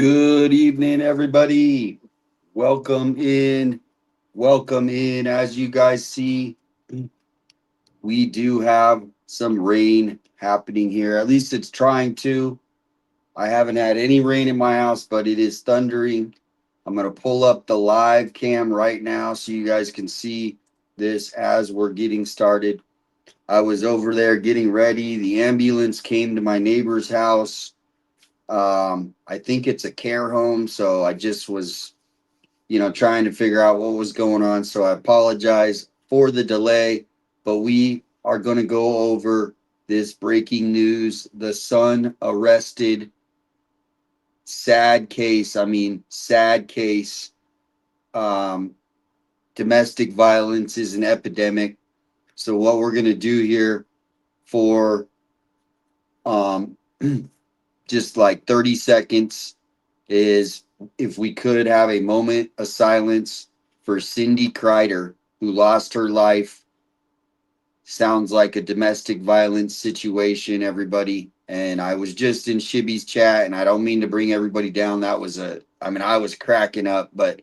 Good evening, everybody. Welcome in. Welcome in. As you guys see, we do have some rain happening here. At least it's trying to. I haven't had any rain in my house, but it is thundering. I'm going to pull up the live cam right now so you guys can see this as we're getting started. I was over there getting ready. The ambulance came to my neighbor's house. I think it's a care home, so I just was trying to figure out what was going on. So I apologize for the delay, but we are going to go over this breaking news. The son arrested. Sad case. I mean, sad case. Um, Domestic violence is an epidemic. So what we're going to do here for um, just like 30 seconds is if we could have a moment of silence for Cindy Kreider, who lost her life. Sounds like a domestic violence situation, everybody. And I was just in Shibby's chat, and I don't mean to bring everybody down. I was cracking up, but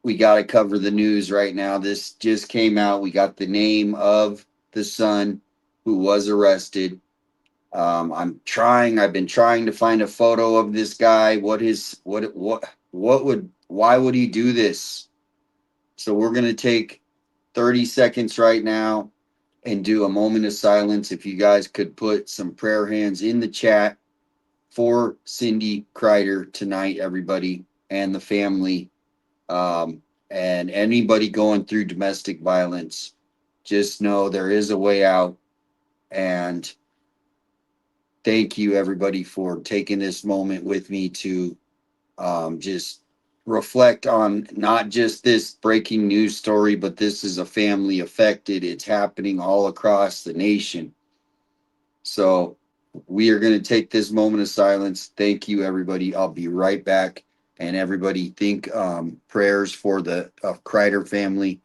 we got to cover the news right now. This just came out. We got the name of the son who was arrested. I've been trying to find a photo of this guy. Why would he do this? So we're going to take 30 seconds right now and do a moment of silence. If you guys could put some prayer hands in the chat for Cindy Kreider tonight, everybody, and the family, and anybody going through domestic violence, just know there is a way out. And thank you, everybody, for taking this moment with me to just reflect on not just this breaking news story, but this is a family affected. It's happening all across the nation. So we are going to take this moment of silence. Thank you, everybody. I'll be right back. And everybody think prayers for the Kreider family.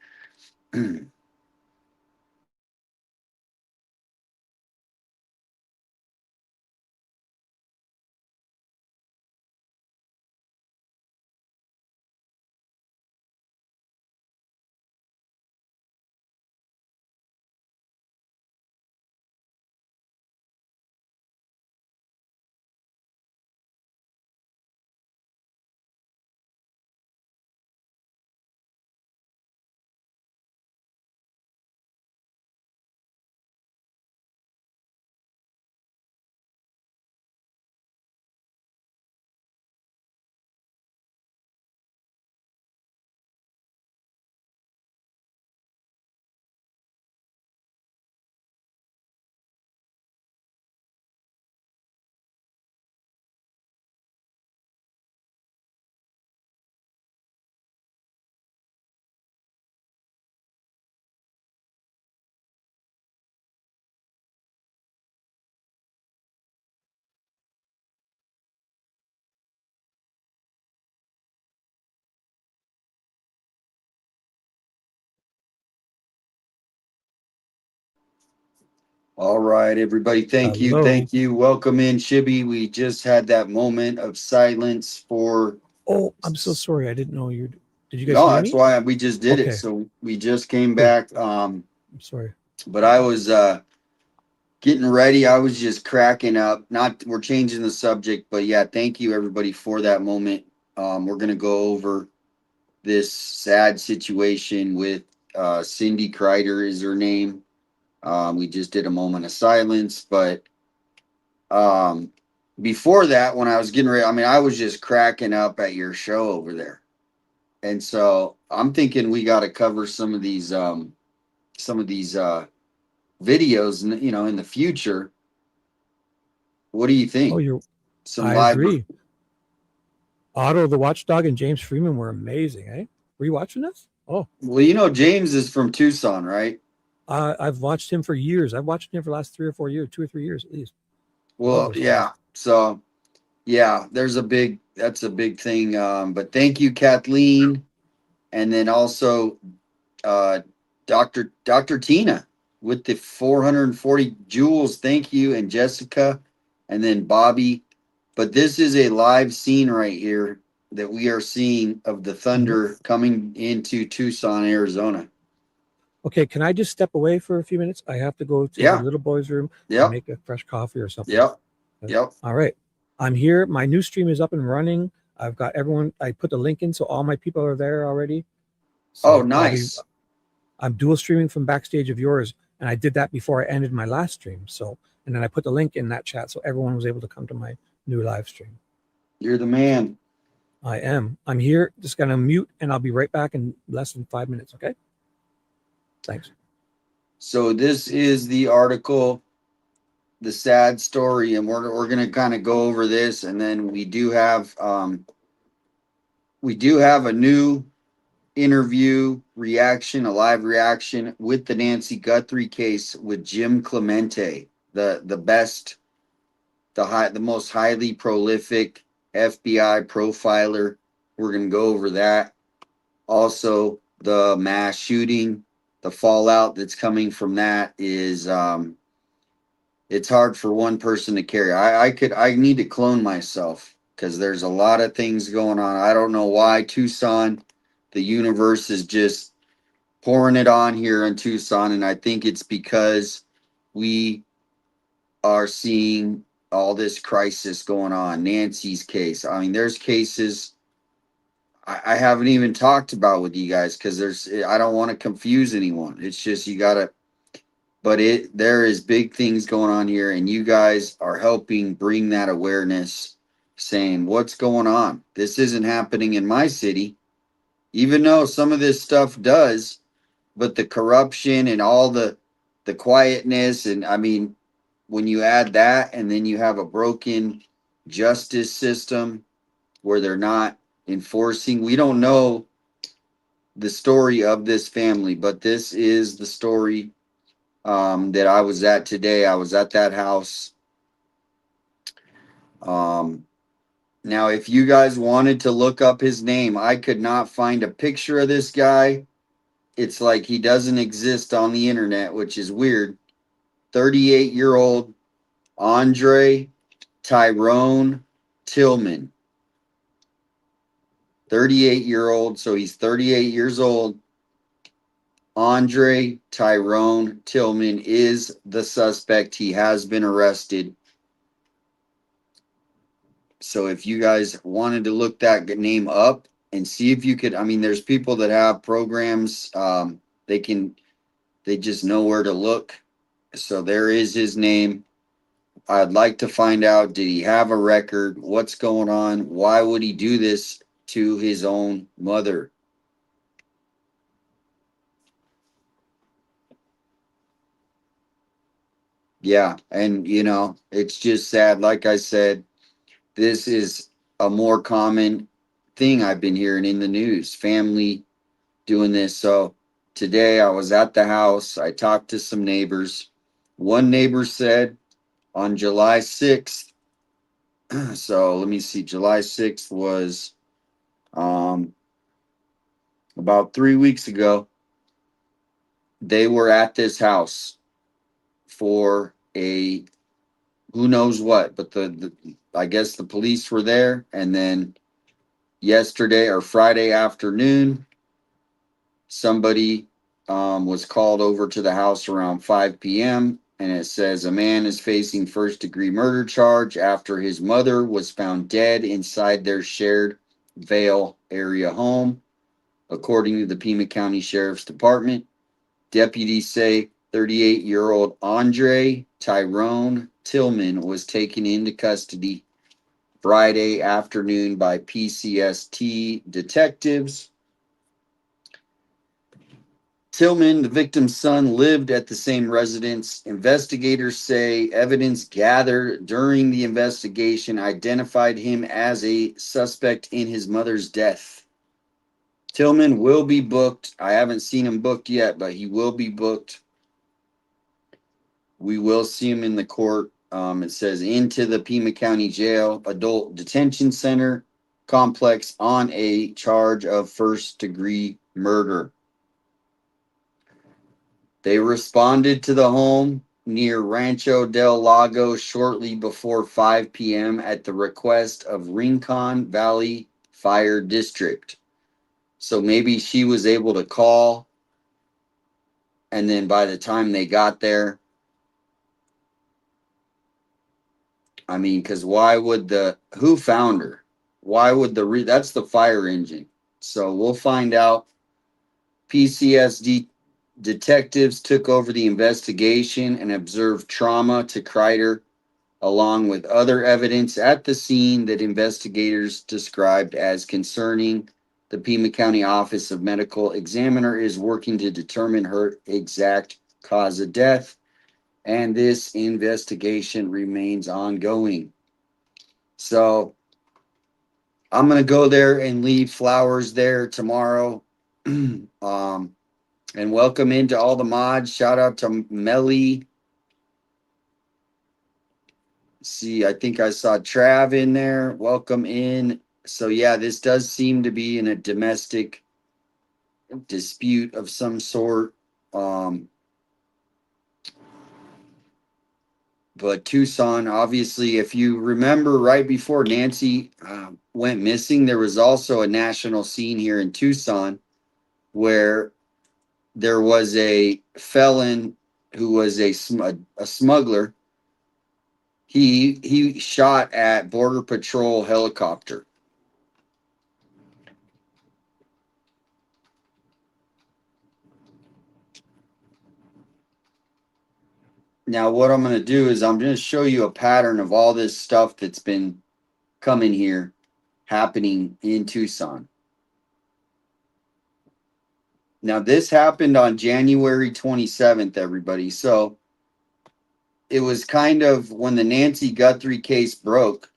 All right, everybody. Thank you. Hello. Thank you. Welcome in, Shibby. We just had that moment of silence for. Oh, I'm so sorry. I didn't know you. Did you guys No, hear that's me? why we just did it. Okay, So we just came cool. back. I'm sorry. But I was getting ready. I was just cracking up. Not we're changing the subject, but yeah, thank you everybody for that moment. We're gonna go over this sad situation with Cindy Kreider is her name. We just did a moment of silence, but um, before that, when I was getting ready, I mean, I was just cracking up at your show over there, and so I'm thinking we got to cover some of these videos, in the future. What do you Oh, think? you're. Some I live. agree. Otto the Watchdog and James Freeman were amazing. Eh? Were you watching this? Oh, Well, James is from Tucson, right? I've watched him for years. I've watched him for the last 3 or 4 years, 2 or 3 years at least. Love Well, those yeah. guys. So, yeah, that's a big thing. But thank you, Kathleen. And then also uh, Dr. Tina with the 440 Jules. Thank you. And Jessica. And then Bobby. But this is a live scene right here that we are seeing of the thunder coming into Tucson, Arizona. Okay, can I just step away for a few minutes? I have to go to Yeah. the little boy's room and Yep. make a fresh coffee or something. Yep. Yep. All right. I'm here. My new stream is up and running. I've got everyone. I put the link in, so all my people are there already. So Oh, nice. I'm dual streaming from backstage of yours, and I did that before I ended my last stream. So, and then I put the link in that chat, so everyone was able to come to my new live stream. You're the man. I am. I'm here. Just gonna mute, and I'll be right back in less than 5 minutes. Okay. Thanks. So this is the article, the sad story, and we're gonna kind of go over this, and then we do have a new interview reaction, a live reaction with the Nancy Guthrie case with Jim Clemente, the best, the most highly prolific FBI profiler. We're gonna go over that. Also, the mass shooting, the fallout that's coming from that is it's hard for one person to carry. I need to clone myself because there's a lot of things going on. I don't know why Tucson, the universe is just pouring it on here in Tucson, and I think it's because we are seeing all this crisis going on. Nancy's case. I mean, there's cases I haven't even talked about with you guys because I don't want to confuse anyone. It's just you gotta, but there is big things going on here, and you guys are helping bring that awareness, saying what's going on. This isn't happening in my city, even though some of this stuff does, but the corruption and all the quietness, and I mean, when you add that, and then you have a broken justice system where they're not enforcing. We don't know the story of this family, but this is the story that I was at today. I was at that house. Now, if you guys wanted to look up his name, I could not find a picture of this guy. It's like he doesn't exist on the internet, which is weird. 38-year-old Andre Tyrone Tillman. 38-year-old, so he's 38 years old. Andre Tyrone Tillman is the suspect. He has been arrested. So if you guys wanted to look that name up and see if you could, I mean, there's people that have programs. They just know where to look. So there is his name. I'd like to find out, did he have a record? What's going on? Why would he do this to his own mother? Yeah, and it's just sad. Like I said, this is a more common thing I've been hearing in the news. Family doing this. So today I was at the house. I talked to some neighbors. One neighbor said on July 6th, so let me see, July 6th was about 3 weeks ago. They were at this house for a who knows what, but I guess the police were there. And then yesterday or Friday afternoon, somebody was called over to the house around 5 p.m. And it says a man is facing first-degree murder charge after his mother was found dead inside their shared Vale area home, according to the Pima County Sheriff's Department. Deputies say 38-year-old Andre Tyrone Tillman was taken into custody Friday afternoon by PCST detectives. Tillman, the victim's son, lived at the same residence. Investigators say evidence gathered during the investigation identified him as a suspect in his mother's death. Tillman will be booked. I haven't seen him booked yet, but he will be booked. We will see him in the court. It says into the Pima County Jail Adult Detention Center complex on a charge of first-degree murder. They responded to the home. near Rancho del Lago shortly before 5 p.m. at the request of Rincon Valley Fire District. So maybe she was able to call, and then by the time they got there, I mean, because why would who found her? Why would that's the fire engine. So we'll find out. PCSD detectives took over the investigation and observed trauma to Kreider, along with other evidence at the scene that investigators described as concerning. The Pima County Office of Medical Examiner is working to determine her exact cause of death, and this investigation remains ongoing. So I'm going to go there and leave flowers there tomorrow. And welcome into all the mods. Shout out to Melly. See, I think I saw Trav in there. Welcome in. So yeah, this does seem to be in a domestic dispute of some sort. But Tucson, obviously, if you remember right before Nancy went missing, there was also a national scene here in Tucson where there was a felon who was a smuggler. He shot at Border Patrol helicopter. Now, what I'm going to do is I'm going to show you a pattern of all this stuff that's been coming here, happening in Tucson. Now, this happened on January 27th, everybody. So it was kind of when the Nancy Guthrie case broke.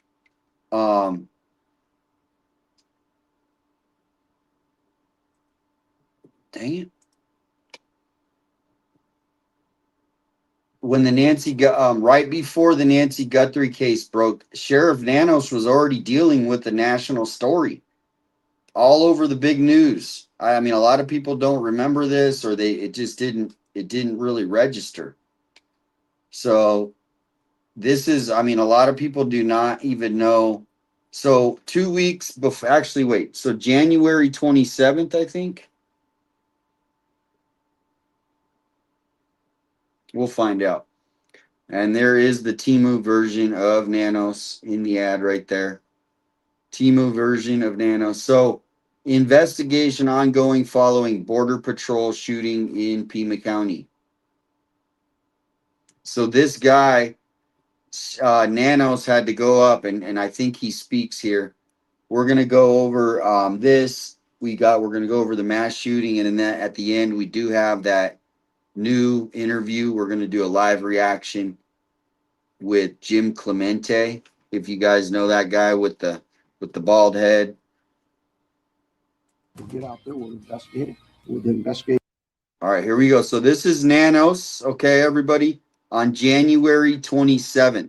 Dang it. When the right before the Nancy Guthrie case broke, Sheriff Nanos was already dealing with the national story all over the big news. I mean, a lot of people don't remember this, or it didn't really register. So this is, I mean, a lot of people do not even know. So 2 weeks before, actually, wait. So January 27th, I think. We'll find out. And there is the Timu version of Nanos in the ad right there. Timu version of Nanos. So investigation ongoing following Border Patrol shooting in Pima County. So this guy, Nanos, had to go up, and I think he speaks here. We're gonna go over this. We're gonna go over the mass shooting, and then at the end we do have that new interview. We're gonna do a live reaction with Jim Clemente. If you guys know that guy with the bald head. We'll get out there. We'll investigate it. We'll investigate. All right, here we go. So this is Nanos, okay, everybody, on January 27th.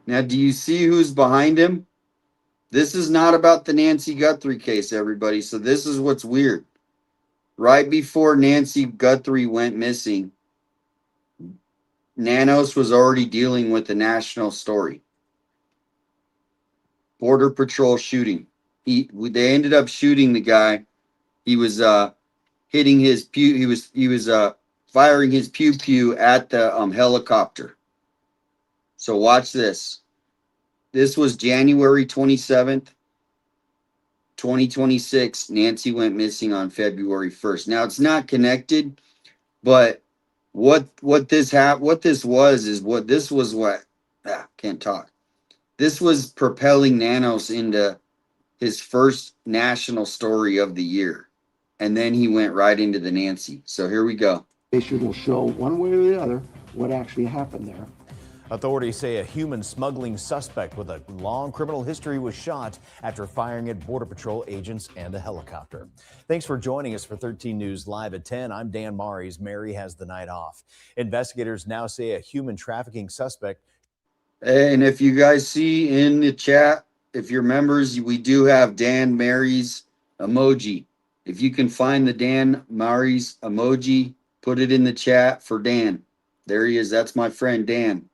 Now, do you see who's behind him? This is not about the Nancy Guthrie case, everybody. So this is what's weird. Right before Nancy Guthrie went missing, Nanos was already dealing with the national story. Border Patrol shooting. They ended up shooting the guy. He was hitting his pew. He was firing his pew pew at the helicopter. So watch this. This was January 27th, 2026. Nancy went missing on February 1st. Now it's not connected, but what this was can't talk. This was propelling Nanos into his first national story of the year. And then he went right into the Nancy. So here we go. Will show one way or the other what actually happened there. Authorities say a human smuggling suspect with a long criminal history was shot after firing at Border Patrol agents and a helicopter. Thanks for joining us for 13 News Live at 10. I'm Dan Maries. Mary has the night off. Investigators now say a human trafficking suspect. And if you guys see in the chat, if you're members, we do have Dan Maries emoji. If you can find the Dan Maries emoji, Put it in the chat for Dan. There he is. That's my friend Dan.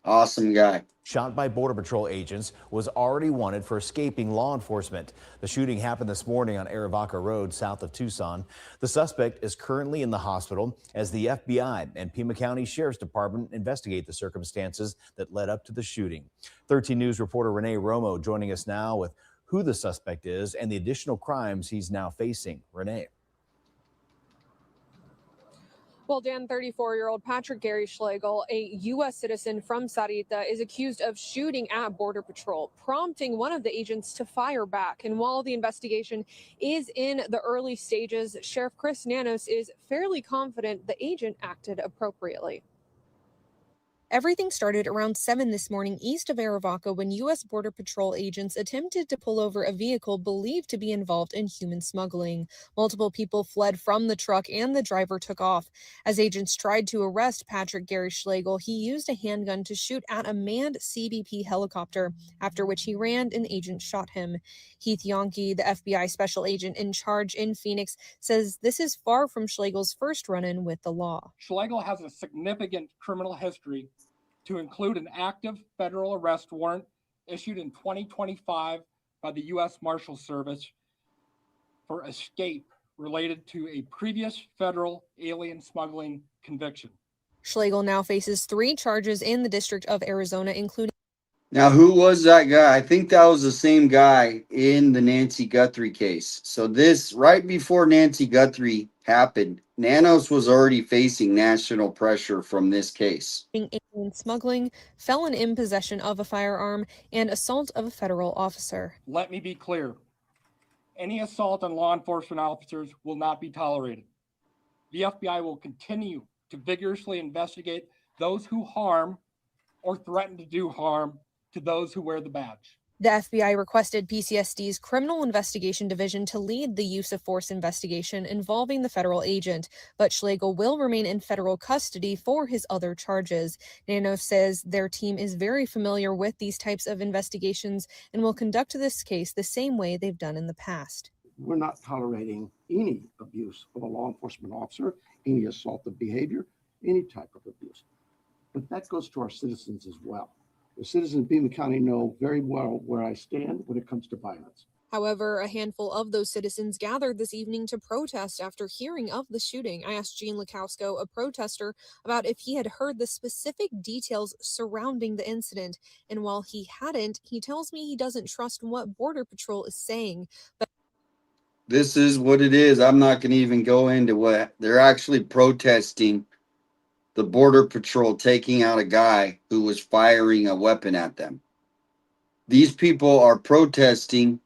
Awesome guy. Shot by Border Patrol agents, was already wanted for escaping law enforcement. The shooting happened this morning on Arivaca Road, south of Tucson. The suspect is currently in the hospital as the FBI and Pima County Sheriff's Department investigate the circumstances that led up to the shooting. 13 News reporter Renee Romo joining us now with who the suspect is and the additional crimes he's now facing. Renee. Well, Dan, 34-year-old Patrick Gary Schlegel, a U.S. citizen from Sarita, is accused of shooting at Border Patrol, prompting one of the agents to fire back. And while the investigation is in the early stages, Sheriff Chris Nanos is fairly confident the agent acted appropriately. Everything started around 7 this morning east of Arivaca when U.S. Border Patrol agents attempted to pull over a vehicle believed to be involved in human smuggling. Multiple people fled from the truck and the driver took off. As agents tried to arrest Patrick Gary Schlegel, he used a handgun to shoot at a manned CBP helicopter, after which he ran and agents shot him. Heath Yonke, the FBI special agent in charge in Phoenix, says this is far from Schlegel's first run-in with the law. Schlegel has a significant criminal history, to include an active federal arrest warrant issued in 2025 by the U.S. Marshal Service for escape related to a previous federal alien smuggling conviction. Schlegel now faces 3 charges in the District of Arizona, including... Now, who was that guy? I think that was the same guy in the Nancy Guthrie case. So this, right before Nancy Guthrie happened, Nanos was already facing national pressure from this case. alien smuggling, felon in possession of a firearm, and assault of a federal officer. Let me be clear. Any assault on law enforcement officers will not be tolerated. The FBI will continue to vigorously investigate those who harm or threaten to do harm to those who wear the badge. The FBI requested PCSD's Criminal Investigation Division to lead the use of force investigation involving the federal agent, but Schlegel will remain in federal custody for his other charges. Nanos says their team is very familiar with these types of investigations and will conduct this case the same way they've done in the past. We're not tolerating any abuse of a law enforcement officer, any assaultive behavior, any type of abuse. But that goes to our citizens as well. The citizens of Pima County know very well where I stand when it comes to violence. However, a handful of those citizens gathered this evening to protest after hearing of the shooting. I asked Gene Lukowsko, a protester, about if he had heard the specific details surrounding the incident. And while he hadn't, he tells me he doesn't trust what Border Patrol is saying. But This is what it is. I'm not going to even go into what they're actually protesting. The Border Patrol taking out a guy who was firing a weapon at them. These people are protesting.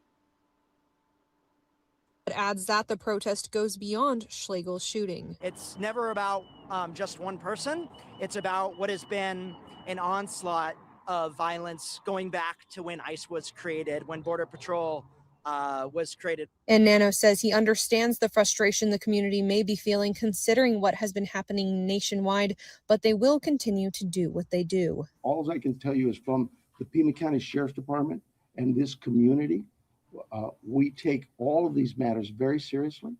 it adds that the protest goes beyond Schlegel's shooting. It's never about just one person. It's about what has been an onslaught of violence going back to when ICE was created, when Border Patrol was created. And Nanos says he understands the frustration the community may be feeling considering what has been happening nationwide, but they will continue to do what they do. All I can tell you is from the Pima County Sheriff's Department and this community, we take all of these matters very seriously.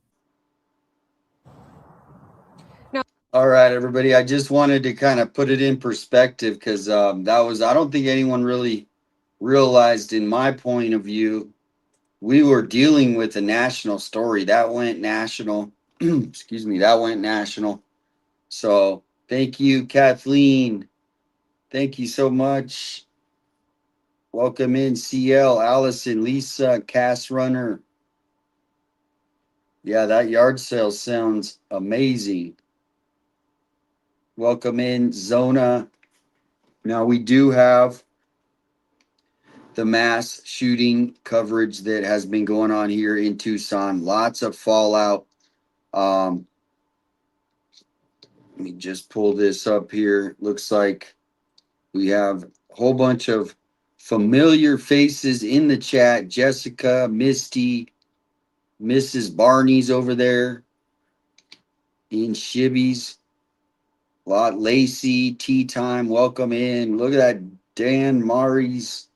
All right, everybody. I just wanted to kind of put it in perspective because that was, I don't think anyone really realized, in my point of view, we were dealing with a national story that went national. Excuse me, that went national. So thank you, Kathleen. Thank you so much. Welcome in, CL, Allison, Lisa, Cass Runner. Yeah, that yard sale sounds amazing. Welcome in, Zona. Now we do have the mass shooting coverage that has been going on here in Tucson. Lots of fallout. Let me just pull this up here. Looks like we have a whole bunch of familiar faces in the chat. Jessica, Misty, Mrs. Barney's over there. In Shibby's. Lot Lacey, Tea Time, welcome in. Look at that, Dan Mari's.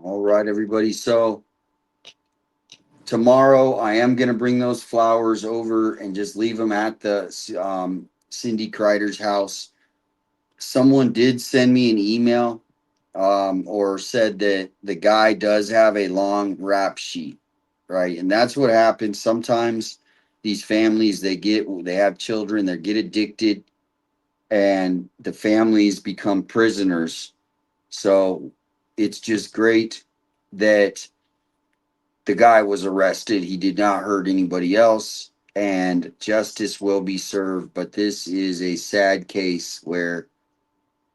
All right, everybody. So tomorrow I am going to bring those flowers over and just leave them at the Cindy Kreider's house. Someone did send me an email or said that the guy does have a long rap sheet, right? And that's what happens. Sometimes these families, they have children, they get addicted, and the families become prisoners. So it's just great that the guy was arrested. He did not hurt anybody else, and justice will be served. But this is a sad case where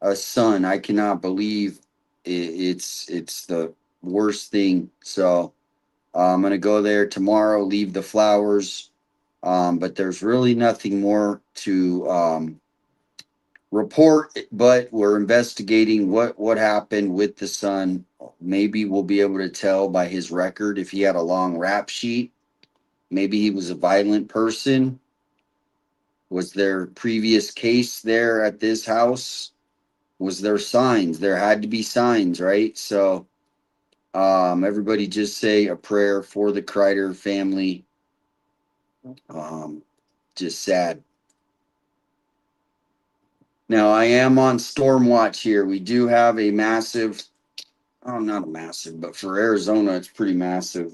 a son, I cannot believe it's the worst thing. So I'm gonna go there tomorrow, leave the flowers, but there's really nothing more to report. But we're investigating what happened with the son. Maybe we'll be able to tell by his record if he had a long rap sheet. Maybe he was a violent person. Was there previous case there at this house? Was there signs? There had to be signs, right? So everybody just say a prayer for the Kreider family. Just sad. Now I am on storm watch here. We do have a massive, not a massive, but for Arizona, it's pretty massive.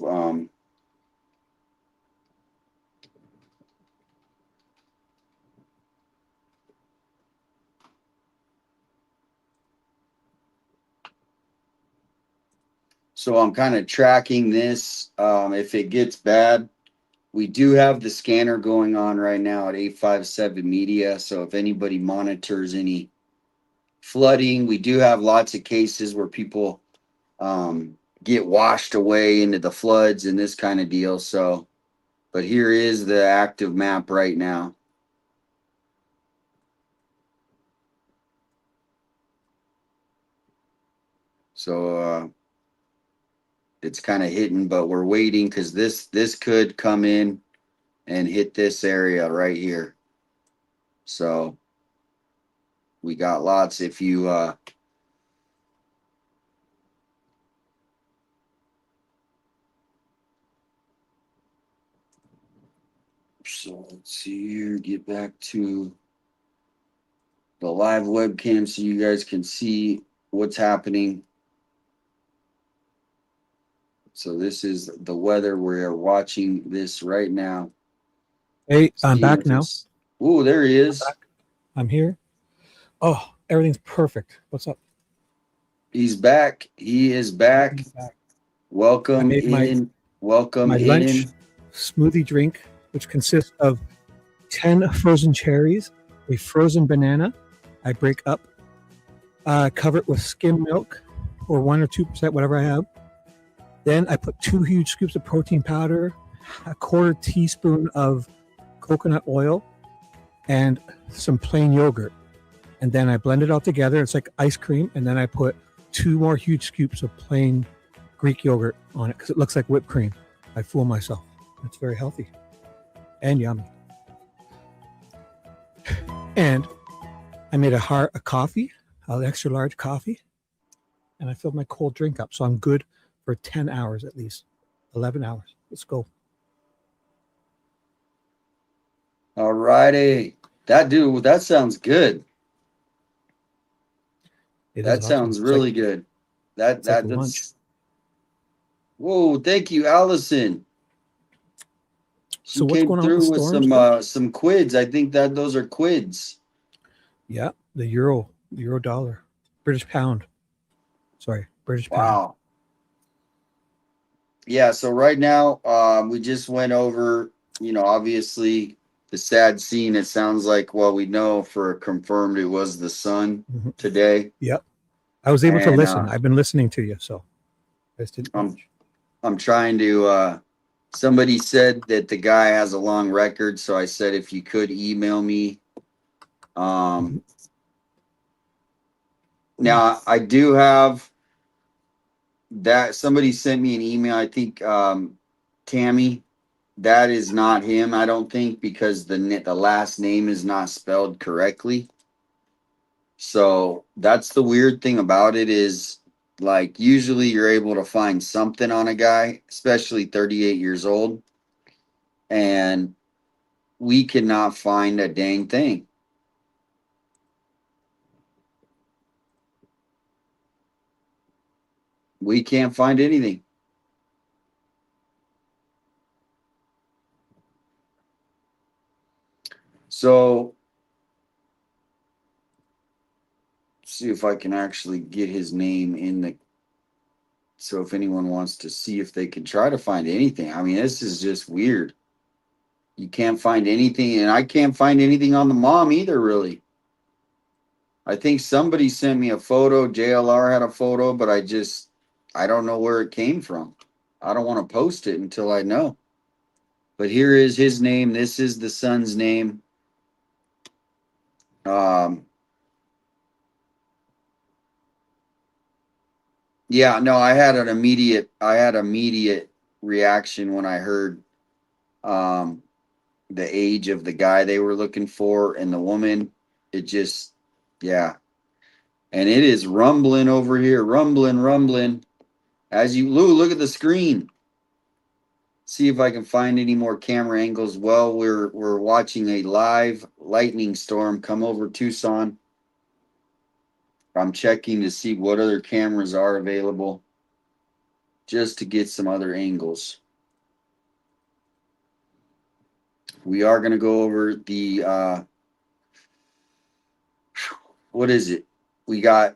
So I'm kind of tracking this. If it gets bad, we do have the scanner going on right now at 857 Media. So if anybody monitors any flooding, we do have lots of cases where people get washed away into the floods and this kind of deal. So, but here is the active map right now. So it's kind of hidden, but we're waiting because this could come in and hit this area right here. So we got lots. If you so let's see here, get back to the live webcam so you guys can see what's happening. So this is the weather. We're watching this right now. Hey, I'm back now. Oh, there he is. I'm here. Oh, everything's perfect. What's up? He's back. He is back. Welcome in. Welcome my in. Lunch smoothie drink, which consists of 10 frozen cherries, a frozen banana. I break up, cover it with skim milk or 1 or 2%, whatever I have. Then I put 2 huge scoops of protein powder, a 1/4 teaspoon of coconut oil, and some plain yogurt. And then I blend it all together. It's like ice cream. And then I put 2 more huge scoops of plain Greek yogurt on it because it looks like whipped cream. I fool myself. It's very healthy and yummy. And I made a coffee, an extra large coffee, and I filled my cold drink up. So I'm good for 10 hours at least, 11 hours. Let's go. All righty. That sounds good. That sounds really good. That's lunch. Whoa, thank you, Allison. She So what's came going on through with with storms? some quids. I think that those are quids. Yeah, the euro dollar, British pound. Sorry, British pound. Wow. Yeah, so right now, we just went over, obviously the sad scene. It sounds like, well, we know for confirmed it was the son today. Yep. I was able to listen. I've been listening to you, so I just didn't. I'm trying to somebody said that the guy has a long record, so I said if you could email me. Now I do have that somebody sent me an email. I think Tammy, that is not him, I don't think, because the last name is not spelled correctly. So that's the weird thing about it is Like usually you're able to find something on a guy, especially 38 years old. And we cannot find a dang thing. We can't find anything. So see if I can actually get his name in the, so if anyone wants to see if they can try to find anything. I mean, this is just weird. You can't find anything, and I can't find anything on the mom either, really. I think somebody sent me a photo. JLR had a photo, but I don't know where it came from. I don't want to post it until I know. But here is his name. This is the son's name. Yeah, no, I had immediate reaction when I heard the age of the guy they were looking for and the woman. It just, yeah. And it is rumbling over here, rumbling. As you, Lou, look at the screen. See if I can find any more camera angles. Well, we're watching a live lightning storm come over Tucson. I'm checking to see what other cameras are available just to get some other angles. We are going to go over the, what is it? We got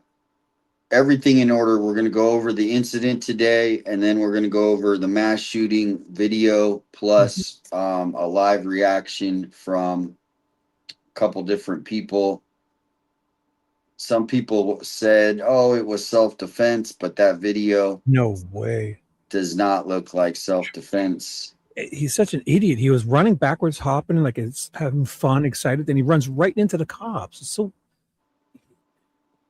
everything in order. We're going to go over the incident today, and then we're going to go over the mass shooting video plus a live reaction from a couple different people. Some people said, oh, it was self-defense, but that video No way. does not look like self-defense. He's such an idiot. He was running backwards, hopping like it's having fun, excited. Then he runs right into the cops. It's so.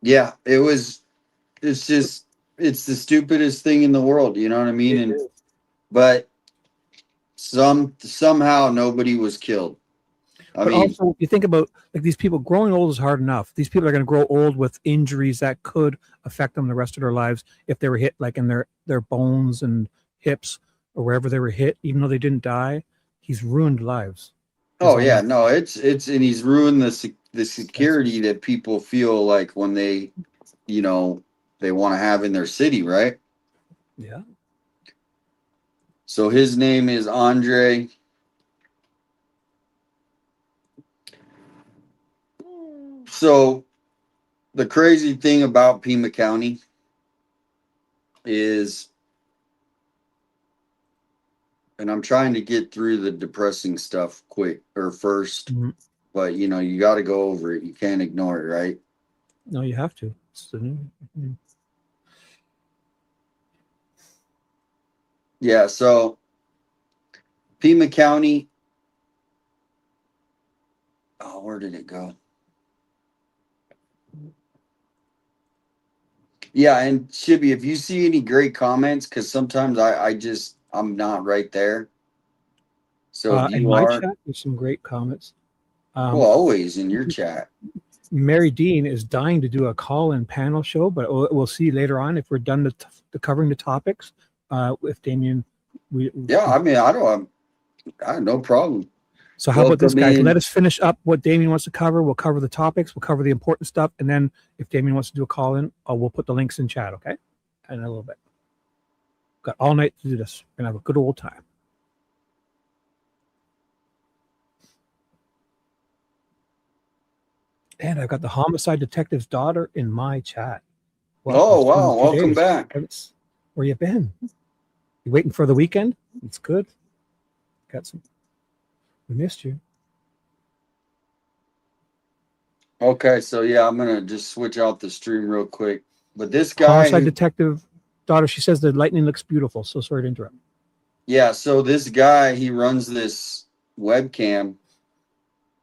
Yeah, it's the stupidest thing in the world. You know what I mean? But somehow nobody was killed. But also, you think about like these people growing old is hard enough. These people are going to grow old with injuries that could affect them the rest of their lives if they were hit like in their bones and hips or wherever they were hit. Even though they didn't die, he's ruined lives. Oh yeah, no, it's and he's ruined the security that people feel like when they, they want to have in their city, right? Yeah. So his name is Andre. So the crazy thing about Pima County is, and I'm trying to get through the depressing stuff quick or first, but you got to go over it. You can't ignore it, right? No, you have to. Yeah. So Pima County. Oh, where did it go? Yeah, and Shibby, if you see any great comments, because sometimes I'm not right there. So if in you my are, chat, there's some great comments. well, always in your chat. Mary Dean is dying to do a call-in panel show, but we'll see later on if we're done the covering the topics. With Damien, I mean, I have no problem. So how about this, guys? Let us finish up what Damien wants to cover. We'll cover the topics. We'll cover the important stuff. And then if Damien wants to do a call in, we'll put the links in chat, okay? In a little bit. Got all night to do this. We're going to have a good old time. And I've got the homicide detective's daughter in my chat. Well, wow. Welcome back. Where you been? You waiting for the weekend? It's good. We missed you. Okay, so yeah, I'm gonna just switch out the stream real quick. But this guy, homicide detective daughter, she says the lightning looks beautiful. So sorry to interrupt. Yeah, so this guy, he runs this webcam,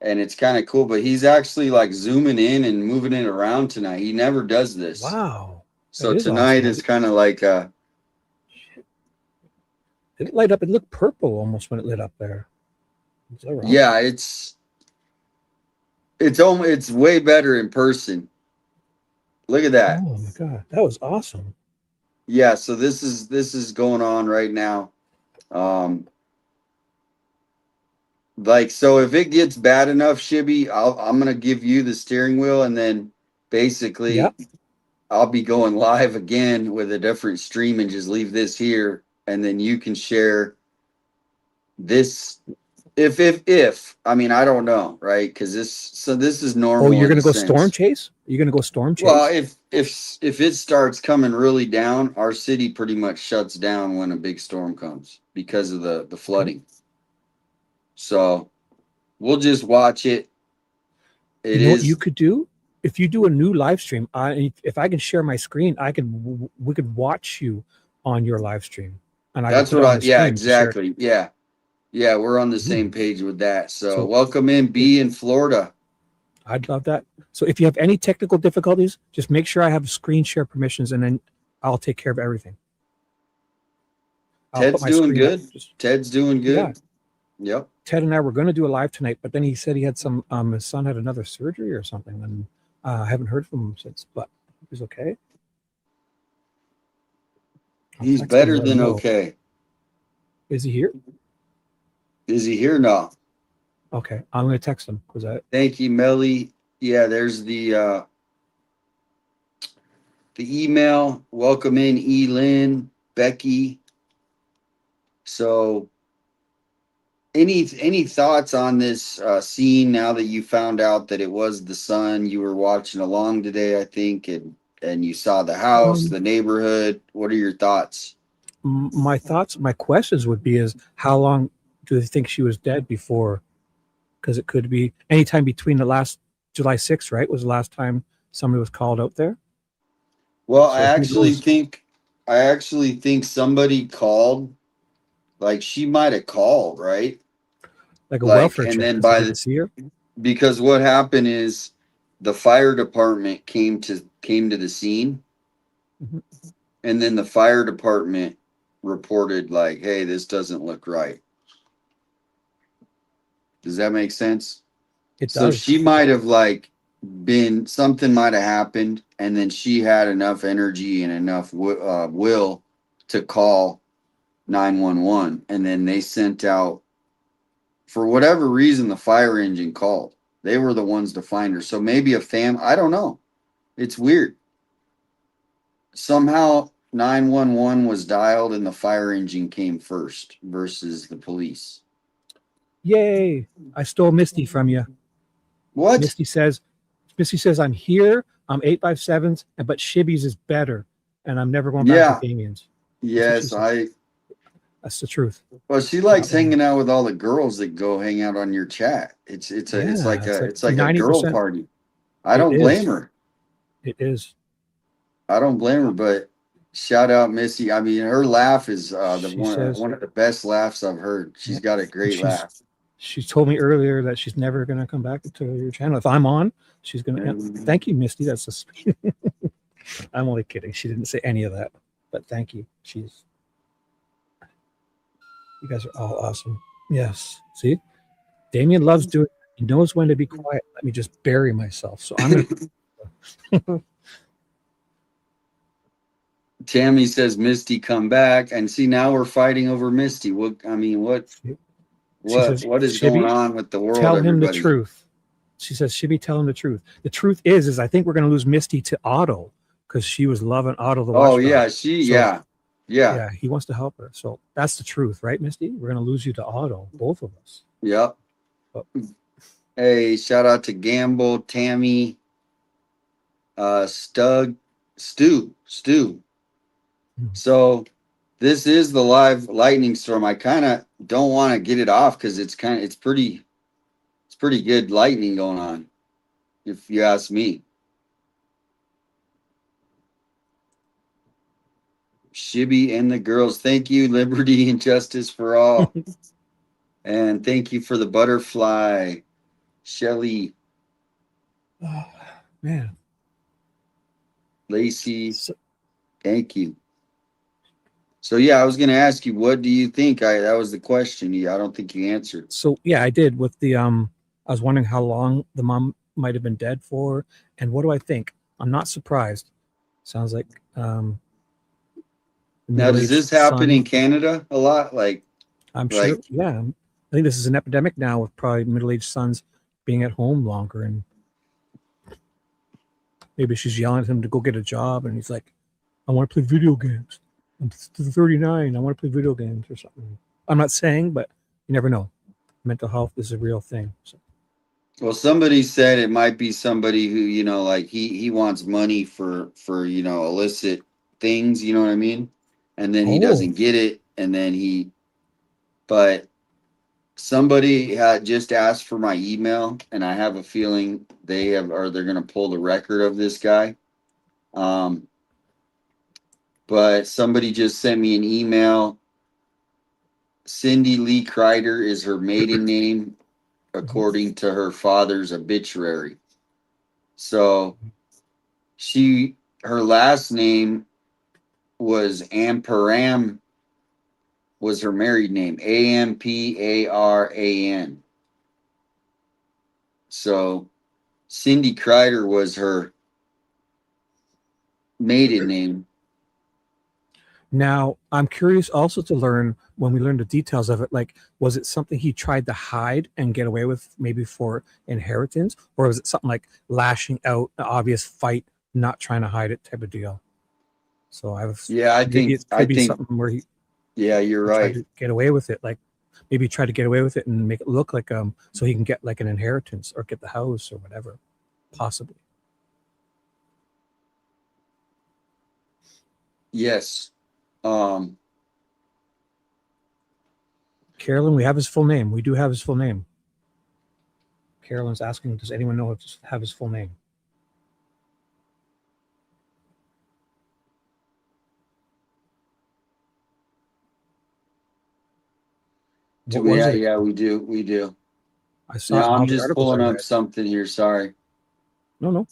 and it's kind of cool. But he's actually like zooming in and moving it around tonight. He never does this. Wow. So tonight is kind of like Did it light up? It looked purple almost when it lit up there. Is that right? Yeah, it's way better in person. Look at that. Oh my god, that was awesome. yeah, so this is going on right now. Like, so if it gets bad enough, Shibby, I'm gonna give you the steering wheel, and then basically Yep. I'll be going live again with a different stream and just leave this here, and then you can share this. If I mean, I don't know, right? Because this is Oh, normal you're in a gonna go storm sense. chase? You're gonna go storm chase? Well, if it starts coming really down, our city pretty much shuts down when a big storm comes because of the flooding. So we'll just watch it. You It know what you is. could do? If you do a new live stream, if I can share my screen, we could watch you on your live stream, and I could That's put what it on I. the Yeah, screen to share it. exactly. Yeah, yeah. We're on the Mhm. same page with that. So So welcome in, if, B in Florida. I'd love that. So if you have any technical difficulties, just make sure I have screen share permissions, and then I'll take care of everything. I'll put Ted's my doing screen up. good. Ted's doing Yeah, good. Yep. Ted and I were going to do a live tonight, but then he said he had some. His son had another surgery or something, and I haven't heard from him since. But he's okay. I'll He's text him and better let him than know. okay. Is he here? Is he here now? Okay, I'm going to text him because I. Thank you, Melly. Yeah, there's the email. Welcome in, Elin, Becky. So any thoughts on this scene now that you found out that it was the son? You were watching along today, I think, and you saw the house, the neighborhood. What are your thoughts? My thoughts, my questions would be: is how long do they think she was dead before? Because it could be anytime between the last July 6th, right? Was the last time somebody was called out there. Well, So who knows? I actually think somebody called, like she might have called, right? Like a Like, welfare and check then because they didn't see her. because what happened is the fire department came to the scene, Mhm. and then the fire department reported like, hey, this doesn't look right. Does that make sense? It So does. she might have like been something might have happened, and then she had enough energy and enough will to call 911, and then they sent out, for whatever reason, the fire engine called. They were the ones to find her. So maybe I don't know. It's weird. Somehow 911 was dialed and the fire engine came first versus the police. Yay! I stole Misty from you. What? Misty says, I'm here. I'm 857s, but Shibby's is better, and I'm never going back to Yeah. Damien's. That's what she Yes, said. That's the truth. well, she likes hanging out with all the girls that go hang out on your chat. Yeah, it's like it's like a girl 90%. party. I It don't blame is. her. It is. I don't blame her, but shout out Missy. I mean, her laugh is the She says, one of the best laughs I've heard. She's yeah. got a And great laugh. she told me earlier that she's never going to come back to your channel. If I'm on, she's going to. Yeah, thank you, Misty. That's a sweet. I'm only kidding. She didn't say any of that, but thank you. You guys are all awesome. Yes. See, Damien loves doing. He knows when to be quiet. Let me just bury myself. So I'm going to. Tammy says Misty come back, and see now we're fighting over Misty. What I mean, what She says, what is going Shibby, on with the world? tell him the Everybody, truth. She says, Shibby, tell him the truth. The truth is I think we're going to lose Misty to Otto because she was loving Otto the oh watchdog. yeah, So, yeah, he wants to help her. So that's the truth, right, Misty? We're going to lose you to Otto, both of us. yep. But, Hey, shout out to Gamble, Tammy, Stug, Stu. So this is the live lightning storm. I kind of don't want to get it off because it's pretty good lightning going on, if you ask me. Shibby and the girls, thank you, liberty and justice for all. And thank you for the butterfly, Shelly, oh, man. Lacey. So, Thank you. So yeah, I was going to ask you, what do you think? That was the question. I don't think you answered. so yeah, I did with the I was wondering how long the mom might have been dead for, and what do I think? I'm not surprised. Sounds like Now, does middle-aged this happen in son. Canada a lot? I'm Like, sure. Yeah, I think this is an epidemic now with probably middle-aged sons being at home longer, and maybe she's yelling at him to go get a job, and he's like, "I want to play video games. I'm 39. I want to play video games or something." I'm not saying, but you never know. Mental health is a real thing. So. well, somebody said it might be somebody who, like he wants money for illicit things, you know what I mean? And then he Oh, doesn't get it, and then but somebody had just asked for my email, and I have a feeling they're gonna pull the record of this guy. But somebody just sent me an email. Cindy Lee Kreider is her maiden name, according to her father's obituary. So her last name was Amparam, was her married name, Amparan. So Cindy Kreider was her maiden name. now I'm curious also to learn when we learn the details of it. Like, was it something he tried to hide and get away with, maybe for inheritance, or was it something like lashing out, an obvious fight, not trying to hide it type of deal? So Yeah, maybe it could be something where yeah, you're he tried right. to get away with it, like maybe try to get away with it and make it look like so he can get like an inheritance or get the house or whatever, possibly. Yes. Carolyn, we have his full name. We do have his full name. Carolyn's asking, does anyone know if have his full name? What was it? Yeah, we do. I saw it Now in I'm all the just articles I pulling up read. something here. Sorry. No.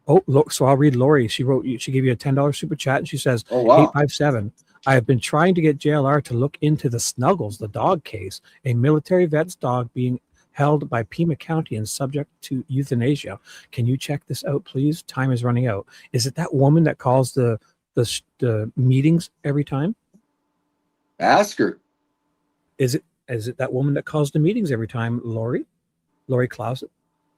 Oh, look, so I'll read Lori. She gave you a $10 super chat, and she says, Oh wow. 857. I have been trying to get JLR to look into the Snuggles, the dog case, a military vet's dog being held by Pima County and subject to euthanasia. Can you check this out, please? Time is running out. Is it that woman that calls the meetings every time? Ask her. Is it that woman that calls the meetings every time, Lori Clausen?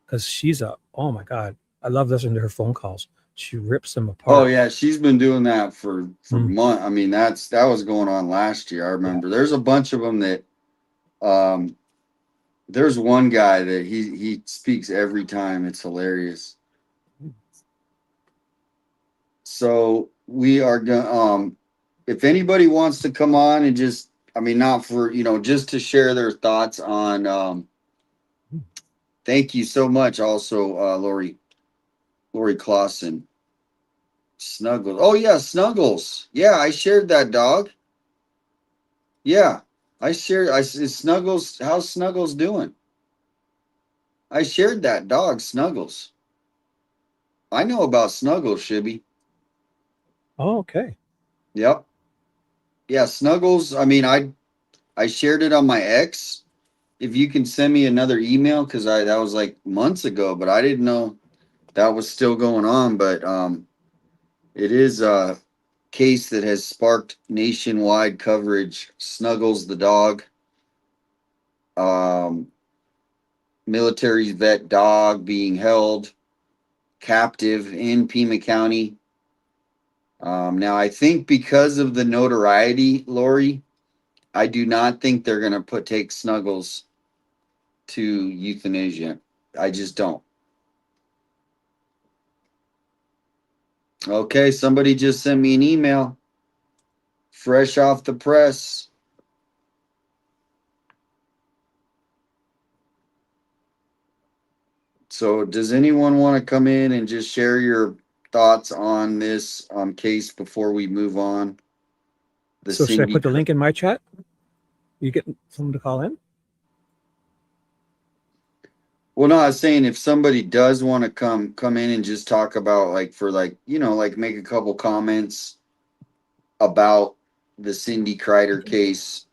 Because she's oh my God, I love listening to her phone calls. She rips them apart. Oh yeah, she's been doing that for months. I mean, that was going on last year. I remember. There's a bunch of them that there's one guy that he speaks every time. It's hilarious. So we are going if anybody wants to come on and just, I mean, not for, just to share their thoughts on thank you so much also Lori Clausen. Snuggles. Oh yeah, Snuggles. Yeah, I shared that dog. Yeah. Is Snuggles, how's Snuggles doing? I shared that dog, Snuggles. I know about Snuggles, Shibby. Oh, okay. Yep. Yeah, Snuggles. I mean, I shared it on my ex. If you can send me another email, because that was like months ago, but I didn't know that was still going on. But it is a case that has sparked nationwide coverage. Snuggles the dog. Military vet dog being held captive in Pima County. Now, I think because of the notoriety, Lori, I do not think they're going to take Snuggles to euthanasia. I just don't. Okay, somebody just sent me an email. Fresh off the press. So does anyone want to come in and just share your thoughts on this case before we move on? So should I put the link in my chat? You get someone to call in? Well, no, I was saying if somebody does want to come in and just talk about like make a couple comments about the Cindy Kreider case.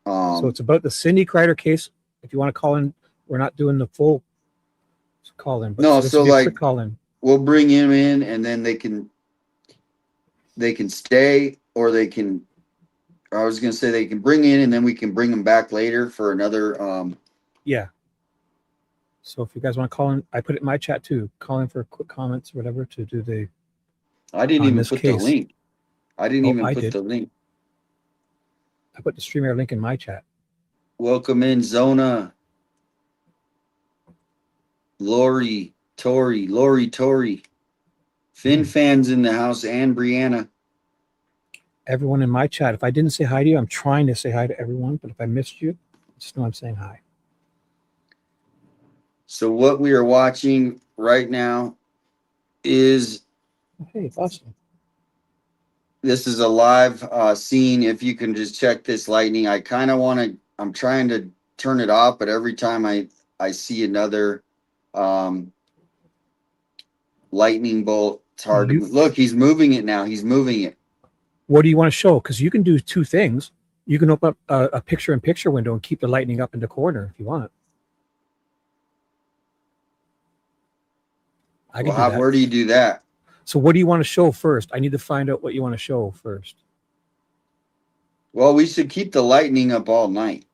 So it's about the Cindy Kreider case. If you want to call in, we're not doing the full call in. But No, this so will be a like quick call in. we'll bring him in, and then they can stay, or they can. I was gonna say they can bring in, and then we can bring them back later for another. Yeah. So if you guys want to call in, I put it in my chat too. Call in for quick comments or whatever to do the. I didn't On even this put case. the link. I didn't Oh, even I put did. the link. I put the StreamYard link in my chat. Welcome in, Zona. Lori, Tori. Finn fans in the house, and Brianna. Everyone in my chat. If I didn't say hi to you, I'm trying to say hi to everyone. But if I missed you, just know I'm saying hi. So what we are watching right now is Hey, Boston. this is a live scene. If you can just check this lightning, I kind of want to. I'm trying to turn it off, but every time I see another lightning bolt, it's hard to move. Look. He's moving it now. He's moving it. What do you want to show? Because you can do two things. You can open up a picture-in-picture window and keep the lightning up in the corner if you want. I can do that. Where do you do that? So what do you want to show first? I need to find out what you want to show first. Well, we should keep the lightning up all night.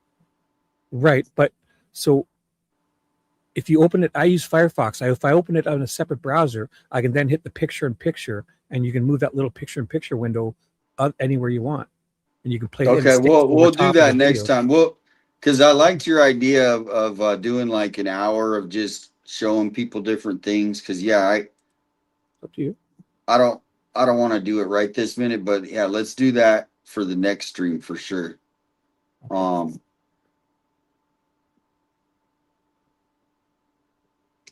Right, but so if you open it, I use Firefox. If I open it on a separate browser, I can then hit the picture-in-picture, and you can move that little picture-in-picture window anywhere you want, and you can play. Okay, we'll do that next time. Well, because I liked your idea of doing like an hour of just showing people different things. Because Up to you. I don't want to do it right this minute, but yeah, let's do that for the next stream for sure. Oh,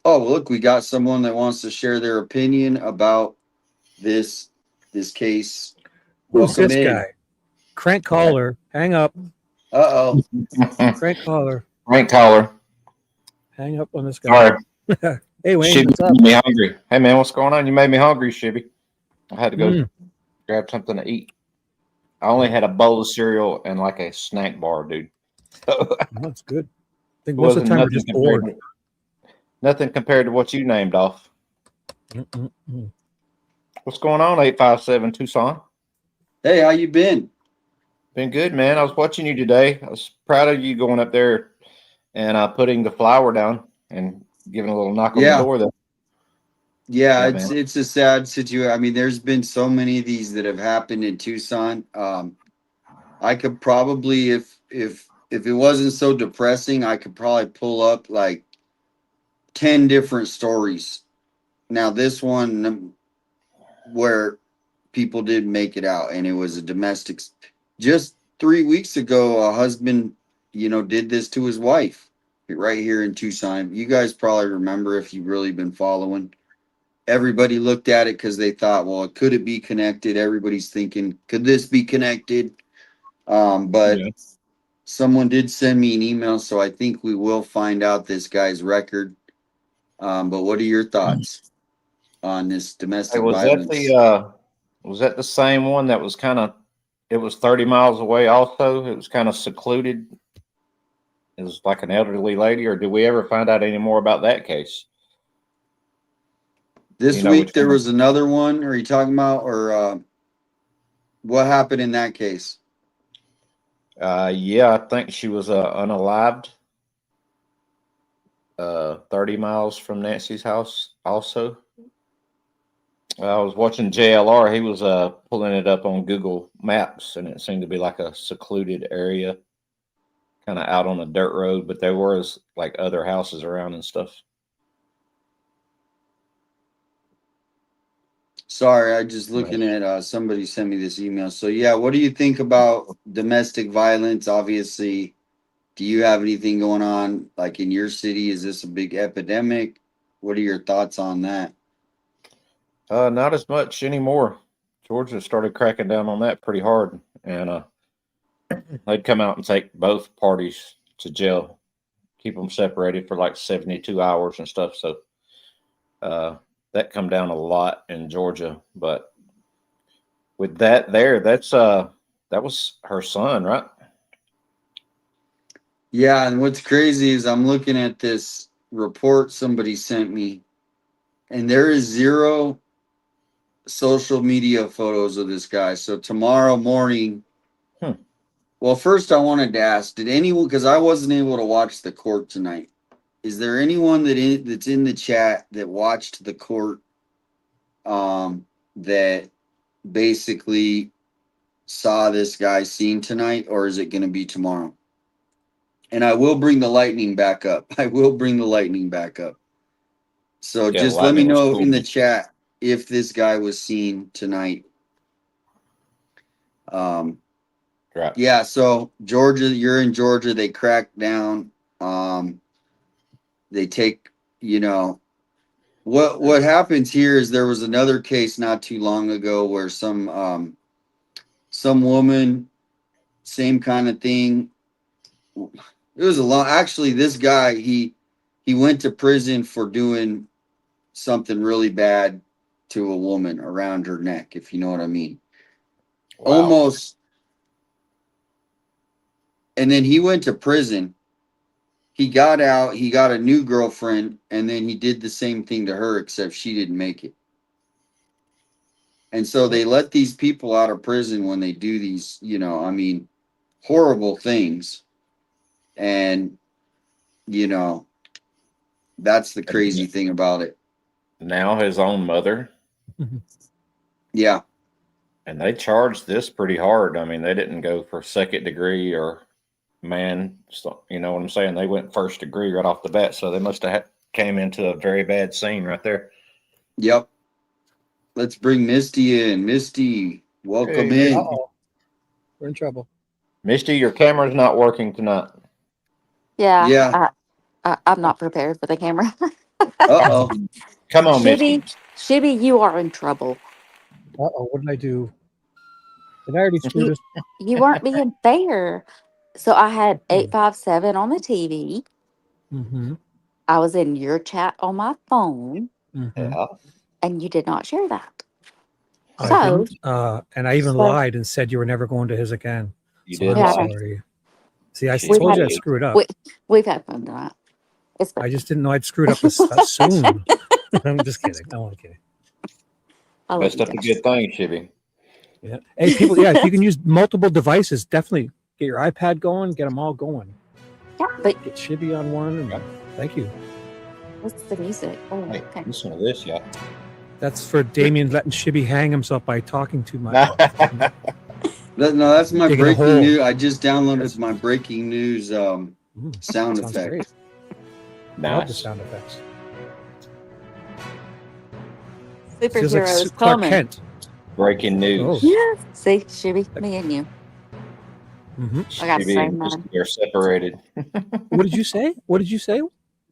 look, we got someone that wants to share their opinion about this case. Who's Welcome this in. guy? Crank caller. Hang up. Uh-oh. Crank caller. Crank caller. Hang up on this guy. Sorry. Hey, Wayne, Shibby what's up? made me hungry. Hey, man, what's going on? You made me hungry, Shibby. I had to go grab something to eat. I only had a bowl of cereal and like a snack bar, dude. That's good. I think most of the time we're just bored. Nothing compared to what you named off. What's going on, 857 Tucson? Hey, how you been? Been good, man. I was watching you today. I was proud of you going up there and putting the flower down and giving a little knock on the door there. Yeah, it's a sad situation. I mean, there's been so many of these that have happened in Tucson. I could probably, if it wasn't so depressing, I could probably pull up like 10 different stories. Now, this one where people did make it out, and it was a domestic. Just 3 weeks ago, a husband, did this to his wife right here in Tucson. You guys probably remember if you've really been following. Everybody looked at it because they thought, well, could it be connected? Everybody's thinking, could this be connected? But someone did send me an email, so I think we will find out this guy's record. But what are your thoughts on this domestic violence? Was that the same one that was it was 30 miles away also? It was kind of secluded. It was like an elderly lady, or did we ever find out any more about that case? This week there was another one. Are you talking about, or what happened in that case? Yeah, I think she was unalived. 30 miles from Nancy's house also. I was watching JLR. He was pulling it up on Google Maps, and it seemed to be like a secluded area, kind of out on a dirt road, but there was like other houses around and stuff. Sorry, I just looking at somebody sent me this email. So yeah, what do you think about domestic violence? Obviously, do you have anything going on like in your city? Is this a big epidemic? What are your thoughts on that? Not as much anymore. Georgia started cracking down on that pretty hard, and they'd come out and take both parties to jail, keep them separated for like 72 hours and stuff. So that come down a lot in Georgia. But with that that was her son, right? Yeah, and what's crazy is I'm looking at this report somebody sent me, and there is 0 social media photos of this guy. So tomorrow morning, well, first I wanted to ask, did anyone, because I wasn't able to watch the court tonight, is there anyone that's in the chat that watched the court that basically saw this guy seen tonight, or is it going to be tomorrow? And I will bring the lightning back up. I will bring the lightning back up. So Yeah, just let me lightning was know cool. in the chat if this guy was seen tonight. Right. Yeah, so Georgia, you're in Georgia. They crack down. They take, what happens here is there was another case not too long ago where some woman, same kind of thing. It was actually this guy, he went to prison for doing something really bad to a woman around her neck, if you know what I mean. Wow. Almost. And then he went to prison. He got out, he got a new girlfriend, and then he did the same thing to her, except she didn't make it. And so they let these people out of prison when they do these, horrible things. And, that's the crazy thing about it. Now his own mother. Yeah. And they charged this pretty hard. I mean, they didn't go for second degree or man, you know what I'm saying? They went first degree right off the bat. So they must have came into a very bad scene right there. Yep. Let's bring Misty in. Misty, welcome Hey, in. uh-oh. We're in trouble. Misty, your camera's not working tonight. Yeah. Yeah. I'm not prepared for the camera. Uh-oh. Come on, Misty. Shibby, you are in trouble. Uh-oh, what did I do? Did I already screw this? You weren't being fair. So I had 857 on the TV. Mm-hmm. I was in your chat on my phone, Yeah. and you did not share that. I So, didn't, and I even lied and said you were never going to his again. You So did I'm lie. sorry. See, I We've told you had- I'd screw it up. we've had fun tonight. It's been I just didn't know I'd screwed up this soon. I'm just kidding. I'm only kidding. I love Messed you up a guys. good thing, Shibby. Yeah. Hey, people, yeah, if you can use multiple devices, definitely get your iPad going, get them all going. Yeah, but Get Shibby on one. And thank you. what's the music? Oh, Hey, okay. listen to this, y'all. That's for Damien letting Shibby hang himself by talking too much. No, that's my Digging a breaking hole. news. I just downloaded my breaking news sound Sounds effect. great. Love the Nice. sound effects. Superhero Feels like is Clark coming. Kent. Breaking news. Yes. See, Shibby, me and you. Mm-hmm. I got the Shibby same and mind. Misty are separated. What did you say? What did you say?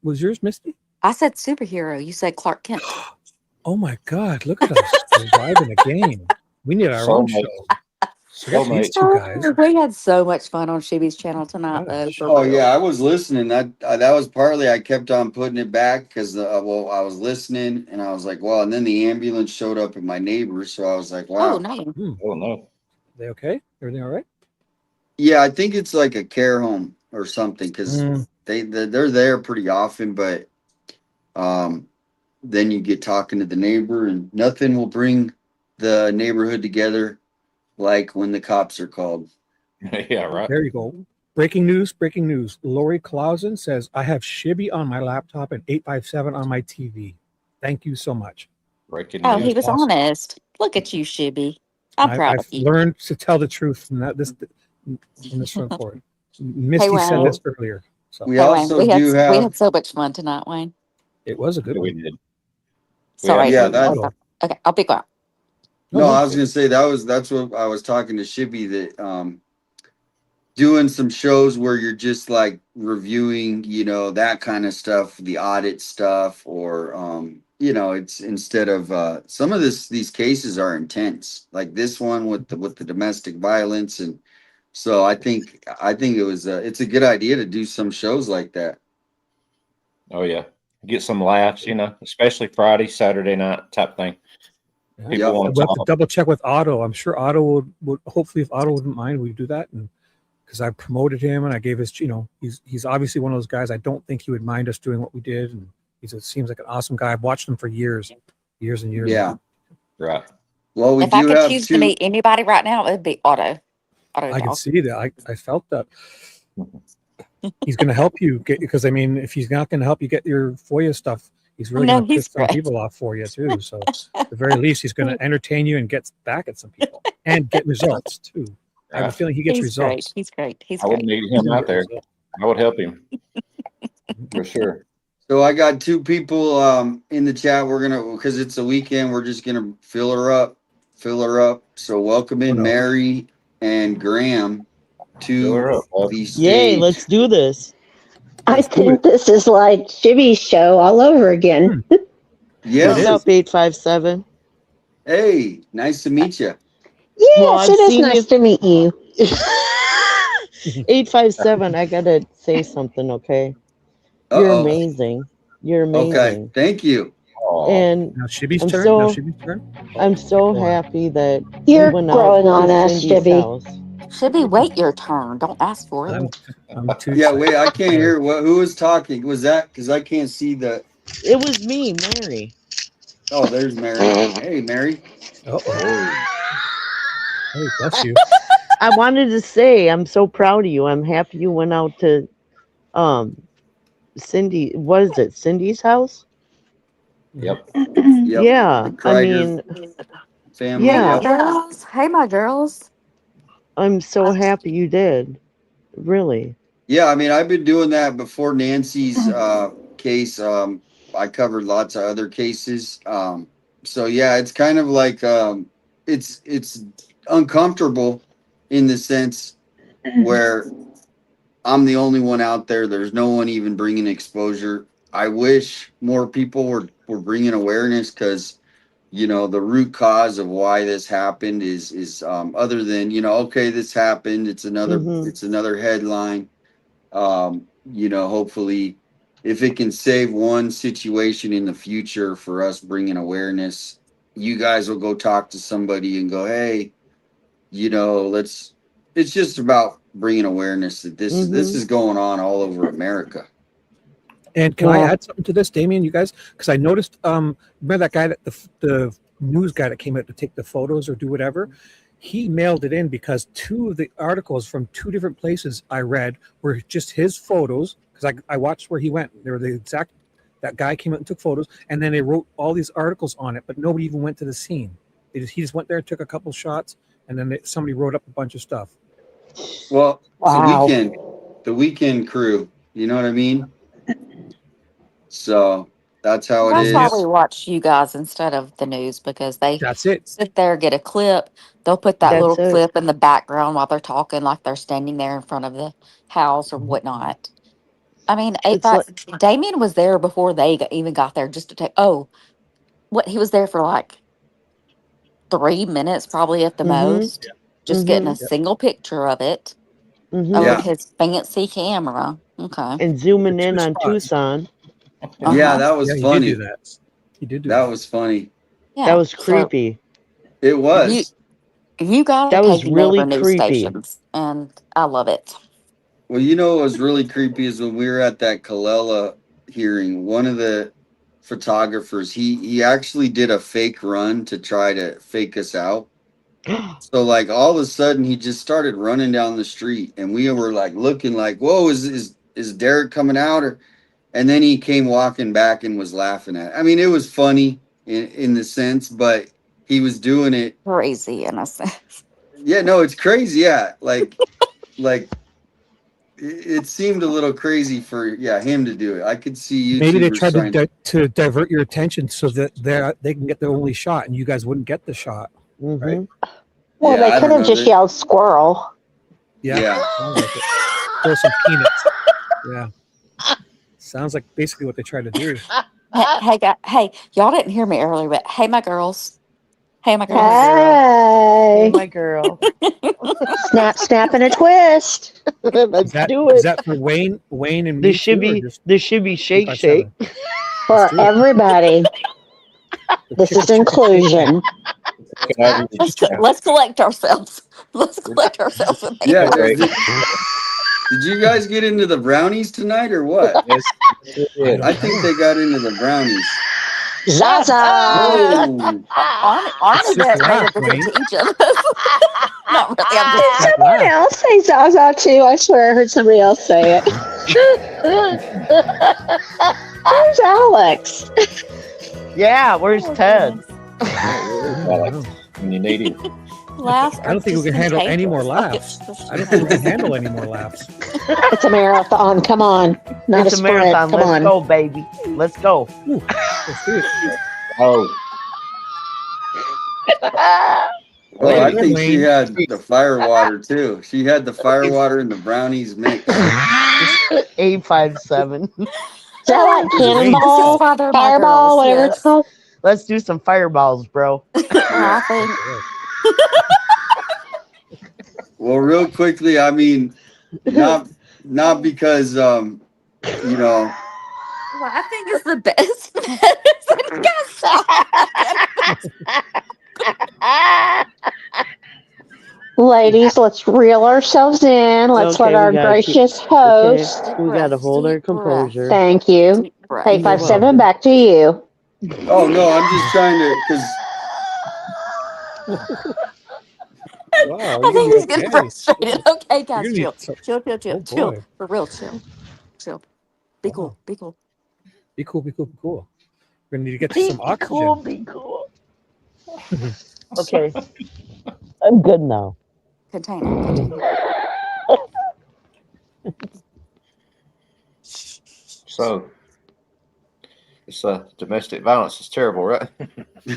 Was yours Misty? I said superhero. You said Clark Kent. Oh my God! Look at us surviving a game. We need our own Soulmate. show. So that's these two guys. Oh, we had so much fun on Shibby's channel tonight, though. For Oh real. yeah, I was listening. That was partly I kept on putting it back because I was listening and I was like, well, and then the ambulance showed up at my neighbor's, so I was like, wow. Oh no. Oh no. They okay? Everything all right? Yeah, I think it's like a care home or something because they're there pretty often, but then you get talking to the neighbor and nothing will bring the neighborhood together like when the cops are called. Yeah, right. There you go. Breaking news, breaking news. Lori Clausen says, I have Shibby on my laptop and 857 on my TV. Thank you so much. Breaking Oh, news. he was Awesome. honest. Look at you, Shibby. I'm proud I've of you. learned to tell the truth from this report. Misty said Wayne. this earlier. So We Hey, Wayne, also we do had have so much fun tonight, Wayne. it was a good We one. did. Sorry. Yeah, Okay, I'll be quiet. no, I was gonna say that's what I was talking to Shibby that doing some shows where you're just like reviewing, that kind of stuff, the audit stuff, or it's instead of some of these cases are intense, like this one with the domestic violence, and so I think it's a good idea to do some shows like that. Oh yeah. Get some laughs, especially Friday, Saturday night type thing. People want to We'll have to talk. double check with Otto. I'm sure Otto would hopefully, if Otto wouldn't mind, we do that. And because I promoted him and I gave his, he's obviously one of those guys. I don't think he would mind us doing what we did. And seems like an awesome guy. I've watched him for years and years. Yeah. Right. Well, we If I do could have choose to two. meet anybody right now, it'd be Otto. I can see that. I felt that. He's going to help you get, because if he's not going to help you get your FOIA stuff, he's really going to piss some people off for you too. So at the very least, he's going to entertain you and get back at some people and get results too. I have a feeling he gets results. He's great. I would need him out there. I would help him for sure. So I got two people in the chat. We're gonna, because it's a weekend, we're just gonna fill her up. So welcome in Mary and Graham to the stage. Yay, let's do this. I think this is like Jimmy's show all over again. Yes. What's up, 857? Hey, nice to meet you. Yes, it is nice to meet you. 857, I gotta say something, okay? You're amazing. You're amazing. Okay, thank you. And now Shibby's turn. I'm so happy that you're went growing out on to us, Cindy's Shibby. house. Shibby, wait your turn. Don't ask for it. Yeah, wait, I can't hear who was talking. Was that because I can't see the? It was me, Mary. Oh, there's Mary. Hey, Mary. Oh. Hey, bless you. I wanted to say I'm so proud of you. I'm happy you went out to Cindy. What is it? Cindy's house? Yep. Yeah. Kreider family. Yeah. Yep. Girls. Hey, my girls. I'm so happy you did. Really. Yeah, I've been doing that before Nancy's case. I covered lots of other cases. So yeah, it's kind of like it's uncomfortable in the sense where I'm the only one out there. There's no one even bringing exposure. I wish more people were bringing awareness, because the root cause of why this happened is other than okay, this happened, it's another headline. Hopefully if it can save one situation in the future for us bringing awareness, you guys will go talk to somebody and go, hey, it's just about bringing awareness that this is going on all over America. And can I add something to this, Damien, you guys? Because I noticed, remember that guy, the news guy that came out to take the photos or do whatever? He mailed it in because two of the articles from two different places I read were just his photos, because I watched where he went. They were the exact, that guy came out and took photos, and then they wrote all these articles on it, but nobody even went to the scene. He just went there, took a couple shots, and then somebody wrote up a bunch of stuff. Well, wow. the weekend crew, you know what I mean? So that's how it is. That's why we watch you guys instead of the news, because That's it. sit there, get a clip. They'll put that little clip in the background while they're talking, like they're standing there in front of the house or whatnot. Damien was there before they even got there, just to take. He was there for like 3 minutes, probably at the most, just getting a single picture of it with his fancy camera. Okay, and zooming in on Tucson. Yeah, that was funny. He did do that. He did do that. Was funny. Yeah, that was creepy. It was. You got that was really news creepy, stations, and I love it. Well, what was really creepy is when we were at that Kalela hearing, one of the photographers, he actually did a fake run to try to fake us out. So like all of a sudden he just started running down the street, and we were like looking like, whoa, is Derek coming out? And then he came walking back and was laughing at it. It was funny in the sense, but he was doing it crazy in a sense. Yeah, no, it's crazy. Yeah, like it seemed a little crazy for him to do it. I could see you. Maybe they tried to divert your attention so that they can get their only shot, and you guys wouldn't get the shot, right? Well, they could have just yelled squirrel. Yeah. Throw some peanuts. Yeah. Sounds like basically what they tried to do. Hey, y'all didn't hear me earlier, but hey, my girls. Hey, my girl. Hey, my girl. Snap, snap, and a twist. Let's do it. Is that for Wayne and there should be shake. For everybody. This is inclusion. Let's collect ourselves. Let's collect ourselves. And Yeah, Right. did you guys get into the brownies tonight or what? Yes, sure did. I think they got into the brownies. Zaza. Whoa. Arnie just paid laugh, attention Wayne. to each of us. Not really. I'm Did just someone Laugh. else say Zaza too? I swear I heard somebody else say it. Where's Alex? Yeah, where's Oh, Ted? goodness. Alex, when you need him. Laughs I are don't think we just can handle any more contagious. laughs. I don't think we can handle any more laughs. It's a marathon. Come on. Not It's a a sprint. marathon. Come Let's on. go, baby. Let's go. Ooh, let's do it. Oh, Oh, Way I to go, think she Wayne. had the fire water too. She had the fire water and the brownies mixed. 857. Is that like Wayne, cannonball, This is why they're my fireball, girls, whatever it's yes. called? Let's do some fireballs, bro. Laughing. Well, real quickly, I mean, not because you know, Laughing is the best medicine. Ladies, let's reel ourselves in. Let's Okay, let we our gotta keep- gracious host. Deep We breath, gotta hold our deep breath, composure. Thank you. deep breath. 857, back to you. oh no, I'm just trying to because Wow, I think he's getting okay. frustrated. Okay, You're guys, gonna chill. need some. Chill. Oh Chill. boy. For real, chill. Be Wow. cool. Be cool. Be cool. We're gonna need to get Be some oxygen. cool, be cool. Okay. I'm good now. Contain it. so it's domestic violence is terrible, right?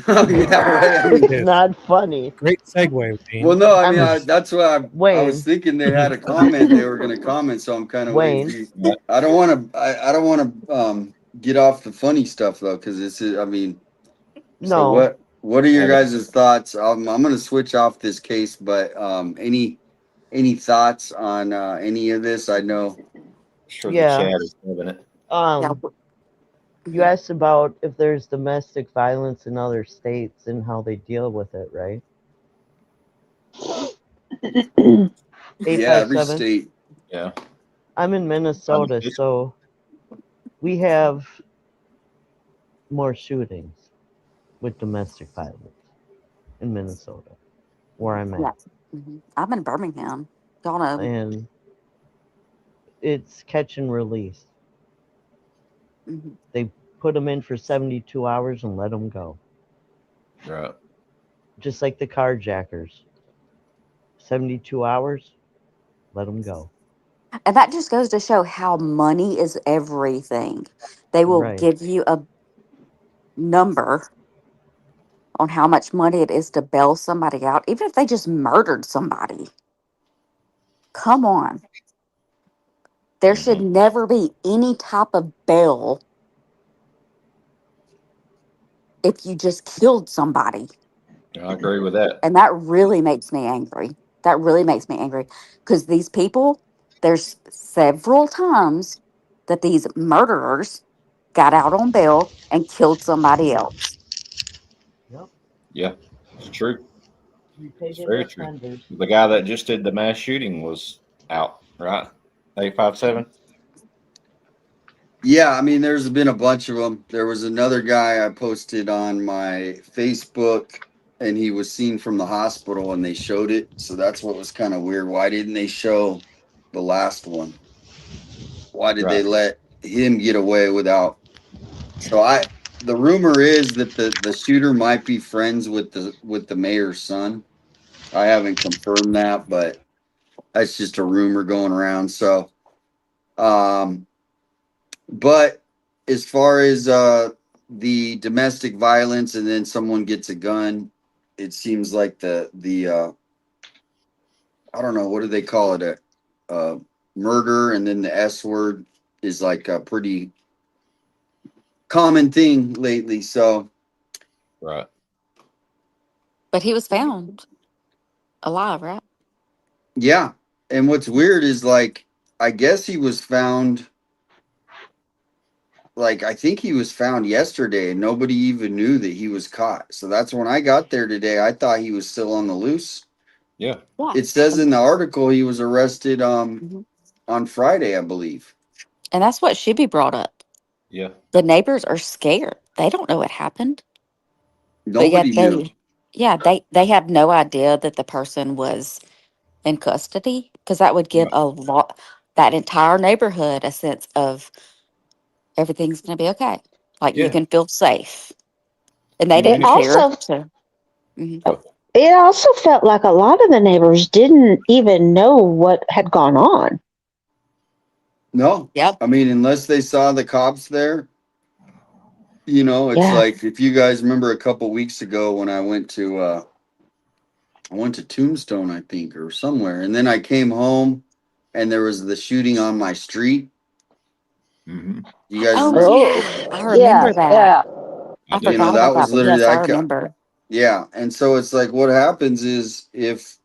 oh, yeah, right. I mean, It's not funny. Great segue, Wayne. well, no, I mean I'm- that's why I Wayne. was thinking they had a comment. They were going to comment, so I'm kind of Wayne. waiting. For you. I don't want to. I don't want to get off the funny stuff though, because this is. I mean, so No. what are your guys' thoughts? I'm going to switch off this case, but any thoughts on any of this? I know. Sure, Yeah. the chat is loving it. You asked about if there's domestic violence in other states and how they deal with it, right? Yeah, every 857. state. Yeah. I'm in Minnesota, so we have more shootings with domestic violence in Minnesota, where I'm at. Yeah. I'm in Birmingham. Y'all know. And it's catch and release. They put them in for 72 hours and let them go. Right. Just like the carjackers. 72 hours, let them go. And that just goes to show how money is everything. They will Right. give you a number on how much money it is to bail somebody out, even if they just murdered somebody. Come on. There should never be any type of bail if you just killed somebody. I agree with that. And that really makes me angry. That really makes me angry because these people, there's several times that these murderers got out on bail and killed somebody else. Yep. Yeah, it's true. You It's take very it true. offenders. The guy that just did the mass shooting was out, right? 857. Yeah, I mean, there's been a bunch of them. There was another guy I posted on my Facebook, and he was seen from the hospital, and they showed it. So that's what was kind of weird. Why didn't they show the last one? Why did they let him get away without? So the rumor is that the shooter might be friends with the mayor's son. I haven't confirmed that, but that's just a rumor going around. So, but as far as the domestic violence and then someone gets a gun, it seems like the I don't know, what do they call it, a murder, and then the S word is like a pretty common thing lately. So Right. But he was found alive, right? yeah, and what's weird is like I guess he was found like I think he was found yesterday and nobody even knew that he was caught. So that's when I got there today. I thought he was still on the loose. Yeah. Yeah. It says in the article he was arrested Mhm. on Friday, I believe. And that's what should be brought up. Yeah. The neighbors are scared. They don't know what happened. But Nobody yet knew. they have no idea that the person was in custody, because that would give that entire neighborhood a sense of everything's going to be okay. Like you Yeah. can feel safe. And they You know, It didn't care. also So, mhm. it also felt like a lot of the neighbors didn't even know what had gone on. No. Yep. I mean, unless they saw the cops there, it's Yeah. like if you guys remember a couple weeks ago when I went to Tombstone, I think, or somewhere, and then I came home and there was the shooting on my street. Mm-hmm. You guys Oh, remember? yeah. I Yeah. remember that. Yeah. I I do. forgot That about was that, but literally yes, I that. remember. Yeah, and so it's like what happens is if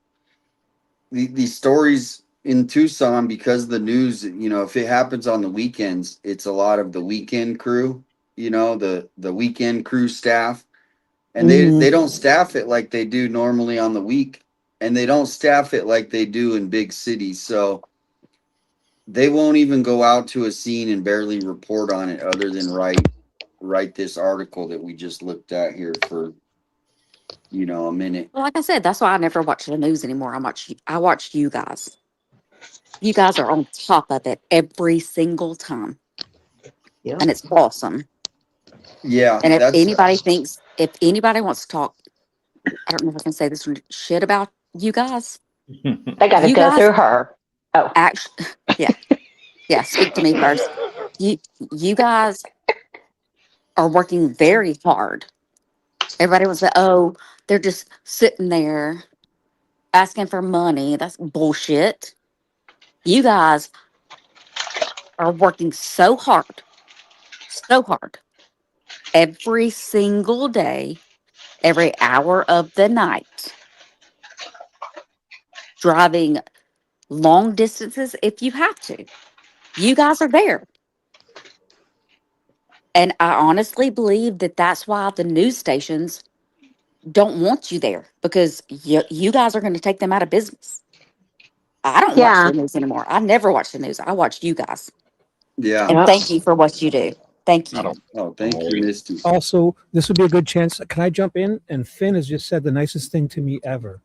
these stories in Tucson, because the news, if it happens on the weekends, it's a lot of the weekend crew, the weekend crew staff, and Hmm. they don't staff it like they do normally on the week, and they don't staff it like they do in big cities, so they won't even go out to a scene and barely report on it other than write this article that we just looked at here for a minute. Well, like I said, that's why I never watch the news anymore. I watch you guys. You guys are on top of it every single time. Yeah. And it's awesome. Yeah, And that's if anybody wants to talk, I don't know if I can say this shit about you guys. They got to You go guys through her. Oh. actually, yeah, yeah. Speak to me first. You you guys are working very hard. Everybody will say, "Oh, they're just sitting there asking for money." That's bullshit. You guys are working so hard, every single day, every hour of the night, driving long distances if you have to. You guys are there. And I honestly believe that that's why the news stations don't want you there, because you guys are going to take them out of business. I don't watch Yeah. the news anymore. I never watch the news. I watch you guys. yeah. And Yep. thank you for what you do. Thank I you. don't. Oh, Don't thank you, worry. Misty. Also, this would be a good chance. Can I jump in? And Finn has just said the nicest thing to me ever.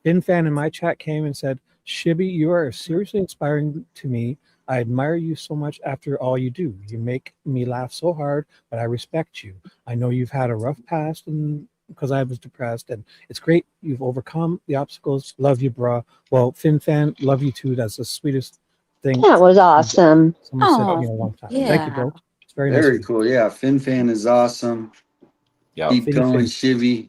Finn fan in my chat came and said, Shibby, you are seriously inspiring to me. I admire you so much after all you do. You make me laugh so hard, but I respect you. I know you've had a rough past and because I was depressed, and it's great you've overcome the obstacles. Love you, bruh. Well, Finn fan, love you too. That's the sweetest thing That was awesome. someone said to me Oh, in a long time. Thank you, yeah. bro. It's very nice of Very you. cool. Yeah, Fin Fan is awesome. Yeah. Keep Finny going, Finn. Shivy.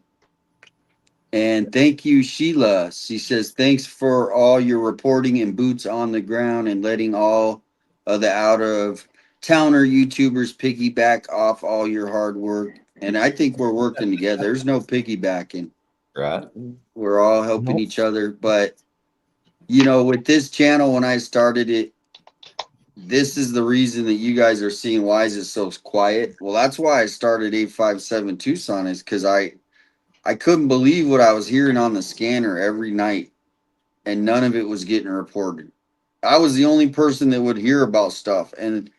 And thank you, Sheila. She says, thanks for all your reporting and boots on the ground and letting all of the out of towner YouTubers piggyback off all your hard work. And I think we're working together. There's no piggybacking. Right. We're all helping Nope. each other. But, with this channel, when I started it, this is the reason that you guys are seeing why is it so quiet. Well, that's why I started 857 Tucson, is because I couldn't believe what I was hearing on the scanner every night, and none of it was getting reported. I was the only person that would hear about stuff, and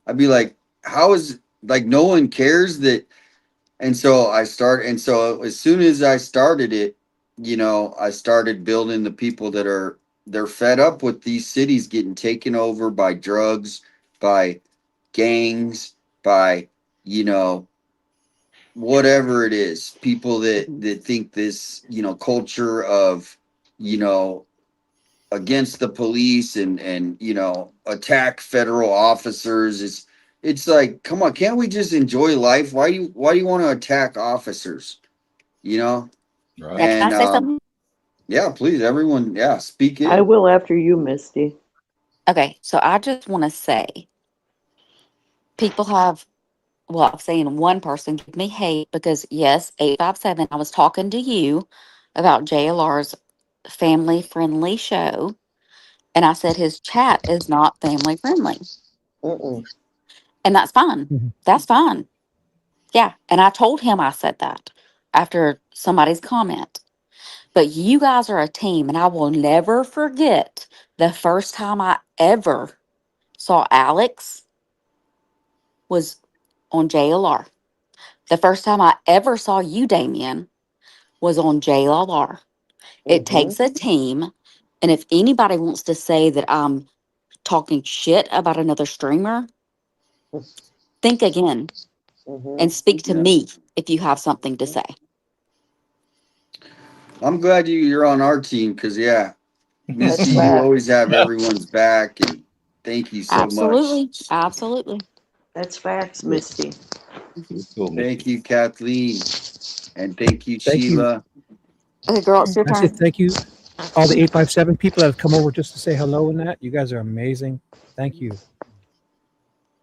I'd be like, how is, like, no one cares that? And so and so as soon as I started it, I started building the people they're fed up with these cities getting taken over by drugs, by gangs, by, you know, whatever it is, people Mhm. that think this, culture of, you know, against the police and attack federal officers. It's like, come on, can't we just enjoy life? Why do you want to attack officers? You know? Right. Yeah, can I And say something? yeah, please, everyone, yeah, speak I in. will after you, Misty. Okay, so I just want to say people have, well, I've seen one person give me hate because, yes, 857, I was talking to you about JLR's family friendly show, and I said his chat is not family friendly. Mm-mm. And that's fine. Mhm. That's fine. Yeah. And I told him I said that after somebody's comment. But you guys are a team, and I will never forget the first time I ever saw Alex was on JLR. The first time I ever saw you, Damien, was on JLR. It takes a team. And if anybody wants to say that I'm talking shit about another streamer, think again and speak to me if you have something to say. I'm glad you're on our team because Misty, you facts. always have everyone's back, and thank you so much. Absolutely. Absolutely. That's facts, Misty. Cool, Thank Misty. you, Kathleen, and thank you, Thank you. Sheila. Okay, girl, it's your I say turn. thank you, all the 857 people that have come over just to say hello and that. You guys are amazing. Thank you.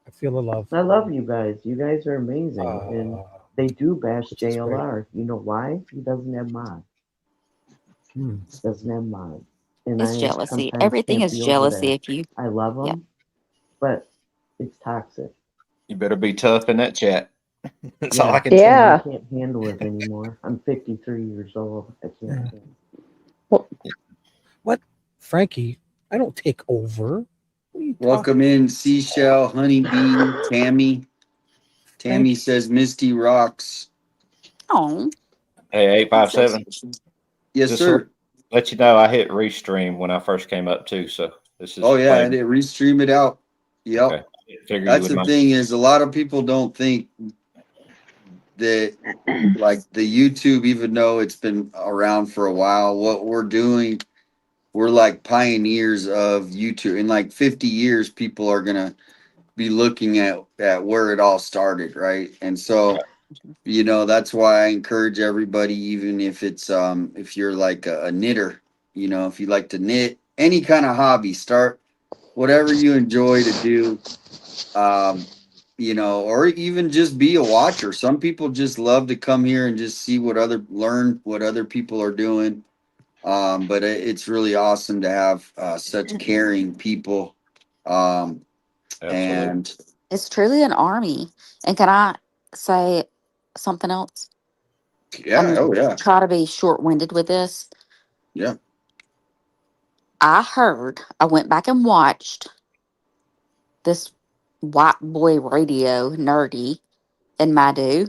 I feel the love. I love you guys. You guys are amazing. And they do bash Which is great. JLR. You know why? He doesn't have mods. Hmm. Doesn't have mods. And It's I jealousy. sometimes Everything can't is be over jealousy there. if you, I love yeah. them, but it's toxic. You better be tough in that chat. That's all I Yeah. can tell you. Yeah. I can't handle it anymore. I'm 53 years old. I can't. Yeah. handle What? Frankie, I don't take over. What are you Welcome talking? in, Seashell, Honeybee, Tammy. Tammy Thank says Misty rocks. Oh, Hey, 857. Yes, Just sir. let you know, I hit restream when I first came up too. So this is. Oh yeah, playing. and they restream it out. Yep. Okay. Figured That's with the my thing is a lot of people don't think that like the YouTube, even though it's been around for a while, what we're doing, we're like pioneers of YouTube. In like 50 years, people are gonna be looking at where it all started, right? And so, that's why I encourage everybody, even if it's if you're like a knitter, if you like to knit, any kind of hobby, start whatever you enjoy to do. Or even just be a watcher. Some people just love to come here and just see learn what other people are doing. But it's really awesome to have such caring people. absolutely. And it's truly an army. And can I say something else? yeah, I'm oh yeah, try to be short winded with this. yeah. I went back and watched this white boy radio nerdy and Madu.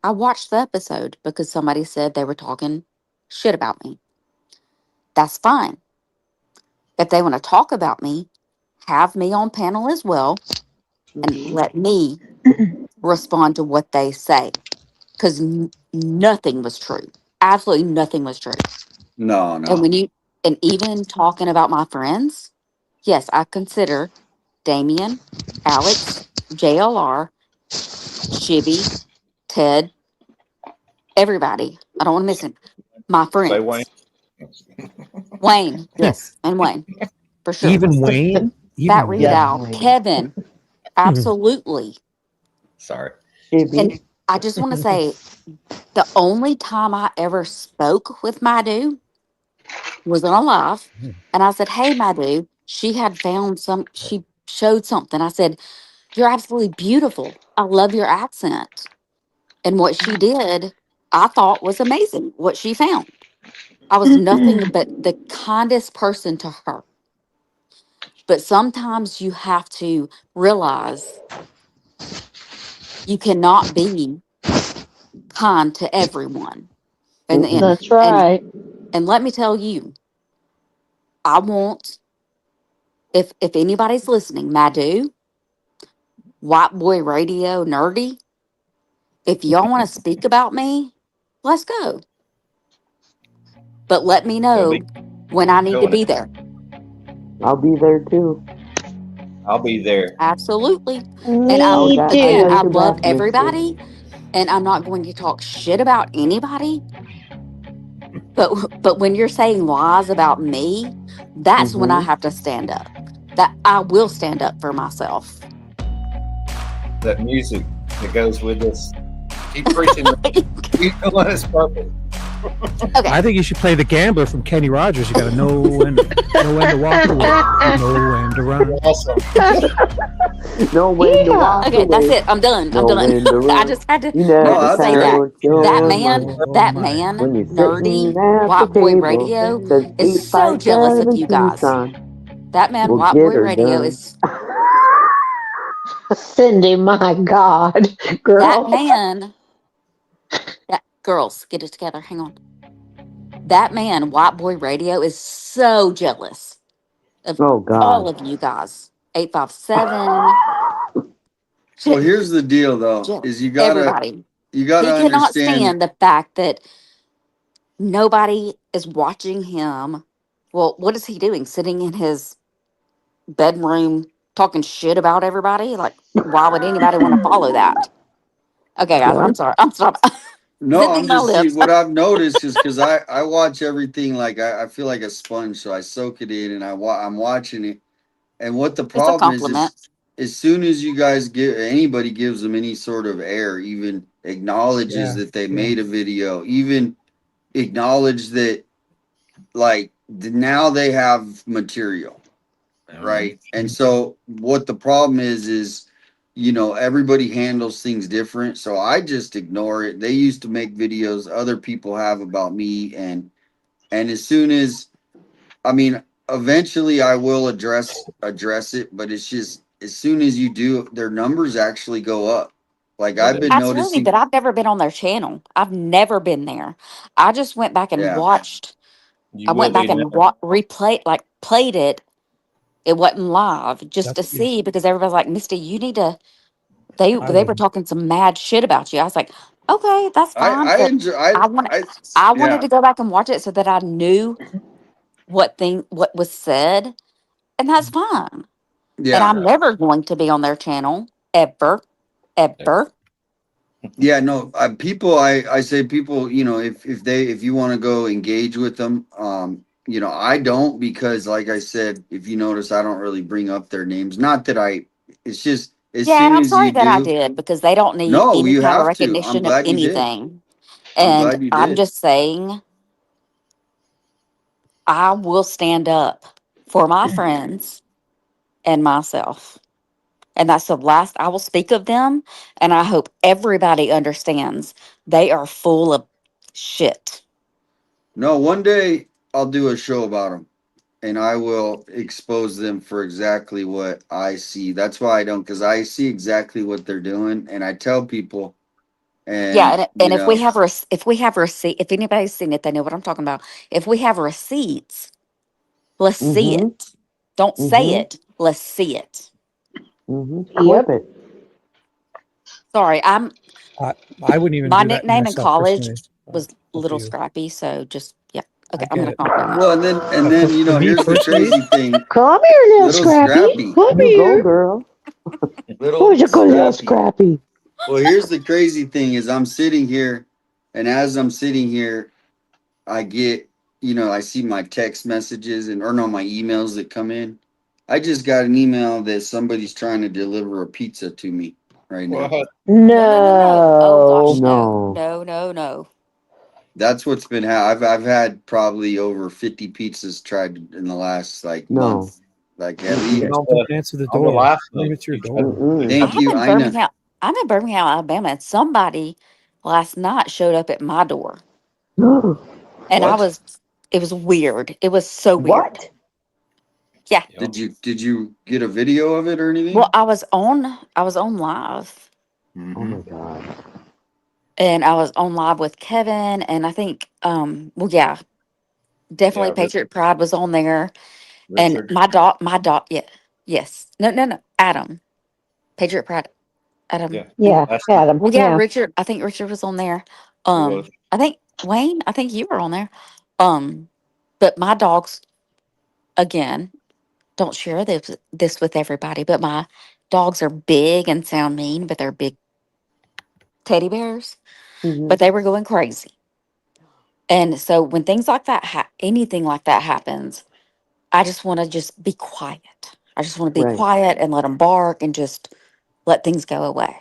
I watched the episode because somebody said they were talking shit about me. That's fine. If they want to talk about me, have me on panel as well and it. let me respond to what they say because nothing was true. Absolutely nothing was true. No, And no. when you, and even talking about my friends, yes, I consider Damien, Alex, JLR, Shibby, Ted, everybody. I don't want to miss him. My Say Wayne. friends. Wayne, yes, and Wayne, for sure. Even Wayne? That Even read Yes, Wayne? out. Wayne. Kevin, absolutely. Sorry. And Shibby. I just want to say the only time I ever spoke with Madu was on a live. And I said, hey, Madu, she had found she showed something. I said, you're absolutely beautiful. I love your accent. And what she did, I thought was amazing, what she found. I was nothing but the kindest person to her. But sometimes you have to realize you cannot be kind to everyone. And and That's and, right. and let me tell you, I want if anybody's listening, Madu, White Boy Radio Nerdy, if y'all want to speak about me, let's go. But let me They'll be know when I need to doing it. be there. I'll be there too. I'll be there. Absolutely. And I'll Me got I again, got I too. your love back, Misty. everybody and I'm not going to talk shit about anybody. But when you're saying lies about me, that's when I Mm-hmm. have to stand up. That I will stand up for myself. That music that goes with this. Keep preaching. Keep doing this purpose. Okay. I think you should play the gambler from Kenny Rogers. You got to know when to walk away, know when to run. Awesome. Know when to walk Okay, that's away. it. I'm done. I'm Know done. when to I run. just had to You I No, had never to that's say that. great. count your money That my. man, when you're nerdy, sitting at the white boy table. radio Says is so jealous of 857 you guys. Tucson That man, will white get boy her radio done. is Cindy, my God, that girl. man. That girls, get it together. Hang on. That man, white boy radio, is so jealous of Oh all God. of you guys. 857. Well, here's the deal though, is Everybody. you gotta He cannot understand. stand the fact that nobody is watching him. Well, what is he doing? Sitting in his bedroom talking shit about everybody? Like, why would anybody want to follow that? Okay, guys, I'm What? sorry. I'm sorry. No, Zipping I'm my just see lips. what I've noticed is because I watch everything like I feel like a sponge, so I soak it in and I'm watching it. And what the It's a problem is compliment. as soon as you guys give anybody gives them any sort of air, even acknowledges Yeah, that they yeah. made a video, even acknowledge that like now they have material, right? And so what the problem is everybody handles things different, so I just ignore it. They used to make videos other people have about me, and as soon as I mean eventually I will address it, but it's just as soon as you do, their numbers actually go up. Like Yeah, I've they been Absolutely, noticing. but I've never been on their channel. I've never been there. I just went back and Yeah. watched. I You will went be back and now. replayed, like played it. It wasn't live, just to That's yeah. see because everybody's like, "Misty, you need to." They I they were wouldn't. talking some mad shit about you. I was like, "Okay, that's I fine," I but enjoy I wanted I I wanted yeah. to go back and watch it so that I knew what was said, and that's fine. And Yeah. I'm never going to be on their channel ever, ever. Yeah, no, people, I say people, if you want to go engage with them, I don't because, like I said, if you notice, I don't really bring up their names. Not that it's just as Yeah, and soon I'm as you sorry that I do, did because they don't need no, any you kind of have to. I'm recognition of glad you did. anything. I'm And glad you I'm did. just saying, I will stand up for my friends and myself. And that's the last I will speak of them. And I hope everybody understands they are full of shit. No, one day I'll do a show about them and I will expose them for exactly what I see. That's why I don't, because I see exactly what they're doing and I tell people, Yeah, and, and if we have if we have receipt, if anybody's seen it, they know what I'm talking about. If we have receipts, let's see Mm-hmm. it. Don't say Mm-hmm. it. Let's see it. Mm-hmm. Yep. Clip it. Sorry, I, I wouldn't even my do that nickname in myself college personally. was Up to Little you. Scrappy, so just yeah. Okay, I I'm get gonna it. calm down. well, and then For me here's the personally, crazy thing, Come here, little little Scrappy. Scrappy, Come You go, here. girl. little Where's your good little Scrappy. Scrappy? Well, here's the crazy thing is I'm sitting here, and as I'm sitting here, I get, I see my text messages or no, my emails that come in. I just got an email that somebody's trying to deliver a pizza to me right now. What? No, no, no, no. Oh gosh, No. no, No. no, no, no. That's what's been I've had probably over 50 pizzas tried in the last like No. month, like at you Mm-mm. least. guys On don't the answer the on the door. last Leave one, it at your you tried door. to Mm-mm. Thank I'm you, in Ina. Birmingham. I'm in Birmingham, Alabama, and somebody last night showed up at my door, and What it was weird. It was so weird. What? Yeah. Yep. did you get a video of it or Well, anything? I was on live, Oh Mm-hmm. my God. and I was on live with Kevin, and I think, well, yeah, definitely Yeah, Patriot Pride was on there, and Richard. my dog, yeah, yes, no, no, no, Adam, Patriot Pride, Adam. Yeah, Yeah, that's Adam. Well, yeah, Yeah. Richard. I think Richard was on there. he was. I think Wayne. I think you were on there. Um, but my dogs, again, don't share this with everybody. But my dogs are big and sound mean, but they're big teddy bears. Mm-hmm. But they were going crazy, and so when things like that, anything like that happens, I just want to just be quiet. I just want to be Right. quiet and let them bark and just let things go away.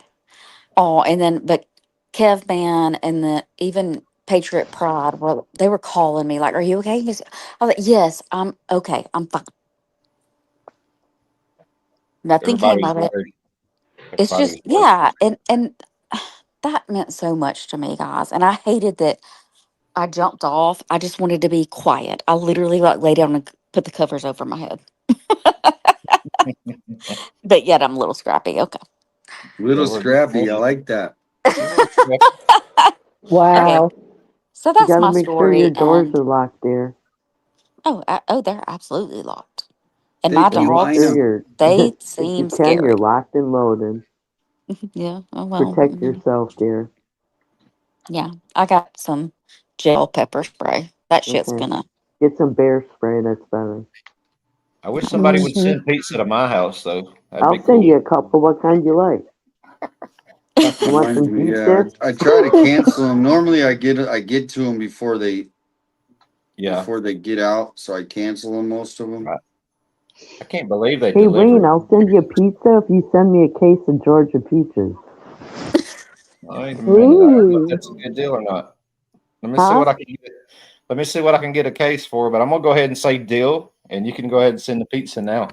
Oh, and then but Kev Man and the even Patriot Pride. Well, they were calling me like, "Are you okay?" I was like, "Yes, I'm okay. I'm fine." Nothing Everybody came was of it. worried. It's Everybody just was worried. yeah, and that meant so much to me, guys. And I hated that I jumped off. I just wanted to be quiet. I literally like lay down and put the covers over my head. But yet I'm a little scrappy. Okay. They Little were scrappy. I like that. Okay. Wow. So You that's got to my make sure your story. doors And are locked, dear. they're absolutely locked. And my Think So you make line sure dogs, them. you're, they if you seem can, scary. you're locked and loaded. Yeah. Oh well. Protect yourself, dear. Yeah. I got some gel pepper spray. That shit's Okay. gonna. Get some bear spray. That's better. I wish somebody would Hmm. send pizza to my house, though. That'd be I'll send cool. you a couple. What kind you like? You want Reminds some me. beef Yeah, dip? I try to cancel them. Normally, I get to them before they Yeah. get out, so I cancel them, most of them. Right. I can't believe they Hey, deliver. Wayne, I'll send you a pizza if you send me a case of Georgia peaches. Wait a minute. I don't know if Ooh. that's a good deal or not. Let me see Huh? what I can get. Let me see what I can get a case for, but I'm gonna go ahead and say deal, and you can go ahead and send the pizza now.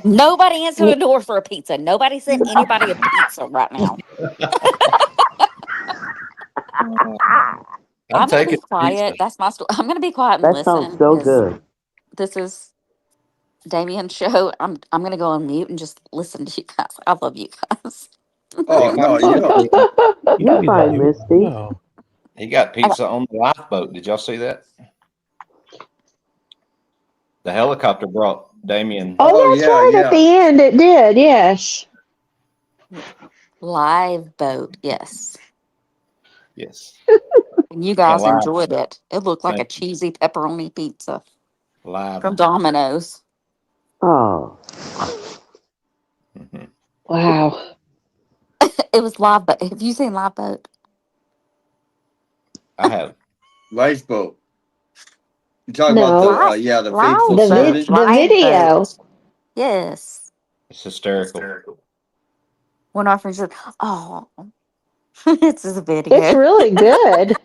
Nobody answered the door for a pizza. Nobody sent anybody a pizza right now. I'm I'm gonna be taking the pizza. quiet. That's my story. I'm gonna be quiet and That sounds listen so because good. this is Damien's show. I'm gonna go on mute and just listen to you guys. I love you guys. Oh no, you don't. You don't You're need to fine, mute. Misty. No. He got And pizza on the lifeboat. Did y'all see that? The helicopter brought Damien. Oh, Oh that's yeah, right. At yeah. the end, it did. Yes. live boat, yes. Yes. And you And guys live. enjoyed it. It looked like a Thank you. cheesy pepperoni pizza Live. from Domino's. Oh, Mhm. Wow. It was live boat. Have you seen live boat? I have. Lifeboat. You talk about the No, Live, the faithful live the boat, servant. the live video. boat. Yes. It's hysterical. One of my friends said, "Oh, it's a It's video." really good.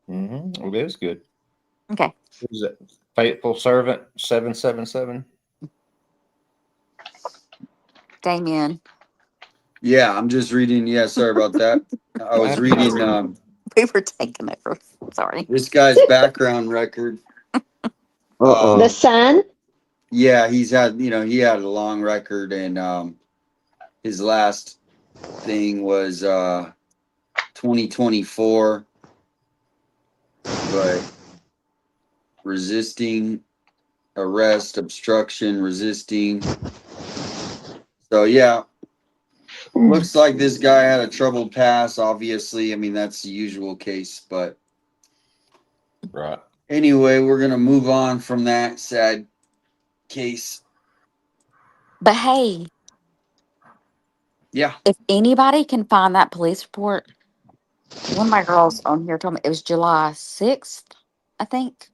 It is good. Okay, What is it? Faithful servant 777. Damien. Yeah, I'm just reading. Yeah, sorry about that. I was reading We were taking over. Sorry. this guy's background record. uh-oh. The Sun. Yeah, he had a long record, and his last thing was 2024, but resisting arrest, obstruction, resisting. So yeah, looks like this guy had a troubled past. Obviously, I mean that's the usual case, but Right. anyway, we're gonna move on from that sad case. But hey, Yeah, if anybody can find that police report, one of my girls on here told me it was July 6th, I think.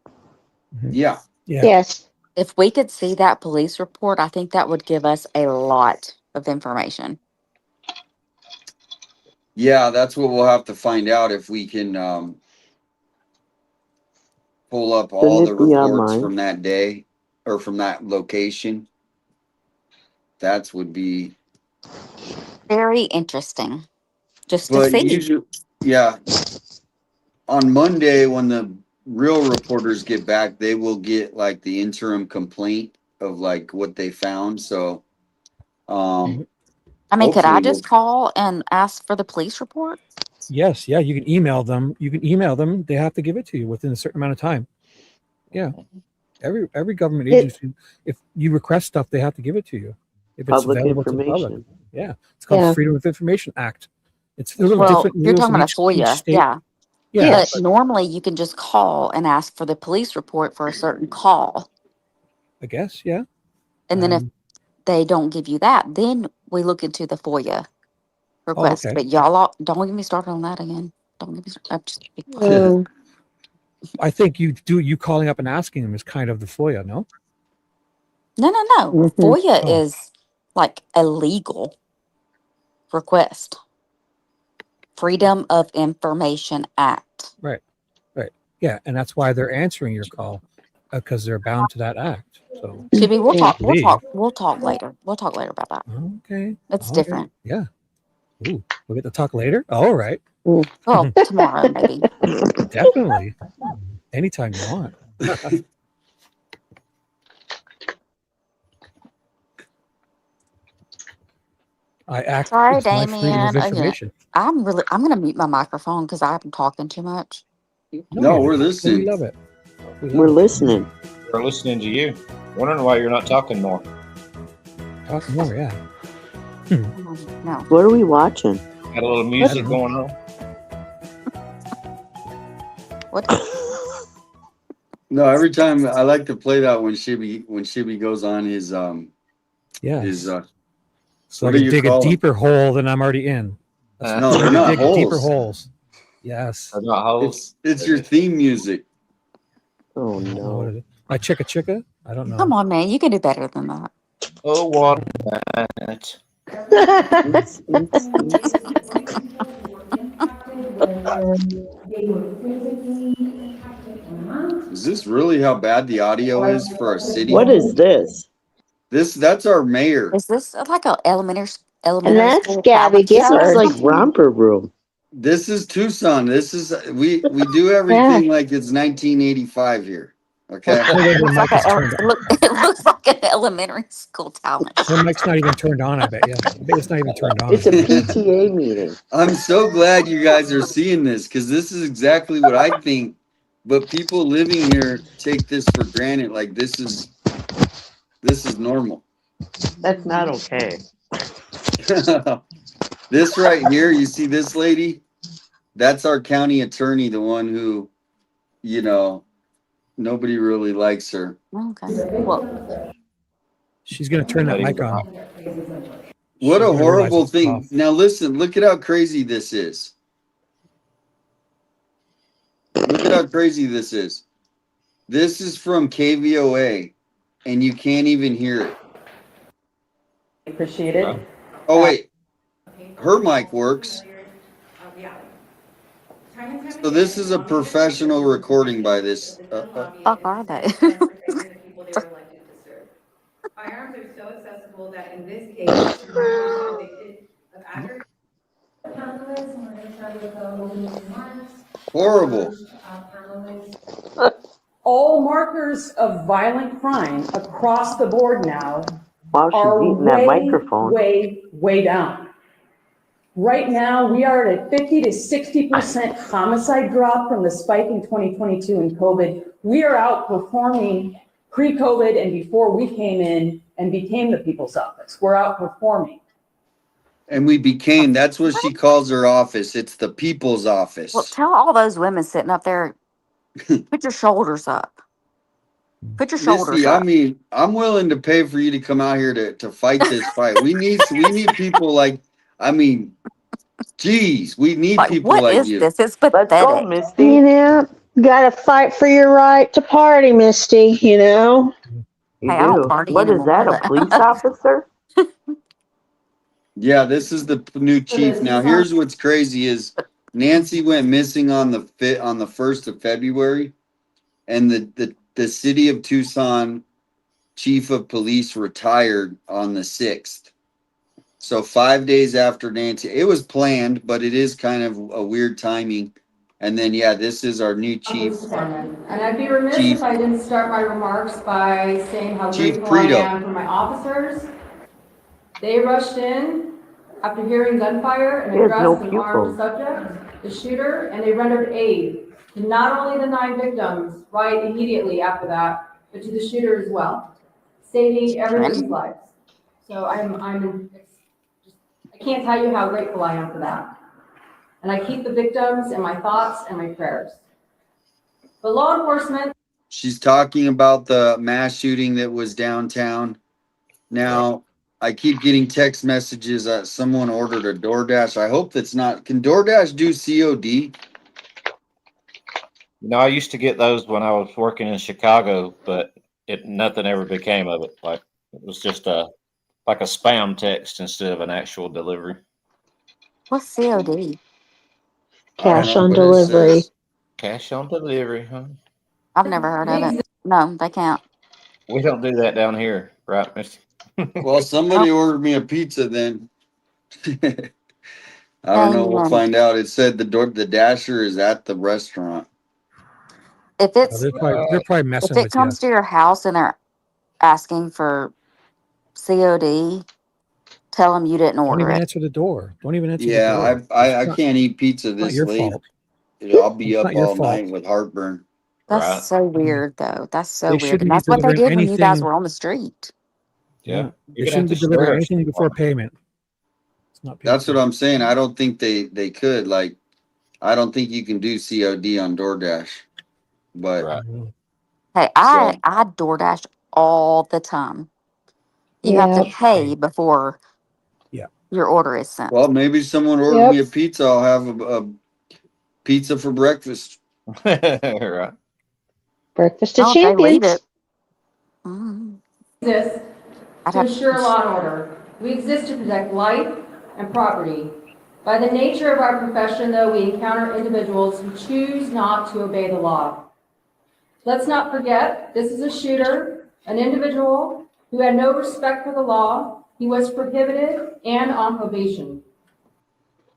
yeah, Yeah. Yes. If we could see that police report, I think that would give us a lot of information. yeah. That's what we'll have to find out if we can pull up all Shouldn't the it be reports online? from that day or from that location. That would be, Very interesting just to but see. usually, yeah. On Monday, when the real reporters get back, they will get like the interim complaint of like what they found. So, Mhm. I mean, could I hopefully, we'll. just call and ask for the police report? Yes. Yeah. You can email them. They have to give it to you within a certain amount of time. Yeah. Every government It, agency, if you request stuff, they have to give it to you if it's Public available to the public. information. Yeah. It's called yeah. Freedom of Information Act. It's a That's little right. Well, different you're rules talking in about a each FOIA. state. Yeah. Yeah. But Yes. But normally you can just call and ask for the police report for a certain call. I guess, yeah. And then if Um, they don't give you that, then we look into the FOIA request. okay. But y'all don't get me started on that again. Don't get me started. I'm just be quiet. Um, I think you calling up and asking them is kind of the FOIA, no? No. mhm. FOIA Oh, is like a legal request. Freedom of Information Act. Right. Yeah, and that's why they're answering your call, because they're bound to that act. So Chibi, we'll talk. We'll leave. talk. We'll talk later. We'll talk later about that. Okay. It's Okay. different. Yeah. Ooh, we'll get to talk later. All right. Well, tomorrow maybe. Definitely. Anytime you want. I act. Sorry, It's my freedom of Damien. Again, information. I'm gonna mute my microphone because I'm talking too much. No, we're We listening. love it. We're listening. We're listening to you. Wondering why you're not talking more. Talk more, yeah. No. What are we watching? Got a little music going on. What? No, every time I like to play that when Shibby goes on his Yeah. his So I what do can you dig a call 'em? deeper hole than I'm already in. No, they're not dig deeper holes. holes. Yes. They're not holes. It's your theme music. Oh I don't know what no. it is. My chicka chicka? I don't know. Come on, man. You can do better than that. Oh, what that? Is this really how bad the audio is for a city? What is this? That's our mayor. Is this like a elementary And that's school Gabby talent This show or looks like something? romper room. This is Tucson. This is we do everything like it's 1985 here. Okay. It Looks like mic is turned on. it looks like an elementary school talent show. The mic's not even turned on, I bet. Yeah. I bet it's not even turned on. It's a PTA meeting. I'm so glad you guys are seeing this because this is exactly what I think. But people living here take this for granted. Like this is normal. That's not okay. This right here, you see this lady? That's our county attorney, the one who, nobody really likes her. Okay. Well, She's going to turn that mic on. What a She's gonna realize horrible it's thing. off. Now listen, look at how crazy this is. Look at how crazy this is. This is from KVOA, and you can't even hear it. Appreciate it. Oh, wait. Her mic works. So this is a professional recording by this. fuck are they? Firearms are so accessible that in this case, convicted of aggravated. Horrible. All markers of violent crime across the board now While she's are eating that microphone. way down. Right now, we are at a 50 to 60% homicide drop from the spike in 2022 in COVID. We are outperforming pre-COVID and before we came in and became the people's office. We're outperforming. And that's what she calls her office. It's the people's office. Well, tell all those women sitting up there, put your shoulders up. Put your shoulders Misty, up. I mean, I'm willing to pay for you to come out here to fight this fight. We need people like, I mean, geez, we need people what like is you. this? It's Let's go, pathetic. Misty. You gotta fight for your right to party, Misty, You Hey, I don't do. party What is anymore, that, a but- police officer? Yeah, this is the new chief. Now, here's what's crazy is Nancy went missing on the 1st of February, and the city of Tucson chief of police retired on the 6th. So 5 days after Nancy, it was planned, but it is kind of a weird timing. And then, yeah, this is our new chief. And I'd be remiss if I didn't start my remarks by saying how grateful I am for my officers. They rushed in after hearing gunfire and addressed an armed subject, the shooter, and they rendered aid to not only the 9 victims right immediately after that, but to the shooter as well, saving everyone's lives. So I can't tell you how grateful I am for that. And I keep the victims in my thoughts and my prayers. But law enforcement. She's talking about the mass shooting that was downtown. Now, I keep getting text messages that someone ordered a DoorDash. I hope that's not. Can DoorDash do COD? I used to get those when I was working in Chicago, but nothing ever became of it. Like it was just like a spam text instead of an actual delivery. What's COD? Cash know on what it delivery. says. Cash on delivery, huh? I've never heard of it. No, they can't. We don't do that down here, right, Miss? Well, somebody ordered me a pizza then. I don't know. We'll And find out. It said the dasher is at the restaurant. if it's They're probably if messing it with you. comes to your house and they're asking for COD, tell them you didn't Don't order even it. answer the door. Don't even answer the Yeah, door. I can't eat pizza Not this your late. fault. I'll be It's up not your all fault. night with heartburn. That's Right. so weird, though. That's so They weird. And shouldn't be that's what they delivering did when you guys anything. were on the street. Yeah. They shouldn't be delivering anything before payment. It's not That's pizza. what I'm saying. I don't think they could. Like, I don't think you can do COD on DoorDash. But Hey, I DoorDash all the time. You have to pay before your order is sent. well, maybe someone ordered me a pizza. I'll have a pizza for breakfast. Right. Breakfast of Oh, they leave champions. it. Exist to ensure law and order. We exist to protect life and property. By the nature of our profession, though, we encounter individuals who choose not to obey the law. Let's not forget, this is a shooter, an individual who had no respect for the law. He was prohibited and on probation.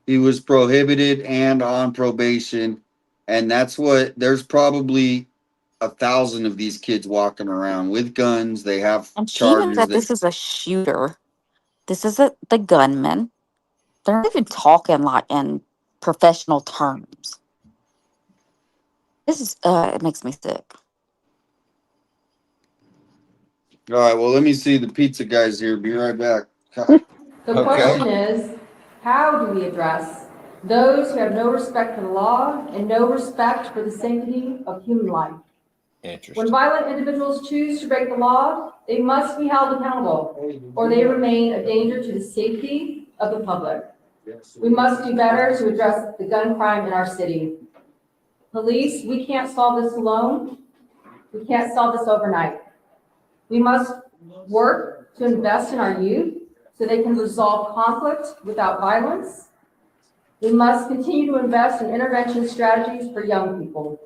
He was prohibited and on probation. And that's what there's probably 1,000 of these kids walking around with guns. They have And she knows charges. that this is a shooter. This isn't the gunman. They're not even talking like in professional terms. This is it makes me sick. All right, well, let me see the pizza guys here. Be right back. The question is, how do we address those who have no respect for the law and no respect for the sanctity of human life? When violent individuals choose to break the law, they must be held accountable, or they remain a danger to the safety of the public. We must do better to address the gun crime in our city. Police, we can't solve this alone. We can't solve this overnight. We must work to invest in our youth so they can resolve conflict without violence. We must continue to invest in intervention strategies for young people.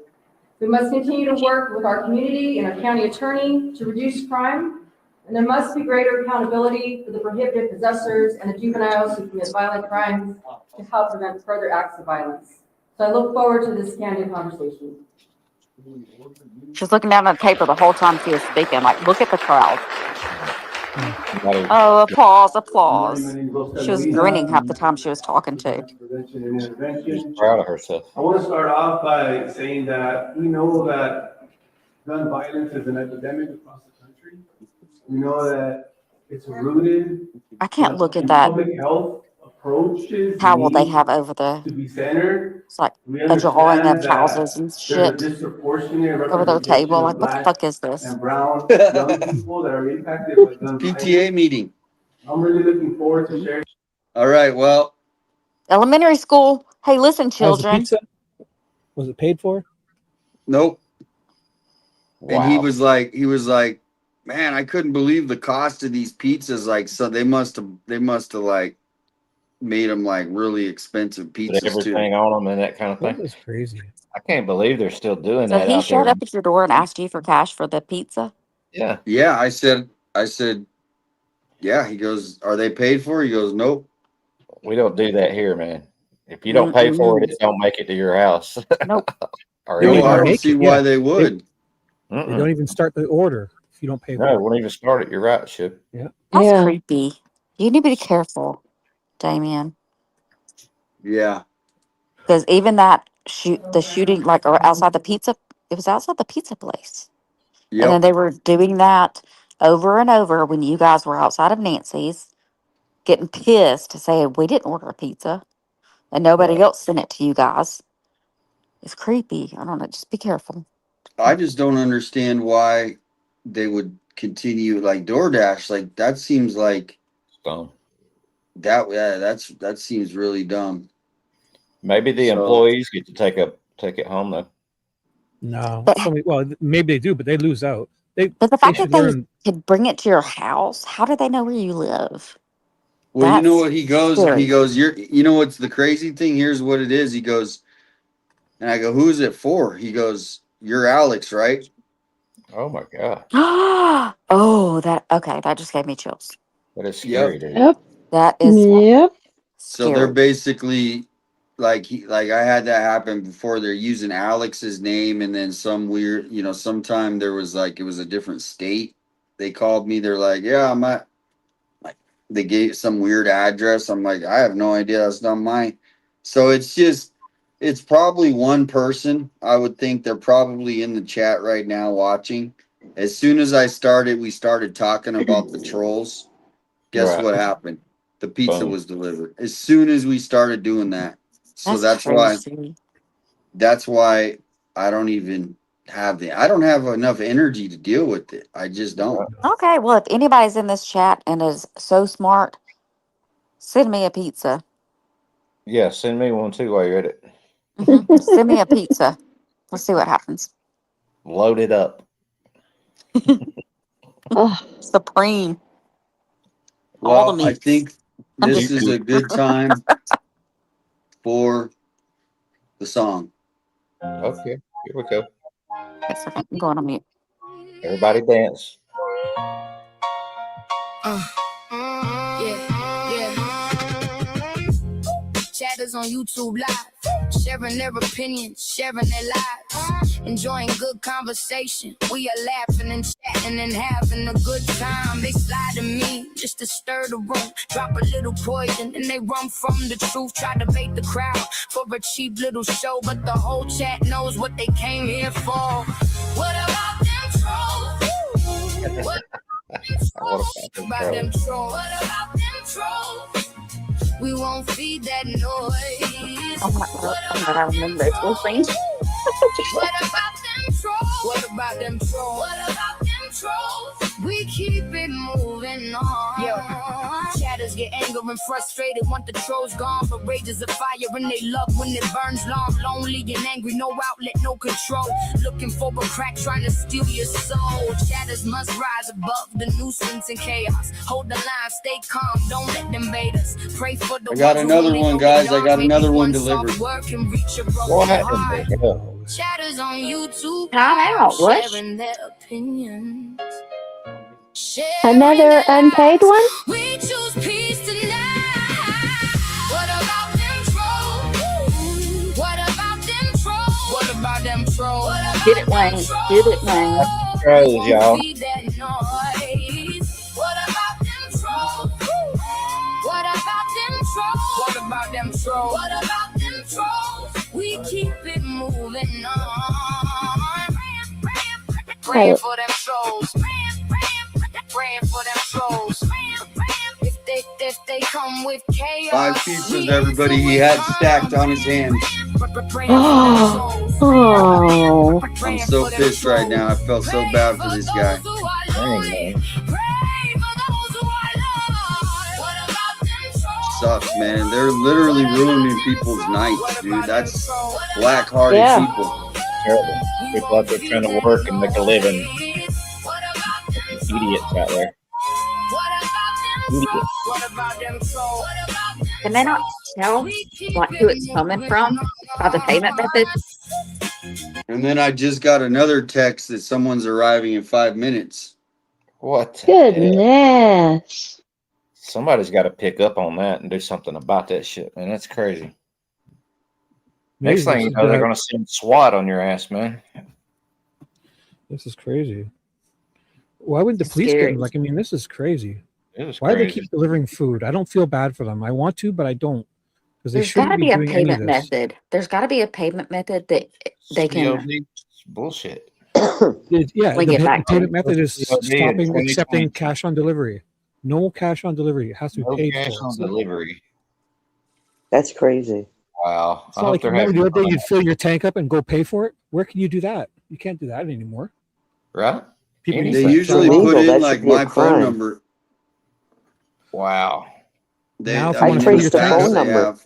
We must continue to work with our community and our county attorney to reduce crime, and there must be greater accountability for the prohibited possessors and the juveniles who commit violent crimes to help prevent further acts of violence. So I look forward to this candid conversation. She was looking down at the paper the whole time she was speaking. Like, look at the crowd. Oh, applause, applause. She was grinning half the time she was talking to. She's proud of herself. I want to start off by saying that we know that gun violence is an epidemic across the country. We know that it's rooted. I can't look at that Public health approaches towel they need have over the. to be centered. It's like We a drawing understand of that houses and there's a shit disproportionate over their representation table. of Like, what the Black fuck is this? and brown young people that are impacted by gun PTA violence. meeting. I'm really looking forward to sharing. All right, well. Elementary school. Hey, listen, How's the children. pizza? Was it paid for? Nope. Wow. And he was like, man, I couldn't believe the cost of these pizzas. Like, so they must have like made them like really expensive pizzas Put everything on them and that kind of That thing. was crazy. I can't believe they're still doing So that he out showed there. up at your door and asked you for cash for the pizza. Yeah. Yeah, I said, yeah. He goes, are they paid for? He goes, nope. We don't do that here, man. If you don't pay for it, it don't make it to your house. Nope. Or No, I don't make see it, why yeah. they would. They don't even start the order if you don't pay for No, it. it won't even start it. You're right, Ship. Yeah. That's creepy. You need to be careful, Damien. Yeah. Because even the shooting, like outside the pizza, it was outside the pizza place. Yep. And then they were doing that over and over when you guys were outside of Nancy's, getting pissed, saying, we didn't order a pizza. And nobody else sent it to you guys. It's creepy. I don't know. Just be careful. I just don't understand why they would continue like DoorDash. Like that seems like dumb. That seems really dumb. Maybe the employees get to take it home though. No. Well, maybe they do, but they lose out. But the fact that they could bring it to your house, how do they know where you live? Well, you know That's what he goes, scary. you know what's the crazy thing? Here's what it is. He goes, And I go, who's it for? He goes, you're Alex, right? Oh my god. Oh, that just gave me chills. That is scary, dude. Yep. That is Yep. So they're scary. basically like I had that happen before. They're using Alex's name, and then some weird, sometime there was like it was a different state. They called me. They're like, yeah, I'm at like they gave some weird address. I'm like, I have no idea. That's not mine. So it's probably one person. I would think they're probably in the chat right now watching. As soon as we started talking about the trolls. Guess Right. what happened? The pizza Boom. was delivered as soon as we started doing that. So That's crazy. that's why I don't even I don't have enough energy to deal with it. I just don't. Okay, well, if anybody's in this chat and is so smart, send me a pizza. Yeah, send me one too while you're at it. Send me a pizza. Let's see what happens. Load it up. Supreme. All Well, the I meats. think this is a good time for the song. Okay, here we go. Yes, okay, I'm going on mute. Everybody dance. Chatters on YouTube Live, sharing their opinions, sharing their lives, enjoying good conversation. We are laughing and chatting and having a good time. They slide to me just to stir the room, drop a little poison and they run from the truth. Try to bait the crowd for a cheap little show, but the whole chat knows what they came here for. What about them trolls? What about them trolls? What about them trolls? We won't feed that noise. I remember this whole thing. What about them trolls? What about them trolls? What about them trolls? We keep it moving on. Yo, chatters get angry and frustrated, want the trolls gone, but rage is a fire and they love when it burns long. Lonely and angry, no outlet, no control. Looking for a crack, trying to steal your soul. Chatters must rise above the nuisance and chaos. Hold the line, stay calm, don't let them bait us. Pray for the I got another one, guys. I got another one delivered. What happened there? Chatters on YouTube, sharing their opinions. Another unpaid one? We choose peace tonight. What about them trolls? What about them trolls? What about them trolls? Get it, Wayne. Get it, Wayne. Trolls, y'all. What about them trolls? What about them trolls? What about them trolls? What about them trolls? We keep it moving on. Praying for them trolls. Praying for them trolls. If they come with chaos. 5 pizzas, everybody. He had stacked on his hands. Oh. I'm so pissed right now. I felt so bad for this guy. Dang, man. Sucks, man. They're literally ruining people's nights, dude. That's black-hearted people. Terrible. People out there trying to work and make a living. Idiots out there. Idiots. Can they not tell who it's coming from by the payment method? And then I just got another text that someone's arriving in 5 minutes. What? Goodness. Somebody's got to pick up on that and do something about that shit, man. That's crazy. Next thing you know, they're going to send SWAT on your ass, man. This is crazy. Why wouldn't the police get like? I mean, this is crazy. Why do they keep delivering food? I don't feel bad for them. I want to, but I don't. Because there's got to be a payment method. There's got to be a payment method that they can. Bullshit. Yeah, the payment method is stopping accepting cash on delivery. No cash on delivery. It has to be paid cash for. on delivery. That's crazy. Wow. It's not like remember the other day you'd fill your tank up and go pay for it. Where can you do that? You can't do that anymore. Right? People they usually put in like my phone number. Wow. Now if you want to put your phone number,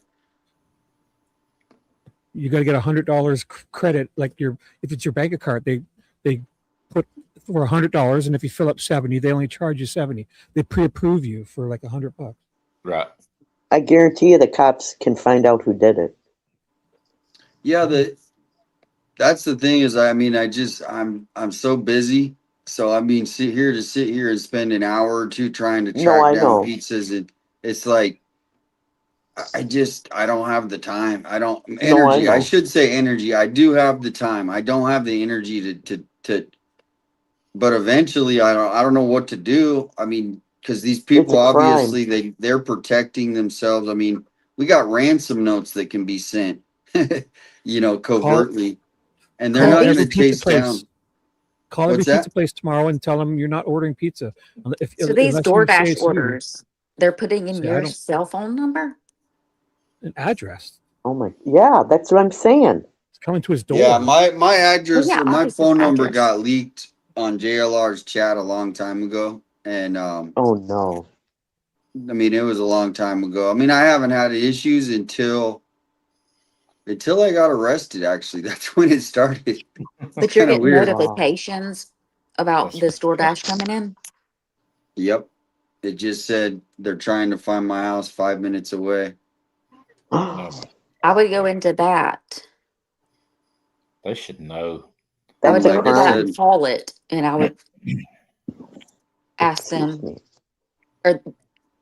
you got to get $100 credit. Like if it's your bank account, they put for $100, and if you fill up 70, they only charge you 70. They pre-approve you for like $100. Right. I guarantee you the cops can find out who did it. Yeah, that's the thing is, I mean, I'm so busy. So I mean, sit here and spend an hour or two trying to No, track I down know. pizzas, and it's like I don't have the time. I don't No, I energy. I know. should say energy. I do have the time. I don't have the energy to. But eventually, I don't know what to do. I mean, because these It's people a crime. obviously they're protecting themselves. I mean, we got ransom notes that can be sent, Call covertly, and they're call not going These every to pizza chase place. down. Call every What's that? pizza place tomorrow and tell them you're not ordering pizza so these unless you say DoorDash it's you. orders, they're putting in Say I your don't cell phone number. an address. Oh my, yeah, that's what I'm saying. It's coming to his Yeah, door. my Well, address, yeah, my obviously phone number address. got leaked on JLR's chat a long time ago, and Oh no. I mean, it was a long time ago. I mean, I haven't had issues until I got arrested. Actually, that's when it started. It's But you're kind of getting weird. Wow. notifications about this DoorDash coming in. Yep. It just said they're trying to find my house 5 minutes away. I would go into that. They should know. I And would That's a go like into I that and crime. said, call it, and I would ask Excuse them, me. or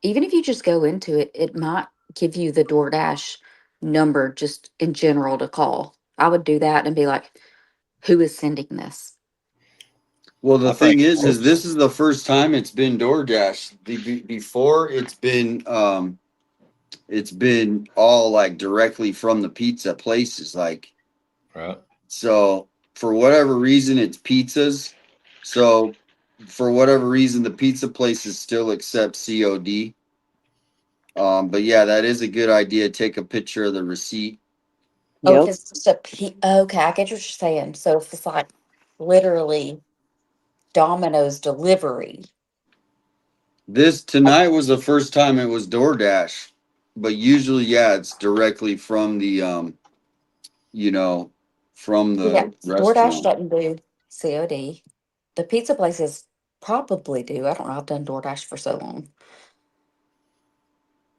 even if you just go into it, it might give you the DoorDash number just in general to call. I would do that and be like, who is sending this? well, the I think thing is most. this is the first time it's been DoorDash. Before it's been all like directly from the pizza places. Like, Right. so for whatever reason, it's pizzas. So for whatever reason, the pizza places still accept COD. But yeah, that is a good idea. Take a picture of the receipt. Oh, if Yep. it's just okay, I get what you're saying. So if it's like literally Domino's delivery. This tonight was the first time it was DoorDash, but usually, yeah, it's directly from the you know, from Yeah, the DoorDash restaurant. doesn't do COD. The pizza places probably do. I don't know. I've done DoorDash for so long.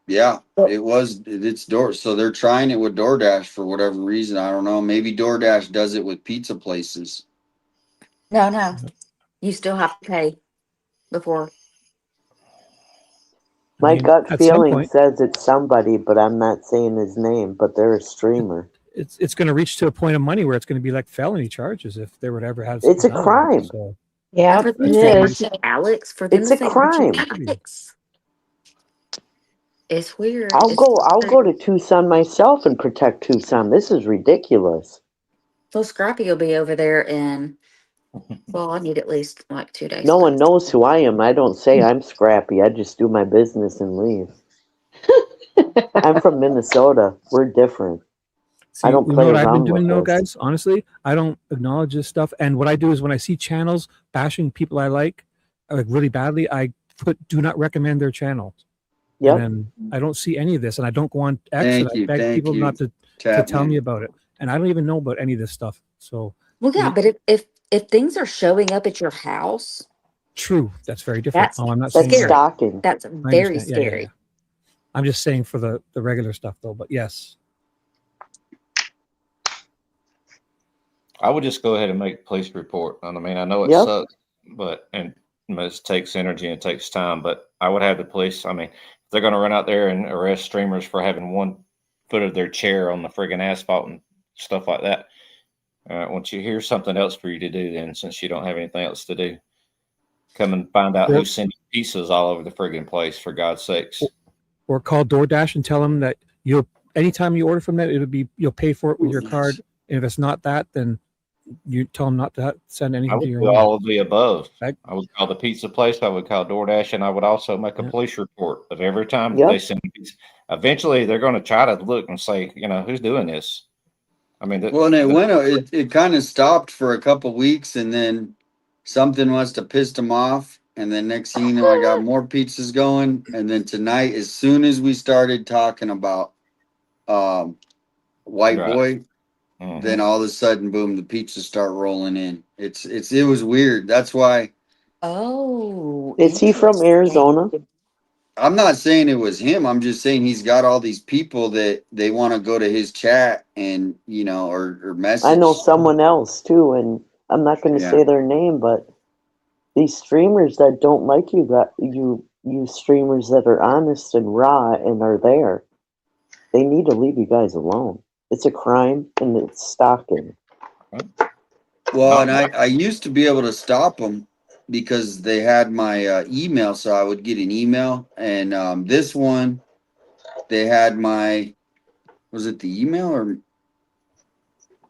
Yeah, But it's Door. So they're trying it with DoorDash for whatever reason. I don't know. Maybe DoorDash does it with pizza places. no, you still have to pay before. I My mean, gut at some feeling point, says it's somebody, but I'm not saying his name, but they're a streamer. it's going to reach to a point of money where it's going to be like felony charges if they would ever have It's a done that. crime. So And Yeah, for them it to say, aren't is. you Alex? For them It's to a say, aren't you crime. Alex? It's weird. I'll It's go I'll weird. go to Tucson myself and protect Tucson. This is ridiculous. So Scrappy will be over there in, well, I need at least like 2 days. No one knows who I am. I don't say I'm scrappy. I just do my business and leave. I'm from Minnesota. We're different. I see, don't you know play what I've been around doing with though, this. guys? Honestly, I don't acknowledge this stuff. And what I do is when I see channels bashing people I like really badly, I put do not recommend their channel. And Yep. then I don't see any of this, and I don't go on X, and I beg Thank people you, not to tell me Tapman. about it. And I don't even know about any of this stuff. So, Well, yeah, it, but if things are showing up at your house, true, that's very different. that's Oh, I'm not saying That's that. scary. stalking. That's I very understand. Yeah. scary. I'm just saying for the regular stuff though. But yes, I would just go ahead and make a police report. And I mean, I know it Yep. sucks, but it takes energy and it takes time. But I would have the police. I mean, if they're going to run out there and arrest streamers for having 1 foot of their chair on the friggin' asphalt and stuff like that, once you hear something else for you to do, then since you don't have anything else to do, come and find out or, who's sending pizzas all over the friggin' place. For God's sakes. or call DoorDash and tell them that anytime you order from them, you'll pay for it with your card. And if it's not that, then you tell them not to send I anything to would your do home. all of the above. Right? I would call the pizza place. I would call DoorDash, and I would also make a police report of every time Yep. they send pizza. Eventually, they're going to try to look and say, who's doing this? I mean, Well, and it kind of stopped for a couple weeks, and then something must have pissed them off. And then next thing you know, I got more pizzas going. And then tonight, as soon as we started talking about White right. Boy, then all of a sudden, boom, the pizzas start rolling in. It was weird. That's why. Oh, Is he from Arizona? interesting. I'm not saying it was him. I'm just saying he's got all these people that they want to go to his chat and, or message. I know someone else too, and I'm not going to say their name, but these streamers that don't like you, you streamers that are honest and raw and are there, they need to leave you guys alone. It's a crime and it's stalking. Well, and I used to be able to stop them because they had my email, so I would get an email. And this one, they had was it the email or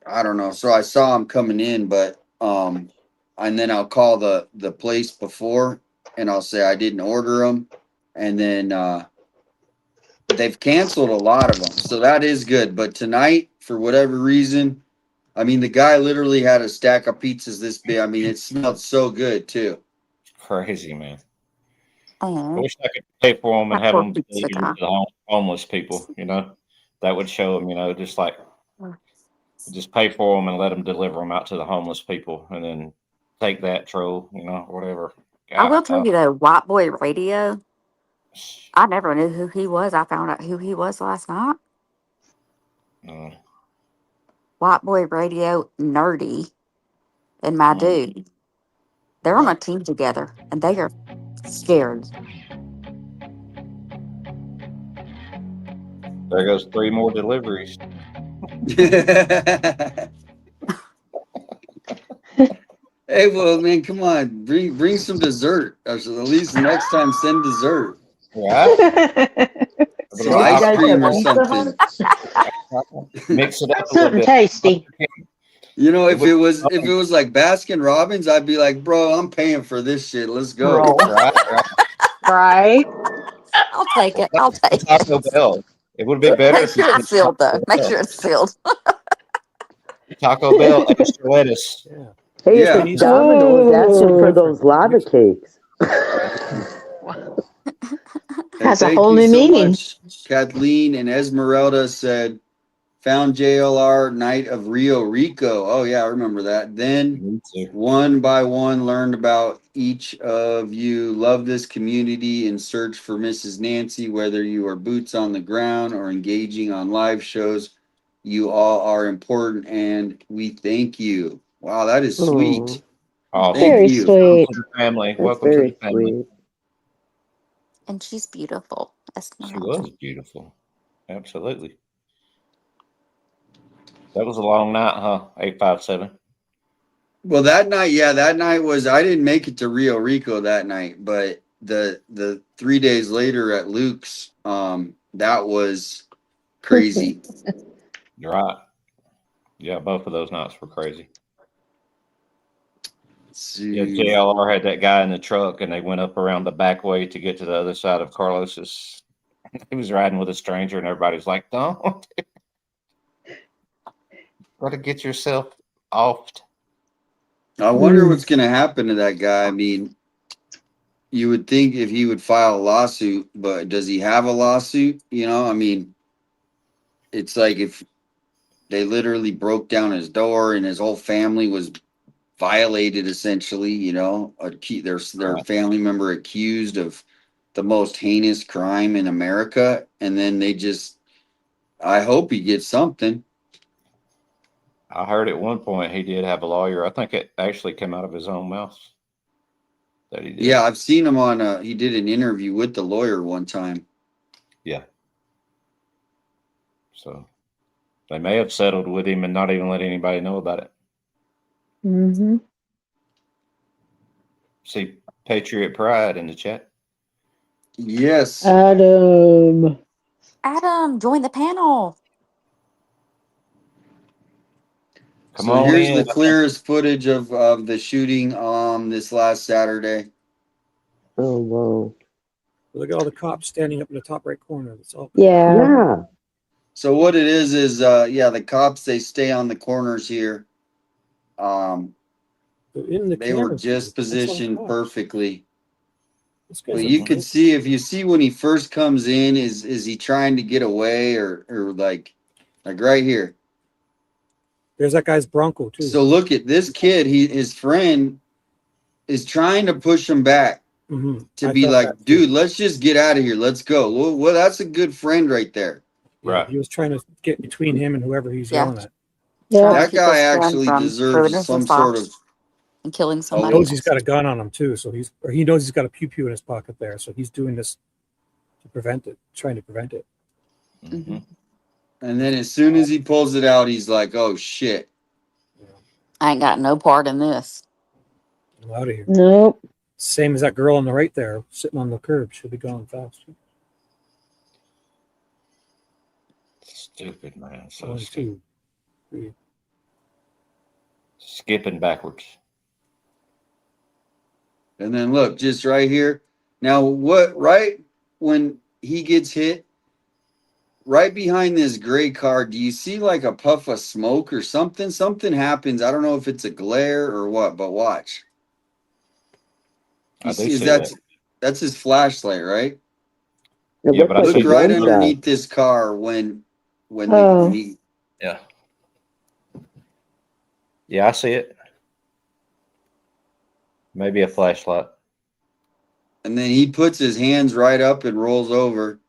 I don't know. So I saw them coming in, but and then I'll call the place before, and I'll say I didn't order them, and then they've canceled a lot of them, so that is good. But tonight, for whatever reason, I mean, the guy literally had a stack of pizzas this big. I mean, it smelled so good too. Crazy, man. I Oh, wish I could pay for them and that have poor them pizza delivered guy. to the homeless people. That would show them. Just like just pay for them and let them deliver them out to the homeless people, and then take that troll, whatever. I will tell you though, White Boy Radio. I never knew who he was. I found out who he was last night. White Boy Radio, Nerdy, and my dude. They're on a team together, and they are scared. There goes 3 more deliveries. Hey, well, man, come on, bring some dessert. Or at least next time, send dessert. Right? Some ice cream or something. Mix it up. Something tasty. If it was like Baskin Robbins, I'd be like, bro, I'm paying for this shit. Let's go. Right. I'll take it. I'll take it. Taco Bell. It would be better. Make sure it's sealed, though. Make sure it's sealed. Taco Bell, extra lettuce. Hey, if it's Domino's, that's it for those lava cakes. Has a Thank whole you new so meaning. much. Kathleen and Esmeralda said, found JLR Night of Rio Rico. Oh, yeah, I remember that. Then one by one learned about each of you. Love this community and search for Mrs. Nancy, whether you are boots on the ground or engaging on live shows. You all are important and we thank you. Wow, that is sweet. Oh, Very you. sweet. Welcome to the family. That's Welcome to very the family. sweet. And she's beautiful. She was beautiful. Absolutely. That was a long night, huh? 857. Well, that night was, I didn't make it to Rio Rico that night, but the 3 days later at Luke's, that was crazy. You're right. Yeah, both of those nights were crazy. Yeah, JLR had that guy in the truck, and they went up around the back way to get to the other side of Carlos's. He was riding with a stranger, and everybody's like, "Don't, got to get yourself off." I wonder what's going to happen to that guy. I mean, you would think if he would file a lawsuit, but does he have a lawsuit? I mean, it's like if they literally broke down his door and his whole family was violated, essentially, their family member accused of the most heinous crime in America, and then I hope he gets something. I heard at one point he did have a lawyer. I think it actually came out of his own mouth that he did. Yeah, I've seen him on he did an interview with the lawyer one time. Yeah. So they may have settled with him and not even let anybody know about it. Mm-hmm. See Patriot Pride in the chat. Yes. Adam, join the panel. Come so on here's in. the clearest footage of the shooting this last Saturday. Oh, wow. Look at all the cops standing up in the top right corner. That's all. Yeah. So what it is the cops, they stay on the corners here. They were just positioned perfectly. But you could see, if you see when he first comes in, is he trying to get away or like right here? There's that guy's Bronco too. So look at this kid. His friend is trying to push him back. to be like, dude, let's just get out of here. Let's go. Well, that's a good friend right there. Right. He was trying to get between him and whoever he's yelling at. Trying to That keep guy his friend actually from deserves ruining some his sort life of. and killing He somebody. knows he's got a gun on him too, so he knows he's got a pew pew in his pocket there, so he's doing this to prevent it, trying to prevent it. And then as soon as he pulls it out, he's like, "Oh shit! I ain't got no part in this." I'm out of here. Nope. Same as that girl on the right there, sitting on the curb. She'll be gone fast. Stupid, man. So 1, stupid. 2, 3. Skipping backwards. And then look, just right here. Now, what? Right when he gets hit, right behind this gray car, do you see like a puff of smoke or something? Something happens. I don't know if it's a glare or what, but watch. You see, that's his flashlight, right? Yeah, but I look see right the- underneath this car when he. Yeah. Yeah, I see it. Maybe a flashlight. And then he puts his hands right up and rolls over.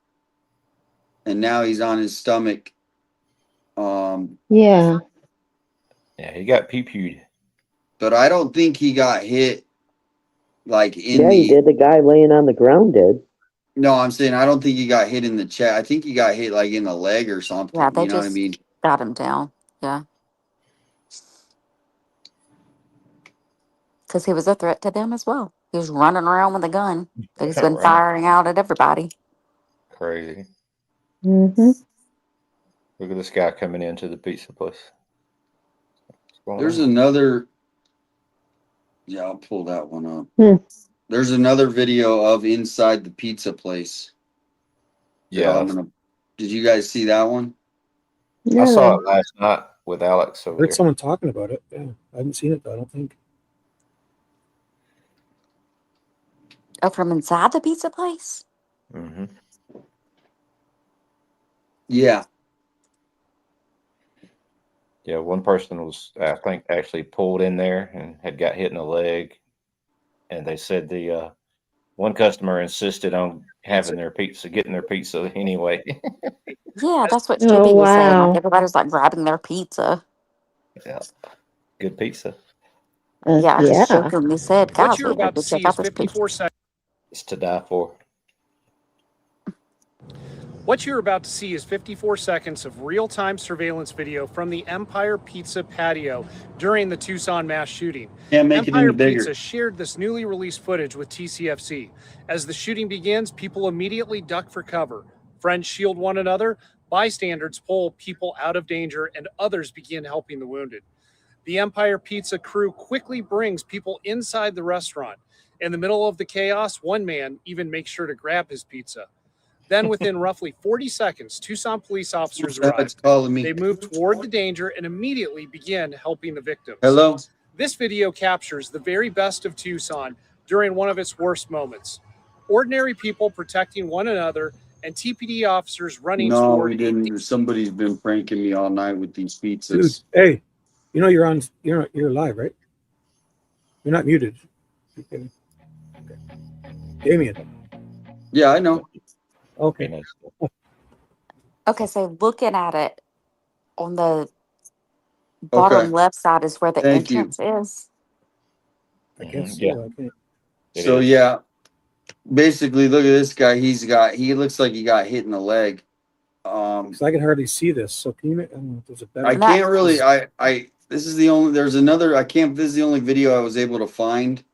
And now he's on his stomach. Yeah. Yeah, he got pew-pewed. But I don't think he got hit like in Yeah, he did. The guy laying on the ground did. No, I'm saying I don't think he got hit in the chest. I think he got hit like in the leg or something. Yeah, they You know what I just mean? got him down. Yeah. Because he was a threat to them as well. He was running around with a gun that he's been Right. firing out at everybody. Crazy. Mm-hmm. Look at this guy coming into the pizza place. There's another. Yeah, I'll pull that one up. Hmm. There's another video of inside the pizza place. Yeah. Did you guys see that one? No. I saw it last night with Alex over I heard there. someone talking about it. Yeah, I haven't seen it though. I don't think. Oh, from inside the pizza place? Mm-hmm. Yeah. Yeah, one person was, I think, actually pulled in there and had got hit in the leg. And they said the one customer insisted on having their pizza, getting their pizza anyway. Yeah, that's what Oh, Chippy was saying. Like wow. everybody's like grabbing their pizza. Yeah, good pizza. Yeah, I just Yeah. jokingly said, What guys, you're we got about to to check see out is this pizza. 54 seconds. It's to die for. What you're about to see is 54 seconds of real-time surveillance video from the Empire Pizza patio during the Tucson mass shooting. Can't make it Empire any bigger. Pizza shared this newly released footage with TCFC. As the shooting begins, people immediately duck for cover. Friends shield one another, bystanders pull people out of danger, and others begin helping the wounded. The Empire Pizza crew quickly brings people inside the restaurant. In the middle of the chaos, one man even makes sure to grab his pizza. Then within roughly 40 seconds, Tucson police officers It's arrive. calling me. They move toward the danger and immediately begin helping the victims. Hello? This video captures the very best of Tucson during one of its worst moments. Ordinary people protecting one another and TPD officers running No, toward we didn't. Somebody's been pranking me all night with these pizzas. Dude, hey, you know you're on. You're live, right? You're not muted. Okay. Damien. Yeah, I know. Okay. Okay, so looking at it on the bottom left side is where the Thank you. entrance is. I guess Yeah. so. Okay. So yeah, basically, look at this guy. He looks like he got hit in the leg. So I can hardly see this. So can you? I don't know if there's a better. I can't really. This is the only. There's another. I can't. This is the only video I was able to find.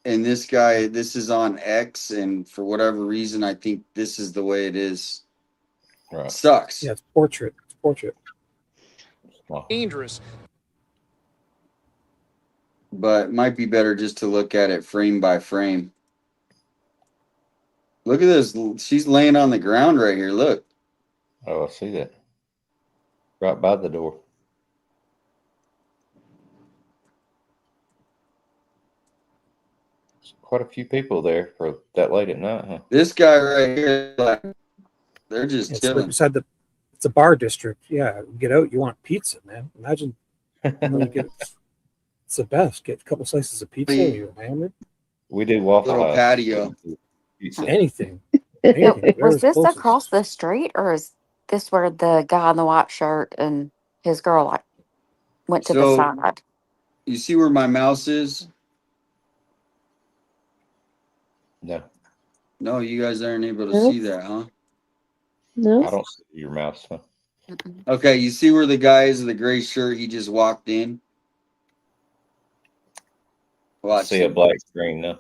And this guy, this is on X, and for whatever reason, I think this is the way it is. Right. Sucks. Yeah, it's portrait. It's portrait. dangerous. But it might be better just to look at it frame by frame. Look at this. She's laying on the ground right here. Look. Oh, I see that. Right by the door. There's quite a few people there for that late at night, huh? This guy right here, like, they're just It's chilling. right beside the. It's a bar district. Yeah, you get out. You want pizza, man. Imagine. You get, it's the best. Get a couple slices of pizza. You're hammered. We do Waffle little House. patio. Pizza. Anything. Was this across the street, or is this where the guy in the white shirt and his girl like went to the So side? you see where my mouse is? No, No, you guys aren't able to Nope. see that, huh? No. I don't see your mouse. Huh? Okay, you see where the guy is in the gray shirt? He just walked in. Watch. See a black screen now.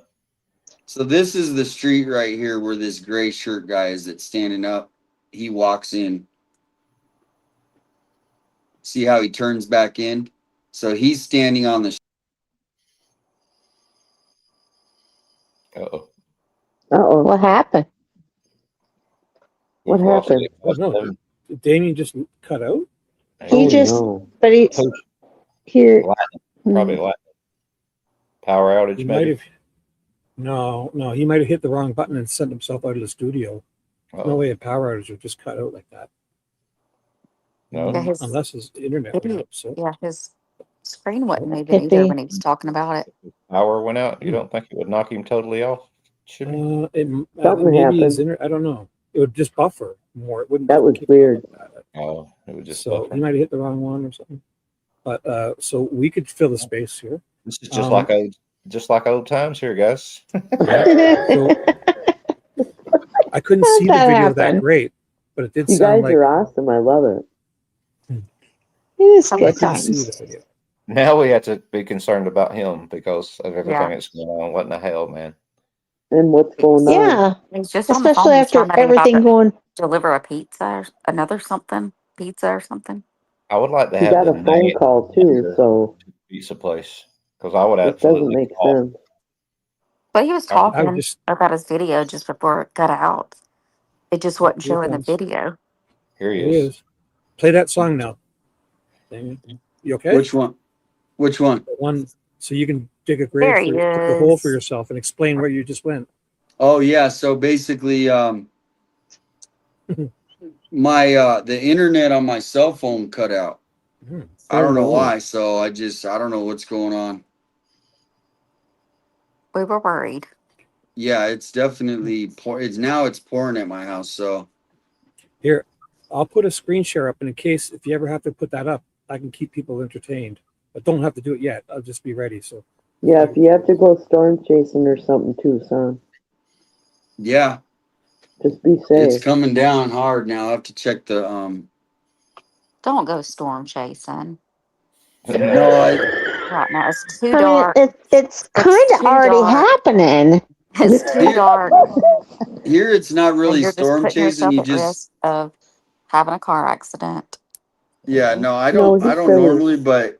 So this is the street right here where this gray shirt guy is that's standing up. He walks in. See how he turns back in? So he's standing on the. Uh-oh. Uh-oh. What happened? What We've lost happened? it. No, did Damien just cut out? He just, no. but he, here. Probably lightning. Power outage, He maybe. might have. No, he might have hit the wrong button and sent himself out of the studio. There's no way a power outage would just cut out like that. No, Yeah, unless his internet went out. So yeah, his screen wasn't even either when he was talking about it. Power went out. You don't think it would knock him totally off? Should Something happened. his I don't know. It would just buffer more. It wouldn't. That was weird. Oh, it would just So buffer. he might have hit the wrong one or something. But so we could fill the space here. This is just like old times here, guys. So I couldn't see the video that great, but it did You sound guys like are awesome. I love it. It is I good couldn't see times. the video. Now we have to be concerned about him because of everything Yeah. that's going on. What in the hell, man? And what's going on? Yeah, He's just on the phone. especially He's after talking about everything going. deliver a pizza or another something, pizza or something. I would like to He have got the a phone name call too, so pizza place because I would it doesn't absolutely make call. sense. But he was I would talking just about his video just before it cut out. It just wasn't here it showing the comes. video. Here he There he is. is. Play that song now. Damien. You okay? Which one? Which one? The one so you can dig a There grave he dig a hole for is. yourself and explain where you just went. Oh yeah. So basically, my the internet on my cell phone cut out. I don't know why. So I don't know what's going on. We were worried. Yeah, it's definitely it's pouring at my house. So Here, I'll put a screen share up, and in case if you ever have to put that up, I can keep people entertained. But don't have to do it yet. I'll just be ready. So Yeah, if you have to go storm chasing or something too, son, yeah, just be it's safe. coming down hard now. I have to check the Don't go storm chasing. No, Right now it's too I mean, dark. it's kind of too already dark. happening. It's too dark. here it's not And really you're just storm putting chasing. yourself You at just risk of having a car accident. yeah. No, I No, don't. I he's don't safe. normally, but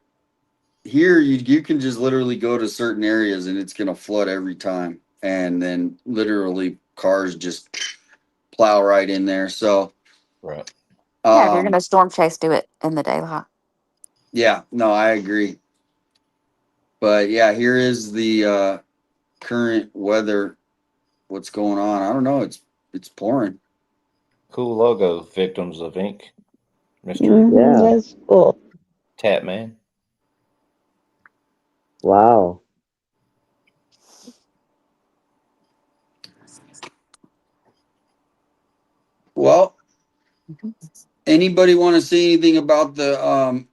here you can just literally go to certain areas and it's gonna flood every time, and then literally cars just plow right in there. So Right. Yeah, if you're gonna storm chase, do it in the daylight. yeah, no, I agree. But yeah, here is the current weather. What's going on? I don't know. It's pouring. Cool logo, Victims of Ink. Mr. Yeah. That's cool. Tatman. Wow. Well, anybody want to say anything about the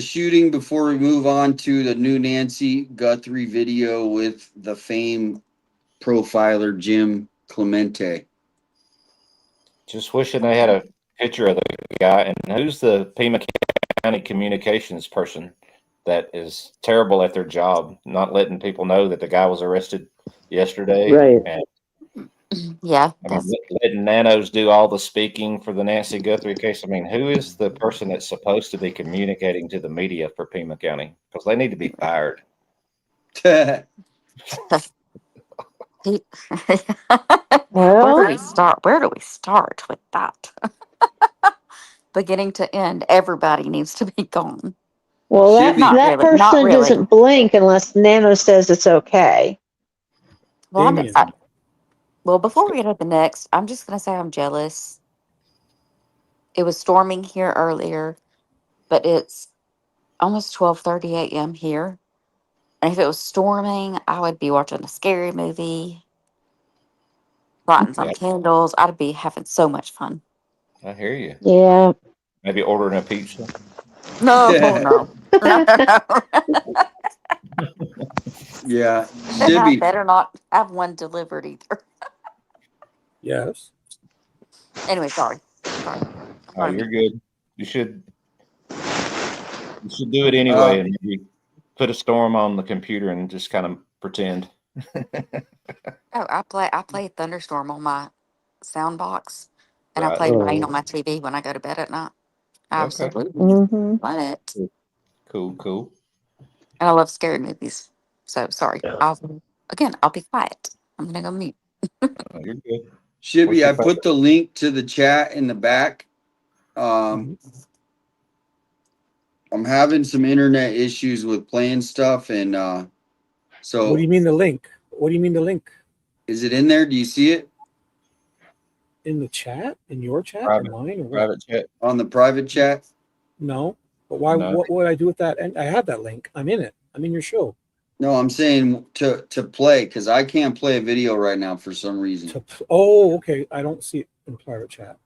shooting before we move on to the new Nancy Guthrie video with the famed profiler Jim Clemente? Just wishing they had a picture of the guy. And who's the Pima County communications person that is terrible at their job, not letting people know that the guy was arrested yesterday? Right. And Yeah. I mean, letting nanos do all the speaking for the Nancy Guthrie case. I mean, who is the person that's supposed to be communicating to the media for Pima County? Because they need to be fired. Where Well, do we start? Where do we start with that? Beginning to end, everybody needs to be gone. well, Shivy. that Not person really. doesn't blink unless Nano says it's okay. Well, Damien. before we get to the next, I'm just gonna say I'm jealous. It was storming here earlier, but it's almost 12:30 a.m. here, And if it was storming, I would be watching a scary movie, lighting some Yeah, candles. I'd be having so much fun. I hear you. Yeah. Maybe ordering a pizza. No, no. Yeah, And I Shibby. better not have one delivered either. Yes. Anyway, sorry. Sorry. Oh, you're good. You should do it anyway, and maybe put a storm on the computer and just kind of pretend. Oh, I play Thunderstorm on my sound box, and I Right. play Rain on my TV when I go to bed at night. Okay. Absolutely Mm-hmm. love it. Cool. And I love scary movies. So sorry. I'll be quiet. I'm gonna go mute. You're good. Shibby, I put the link to the chat in the back. I'm having some internet issues with playing stuff, and so. What do you mean the link? What do you mean the link? Is it in there? Do you see it? In the chat? In your chat? Private, or mine? Or what? private chat. On the private chat? No. But why? No. What would I do with that? And I have that link. I'm in it. I'm in your show. No, I'm saying to play, because I can't play a video right now for some reason. Oh, okay. I don't see it in private chat.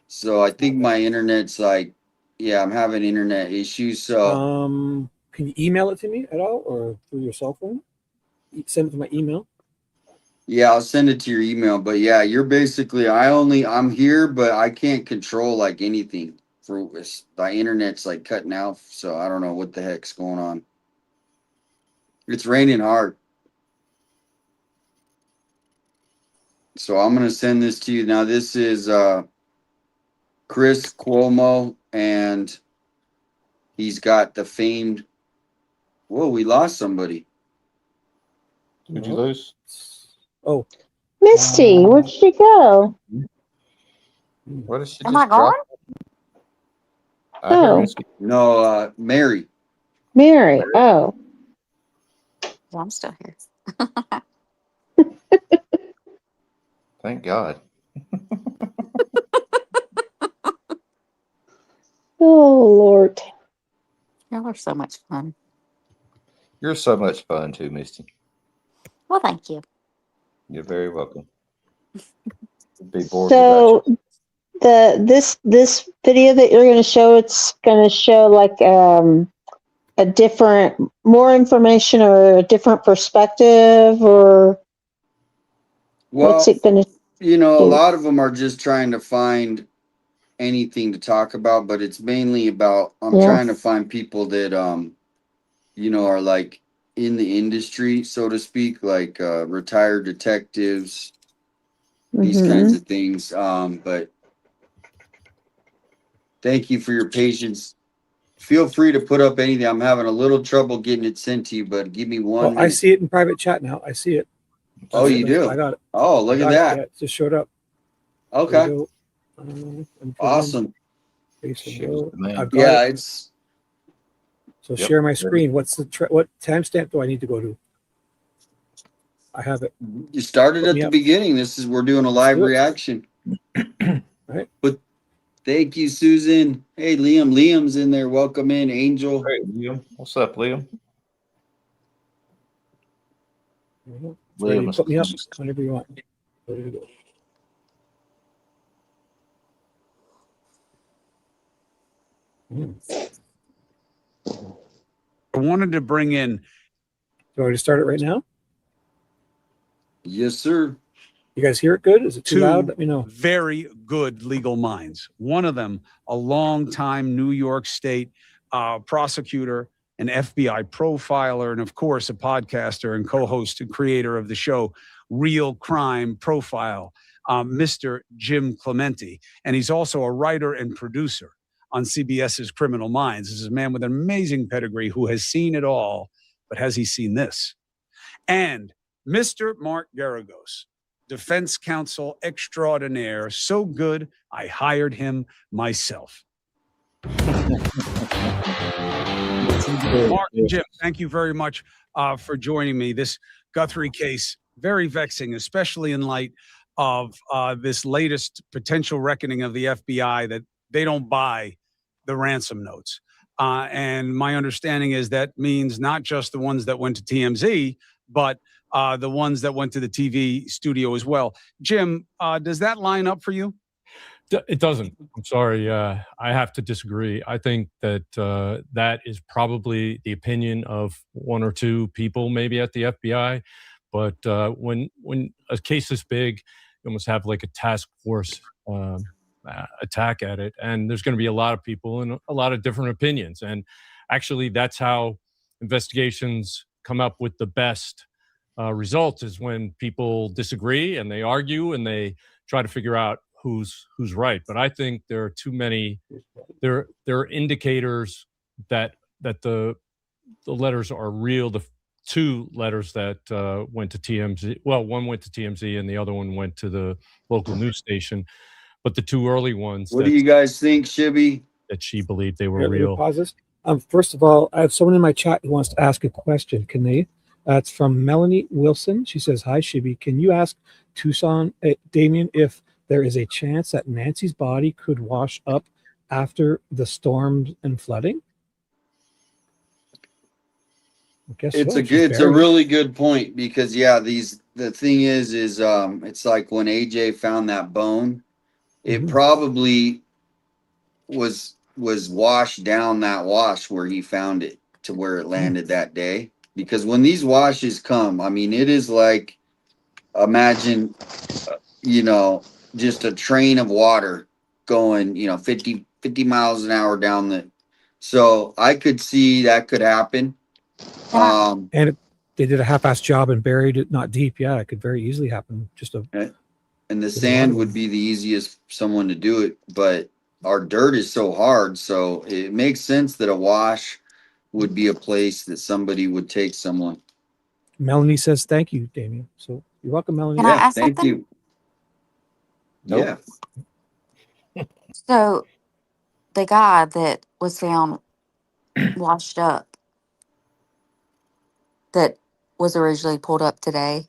So I think my internet's like, yeah, I'm having internet issues. So can you email it to me at all, or through your cell phone? Send it to my email. yeah, I'll send it to your email. But yeah, you're basically I'm here, but I can't control like anything. For my internet's like cutting out, so I don't know what the heck's going on. It's raining hard. So I'm gonna send this to you. Now this is Chris Cuomo, and he's got the famed. Whoa, we lost somebody. Did you lose? Oh, Misty, where'd she go? What is she? Am I gone? Oh. No, Mary. Mary. Oh. Yeah, I'm still here. Thank God. Oh, Lord. Y'all are so much fun. You're so much fun too, Misty. Well, thank you. You're very welcome. Be bored So without this video that you're going to show, it's going to show like a different, more information or a different perspective, or what's it going to You know, a do? lot of them are just trying to find anything to talk about, but it's mainly about I'm trying to find people that you know, are like in the industry, so to speak, like retired detectives, these kinds of things. But thank you for your patience. Feel free to put up anything. I'm having a little trouble getting it sent to you, but give me 1 minute. I see it in private chat now. I see it. Oh, you do? I got it. Oh, look at that. Yeah, it just showed up. Okay. Awesome. Yeah, it's. So share my screen. What's the what timestamp do I need to go to? I have it. You started at the beginning. We're doing a live reaction. Right. But thank you, Susan. Hey, Liam. Liam's in there. Welcome in, Angel. Hey, Liam. What's up, Liam? Liam, put me up whenever you want. Ready to go. I wanted to bring in. Do I just start it right now? Yes, sir. You guys hear it good? Is it too loud? Let me know. Very good legal minds. One of them, a longtime New York State prosecutor, an FBI profiler, and of course, a podcaster and co-host and creator of the show, Real Crime Profile, Mr. Jim Clemente. And he's also a writer and producer on CBS's Criminal Minds. This is a man with an amazing pedigree who has seen it all, but has he seen this? And Mr. Mark Garagos, defense counsel extraordinaire, so good, I hired him myself. Mark and Jim, thank you very much for joining me. This Guthrie case, very vexing, especially in light of this latest potential reckoning of the FBI that they don't buy the ransom notes. And my understanding is that means not just the ones that went to TMZ, but the ones that went to the TV studio as well. Jim, does that line up for you? It doesn't. I'm sorry. I have to disagree. I think that that is probably the opinion of one or two people, maybe at the FBI. But when a case is big, you almost have like a task force attack at it, and there's going to be a lot of people and a lot of different opinions. And actually, that's how investigations come up with the best results, is when people disagree and they argue and they try to figure out who's right. But I think there are too many. There are indicators that the letters are real. The two letters that went to TMZ. Well, one went to TMZ and the other one went to the local news station. But the two early ones. What do you guys think, Shibby? That she believed they were Let me real. pause this. First of all, I have someone in my chat who wants to ask a question. Can they? It's from Melanie Wilson. She says, "Hi, Shibby. Can you ask Tucson, Damien, if there is a chance that Nancy's body could wash up after the storms and flooding?" I guess It's so. it's a really good point, because the thing is it's like when AJ found that bone, it probably was washed down that wash where he found it to where it landed that day. Because when these washes come, I mean, it is like, imagine, just a train of water going, 50 miles an hour down the. So I could see that could happen. And they did a half-assed job and buried it not deep. Yeah, it could very easily happen. And the sand would be the easiest for someone to do it, but our dirt is so hard, so it makes sense that a wash would be a place that somebody would take someone. Melanie says, "Thank you, Damien." So you're welcome, Melanie. Can I ask thank something? you. Nope. Yeah. So the guy that was found washed up, that was originally pulled up today,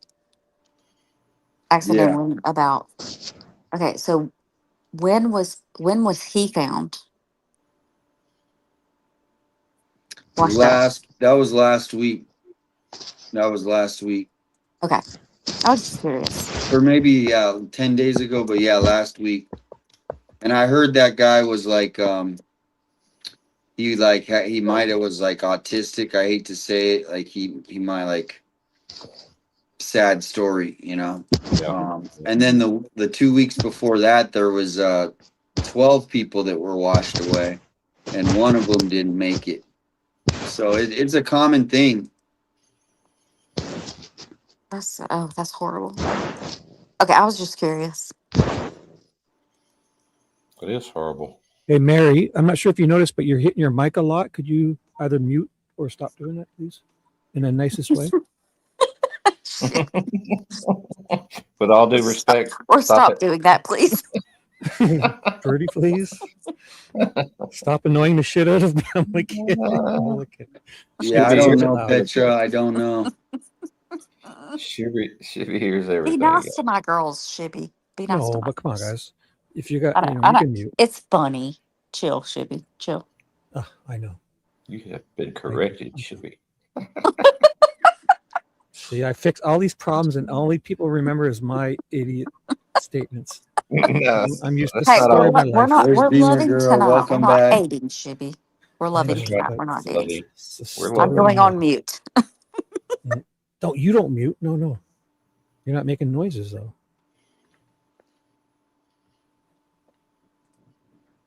accidentally about. Okay, so when was he found washed up? That was last week. Okay, I was just curious. Or maybe 10 days ago, but last week. And I heard that guy was like he might have was like autistic. I hate to say it, like he might like, sad story, and then the 2 weeks before that, there was 12 people that were washed away, and one of them didn't make it. So it's a common thing. That's horrible. Okay, I was just curious. It is horrible. Hey, Mary, I'm not sure if you noticed, but you're hitting your mic a lot. Could you either mute or stop doing that, please, in the nicest way? With all due respect, or stop doing that, please. Pretty please. Stop annoying the shit out of me. I'm like, I don't know, Petra. I don't know. Shibby hears everything. Be nice to my girls, Shibby. Be nice to my but come on, girls. guys. If you got, I you know. can mute. It's funny. Chill, Shibby. Chill. I know. You have been corrected, Shibby. See, I fix all these problems, and only people remember is my idiot statements. No, I'm used to Hey, story of my we're life. not. We're loving girl. tonight. Welcome we're not back. hating, Shibby. We're loving That's tonight. right. We're not Love hating. you. I'm going on mute. You don't mute. No. You're not making noises though.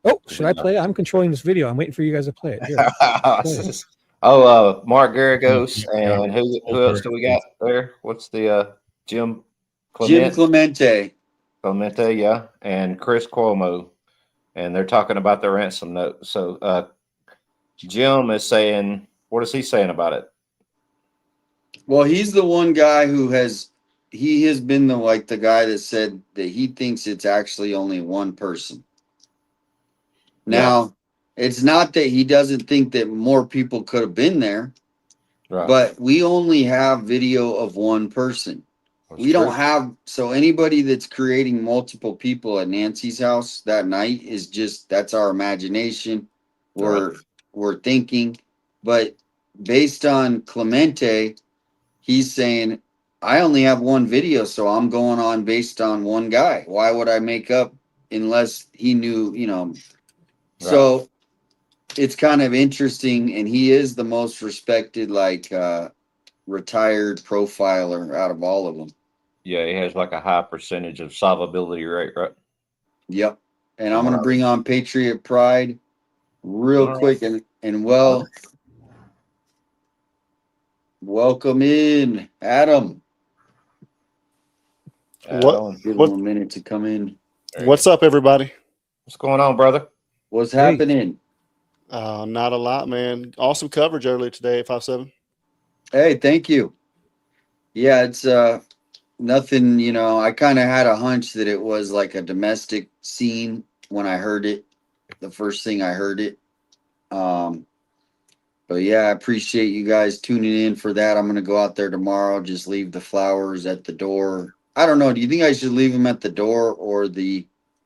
Oh, should I play it? I'm controlling this video. I'm waiting for you guys to play it. Here, play it. Mark Garagos, and who else do we got there? What's the Jim Clemente, yeah, and Chris Cuomo, and they're talking about the ransom note. So Jim is saying, what is he saying about it? Well, he's the one guy who has been the guy that said that he thinks it's actually only one person. Now, it's not that he doesn't think that more people could have been there, but we only have video of one person. We don't have, so anybody that's creating multiple people at Nancy's house that night is that's our imagination. were thinking. But based on Clemente, he's saying, I only have one video, so I'm going on based on one guy. Why would I make up unless he knew, So it's kind of interesting, and he is the most respected, retired profiler out of all of them. Yeah, he has like a high percentage of solvability rate, right? Yep. And I'm going to bring on Patriot Pride real quick, and welcome in, Adam. Give him a minute to come in. What's up, everybody? What's going on, brother? What's happening? Not a lot, man. Awesome coverage earlier today at 5-7. Hey, thank you. Yeah, it's nothing, I kind of had a hunch that it was like a domestic scene when I heard it, the first thing I heard it. But yeah, I appreciate you guys tuning in for that. I'm going to go out there tomorrow, just leave the flowers at the door. I don't know. Do you think I should leave them at the door or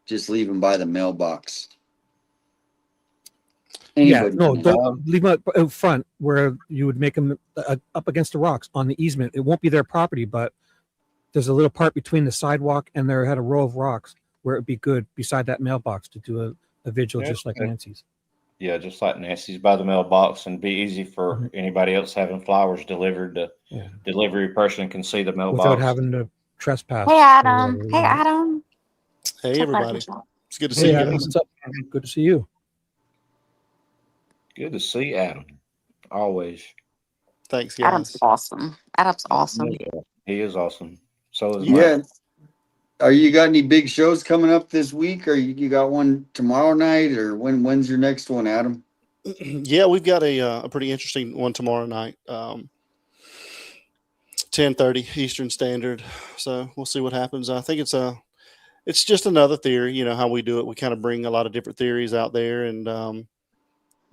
just leave them by the mailbox? Anybody leave them out front where you would make them up against the rocks on the easement. It won't be their property, but there's a little part between the sidewalk and there had a row of rocks where it'd be good beside that mailbox to do a vigil just like Nancy's. Yeah, just like Nancy's by the mailbox, and be easy for anybody else having flowers delivered. The delivery person can see the mailbox without having to trespass. Hey, Adam. Hey, Adam. Hey, everybody. It's good to see you Adam, guys. what's up? Good to see you. Good to see Adam. Always. Thanks, guys. Adam's awesome. Adam's awesome. He is awesome. So is Yeah. Mike. Are you got any big shows coming up this week, or you got one tomorrow night, or when's your next one, Adam? Yeah, we've got a pretty interesting one tomorrow night, 10:30 Eastern Standard. So we'll see what happens. I think it's just another theory. You know how we do it. We kind of bring a lot of different theories out there, and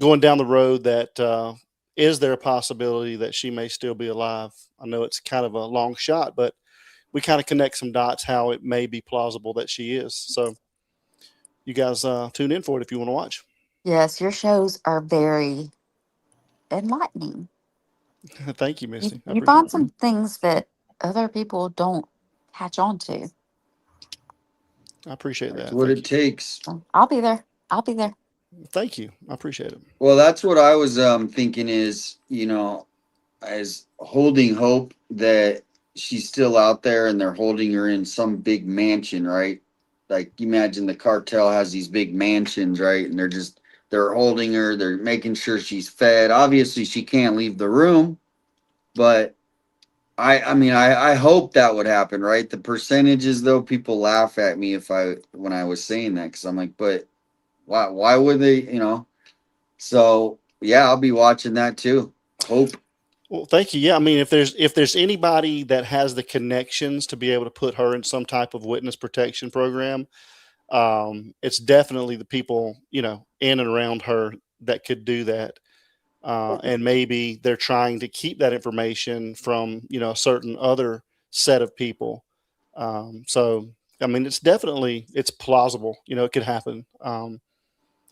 going down the road that is there a possibility that she may still be alive? I know it's kind of a long shot, but we kind of connect some dots how it may be plausible that she is. So you guys tune in for it if you want to watch. Yes, your shows are very enlightening. Thank you, Misty. You find some things that other people don't catch on to. I appreciate that. That's what it takes. I'll be there. I'll be there. Thank you. I appreciate it. Well, that's what I was thinking is, as holding hope that she's still out there and they're holding her in some big mansion, right? Like, imagine the cartel has these big mansions, right? And they're holding her, they're making sure she's fed. Obviously, she can't leave the room, but I hope that would happen, right? The percentages, though, people laugh at me when I was saying that, because I'm like, but why would they, So yeah, I'll be watching that too. Hope. Well, thank you. Yeah, I mean, if there's anybody that has the connections to be able to put her in some type of witness protection program, it's definitely the people, in and around her that could do that. And maybe they're trying to keep that information from, a certain other set of people. So, I mean, it's plausible, it could happen.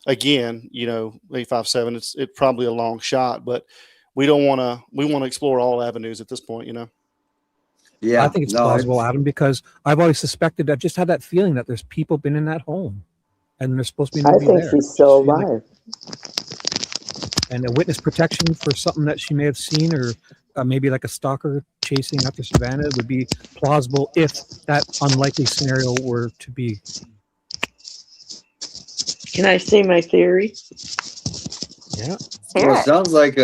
Again, 857, it's probably a long shot, but we want to explore all avenues at this point, Yeah, I think it's plausible, Adam, because I've always suspected, I've just had that feeling that there's people been in that home and there's supposed to be nobody I think there. she's still alive. And a witness protection for something that she may have seen, or maybe like a stalker chasing after Savannah, would be plausible if that unlikely scenario were to be. Can I say my theory? Yeah. Well, it sounds like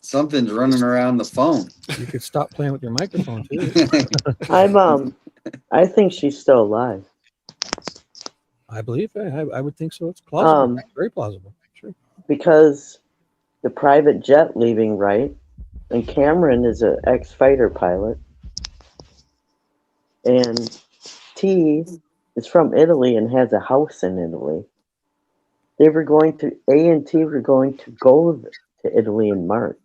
something's running around the phone. You could stop playing with your microphone too. I think she's still alive. I believe I would think so. It's plausible. Very plausible. Sure. Because the private jet leaving, right? And Cameron is an ex-fighter pilot. And T is from Italy and has a house in Italy. A&T were going to go to Italy in March.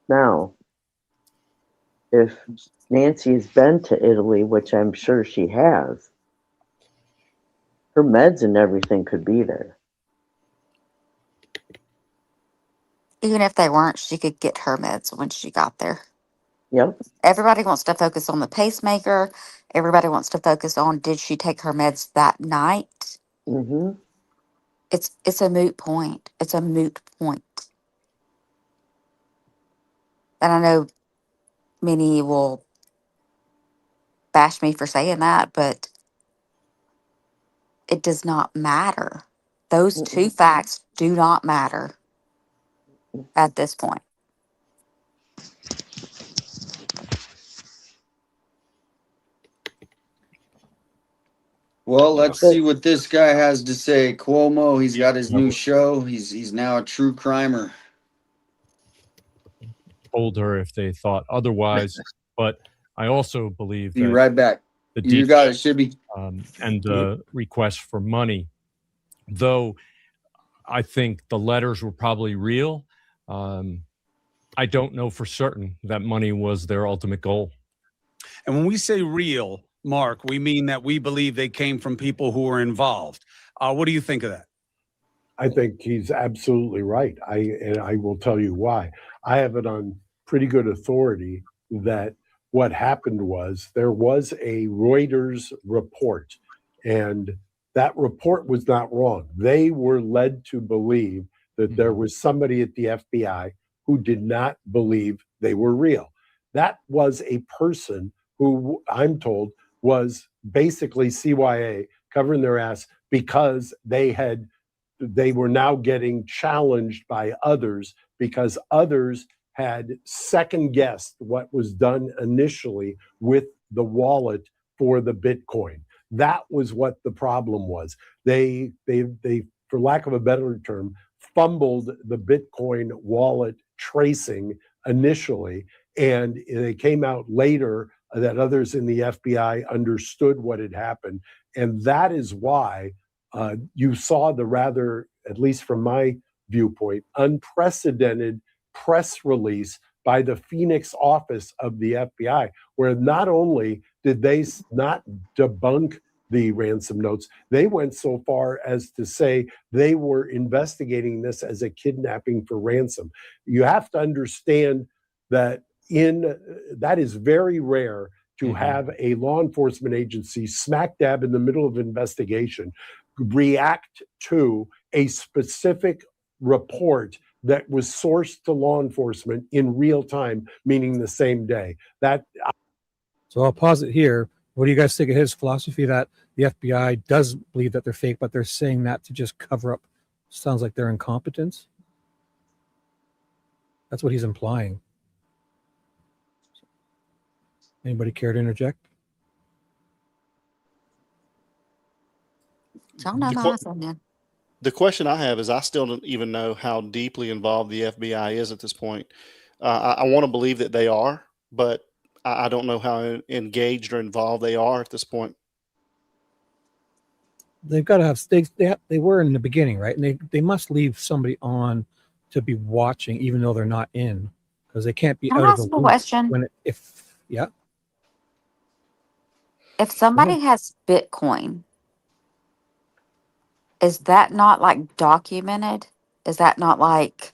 Now, if Nancy has been to Italy, which I'm sure she has, her meds and everything could be there. Even if they weren't, she could get her meds when she got there. Yep. Everybody wants to focus on the pacemaker. Everybody wants to focus on did she take her meds that night? Mm-hmm. It's a moot point. It's a moot point. And I know many will bash me for saying that, but it does not matter. Those two facts do not matter at this point. Well, let's see what this guy has to say. Cuomo, he's got his new show. He's now a true crimer. Told her if they thought otherwise, but I also believe Be that right back. the You got it, Shibby. and the request for money, though I think the letters were probably real. I don't know for certain that money was their ultimate goal. And when we say real, Mark, we mean that we believe they came from people who were involved. What do you think of that? I think he's absolutely right. I will tell you why. I have it on pretty good authority that what happened was there was a Reuters report, and that report was not wrong. They were led to believe that there was somebody at the FBI who did not believe they were real. That was a person who, I'm told, was basically CYA covering their ass because they were now getting challenged by others because others had second guessed what was done initially with the wallet for the Bitcoin. That was what the problem was. They for lack of a better term, fumbled the Bitcoin wallet tracing initially, and they came out later that others in the FBI understood what had happened. And that is why you saw the rather, at least from my viewpoint, unprecedented press release by the Phoenix office of the FBI, where not only did they not debunk the ransom notes, they went so far as to say they were investigating this as a kidnapping for ransom. You have to understand that that is very rare to have a law enforcement agency smack dab in the middle of investigation react to a specific report that was sourced to law enforcement in real time, meaning the same day. So I'll pause it here. What do you guys think of his philosophy that the FBI does believe that they're fake, but they're saying that to just cover up? Sounds like their incompetence. That's what he's implying. Anybody care to interject? The question I have is I still don't even know how deeply involved the FBI is at this point. I want to believe that they are, but I don't know how engaged or involved they are at this point. They've got to have they were in the beginning, right? And they must leave somebody on to be watching, even though they're not in, because they can't be Can I out of ask the a loop. question? If somebody has Bitcoin, is that not like documented? Is that not like?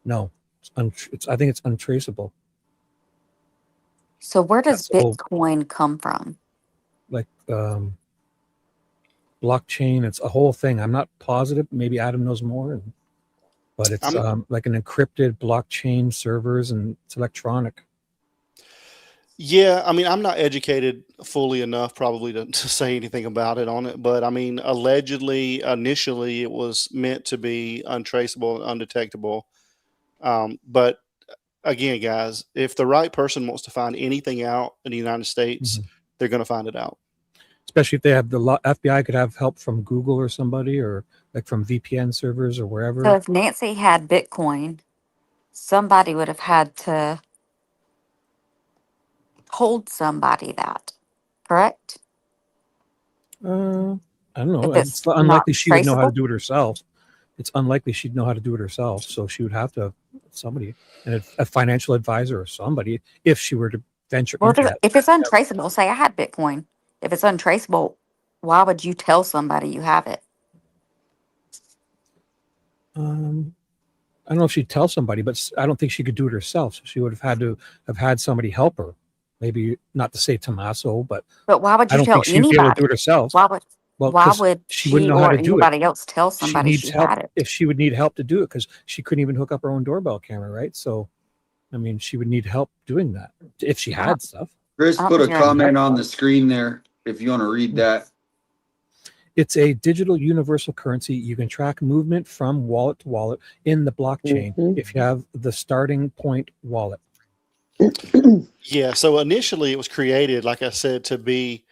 No, I think it's untraceable. So where does Bitcoin come from? Like blockchain, it's a whole thing. I'm not positive. Maybe Adam knows more, but it's like an encrypted blockchain servers, and it's electronic. Yeah, I mean, I'm not educated fully enough probably to say anything about it on it, but I mean, allegedly, initially, it was meant to be untraceable and undetectable. But again, guys, if the right person wants to find anything out in the United States, they're going to find it out. Especially if they have the FBI could have help from Google or somebody, or like from VPN servers or wherever. So if Nancy had Bitcoin, somebody would have had to hold somebody that, correct? I don't know. If It's it's unlikely not she would know how to traceable? do it herself. It's unlikely she'd know how to do it herself. So she would have to have somebody, and a financial advisor or somebody, if she were to venture Well, into that. if it's untraceable, say I had Bitcoin. If it's untraceable, why would you tell somebody you have it? I don't know if she'd tell somebody, but I don't think she could do it herself. So she would have had to have had somebody help her. Maybe not to say Tommaso, but why would I you don't tell think she'd be able to do anybody? it herself. Why would Well, why 'cause would she wouldn't she know how or to do it. anybody else tell She somebody needs she help had it? if she would need help to do it because she couldn't even hook up her own doorbell camera, right? So, I mean, she would need help doing that if she had stuff. Chris put a comment on the screen there if you want to read that. It's a digital universal currency. You can track movement from wallet to wallet in the blockchain if you have the starting point wallet. Yeah. So initially, it was created, like I said, to be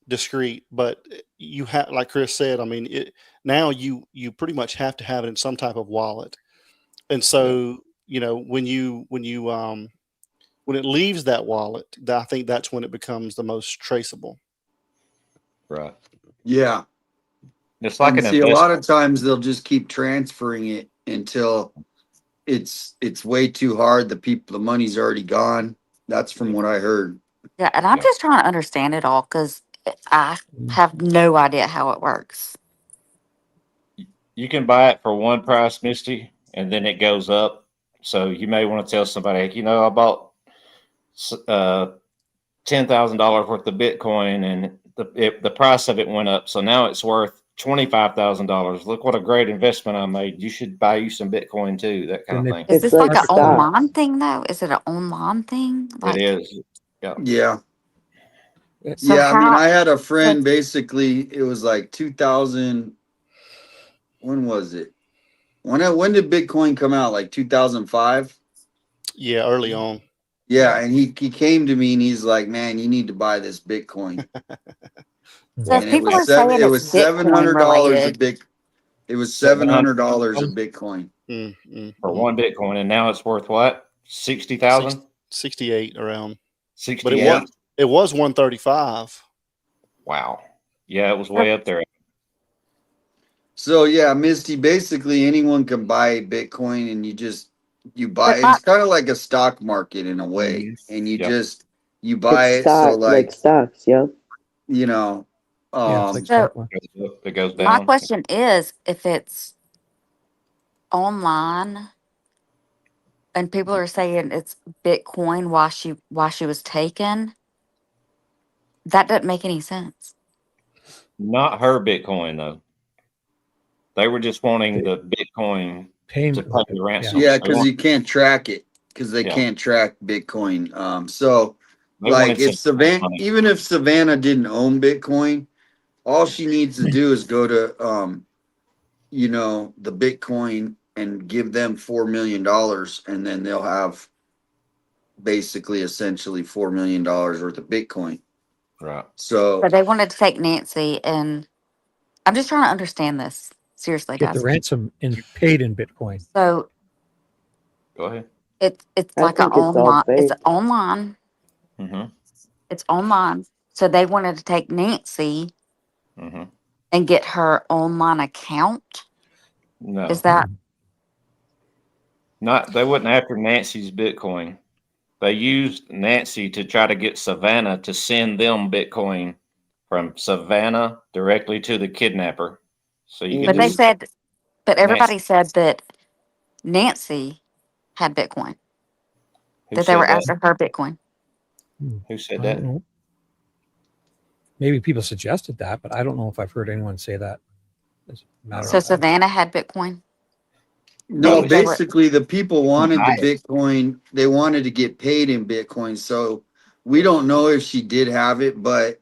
discreet, but you have, like Chris said, I mean, now you pretty much have to have it in some type of wallet, and so when it leaves that wallet, I think that's when it becomes the most traceable. Right. Yeah. It's like and an see, a lot of investment. times they'll just keep transferring it until it's way too hard. The money's already gone. That's from what I heard. Yeah, and I'm just trying to understand it all because I have no idea how it works. You can buy it for one price, Misty, and then it goes up. So you may want to tell somebody, I bought $10,000 worth of Bitcoin, and the price of it went up. So now it's worth $25,000. Look what a great investment I made. You should buy you some Bitcoin too. That kind of thing. Is this like an online thing though? Is it an online thing? It is. Yeah. Yeah. So yeah. I mean, how- I had a friend, basically, it was like 2000. When was it? When did Bitcoin come out? Like 2005? Yeah, early on. Yeah. And he came to me and he's like, man, you need to buy this Bitcoin. So if And people are saying it was it's Bitcoin $700 related, it was $700 a Bitcoin. For one Bitcoin, and now it's worth what? 60,000? 68 around. 68. But it was 135. Wow. Yeah, it was way up there. So yeah, Misty, basically anyone can buy Bitcoin and you buy it. It's kind of like a stock market in a way. And you buy It's it. So like stocks, yeah. so it goes down. my question is, if it's online and people are saying it's Bitcoin while she was taken, that doesn't make any sense. Not her Bitcoin though. They were just wanting the Bitcoin to pay the ransom. Yeah, because you can't track it because they can't track Bitcoin. So They like wanted if some Savannah, even if Savannah didn't own Bitcoin, all she needs to do is go to the Bitcoin and give them $4 million, and then they'll have basically essentially $4 million worth of Bitcoin. Right. So But they wanted to take Nancy, and I'm just trying to understand this. Seriously, Get guys. the ransom paid in Bitcoin. So Go ahead. it's I like an think it's all online. It's fake. online. Mm-hmm. It's online. So they wanted to take Nancy and get her online account. No. Is that They wasn't after Nancy's Bitcoin. They used Nancy to try to get Savannah to send them Bitcoin from Savannah directly to the kidnapper. So you But could they just said, but everybody said that Nancy had Bitcoin. Who That they were said that? after her Bitcoin. Who said I that? don't know. Maybe people suggested that, but I don't know if I've heard anyone say that. As a matter So of fact. Savannah had Bitcoin. no, They were- basically the people wanted the Bitcoin. They wanted to get paid in Bitcoin. So we don't know if she did have it, but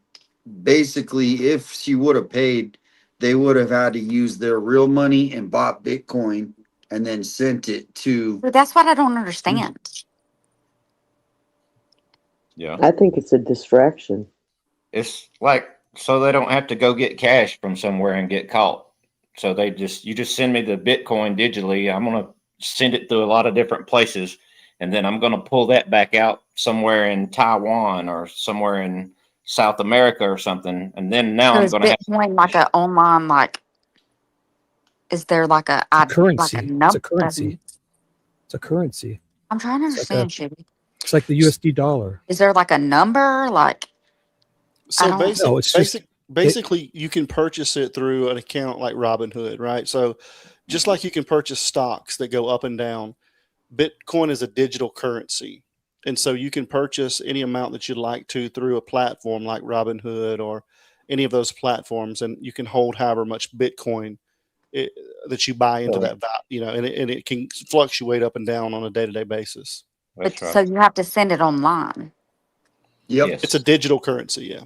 basically if she would have paid, they would have had to use their real money and bought Bitcoin and then sent it to. But that's what I don't understand. Yeah. I think it's a distraction. It's like so they don't have to go get cash from somewhere and get caught. So you just send me the Bitcoin digitally. I'm gonna send it through a lot of different places, and then I'm gonna pull that back out somewhere in Taiwan or somewhere in South America or something. And then now So I'm is gonna have Bitcoin like an online is there like a currency. number? It's a currency. It's a currency. I'm trying to It's understand, like Shibby. It's like the USD dollar. Is there like a number? Like So No, it's just basically you can purchase it through an account like Robinhood, right? So Just like you can purchase stocks that go up and down, Bitcoin is a digital currency. And so you can purchase any amount that you'd like to through a platform like Robinhood or any of those platforms, and you can hold however much Bitcoin that you buy into that, and it can fluctuate up and down on a day-to-day basis. But so you have to send it online. Yep. It's a digital currency. Yeah.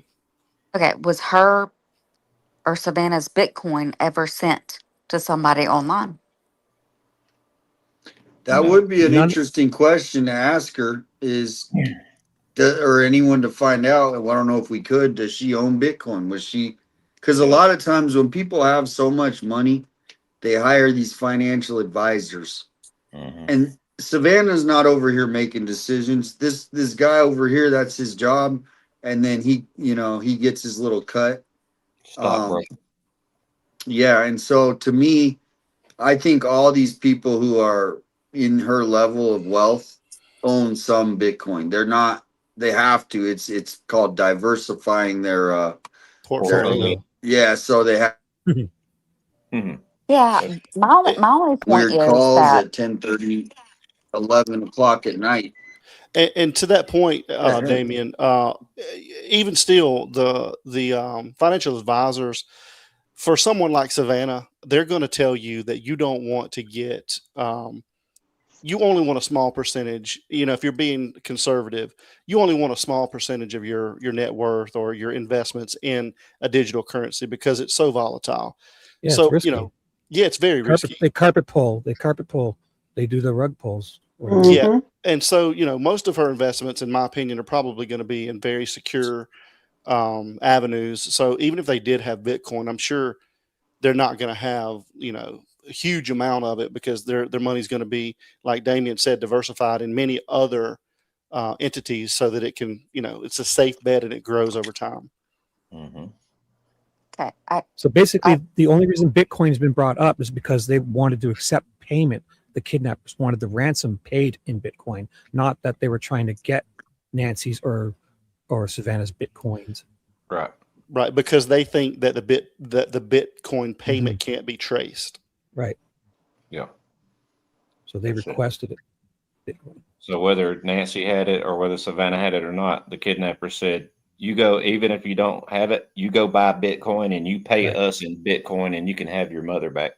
Okay. Was her or Savannah's Bitcoin ever sent to somebody online? That would be an interesting question to ask her or anyone to find out. I don't know if we could. Does she own Bitcoin? Was she? Because a lot of times when people have so much money, they hire these financial advisors. And Savannah's not over here making decisions. This guy over here, that's his job. And then he gets his little cut. Yeah. And so to me, I think all these people who are in her level of wealth own some Bitcoin. They have to. It's called diversifying their portfolio. Yeah. So they have Yeah. My only point weird is calls that at 10:30, 11 o'clock at night. And to that point, Damien, even still, the financial advisors, for someone like Savannah, they're going to tell you that you don't want to get, you only want a small percentage. If you're being conservative, you only want a small percentage of your net worth or your investments in a digital currency because it's so volatile. Yeah, So, it's risky. yeah, it's very risky. They carpet pull. They do the rug pulls. Yeah. And so, most of her investments, in my opinion, are probably going to be in very secure avenues. So even if they did have Bitcoin, I'm sure they're not going to have, a huge amount of it because their money's going to be, like Damien said, diversified in many other entities so that it can, it's a safe bet and it grows over time. Okay. So basically, the only reason Bitcoin's been brought up is because they wanted to accept payment. The kidnappers wanted the ransom paid in Bitcoin, not that they were trying to get Nancy's or Savannah's Bitcoins. Right, because they think that the Bitcoin payment can't be traced. Right. Yeah. So they requested it. Bitcoin. So whether Nancy had it or whether Savannah had it or not, the kidnapper said, "You go, even if you don't have it, you go buy Bitcoin and you pay us in Bitcoin, and you can have your mother back."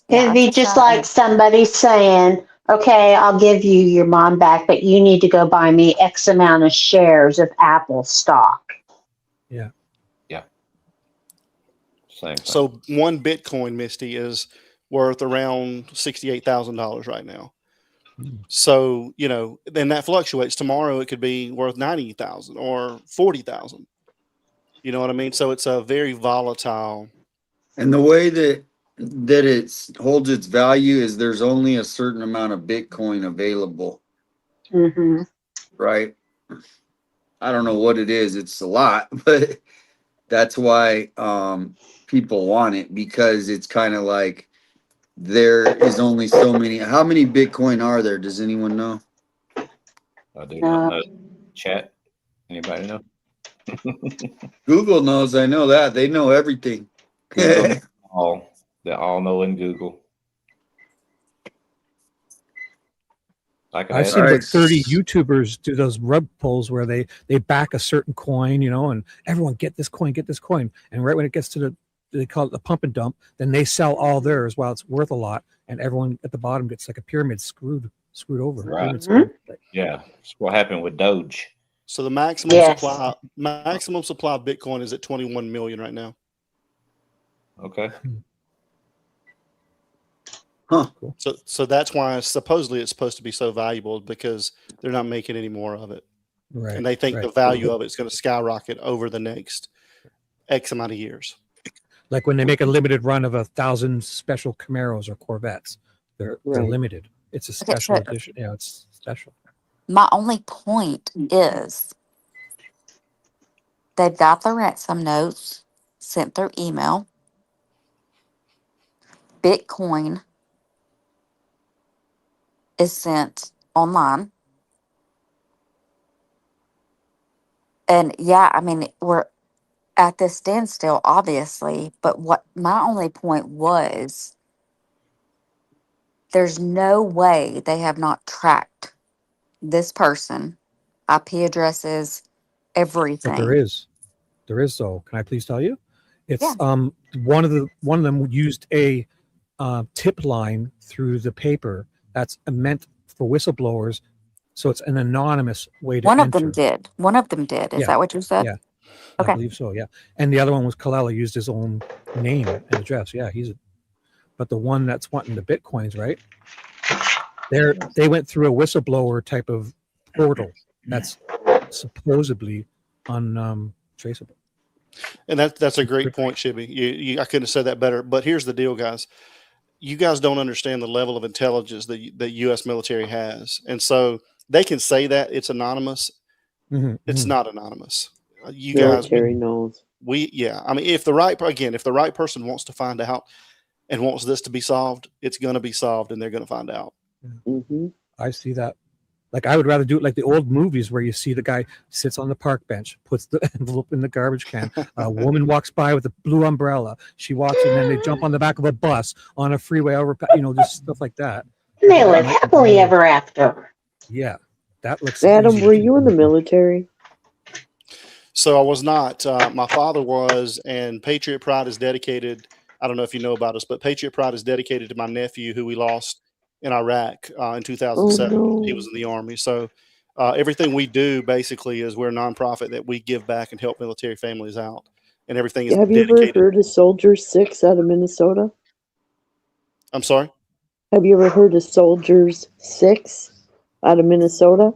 It'd be just like somebody saying, okay, I'll give you your mom back, but you need to go buy me X amount of shares of Apple stock. Yeah. Yeah. Same thing. So one Bitcoin, Misty, is worth around $68,000 right now. So, then that fluctuates. Tomorrow it could be worth 90,000 or 40,000. You know what I mean? So it's a very volatile. And the way that it holds its value is there's only a certain amount of Bitcoin available. Right? I don't know what it is. It's a lot, but that's why people want it, because it's kind of like there is only so many. How many Bitcoin are there? Does anyone know? I do not know. Chat. Anybody know? Google knows. I know that. They know everything. They all know in Google. I've seen like 30 YouTubers do those rug pulls where they back a certain coin, and everyone get this coin, and right when it gets to they call it the pump and dump, then they sell all theirs while it's worth a lot, and everyone at the bottom gets like a pyramid screwed over. Right. Yeah, that's what happened with Doge. So the maximum supply of Bitcoin is at 21 million right now. Okay. Huh. So that's why supposedly it's supposed to be so valuable, because they're not making any more of it. Right. And they think the value of it's going to skyrocket over the next X amount of years. Like when they make a limited run of 1,000 special Camaros or Corvettes, they're limited. It's a special edition. Yeah, it's special. My only point is they've got the ransom notes sent through email. Bitcoin is sent online. And yeah, I mean, at this standstill, obviously. But what my only point was, there's no way they have not tracked this person, IP addresses, But there everything. is. There is, though. Can I please tell you? It's one of them used a tip line through the paper that's meant for whistleblowers, so it's an anonymous way to One of enter. them did. One of them did. Is Yeah, that what you said? yeah, Okay. I believe so. Yeah, and the other one was Kalala used his own name and address. Yeah, but the one that's wanting the bitcoins, right? They went through a whistleblower type of portal that's supposedly untraceable. And that's a great point, Shibby. I couldn't have said that better. But here's the deal, guys. You guys don't understand the level of intelligence that the U.S. military has, and so they can say that it's anonymous. It's not anonymous. You Military guys, knows. I mean, if the right person wants to find out and wants this to be solved, it's going to be solved, and they're going to find out. I see that. Like, I would rather do it like the old movies where you see the guy sits on the park bench, puts the envelope in the garbage can. A woman walks by with a blue umbrella. She walks, and then they jump on the back of a bus on a freeway over, just stuff like that. They live happily ever after. Yeah, that looks. Adam, easy. were you in the military? So I was not. My father was, and Patriot Pride is dedicated. I don't know if you know about us, but Patriot Pride is dedicated to my nephew who we lost in Iraq in 2007. Oh, no. He was in the Army. So everything we do basically is we're a nonprofit that we give back and help military families out. And everything is Have you ever dedicated. heard of Soldier 6 out of Minnesota? I'm sorry? Have you ever heard of Soldiers 6 out of Minnesota?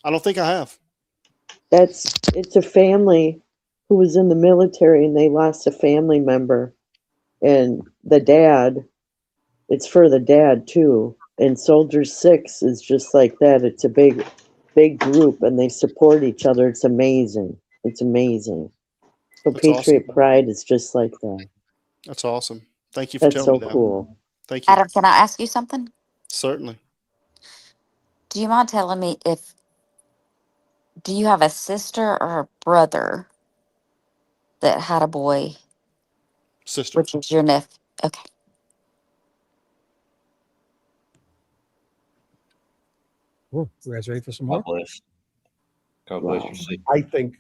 I don't think I have. It's a family who was in the military and they lost a family member. And the dad, it's for the dad too. And Soldier 6 is just like that. It's a big group and they support each other. It's amazing. It's amazing. So That's Patriot awesome. Pride is just like that. That's awesome. Thank you for That's telling so me that. cool. Thank you. Adam, can I ask you something? Certainly. Do you mind telling me do you have a sister or a brother that had a boy? Sister. Which is your nephew? Okay. Cool. You guys ready for some more? God bless. God bless your sleep. I think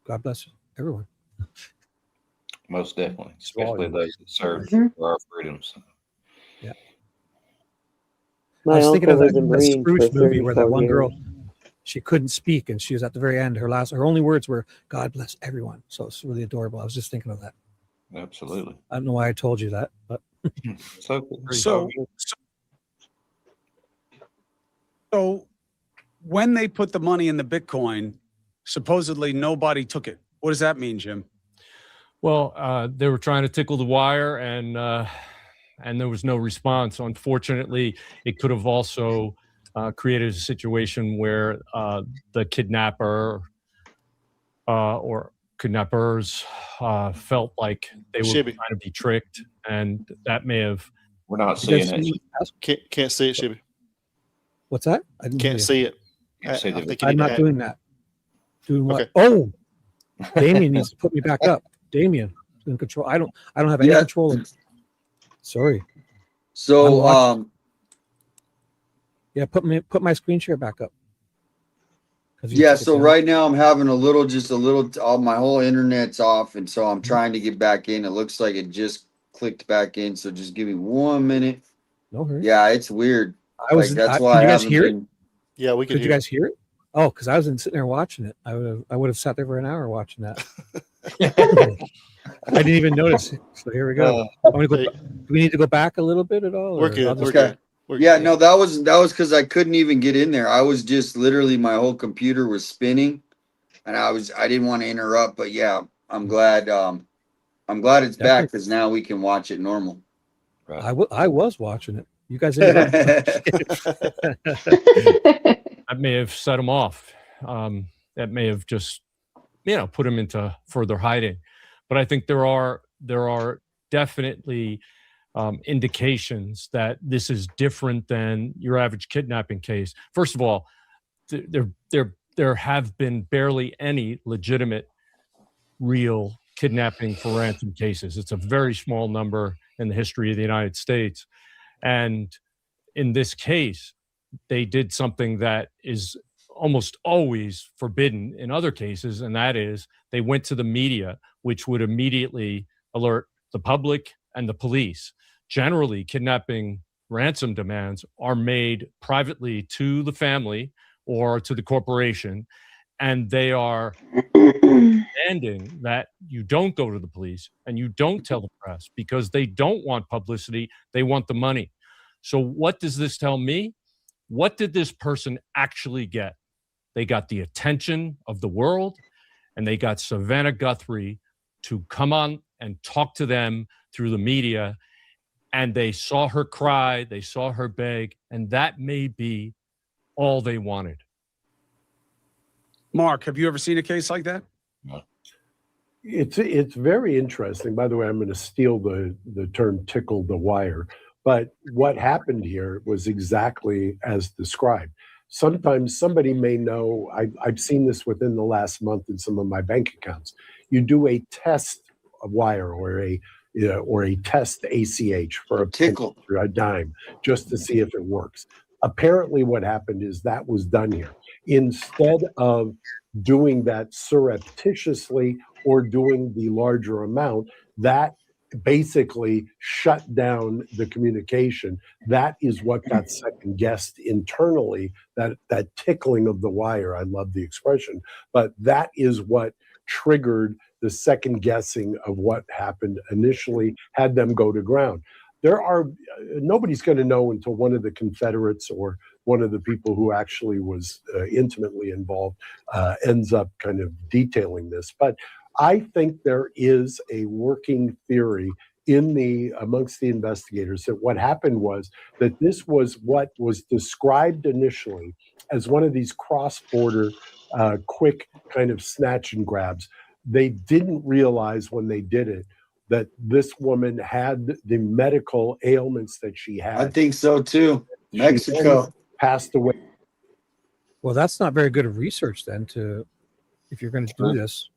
God bless everyone. Most definitely, especially those that serve for our freedoms. Yeah. My I was thinking of uncle that, was a Marine Spruce for movie where that 34 one girl, years. she couldn't speak, and she was at the very end. Her only words were "God bless everyone." So it's really adorable. I was just thinking of that. Absolutely. I don't know why I told you that, but So when they put the money in the Bitcoin, supposedly nobody took it. What does that mean, Jim? Well, they were trying to tickle the wire, and there was no response. Unfortunately, it could have also created a situation where the kidnapper or kidnappers felt like they were trying to be tricked, and that may have. We're not seeing it. Can't see it, Shibby. What's that? I didn't Can't see it. I'm not doing that. Doing what? Okay. Oh, Damien needs to put me back up. Damien in control. I don't have any control of. Sorry. So yeah, put my screen share back up. Yeah, so right now I'm having my whole internet's off, and so I'm trying to get back in. It looks like it just clicked back in, so just give me 1 minute. No hurry. Yeah, it's weird. That's why Did I you guys haven't hear been. it? Yeah, we could. You guys hear it? Oh, because I was sitting there watching it. I would have sat there for an hour watching that. I didn't even notice. So here we go. Do we need to go back a little bit at all? We're good. No, that was because I couldn't even get in there. I was just literally my whole computer was spinning, and I didn't want to interrupt. But yeah, I'm glad it's back because now we can watch it normal. Right. I was watching it. You guys interrupted. That may have set him off. That may have just, put him into further hiding. But I think there are definitely indications that this is different than your average kidnapping case. First of all, they're there have been barely any legitimate, real kidnapping for ransom cases. It's a very small number in the history of the United States. And in this case, they did something that is almost always forbidden in other cases, and that is they went to the media, which would immediately alert the public and the police. Generally, kidnapping ransom demands are made privately to the family or to the corporation, and they are demanding that you don't go to the police and you don't tell the press because they don't want publicity, they want the money. So what does this tell me? What did this person actually get? They got the attention of the world, and they got Savannah Guthrie to come on and talk to them through the media, and they saw her cry, they saw her beg, and that may be all they wanted. Mark, have you ever seen a case like that? No. It's very interesting. By the way, I'm going to steal the term "tickle the wire." But what happened here was exactly as described. Sometimes somebody may know, I've seen this within the last month in some of my bank accounts. You do a test wire or a test ACH for a tickle or a dime just to see if it works. Apparently what happened is that was done here. Instead of doing that surreptitiously or doing the larger amount, that basically shut down the communication. That is what got second guessed internally, that tickling of the wire. I love the expression, but that is what triggered the second guessing of what happened initially, had them go to ground. Nobody's going to know until one of the Confederates or one of the people who actually was intimately involved ends up kind of detailing this. But I think there is a working theory amongst the investigators that what happened was that this was what was described initially as one of these cross-border quick kind of snatch and grabs. They didn't realize when they did it that this woman had the medical ailments that she had. I think so too. Mexico passed away. Well, that's not very good of research then. If you're going to do this,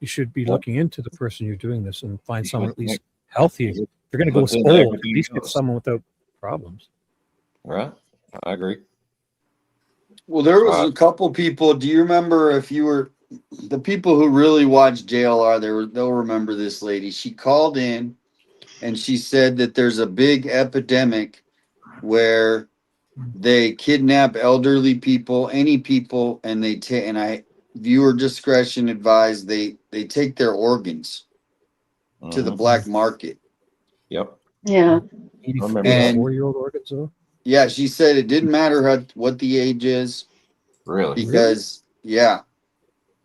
you should be looking into the person you're doing this and find someone at least healthy. If you're going to go with old, at least get someone without problems. Right. I agree. Well, there was a couple people. Do you remember if you were the people who really watch JLR? They'll remember this lady. She called in and she said that there's a big epidemic where they kidnap elderly people, any people, and viewer discretion advised, they take their organs to the black market. Yep. Yeah. 84-year-old organs, though? Yeah, she said it didn't matter what the age is. Really? Because, yeah.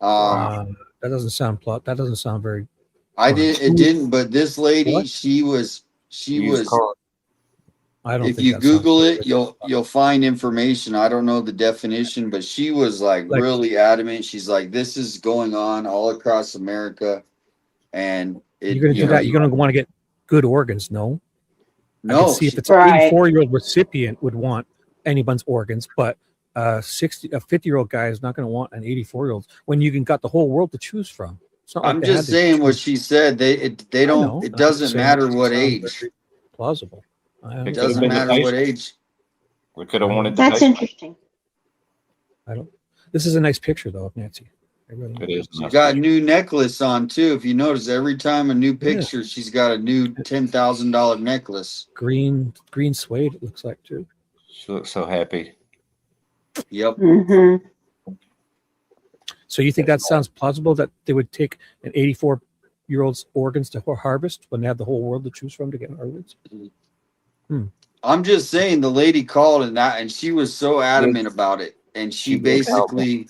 That doesn't sound very. It didn't, but this lady, What? she was. I don't. If you Google it, you'll find information. I don't know the definition, but she was like really adamant. She's like, this is going on all across America, and You're going to do that. You're going to want to get good organs. No. I No. can see if it's an 84-year-old recipient would want anyone's organs, but a 50-year-old guy is not going to want an 84-year-old when you can got the whole world to choose from. It's not like I'm they just had to saying what choose. she said. They don't. It doesn't matter what age. Plausible. It doesn't matter what age. We could have wanted. That's interesting. This is a nice picture though of Nancy. It is. She's got a new necklace on too. If you notice, every time a new picture, she's got a new $10,000 necklace. Green suede. It looks like too. She looks so happy. Yep. Mm-hmm. So you think that sounds plausible that they would take an 84-year-old's organs to harvest when they have the whole world to choose from to get organs? I'm just saying the lady called and she was so adamant about it. And she basically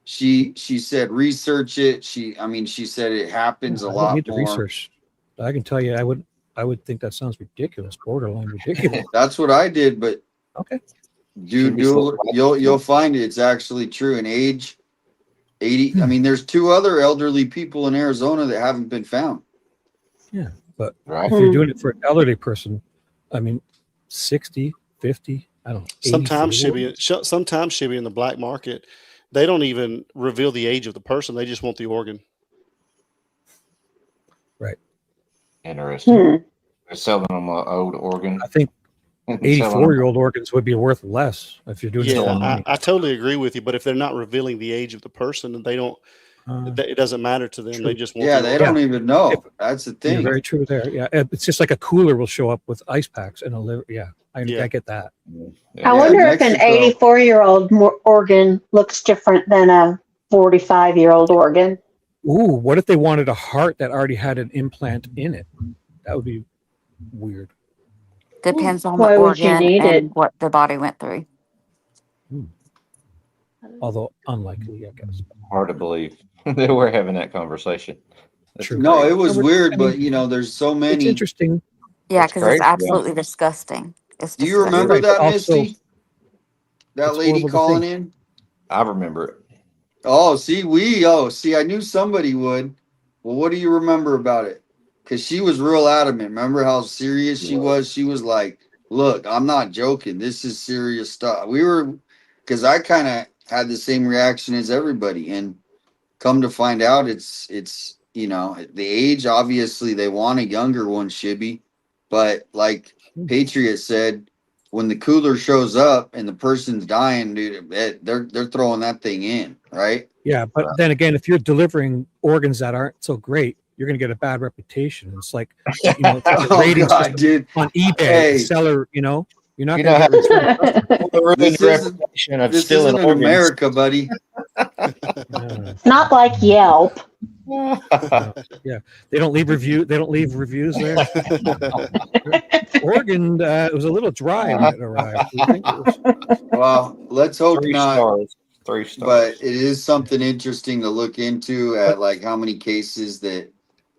she said research it. She said it happens a lot need to more. Research. I can tell you I would think that sounds ridiculous, borderline ridiculous. That's what I did, but okay. You'll find it's actually true. In age 80, there's two other elderly people in Arizona that haven't been found. Yeah, but if you're doing it for an elderly person, 60, 50, I don't know. Sometimes she'll be in the black market. they don't even reveal the age of the person. They just want the organ. Right. Interesting. They're selling them an old organ. I think 84-year-old organs would be worth less if you're doing it for money. I totally agree with you. But if they're not revealing the age of the person, they don't. It doesn't matter to them. True. They just want. Yeah, the they organ. don't even know. That's the You're thing. very true there. Yeah, it's just like a cooler will show up with ice packs and a liver. Yeah, I get that. I wonder if an 84-year-old organ looks different than a 45-year-old organ. Ooh, what if they wanted a heart that already had an implant in it? That would be weird. Depends on Why the would you organ need and it? what the body went through. Although unlikely, I guess. Hard to believe that we're having that conversation. That's No, crazy. it was weird, but there's so many. It's interesting. Yeah, That's because it's crazy, yeah. absolutely disgusting. It's Do you remember Right, but that, also, Misty? That it's lady horrible to calling think. in? I remember it. Oh, see, I knew somebody would. Well, what do you remember about it? Because she was real adamant. Remember how serious she was? She was like, look, I'm not joking. This is serious stuff. Because I kind of had the same reaction as everybody. And come to find out, it's the age, obviously, they want a younger one, Shibby. But like Patriot said, when the cooler shows up and the person's dying, dude, they're throwing that thing in, right? Yeah, but then again, if you're delivering organs that aren't so great, you're going to get a bad reputation. It's like, it's like a Oh, rating God, system dude. on eBay. Hey. The seller, you're not You going know to get return customers. This isn't America, buddy. Not like Yelp. Yeah, they don't leave reviews there. Organ, it was a little dry when it arrived. We think it was- Well, let's hope 3 not. stars. 3 stars. But it is something interesting to look into at like how many cases that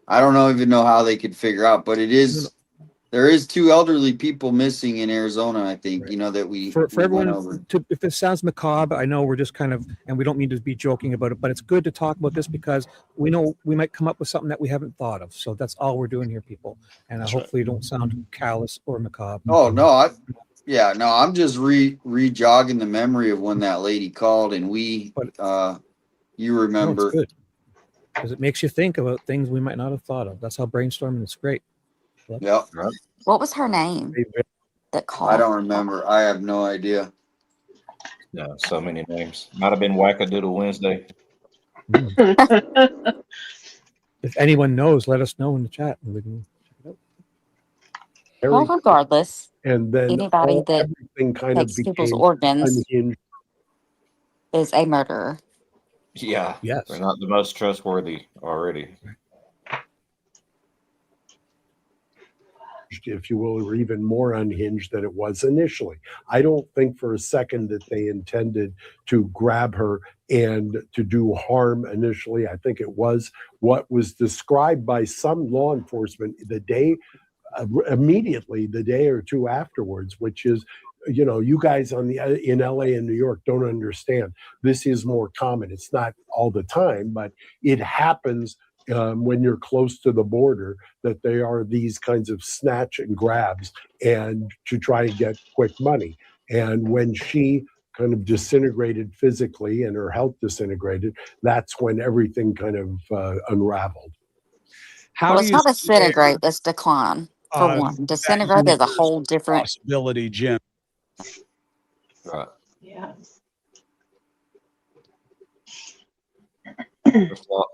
I don't even know how they could figure out, but there is 2 elderly people missing in Arizona, I think, that we for we went everyone, over. if it sounds macabre, I know we're just kind of, and we don't mean to be joking about it, but it's good to talk about this because we know we might come up with something that we haven't thought of. So that's all we're doing here, people. And hopefully it don't sound callous or macabre. Oh no, I'm just re-jogging the memory of when that lady called and you remember. No, it's good because it makes you think about things we might not have thought of. That's how brainstorming is great. Yep. What was her name that called? I don't remember. I have no idea. No, so many names. Might have been Wackadoodle Wednesday. If anyone knows, let us know in the chat and we can check it out. Well, regardless, and then anybody that everything kind of takes people's became organs unhinged. is a murderer. Yeah. Yes. They're not the most trustworthy already. If you will, or even more unhinged than it was initially. I don't think for a second that they intended to grab her and to do harm initially. I think it was what was described by some law enforcement immediately the day or two afterwards, which is, you guys in LA and New York don't understand. This is more common. It's not all the time, but it happens when you're close to the border, that there are these kinds of snatch and grabs and to try to get quick money. And when she kind of disintegrated physically and her health disintegrated, that's when everything kind of unraveled. Well, it's not disintegrate, it's decline. For one, disintegrate is a whole different possibility, Jim. Right. Yeah.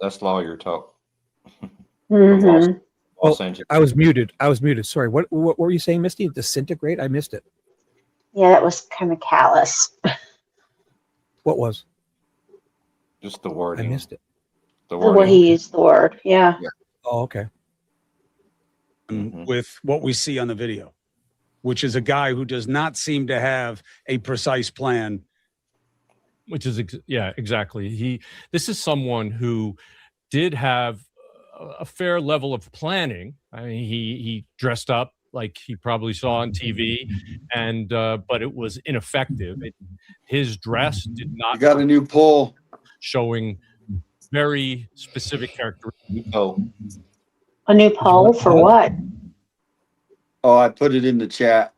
That's lawyer talk. Mm-hmm. I was muted. Sorry. What were you saying, Misty? Disintegrate? I missed it. Yeah, that was kind of callous. What was? Just the wording. I missed it. The The way wording. he used the word. Yeah. Oh, okay. With what we see on the video, which is a guy who does not seem to have a precise plan. Which is, exactly. This is someone who did have a fair level of planning. I mean, he dressed up like he probably saw on TV, and but it was ineffective. His dress did not. You got a new poll showing very specific characteristics. A new poll for what? Oh, I put it in the chat.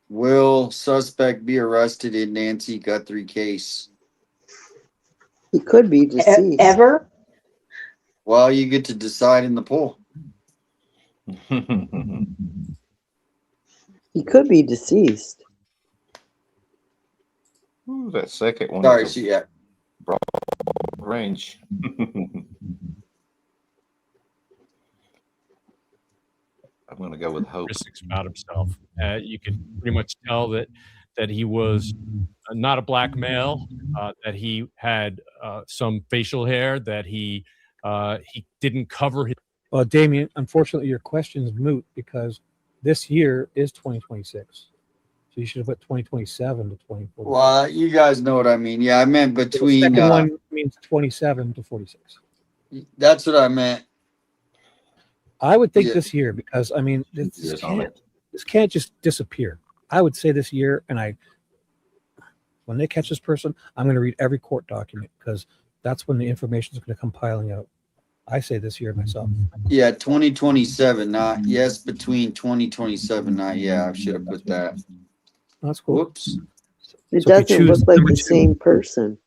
Will suspect be arrested in Nancy Guthrie case? He could be deceased. Ever? Well, you get to decide in the poll. He could be deceased. Ooh, that second one. Sorry, is a she yeah. broad range. I'm going to go with hope. Characteristics about himself. You could pretty much tell that he was not a black male, that he had some facial hair, that he didn't cover his. Well, Damien, unfortunately, your question is moot because this year is 2026. So you should have put 2027 to 2040. Well, you guys know what I mean. Yeah, I meant between. The second one means 27 to 46. That's what I meant. I would think this year because I mean this can't just disappear. I would say this year, and when they catch this person, I'm going to read every court document because that's when the information is going to come piling out. I say this year myself. Yeah, 2027, not yes, between 2027, not yeah. I should have put that. That's cool. Whoops. It doesn't look like the same person.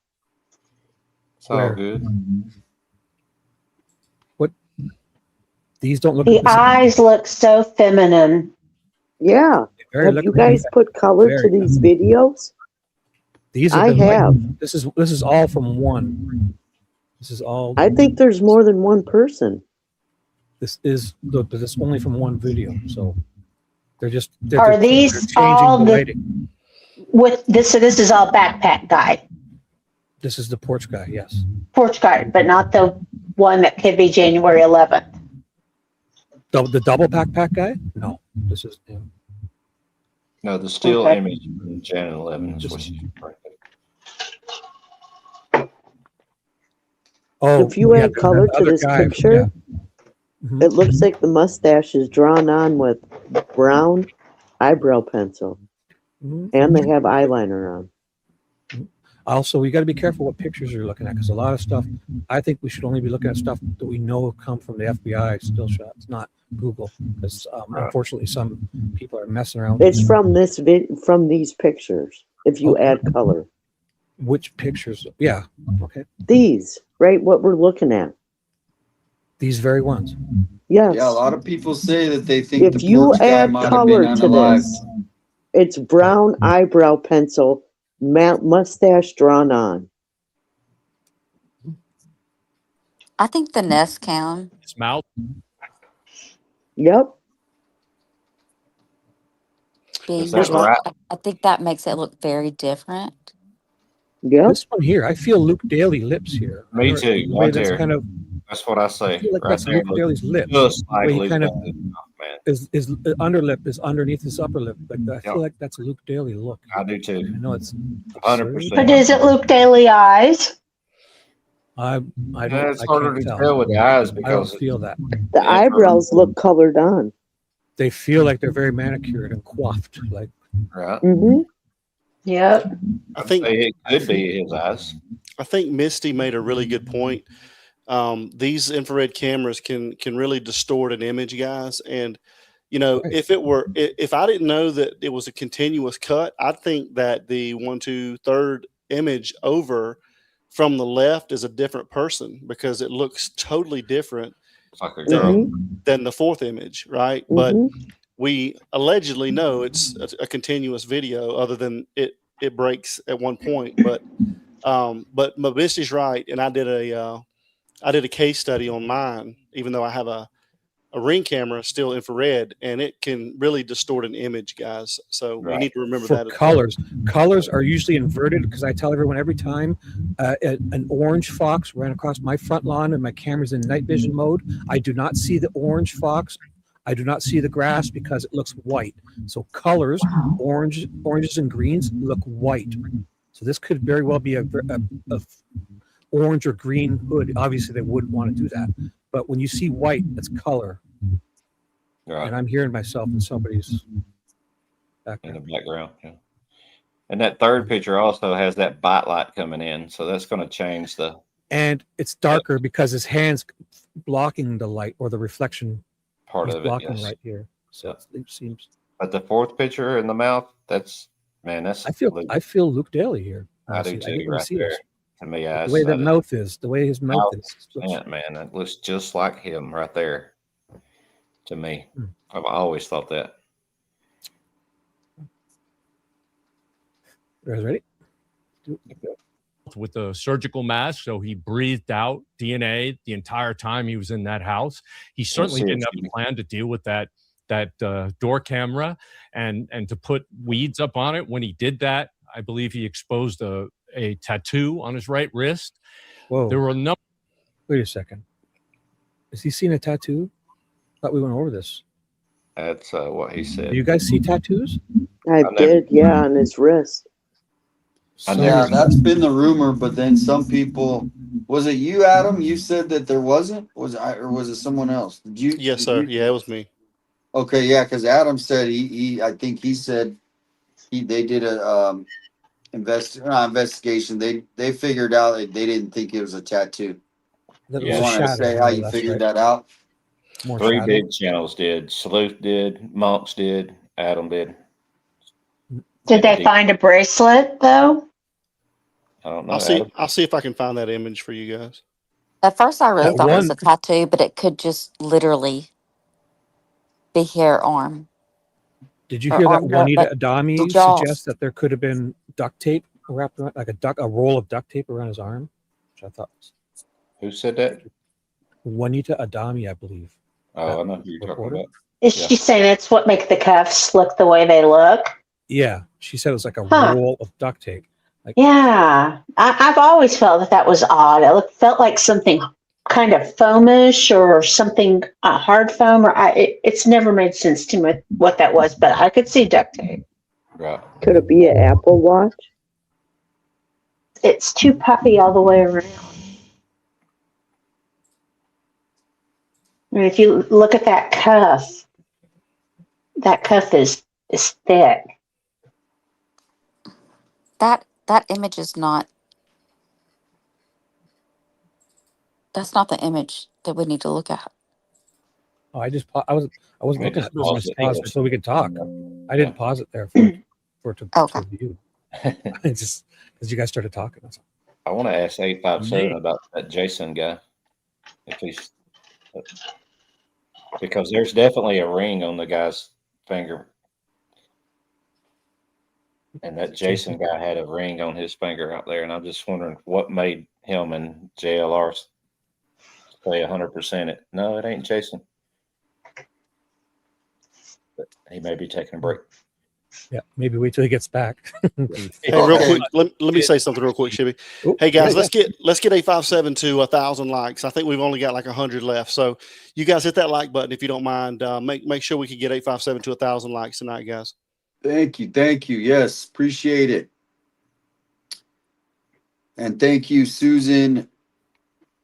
It's all good. What? These don't look. The eyes look so feminine. Yeah. Have you guys put color to these videos? These I have. This is all from one. This is all. I think there's more than one person. This is this only from one video, so they're just. Are these all with this? So this is all backpack guy. This is the porch guy, yes. Porch guy, but not the one that could be January 11th. The double backpack guy? No, this is him. No, the still image from Janet 11 is what she's right. Oh, if you add color to this picture, it looks like the mustache is drawn on with brown eyebrow pencil, and they have eyeliner on. Also, we got to be careful what pictures you're looking at because a lot of stuff. I think we should only be looking at stuff that we know come from the FBI still shots, not Google, because unfortunately some people are messing around. It's from from these pictures. If you add color, which pictures? Yeah, okay. These, right? What we're looking at. These very ones. Yes. Yeah, a lot of people say that they think if the you porch guy add might have color been to unalive. this, it's brown eyebrow pencil, mustache drawn on. I think the nest cam. His mouth. Yep. I think that makes it look very different. Yeah. This one here, I feel Luke Daly lips here. Me too. Right there. Kind of. That's what I say. I feel like right that's there. Luke Daly's lips. Just like He kind of man. his underlip is underneath his upper lip. Like I feel like that's a Luke Daly look. I do too. I know it's 100%. But is it Luke Daly eyes? I don't. It's I harder can't to tell. tell with the eyes I because don't feel that. The eyebrows look colored on. They feel like they're very manicured and coiffed. Like right. Mm-hmm. Yep. I think it could be his eyes. I think Misty made a really good point. These infrared cameras can really distort an image, guys. And you know, if I didn't know that it was a continuous cut, I'd think that the 1/2/3 image over from the left is a different person because it looks totally different than the fourth image, right? But we allegedly know it's a continuous video, other than it breaks at one point. But Misty's right, and I did a case study on mine, even though I have a Ring camera, still infrared, and it can really distort an image, guys. So we need to remember that. Colors. Colors are usually inverted because I tell everyone every time an orange fox ran across my front lawn and my camera's in night vision mode, I do not see the orange fox. I do not see the grass because it looks white. So colors, oranges and greens look white. So this could very well be a orange or green hood. Obviously, they wouldn't want to do that. But when you see white, it's color. Right. And I'm hearing myself in somebody's background. In the background, yeah. And that third picture also has that bite light coming in, so that's going to change the. And it's darker because his hand's blocking the light or the reflection. Part He's of it, blocking yes. right here. So it seems. But the fourth picture in the mouth, that's. I feel Luke Daly here. I do honestly. too, I didn't right see there. this. to me. The way that mouth is, the way his mouth is. Man, it looks just like him right there. To me, I've always thought that. You guys ready? With the surgical mask, so he breathed out DNA the entire time he was in that house. He certainly didn't have a plan to deal with that door camera and to put weeds up on it. When he did that, I believe he exposed a tattoo on his right wrist. Whoa! There were no. Wait a second. Has he seen a tattoo? Thought we went over this. That's what he said. Do you guys see tattoos? I did, yeah, on his wrist. Yeah, that's been the rumor, but then some people, was it you, Adam? You said that there wasn't? Was it someone else? Did you? Yes, sir. Yeah, it was me. Okay, yeah, because Adam said I think he said they did a investigation. They figured out that they didn't think it was a tattoo. You want to say how you figured that out? Three big channels did. Salute did. Monks did. Adam did. Did they find a bracelet though? I don't know. I'll see if I can find that image for you guys. At first, I really thought it was a tattoo, but it could just literally be hair arm. Did you hear that Juanita Adami suggest that there could have been duct tape wrapped around, like a roll of duct tape around his arm? Which I thought. Who said that? Juanita Adami, I believe. Oh, I know who you're talking about. Is she saying it's what make the cuffs look the way they look? Yeah, she said it was like a roll of duct tape. Like, yeah, I've always felt that was odd. It felt like something kind of foamish or something hard foam, or it's never made sense to me what that was, but I could see duct tape. Right. Could it be an Apple Watch? It's too puffy all the way around. I mean, if you look at that cuff is thick. That image is not. That's not the image that we need to look at. Oh, I wasn't looking at this. I paused it so we could talk. I didn't pause it there for it to view. It's just because you guys started talking. I want to ask 857 about that Jason guy. Because there's definitely a ring on the guy's finger. And that Jason guy had a ring on his finger out there. And I'm just wondering what made him and JLR say 100% it. No, it ain't Jason. But he may be taking a break. Yeah, maybe wait till he gets back. Hey, real quick, let me say something real quick, Shibby. Hey guys, let's get 857 to 1,000 likes. I think we've only got like 100 left, so you guys hit that like button if you don't mind. Make sure we can get 857 to 1,000 likes tonight, guys. Thank you. Yes, appreciate it. And thank you, Susan.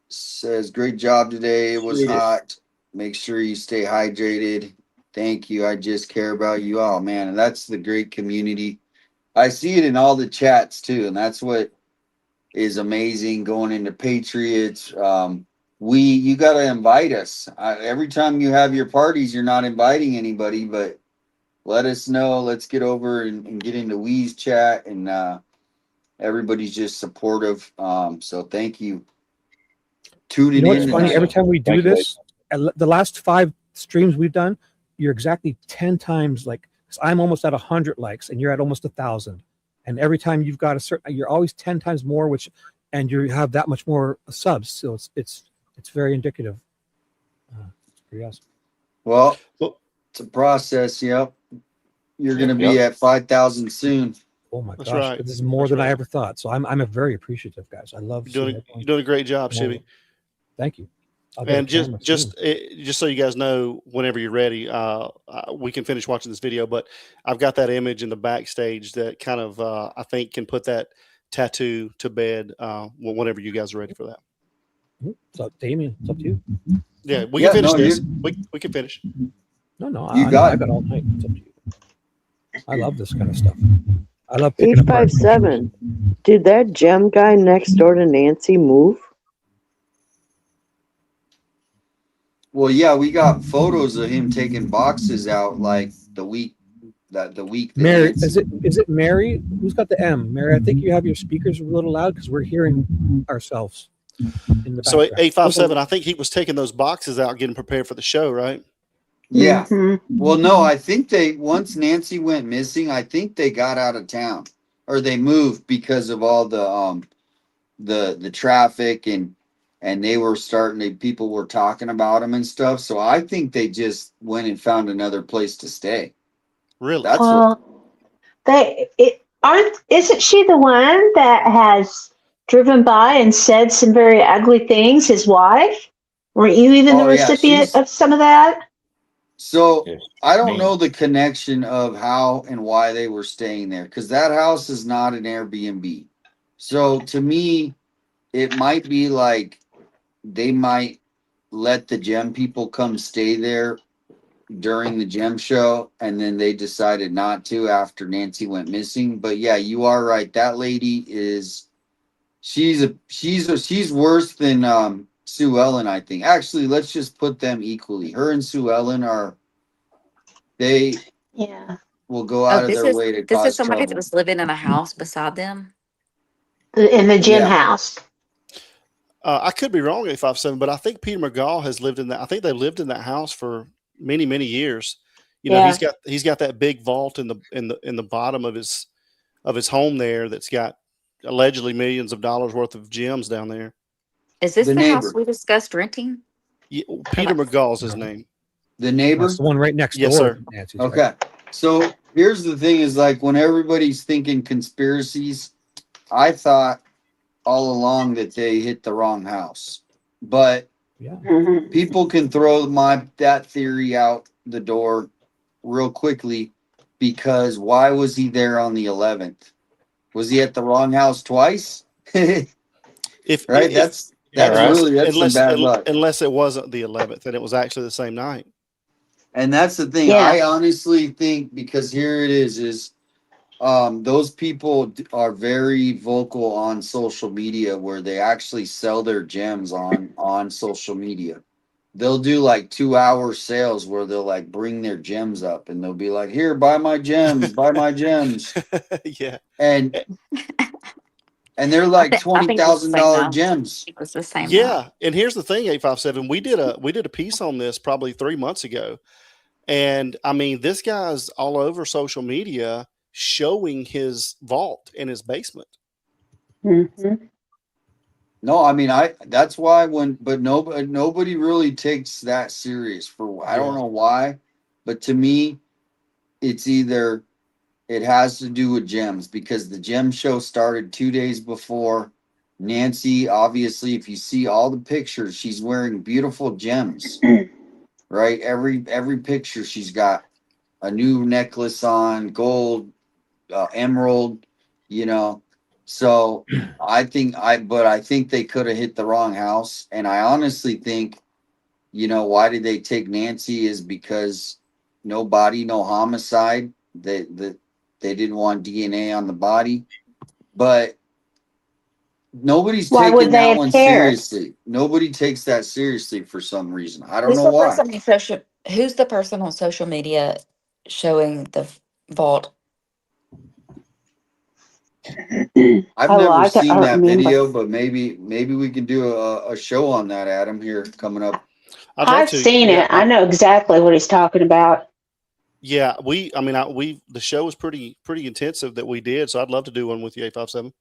Says great job today. It was hot. Make sure you stay hydrated. Thank you. I just care about you all, man. And that's the great community. I see it in all the chats too. And that's what is amazing going into Patriots. You got to invite us. Every time you have your parties, you're not inviting anybody, but let us know. Let's get over and get into Wee's chat. And everybody's just supportive. So thank you. Tuning in. You know what's funny? Every time we do this, the last 5 streams we've done, you're exactly 10 times like, I'm almost at 100 likes and you're at almost 1,000. And every time you've got you're always 10 times more, and you have that much more subs. So it's very indicative. It's pretty awesome. Well, it's a process. Yep. You're going to be at 5,000 soon. Oh my gosh. Right. This is more than I ever thought. So I'm a very appreciative, guys. I love you're doing a great job, Shibby. Thank you. And just so you guys know, whenever you're ready, we can finish watching this video. But I've got that image in the backstage that kind of I think can put that tattoo to bed whenever you guys are ready for that. So, Damien, it's up to you. Yeah, we can finish this. We can finish. No, I got all night. It's up to you. I love this kind of stuff. I love picking 857. Did that gem guy next door to Nancy move? Well, yeah, we got photos of him taking boxes out like the week that the week. That Mary, Nancy, is it Mary? Who's got the M? Mary, I think you have your speakers a little loud because we're hearing ourselves in the So background. 857, I think he was taking those boxes out, getting prepared for the show, right? Yeah. Mm-hmm. Well, no, I think once Nancy went missing, I think they got out of town or they moved because of all the traffic and they were people were talking about them and stuff. So I think they just went and found another place to stay. Really? That's Well, isn't she the one that has driven by and said some very ugly things, his wife? Weren't you even the recipient of some of that? So Yes. I don't Me. know the connection of how and why they were staying there because that house is not an Airbnb. So to me, it might be like they might let the gem people come stay there during the gem show and then they decided not to after Nancy went missing. But yeah, you are right. That lady she's worse than Sue Ellen, I think. Actually, let's just put them equally. Her and Sue Ellen will go Oh, out of their way to this is cause somebody that trouble. was living in a house beside them. In the gym Yeah. house. I could be wrong, 857, but I think Peter McGaw has lived in that. I think they lived in that house for many, many years. You know, Yeah. he's got that big vault in the bottom of his home there that's got allegedly millions of dollars worth of gems down there. Is this The the house neighbor. we discussed renting? Yeah, Peter McGaw's his name. The neighbor? That's the one right next Yes, door. sir. Nancy's, Okay. right? So here's the thing is like when everybody's thinking conspiracies, I thought all along that they hit the wrong house. But Yeah. people can throw that theory out the door real quickly because why was he there on the 11th? Was he at the wrong house twice? Right? That's some bad luck. Unless it wasn't the 11th and it was actually the same night. And that's the thing. Yeah. I honestly think because here it is those people are very vocal on social media where they actually sell their gems on social media. They'll do like 2-hour sales where they'll like bring their gems up and they'll be like, here, buy my gems, buy my gems. Yeah. And they're like $20,000 gems. It was the same. Yeah, and here's the thing, 857. We did a piece on this probably 3 months ago, and I mean, this guy's all over social media showing his vault in his basement. Mm-hmm. No, I mean that's why nobody really takes that serious I don't know why, but to me, it's either it has to do with gems because the gem show started 2 days before. Nancy, obviously, if you see all the pictures, she's wearing beautiful gems, right? Every picture she's got a new necklace on, gold, emerald, you know. So I think they could have hit the wrong house, and I honestly think, why did they take Nancy is because no body, no homicide. They didn't want DNA on the body, but nobody's Why would taking they that have one cared? seriously. Nobody takes that seriously for some reason. I don't Who's know the why. person on who's the person on social media showing the vault? I've never seen that video, but maybe we can do a show on that, Adam, here coming up. I've seen it. I know exactly what he's talking about. Yeah, the show was pretty intensive that we did, so I'd love to do one with you, 857.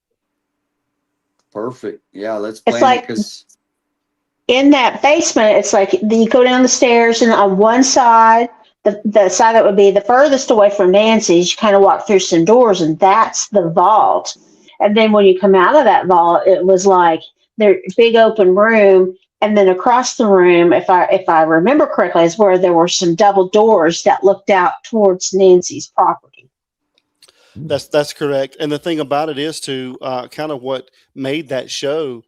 Perfect. Yeah, let's It's plan like it because in that basement, it's like you go down the stairs, and on one side, the side that would be the furthest away from Nancy's, you kind of walk through some doors, and that's the vault. And then when you come out of that vault, it was like their big open room, and then across the room, if I remember correctly, is where there were some double doors that looked out towards Nancy's property. That's correct. And the thing about it is to kind of what made that show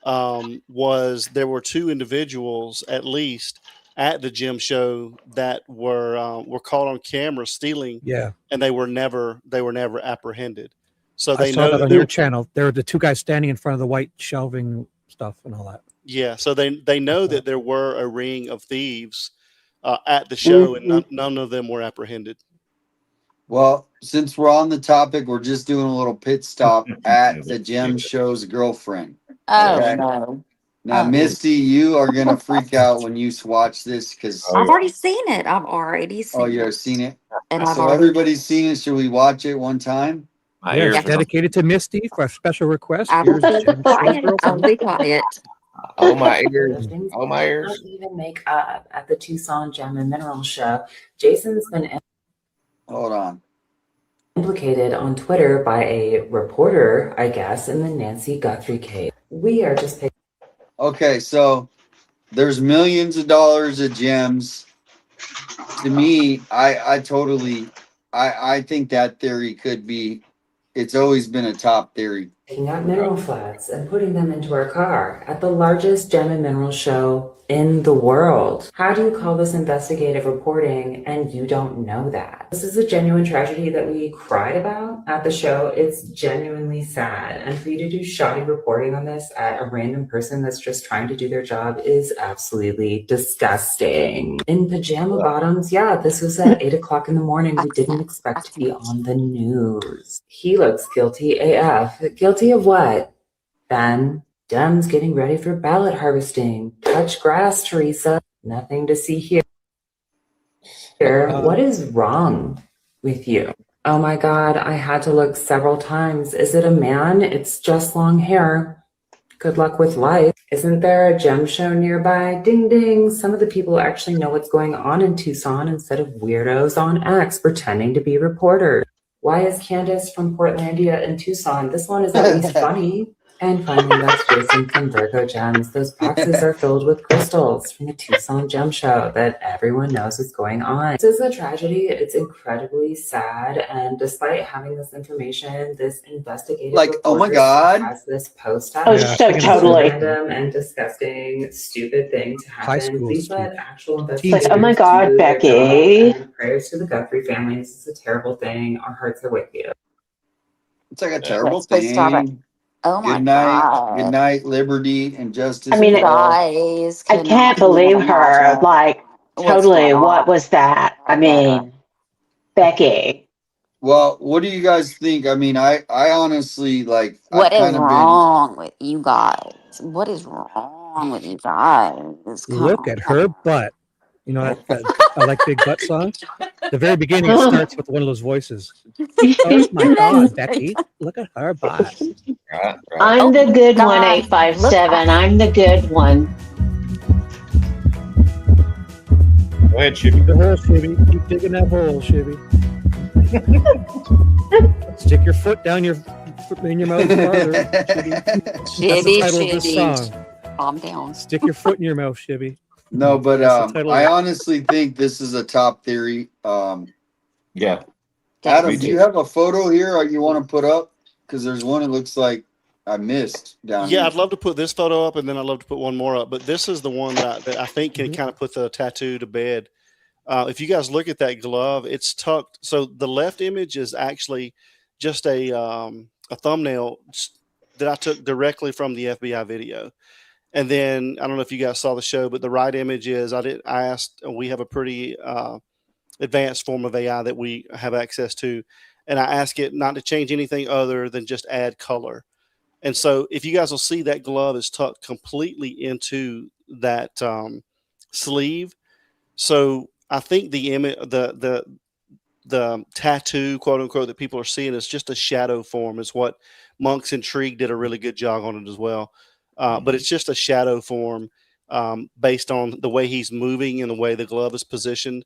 was there were 2 individuals at least at the gym show that were caught on camera stealing. Yeah. And they were never apprehended. So I they saw know that that on your channel. There were the 2 guys standing in front of the white shelving stuff and all that. Yeah, so they know that there were a ring of thieves at the show, and none of them were apprehended. Well, since we're on the topic, we're just doing a little pit stop at the gem show's girlfriend. Oh Okay. no. Now, Misty, you are gonna freak out when you watch this because I've already seen it. I've already seen you've it. seen it. And I've So already everybody's seen it. Should we watch it one time? My Yes, ears are dedicated to Misty for a special request. I Here's will be Gem Show's quiet. I'll girlfriend. be quiet. oh my ears, Things oh my that ears. don't even make up at the Tucson Gem and Mineral Show. Jason's been Hold on. implicated on Twitter by a reporter, I guess, in the Nancy Guthrie case. We are just picking. Okay, so there's millions of dollars of gems. To me, I totally I think that theory could be, it's always been a top theory. Taking out mineral flats and putting them into our car at the largest gem and mineral show in the world. How do you call this investigative reporting and you don't know that? This is a genuine tragedy that we cried about at the show. It's genuinely sad. And for you to do shoddy reporting on this at a random person that's just trying to do their job is absolutely disgusting. In pajama bottoms, yeah, this was at 8 o'clock in the morning. We didn't expect to be on the news. He looks guilty AF. Guilty of what? Ben, Dems getting ready for ballot harvesting. Touch grass, Teresa. Nothing to see here. What is wrong with you? Oh my God, I had to look several times. Is it a man? It's just long hair. Good luck with life. Isn't there a gem show nearby? Ding ding. Some of the people actually know what's going on in Tucson instead of weirdos on X pretending to be reporters. Why is Candace from Portlandia in Tucson? This one is at least funny. And finally, that's Jason from Virgo Gems. Those boxes are filled with crystals from the Tucson Gem Show that everyone knows is going on. This is a tragedy. It's incredibly sad. And despite having this information, this investigative oh my reporter God, has this post up. Oh, so totally. Random and disgusting, stupid thing to High happen. school Please let actual It's investigators like, oh my God, do their Becky. job. And prayers to the Guthrie family. This is a terrible thing. Our hearts are with you. it's like a terrible Let's stop it. thing. Oh my Good God. night, liberty and justice. I mean, for all. Guys I can't believe her. Like, what's totally, going what on. was that? I mean, Becky. Well, what do you guys think? I mean, I honestly like. What I've is kind of been. wrong with you guys? What is wrong with you guys? Look at her butt. You know that I like big butt song. The very beginning starts with one of those voices. Oh my God, Becky! Look at her butt. I'm the good one, 857. I'm the good one. Go ahead, Shibby. The hole, Shibby. Keep digging that hole, Shibby. Stick your foot down in your mouth farther, Shibby. That's the title of this song. Calm down. Stick your foot in your mouth, Shibby. No, but That's the title I of it. honestly think this is a top theory. Yeah. Adam, do you have a photo here or you want to put up? Because there's one that looks like I missed down here. Yeah, I'd love to put this photo up, and then I'd love to put one more up. But this is the one that I think can kind of put the tattoo to bed. If you guys look at that glove, it's tucked. So the left image is actually just a thumbnail that I took directly from the FBI video. And then I don't know if you guys saw the show, but the right image is we have a pretty advanced form of AI that we have access to, and I ask it not to change anything other than just add color. And so if you guys will see, that glove is tucked completely into that sleeve. So I think the image, the tattoo, quote unquote, that people are seeing is just a shadow form. Is what Monk's Intrigue did a really good job on it as well. But it's just a shadow form based on the way he's moving and the way the glove is positioned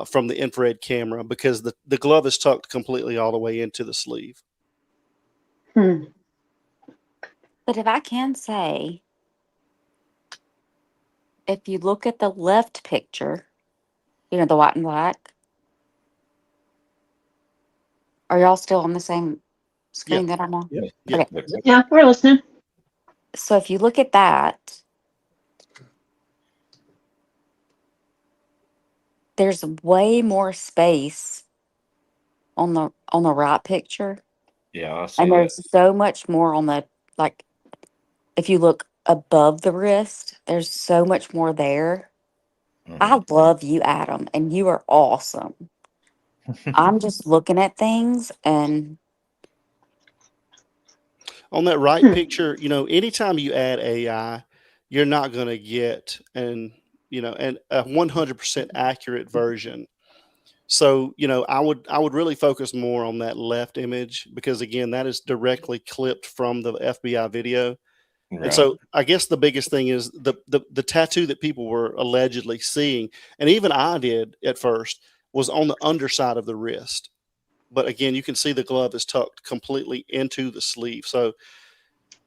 from the infrared camera, because the glove is tucked completely all the way into the sleeve. But if I can say, if you look at the left picture, you know, the white and black, are y'all still on the same screen that I'm on? Yeah. Okay. Yeah, we're listening. So if you look at that, there's way more space on the right picture. Yeah, I see And that. there's so much more on the, like, if you look above the wrist, there's so much more there. I love you, Adam, and you are awesome. I'm just looking at things and On that right picture, anytime you add AI, you're not going to get and a 100% accurate version. So, I would really focus more on that left image because again, that is directly clipped from the FBI video. And Right. so I guess the biggest thing is the tattoo that people were allegedly seeing, and even I did at first, was on the underside of the wrist. But again, you can see the glove is tucked completely into the sleeve. So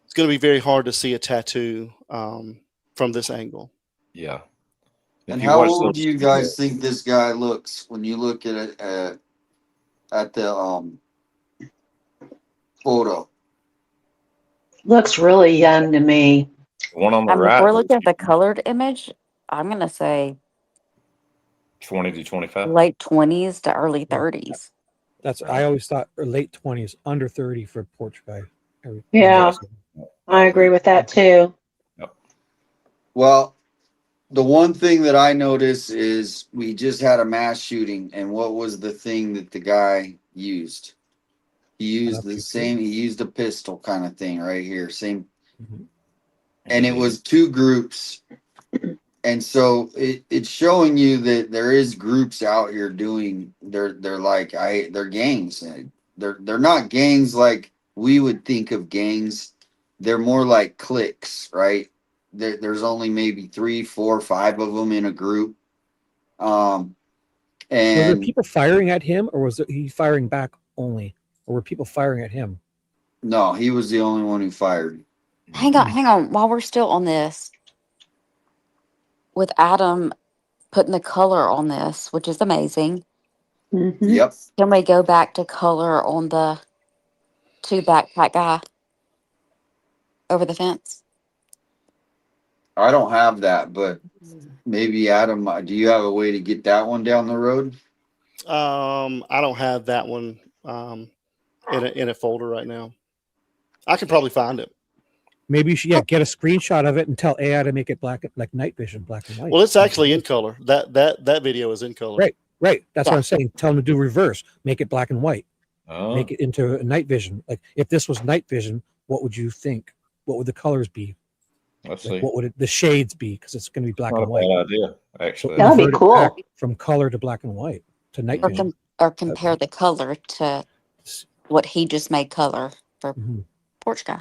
it's going to be very hard to see a tattoo from this angle. Yeah. If And you how watch old those, do you guys think this guy looks when you look at it at the photo? Looks really young to me. one on the if right, we're looking at the colored image, I'm gonna say 20 to 25. late 20s to early 30s. I always thought late 20s, under 30 for porch guy. Yeah, I agree with that too. Well, the one thing that I notice is we just had a mass shooting, and what was the thing that the guy used? He used the same. He used a pistol kind of thing right here, same. And it was two groups, and so it's showing you that there is groups out here doing. They're gangs. They're not gangs like we would think of gangs. They're more like cliques, right? There's only maybe 3, 4, 5 of them in a group. Were there And people firing at him, or was he firing back only, or were people firing at him? no, he was the only one who fired. Hang on. While we're still on this, with Adam putting the color on this, which is amazing. Yep. Can we go back to color on the two backpack guy over the fence? Mm-hmm. I don't have that, but maybe Adam, do you have a way to get that one down the road? I don't have that one in a folder right now. I could probably find it. Maybe you should get a screenshot of it and tell AI to make it black, like night vision, black and white. Well, it's actually in color. That video is in color. Right. That's what I'm saying. Tell them to do reverse. Make it black and white. Oh. Make it into a night vision. Like if this was night vision, what would you think? What would the colors be? Let's Like, see. what would the shades be? Because it's going to be black Not and a white. bad idea, actually. That'd be Invert it cool. back from color to black and white to night vision. Or compare the color to what he just made color for porch guy.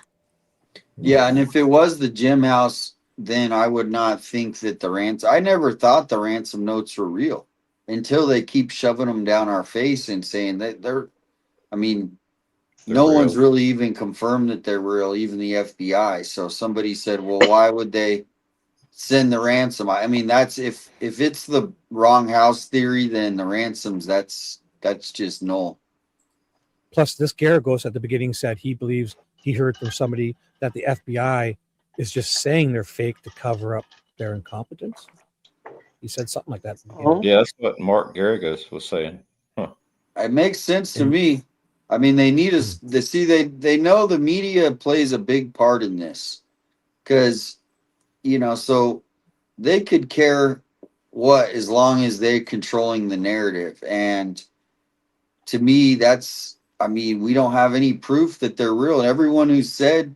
Yeah, and if it was the gym house, then I would not think that the ransom. I never thought the ransom notes were real until they keep shoving them down our face and saying that they're. I mean, no one's really even confirmed that they're real, even the FBI. So somebody said, "Well, why would they send the ransom?" I mean, that's if it's the wrong house theory, then the ransoms that's just null. Plus, this Garagos at the beginning said he believes he heard from somebody that the FBI is just saying they're fake to cover up their incompetence. He said something like that. Yeah, that's what Mark Garagos was saying. Huh. It makes sense to me. I mean, they need us to see they know the media plays a big part in this because, so they could care what as long as they're controlling the narrative. And to me, we don't have any proof that they're real. Everyone who said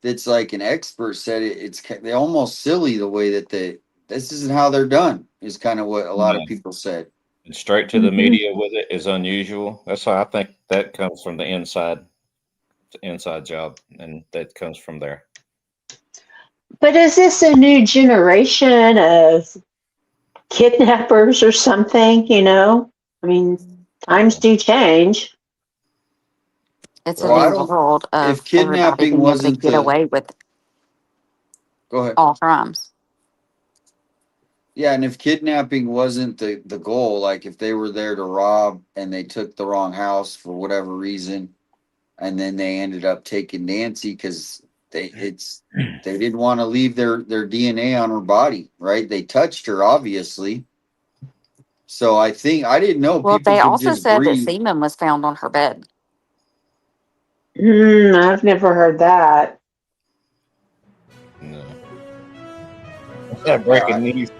that's like an expert said they're almost silly the way that this isn't how they're done is kind of what a lot of people said. And straight to the media with it is unusual. That's why I think that comes from the inside job, and that comes from there. But is this a new generation of kidnappers or something? I mean, times do change. It's a new world of if kidnapping being able to wasn't get away with go ahead. all crimes. Yeah, and if kidnapping wasn't the goal, like if they were there to rob and they took the wrong house for whatever reason, and then they ended up taking Nancy because they didn't want to leave their DNA on her body, right? They touched her, obviously. So I think I didn't know Well, people they could also just said that breathe. semen was found on her bed. I've never heard that. No. Breaking news.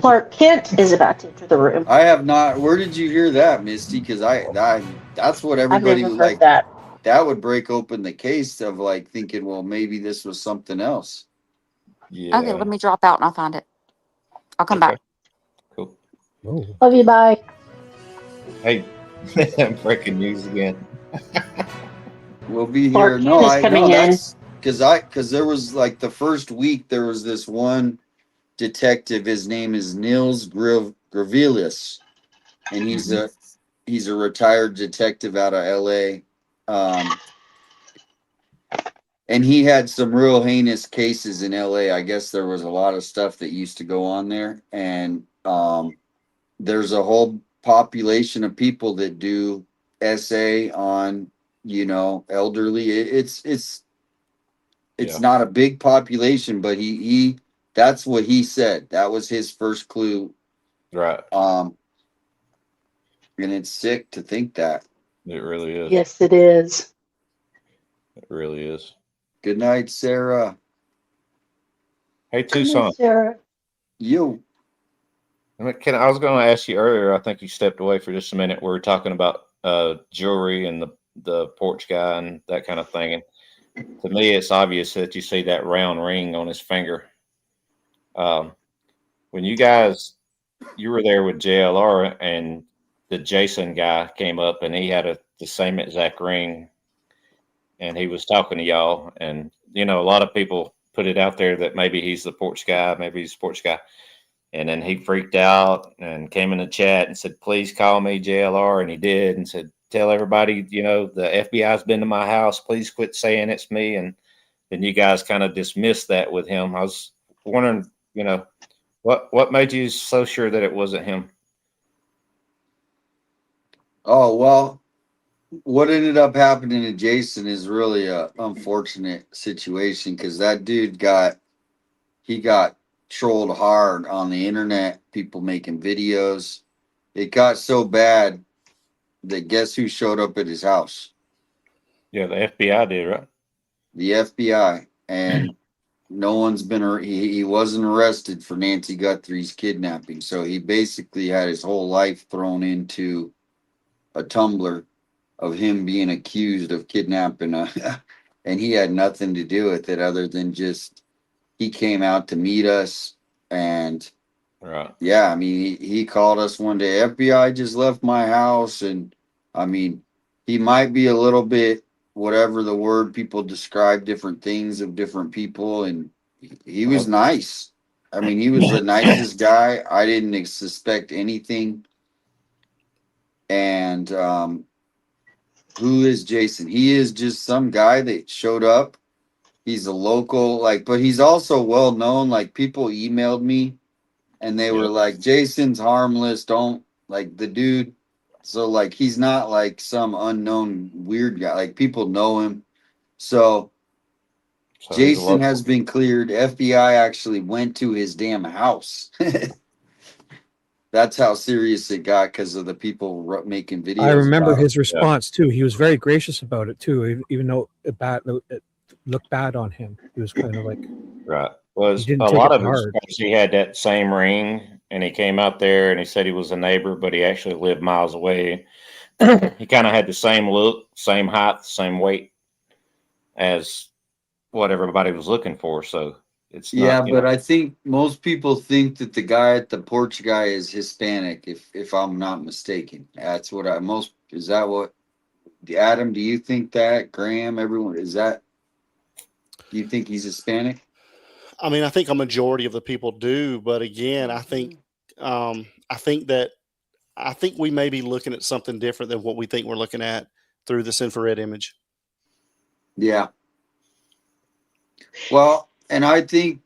Clark Kent is about to enter the room. I have not. Where did you hear that, Misty? Because that's what I've everybody never was heard like. that. That would break open the case of like thinking, well, maybe this was something else. Okay, let me drop out and I'll find it. I'll come back. Cool. Love you. Bye. Hey, breaking news again. We'll be here. Clark No, Kent is I coming know in. that's because there was like the first week there was this one detective. His name is Nils Gravilis, and he's a retired detective out of L.A. And he had some real heinous cases in LA. I guess there was a lot of stuff that used to go on there. And there's a whole population of people that do SA on, elderly. It's not a big population, but he that's what he said. That was his first clue. Right. And it's sick to think that. It really is. Yes, it is. It really is. Good night, Sarah. Hey, Tucson. Sarah. You. I was going to ask you earlier. I think you stepped away for just a minute. We were talking about jewelry and the porch guy and that kind of thing. And to me, it's obvious that you see that round ring on his finger. When you were there with JLR, and the Jason guy came up and he had the same exact ring, and he was talking to y'all. And a lot of people put it out there that maybe he's the porch guy, and then he freaked out and came in the chat and said, "Please call me JLR," and he did, and said, "Tell everybody, the FBI's been to my house. Please quit saying it's me." And then you guys kind of dismissed that with him. I was wondering, what made you so sure that it wasn't him? Oh, well, what ended up happening to Jason is really a unfortunate situation because that dude got trolled hard on the internet, people making videos. It got so bad that guess who showed up at his house? Yeah, the FBI did, right? The FBI. And no one's been, he wasn't arrested for Nancy Guthrie's kidnapping. So he basically had his whole life thrown into a tumbler of him being accused of kidnapping and he had nothing to do with it other than just he came out to meet us. And right, yeah, I mean, he called us one day, FBI just left my house. And I mean, he might be a little bit whatever the word, people describe different things of different people, and he was nice. I mean, he was the nicest guy. I didn't suspect anything. And who is Jason? He is just some guy that showed up. He's a local, but he's also well known. Like, people emailed me and they were like, Jason's harmless. Don't like the dude. So, like, he's not like some unknown weird guy. Like, people know him. So Jason has been cleared. FBI actually went to his damn house. That's how serious it got because of the people making videos. I remember about his it. response too. He was very gracious about it too, even though it looked bad on him. He was kind of like, right. Well, he didn't a take lot it of it was hard. because he had that same ring, and he came out there and he said he was a neighbor, but he actually lived miles away. He kind of had the same look, same height, same weight as what everybody was looking for. So it's not, Yeah, but I think most people think that the guy at the porch guy is Hispanic, if I'm not mistaken. That's what is that what Adam, do you think that? Graham, everyone, do you think he's Hispanic? I mean, I think a majority of the people do, but again, I think we may be looking at something different than what we think we're looking at through this infrared image. Yeah. Well, and I think,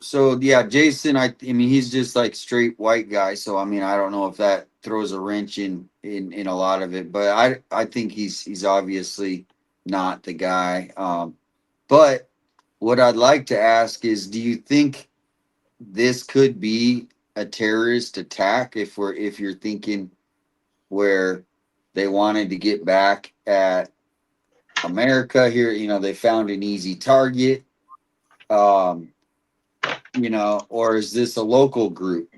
so yeah, Jason, I mean, he's just like straight white guy. So, I mean, I don't know if that throws a wrench in a lot of it, but I think he's obviously not the guy. But what I'd like to ask is, do you think this could be a terrorist attack if you're thinking where they wanted to get back at America here, they found an easy target. or is this a local group?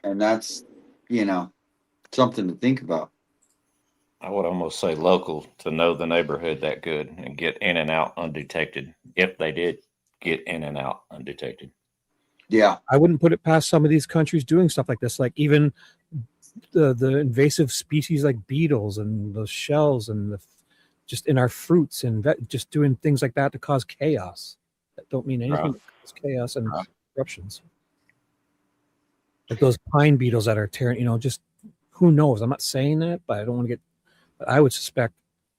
And that's, something to think about. I would almost say local to know the neighborhood that good and get in and out undetected if they did get in and out undetected. Yeah. I wouldn't put it past some of these countries doing stuff like this, like even the invasive species like beetles and the shells and just in our fruits and just doing things like that to cause chaos that don't mean anything Right. but cause chaos and disruptions. Like those pine beetles that are tearing, just who knows? I'm not saying that, but I don't want to but I would suspect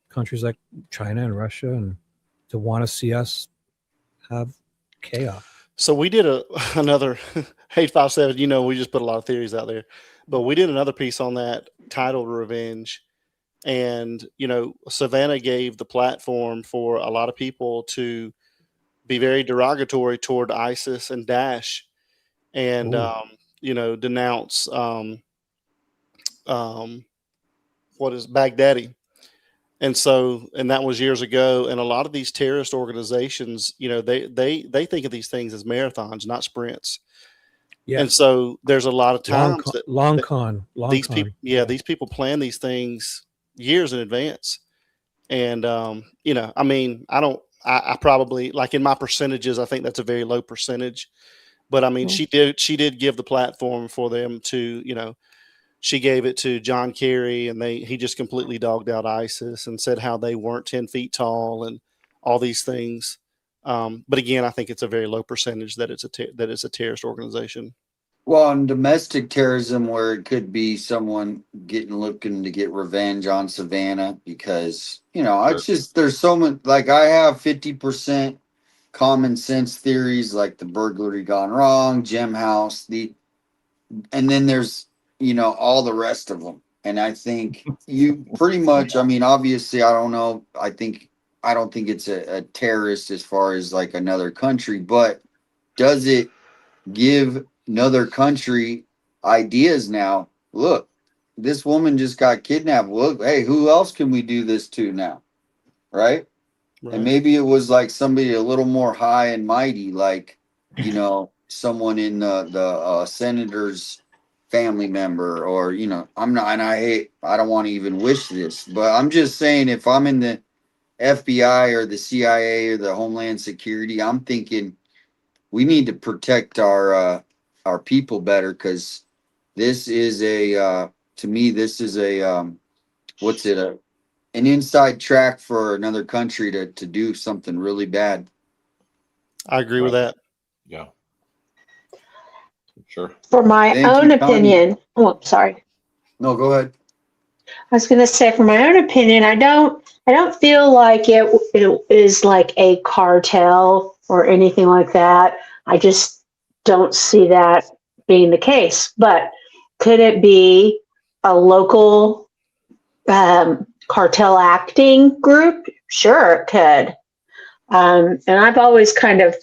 countries like China and Russia and to want to see us have chaos. So we did another 857. We just put a lot of theories out there, but we did another piece on that titled "Revenge," and Savannah gave the platform for a lot of people to be very derogatory toward ISIS and Daesh, and denounce what is Baghdadi. And that was years ago. And a lot of these terrorist organizations, they think of these things as marathons, not sprints. Yeah. And so there's a lot of times these people plan these things years in advance. And, I probably, like in my percentages, I think that's a very low percentage, but I mean, she did give the platform for them to, she gave it to John Kerry, and he just completely dogged out ISIS and said how they weren't 10 feet tall and all these things. But again, I think it's a very low percentage that it's a terrorist organization. Well, on domestic terrorism, where it could be someone looking to get revenge on Savannah, because it's just there's so much. Like I have 50% common sense theories, like the burglary gone wrong, gem house, and then there's all the rest of them. And I think you pretty much. I mean, obviously, I don't know. I don't think it's a terrorist as far as like another country, but does it give another country ideas now? Look, this woman just got kidnapped. Look, hey, who else can we do this to now? Right? And maybe it was like somebody a little more high and mighty, like, someone in the senator's family member, or, I'm not, and I don't want to even wish this, but I'm just saying, if I'm in the FBI or the CIA or the Homeland Security, I'm thinking we need to protect our people better, because this is to me, this is an inside track for another country to do something really bad. I agree with that. Yeah. Sure. For my own opinion, sorry. No, go ahead. I was going to say, for my own opinion, I don't feel like it is like a cartel or anything like that. I just don't see that being the case. But could it be a local cartel acting group? Sure, it could. And I've always kind of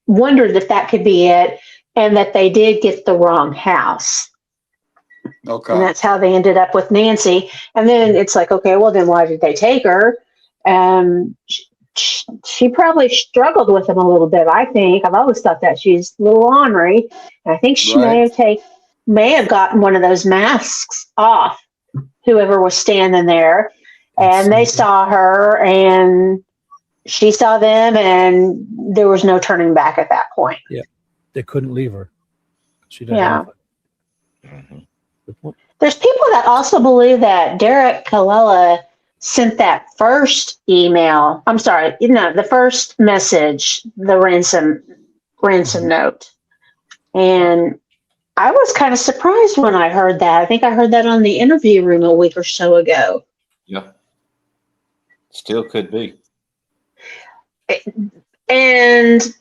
wondered if that could be it, and that they did get the wrong house. Okay. And that's how they ended up with Nancy. And then it's like, okay, well, then why did they take her? She probably struggled with him a little bit, I think. I've always thought that she's a little ornery. And I think she may have gotten one of those masks off, whoever was standing there. And they saw her, and she saw them, and there was no turning back at that point. Yeah. They couldn't leave her. She didn't. Yeah. Mm-hmm. There's people that also believe that Derek Kallela sent that first email. I'm sorry, the first message, the ransom note. And I was kind of surprised when I heard that. I think I heard that on the Interview Room a week or so ago. Yeah. Still could be. And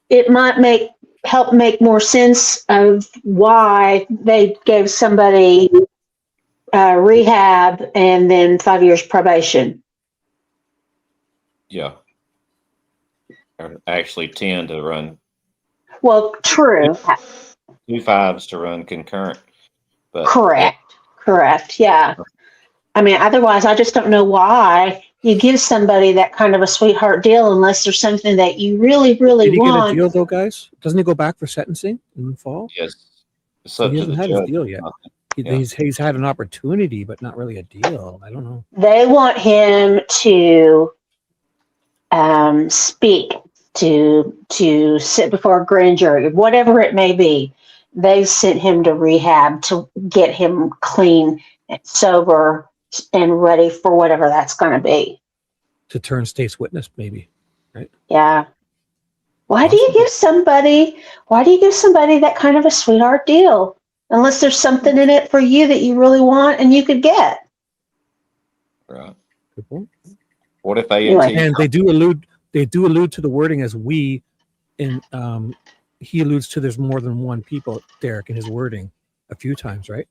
it might help make more sense of why they gave somebody rehab and then 5 years probation. Yeah. Or actually 10 to run. Well, true. 2 5s to run concurrent. But Correct. Yeah. I mean, otherwise, I just don't know why you give somebody that kind of a sweetheart deal unless there's something that you really, really Did he want. get a deal though, guys? Doesn't he go back for sentencing in the fall? Yes. It's So up he to the hasn't had his judge. deal yet. Yeah. He's had an opportunity, but not really a deal. I don't know. They want him to speak, to sit before a grand jury, whatever it may be. They sent him to rehab to get him clean, sober, and ready for whatever that's going to be. To turn state's witness, maybe, right? Yeah. Why do you give somebody that kind of a sweetheart deal? Unless there's something in it for you that you really want and you could get. Right. Good point. What if they And they do allude to the wording as we, and he alludes to there's more than one people, Derek, in his wording a few times, right?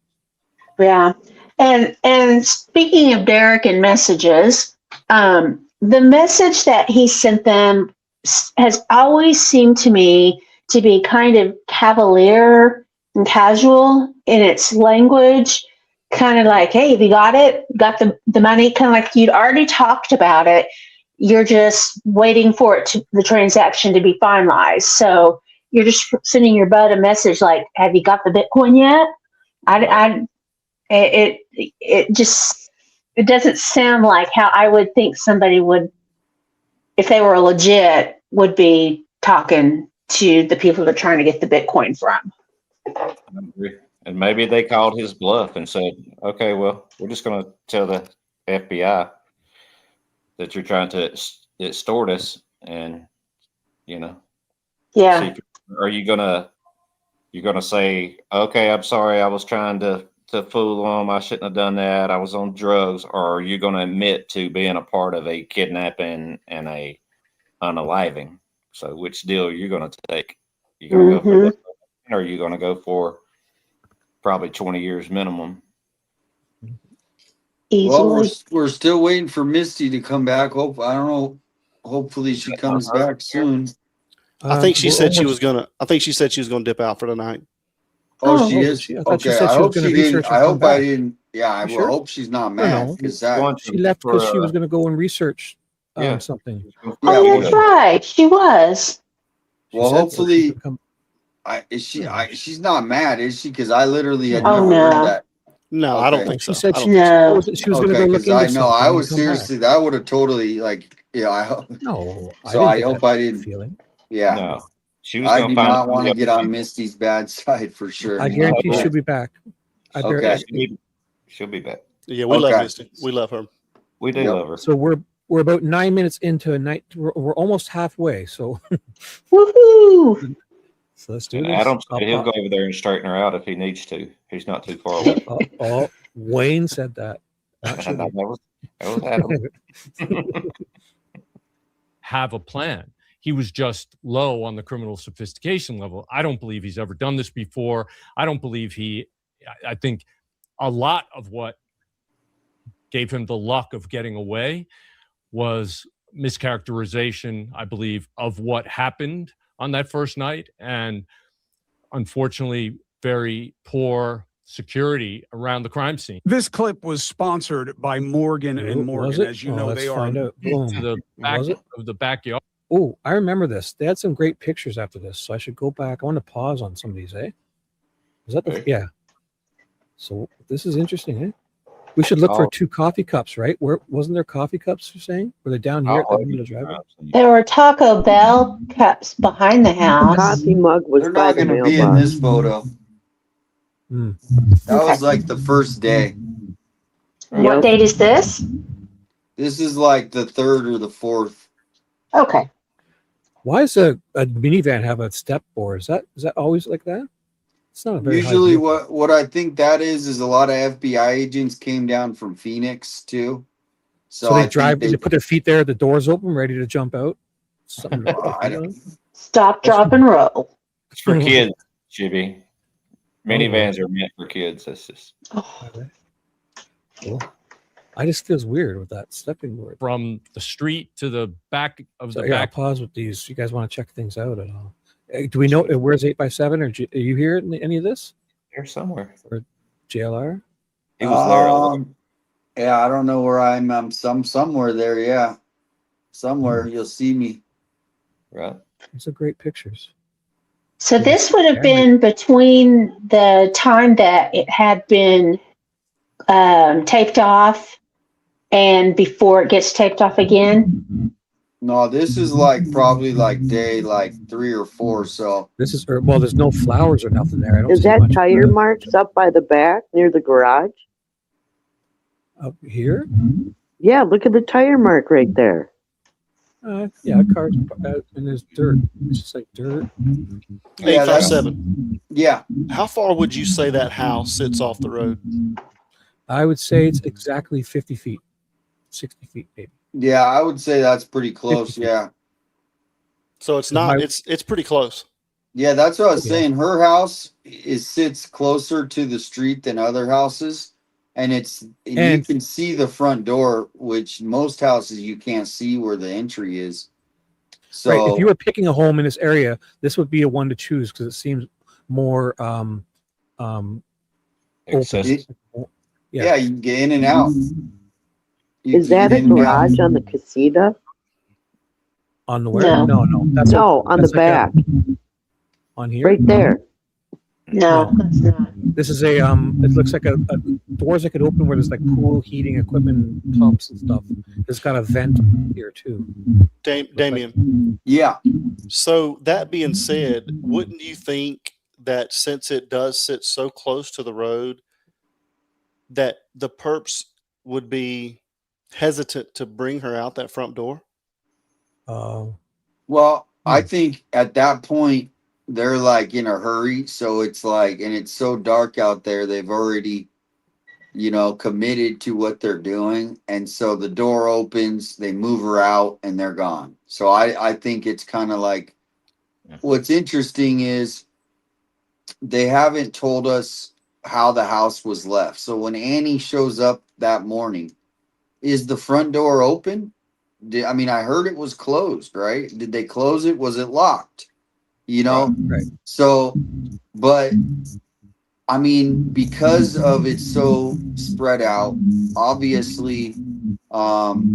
Yeah. And speaking of Derek and messages, the message that he sent them has always seemed to me to be kind of cavalier and casual in its language, kind of like, hey, have you got it? Got the money? Kind of like you'd already talked about it. You're just waiting for the transaction to be finalized. So you're just sending your bud a message like, have you got the Bitcoin yet? It doesn't sound like how I would think somebody would, if they were legit, would be talking to the people they're trying to get the Bitcoin from. I agree. And maybe they called his bluff and said, okay, well, we're just going to tell the FBI that you're trying to extort us. And, Yeah. Are you going to say, okay, I'm sorry, I was trying to fool them. I shouldn't have done that. I was on drugs. Or are you going to admit to being a part of a kidnapping and a unaliving? So which deal are you going to take? You going to go for that, or are you going to go for probably 20 years minimum? Well, we're still waiting for Misty to come back. I don't know. Hopefully she comes back soon. I think she said she was gonna. I think she said she was gonna dip out for the night. Oh, she is. I thought she Okay, said I she was hope gonna she research didn't. and I come hope I back. didn't. Yeah, I You sure? hope she's not mad No. because that She left because she was going to go and research something. Oh, that's right. She was. Well, hopefully, she's not mad, is she? Because I literally had never heard that. No, I don't think so. She said I she don't was think going to go look into I something. know I and was come back. seriously that would have totally I hope. No, So I hope I didn't. Feeling. Yeah. No, she was I going do to find not want to get on Misty's bad side for sure. I guarantee she'll be back. Okay. She'll be back. Yeah, we love Misty. We love her. We do love her. So we're about 9 minutes into a night. We're almost halfway. So woohoo! So let's do And this. Adam said he'll go over there and straighten her out if he needs to. He's not too far away. Wayne said that. that was Adam. Have a plan. He was just low on the criminal sophistication level. I don't believe he's ever done this before. I don't believe I think a lot of what gave him the luck of getting away was mischaracterization, I believe, of what happened on that first night. And unfortunately, very poor security around the crime scene. This clip was sponsored by Morgan and Morgan. As you know, let's they are find out. Boom. To the back Was it? of the backyard. Oh, I remember this. They had some great pictures after this, so I should go back. I want to pause on some of these, eh? Is that yeah? So this is interesting, eh? We should look for 2 coffee cups, right? Where wasn't there coffee cups? You're saying? Were they down here at the end of the driveway? There were Taco Bell cups behind the house. Coffee mug was They're by not the going to be in mailbox. this photo. That was like the first day. What date is this? This is like the 3rd or the 4th. Okay. Why does a minivan have a step board? Is that always like that? It's not a very Usually, high what I think that is a lot of FBI agents came down from Phoenix too. So they drive. They put their feet there. The doors open, ready to jump out. Stop, drop, and roll. It's for kids, Jibby. Minivans are meant for kids. That's just. Cool. I just feels weird with that stepping board. From the street to the back of the I'll back. pause with these. You guys want to check things out at all? Do we know where's 8x7? Or are you here in any of this? Here somewhere. Or JLR? He was there. Yeah, I don't know where I'm somewhere there. Yeah, somewhere you'll see me. Right. These are great pictures. So this would have been between the time that it had been taped off and before it gets taped off again. No, this is like probably like day like 3 or 4. So this is well, there's no flowers or nothing there. I don't Is see that much. tire marks up by the back near the garage? Up here? Yeah, look at the tire mark right there. Yeah, cars, and there's dirt. It's just like dirt. Yeah, 857. Yeah. How far would you say that house sits off the road? I would say it's exactly 50 feet, 60 feet, maybe. Yeah, I would say that's pretty close. Yeah. So it's not. It's pretty close. Yeah, that's what I was saying. Her house sits closer to the street than other houses, and you can see the front door, which most houses you can't see where the entry is. So right, if you were picking a home in this area, this would be a one to choose because it seems more accessible. Yeah, you can get in and out. Is that a garage on the casita? On the where? No, That's on the back. On here? Right there. No, that's not. This is a it looks like a doors that could open where there's like pool heating equipment, pumps and stuff. It's got a vent here too. Damien. Yeah. So that being said, wouldn't you think that since it does sit so close to the road, that the perps would be hesitant to bring her out that front door? Well, I think at that point they're like in a hurry, so it's like, and it's so dark out there, they've already, committed to what they're doing, and so the door opens, they move her out, and they're gone. So I think it's kind of like, what's interesting is they haven't told us how the house was left. So when Annie shows up that morning, is the front door open? I heard it was closed, right? Did they close it? Was it locked? Right. So, but because of it's so spread out, obviously, for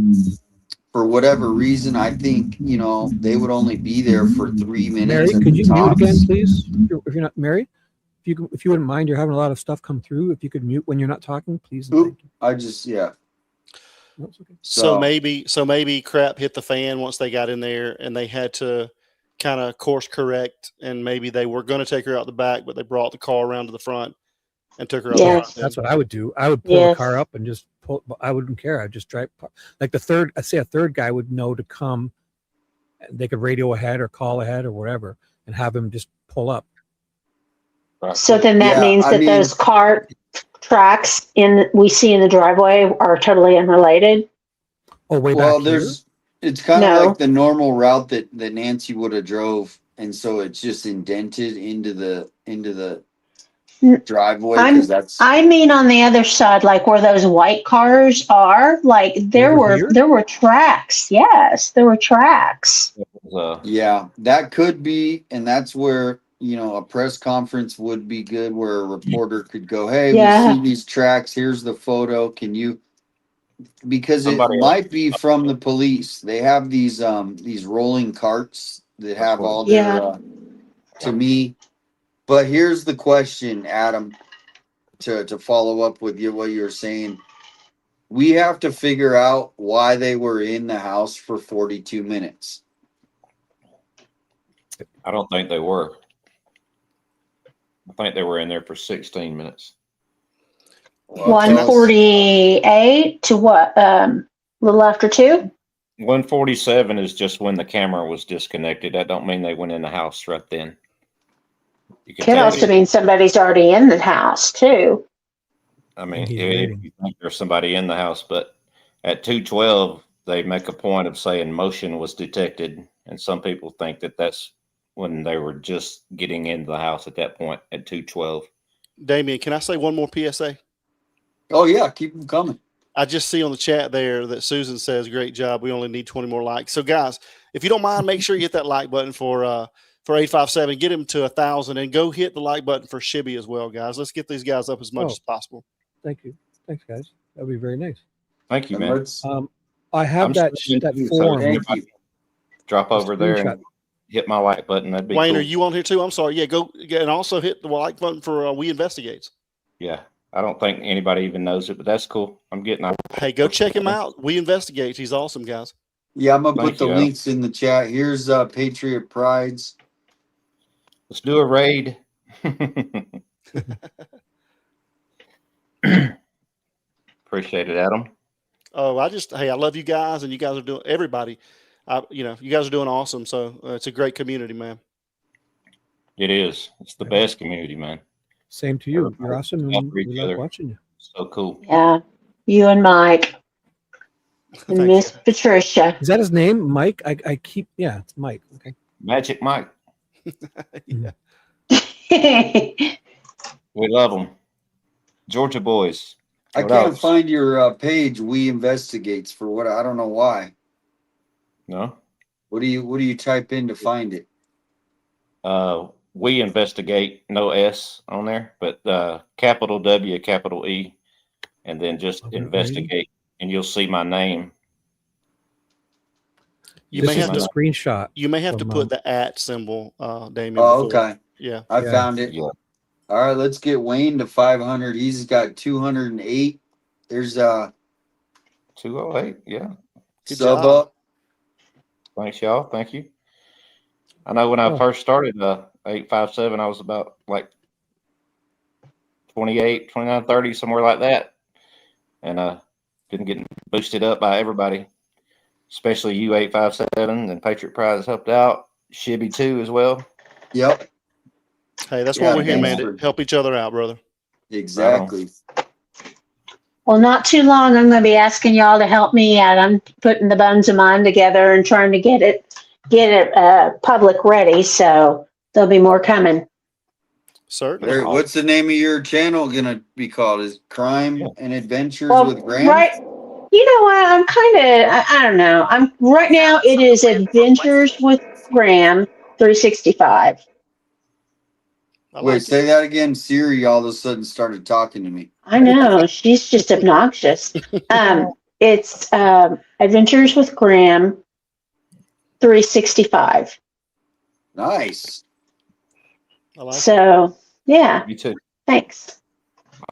whatever reason, I think, they would only be there for 3 minutes. Mary, could you mute again, please? If you're not Mary, if you wouldn't mind, you're having a lot of stuff come through. If you could mute when you're not talking, please. So maybe crap hit the fan once they got in there and they had to kind of course correct, and maybe they were going to take her out the back, but they brought the car around to the front and took her out the front. That's what I would do. I would pull the car up and just pull. I wouldn't care. I'd just drive. Like a third guy would know to come. They could radio ahead or call ahead or whatever, and have him just pull up. So then that means that those car tracks we see in the driveway are totally unrelated. Oh, well, it's kind of like the normal route that Nancy would have drove, and so it's just indented into the driveway. I mean, on the other side, like where those white cars are, like there were tracks. Yes, there were tracks. Yeah, that could be, and that's where a press conference would be good, where a reporter could go, "Hey, we see these tracks. Here's the photo. Can you?" Because it might be from the police. They have these rolling carts that have all their to me. But here's the question, Adam, to follow up with what you're saying. We have to figure out why they were in the house for 42 minutes. I don't think they were. I think they were in there for 16 minutes. 1:48 to what? A little after 2? 1:47 is just when the camera was disconnected. That don't mean they went in the house right then. Could also mean somebody's already in the house too. If you think there's somebody in the house, but at 2:12 they make a point of saying motion was detected, and some people think that that's when they were just getting into the house at that point at 2:12. Damien, can I say one more PSA? Oh yeah, keep them coming. I just see on the chat there that Susan says, "Great job. We only need 20 more likes." So guys, if you don't mind, make sure you hit that like button for 857. Get him to 1,000, and go hit the like button for Shibby as well, guys. Let's get these guys up as much as possible. Thank you. Thanks, guys. That'd be very nice. Thank you, And man. let's I have I'm that streaming that too, so form. if anybody drop over there and hit my like button, that'd be Wayne, cool. are you on here too? I'm sorry. Yeah, go and also hit the like button for We Investigates. Yeah, I don't think anybody even knows it, but that's cool. I'm getting out. Hey, go check him out. We Investigates. He's awesome, guys. Yeah, I'm gonna Thank put the you, Adam. links in the chat. Here's Patriot Prides. Let's do a raid. Appreciate it, Adam. Oh, I love you guys, and you guys are doing everybody. You guys are doing awesome. So it's a great community, man. It is. It's the best community, man. Same to you. You're awesome, and we love watching you. So cool. Yeah, you and Mike and Miss Patricia. Is that his name, Mike? I keep it's Mike. Okay. Magic Mike. Yeah. We love them. Georgia boys. I What can't else? find your page. We Investigates for what? I don't know why. No. What do you type in to find it? We Investigate, no S on there, but capital W, capital E, and then just investigate, and you'll see my name. You This may is have the to screenshot. You may have to from, put the @ symbol, Damien. Oh, before. okay. Yeah. I found it. Yeah. All right, let's get Wayne to 500. He's got 208. There's 208. Yeah. Good sub job. up. Thanks, y'all. Thank you. I know when I first started 857, I was about like 28, 29, 30, somewhere like that. And didn't get boosted up by everybody, especially you 857 and Patriot Prize helped out. Shibby too as well. Yep. Hey, that's why we're here, man, to help each other out, brother. Exactly. Well, not too long. I'm going to be asking y'all to help me out. I'm putting the buns of mine together and trying to get it public ready. So there'll be more coming. Certainly. What's the name of your channel gonna be called? Is Crime and Adventures with Graham? Right. You know what? I'm kind of, I don't know. Right now it is Adventures with Graham 365. Wait, say that again. Siri all of a sudden started talking to me. I know. She's just obnoxious. It's Adventures with Graham 365. Nice. So, yeah. You too. Thanks.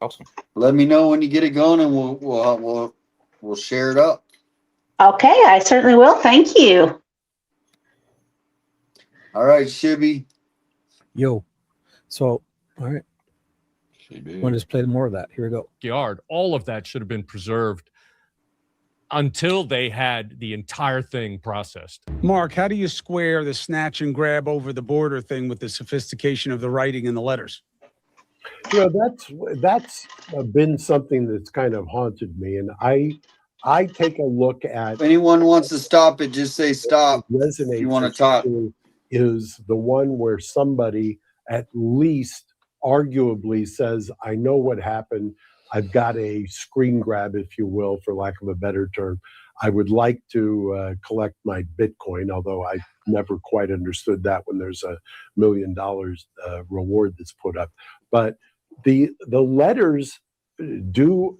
Awesome. Let me know when you get it going, and we'll share it up. Okay, I certainly will. Thank you. All right, Shibby. Yo. So, all right. Want to just play more of that? Here we go. Yard. All of that should have been preserved until they had the entire thing processed. Mark, how do you square the snatch and grab over the border thing with the sophistication of the writing and the letters? That's been something that's kind of haunted me, and I take a look at. If anyone wants to stop it, just say stop. Resonates. If you want to talk. Is the one where somebody at least arguably says, "I know what happened. I've got a screen grab, if you will, for lack of a better term. I would like to collect my Bitcoin," although I never quite understood that when there's $1 million reward that's put up. But the letters do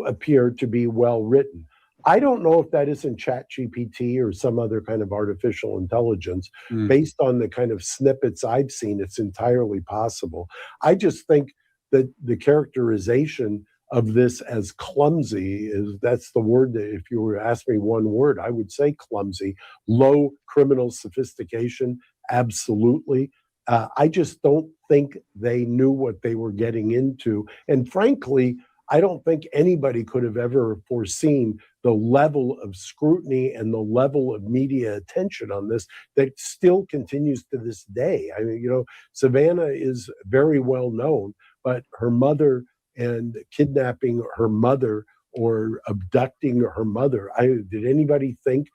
appear to be well written. I don't know if that isn't ChatGPT or some other kind of artificial intelligence. Based on the kind of snippets I've seen, it's entirely possible. I just think that the characterization of this as clumsy that's the word that if you were to ask me one word, I would say clumsy. Low criminal sophistication, absolutely. I just don't think they knew what they were getting into. And frankly, I don't think anybody could have ever foreseen the level of scrutiny and the level of media attention on this that still continues to this day. I mean, Savannah is very well known, but her mother and kidnapping her mother or abducting her mother. Did anybody think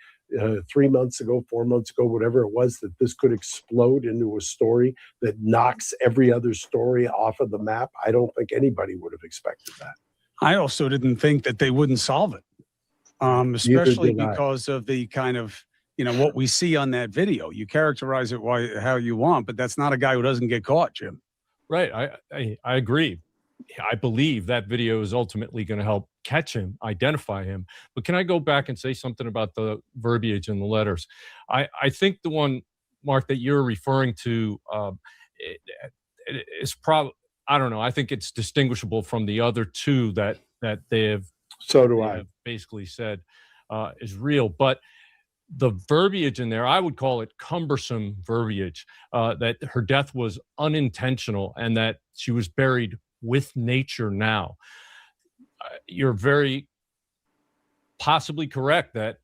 3 months ago, 4 months ago, whatever it was, that this could explode into a story that knocks every other story off of the map? I don't think anybody would have expected that. I also didn't think that they wouldn't solve it, especially because of the kind of, what we see on that video. You characterize it how you want, but that's not a guy who doesn't get caught, Jim. Right. I agree. I believe that video is ultimately going to help catch him, identify him. But can I go back and say something about the verbiage in the letters? I think the one, Mark, that you're referring to is probably, I don't know. I think it's distinguishable from the other two that they have. So do I. Have basically said is real, but the verbiage in there, I would call it cumbersome verbiage. That her death was unintentional and that she was buried with nature. Now, you're very possibly correct that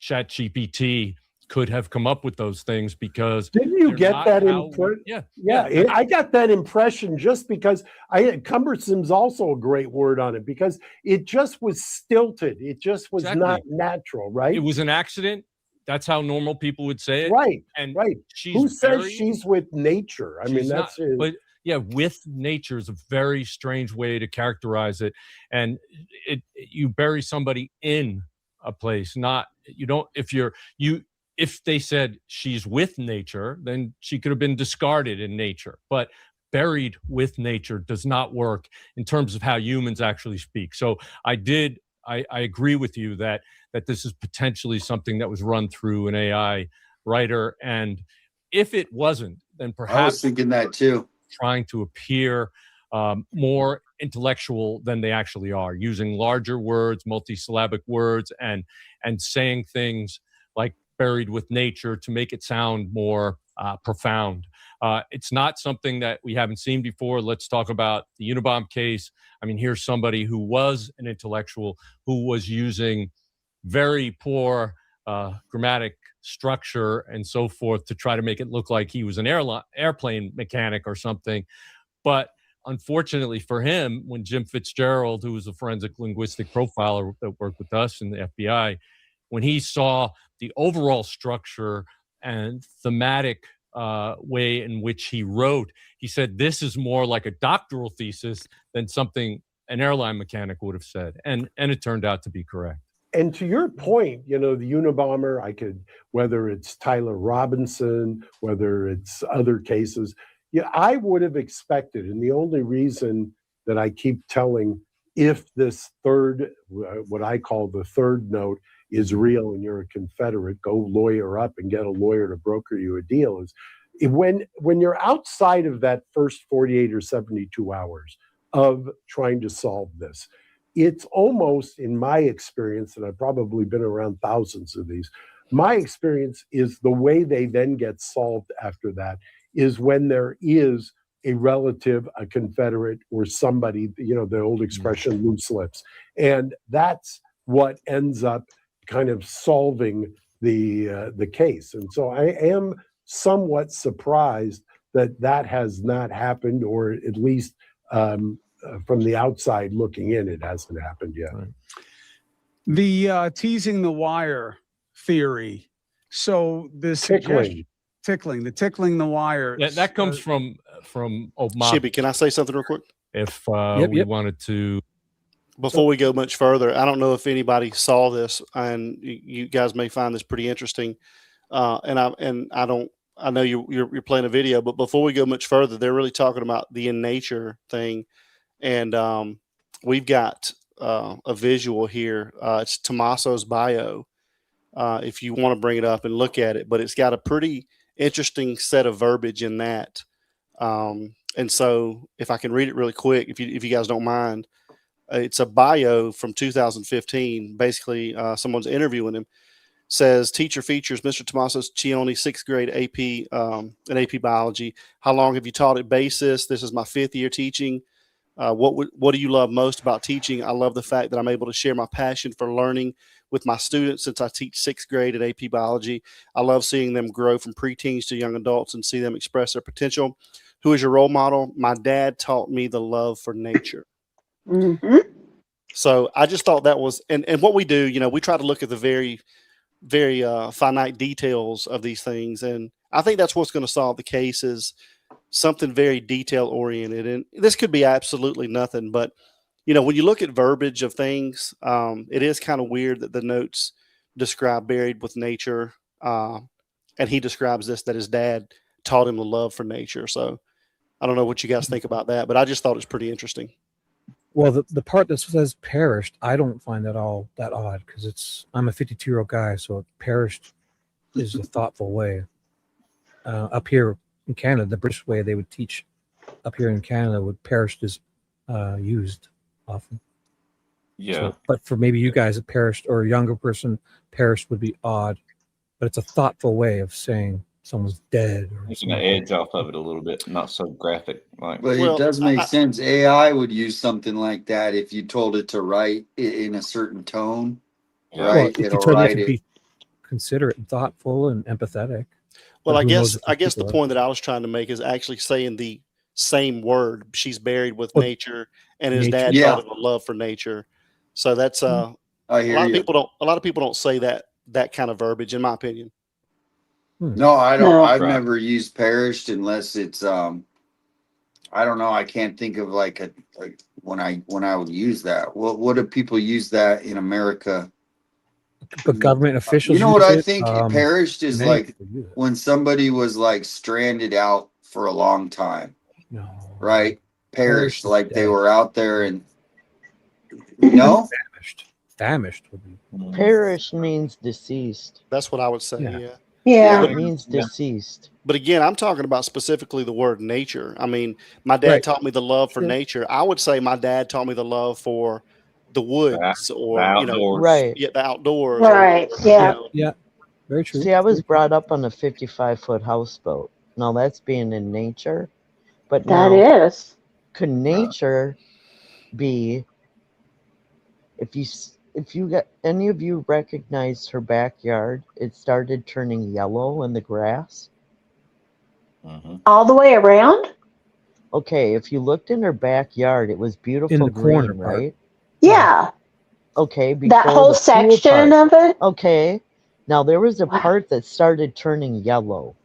ChatGPT could have come up with those things because didn't you get that impression? Yeah. I got that impression just because cumbersome's also a great word on it because it just was stilted. It just was not natural, right? It was an accident. That's how normal people would say it. Right. And right. Who says she's with nature? I mean, that's not, but yeah, with nature is a very strange way to characterize it. And you bury somebody in a place, not, you don't, if they said she's with nature, then she could have been discarded in nature. But buried with nature does not work in terms of how humans actually speak. So I agree with you that this is potentially something that was run through an AI writer. And if it wasn't, then perhaps I was thinking that too. Trying to appear more intellectual than they actually are, using larger words, multisyllabic words, and saying things like buried with nature to make it sound more profound. It's not something that we haven't seen before. Let's talk about the Unabomber case. I mean, here's somebody who was an intellectual who was using very poor grammatic structure and so forth to try to make it look like he was an airplane mechanic or something. But unfortunately for him, when Jim Fitzgerald, who was a forensic linguistic profiler that worked with us in the FBI, when he saw the overall structure and thematic way in which he wrote, he said, this is more like a doctoral thesis than something an airline mechanic would have said. And it turned out to be correct. And to your point, the Unabomber, whether it's Tyler Robinson, whether it's other cases, I would have expected, and the only reason that I keep telling, if this third, what I call the third note, is real and you're a Confederate, go lawyer up and get a lawyer to broker you a deal, is when you're outside of that first 48 or 72 hours of trying to solve this, it's almost, in my experience, and I've probably been around thousands of these, my experience is the way they then get solved after that is when there is a relative, a Confederate, or somebody, the old expression, loose lips. And that's what ends up kind of solving the case. And so I am somewhat surprised that has not happened, or at least from the outside looking in, it hasn't happened yet. Right. The teasing the wire theory. So this tickling the wire. Yeah, that comes from Shibby, can I say something real quick? If we wanted to. Before we go much further, I don't know if anybody saw this, and you guys may find this pretty interesting. I know you're playing a video, but before we go much further, they're really talking about the in nature thing. And we've got a visual here. It's Tommaso's bio. If you want to bring it up and look at it, but it's got a pretty interesting set of verbiage in that. And so if I can read it really quick, if you guys don't mind, it's a bio from 2015. Basically, someone's interviewing him. Says, teacher features Mr. Tommaso Cioni, 6th grade AP, in AP biology. How long have you taught at basis? This is my 5th year teaching. What do you love most about teaching? I love the fact that I'm able to share my passion for learning with my students since I teach 6th grade at AP biology. I love seeing them grow from preteens to young adults and see them express their potential. Who is your role model? My dad taught me the love for nature. Mm-hmm. So I just thought that was, and what we do, we try to look at the very, very finite details of these things. And I think that's what's going to solve the case, is something very detail oriented. And this could be absolutely nothing, but when you look at verbiage of things, it is kind of weird that the notes describe buried with nature. And he describes this, that his dad taught him the love for nature. So I don't know what you guys think about that, but I just thought it's pretty interesting. Well, the part that says perished, I don't find that all that odd because I'm a 52-year-old guy, so perished is a thoughtful way. Up here in Canada, the British way they would teach up here in Canada would perished is used often. Yeah. So, but for maybe you guys, it perished or a younger person, perished would be odd, but it's a thoughtful way of saying someone's dead. Or Taking the edge off of it a little bit, not so graphic. Like, But it does make sense. AI would use something like that if you told it to write in a certain tone, Yeah. Well, right? if you It'll told it write to it. be considerate and thoughtful and empathetic. Well, but I who knows guess if these the people are. point that I was trying to make is actually saying the same word. She's buried with Well, nature, and his nature. dad Yeah. taught him a love for nature. So that's I a hear lot of you. people don't say that kind of verbiage, in my opinion. No, I don't. No. I've Right. never used perished unless it's I don't know. I can't think of like when I would use that. What do people use that in America? But government officials You know what use I it. think perished is Many like people use it. when somebody was like stranded out for a long time, No. right? Perished Perished is like they dead. were out there and no. Famished would be. Perish means deceased. That's what I would say. Yeah. Yeah. Yeah. It means deceased. But again, I'm talking about specifically the word nature. I mean, my dad Right. taught me the love for Sure. nature. I would say my dad taught me the love for the woods, or outdoors. Right. the outdoors, Right. or Yeah. Yeah. Very true. See, I was brought up on a 55-foot houseboat. Now that's being in nature. But That now, is. could nature be, if you got any of you recognized her backyard, it started turning yellow in the grass? All the way around? Okay, if you looked in her backyard, it was beautiful the corner green, part. right? Yeah. Okay, before That whole the pool section part. of it? Okay. Now there was a part that started turning yellow.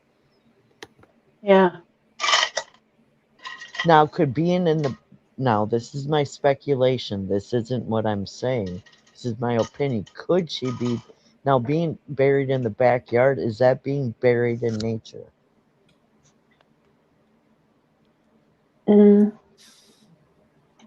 Yeah. Now could being in the now this is my speculation. This isn't what I'm saying. This is my opinion. Could she be now being buried in the backyard? Is that being buried in nature?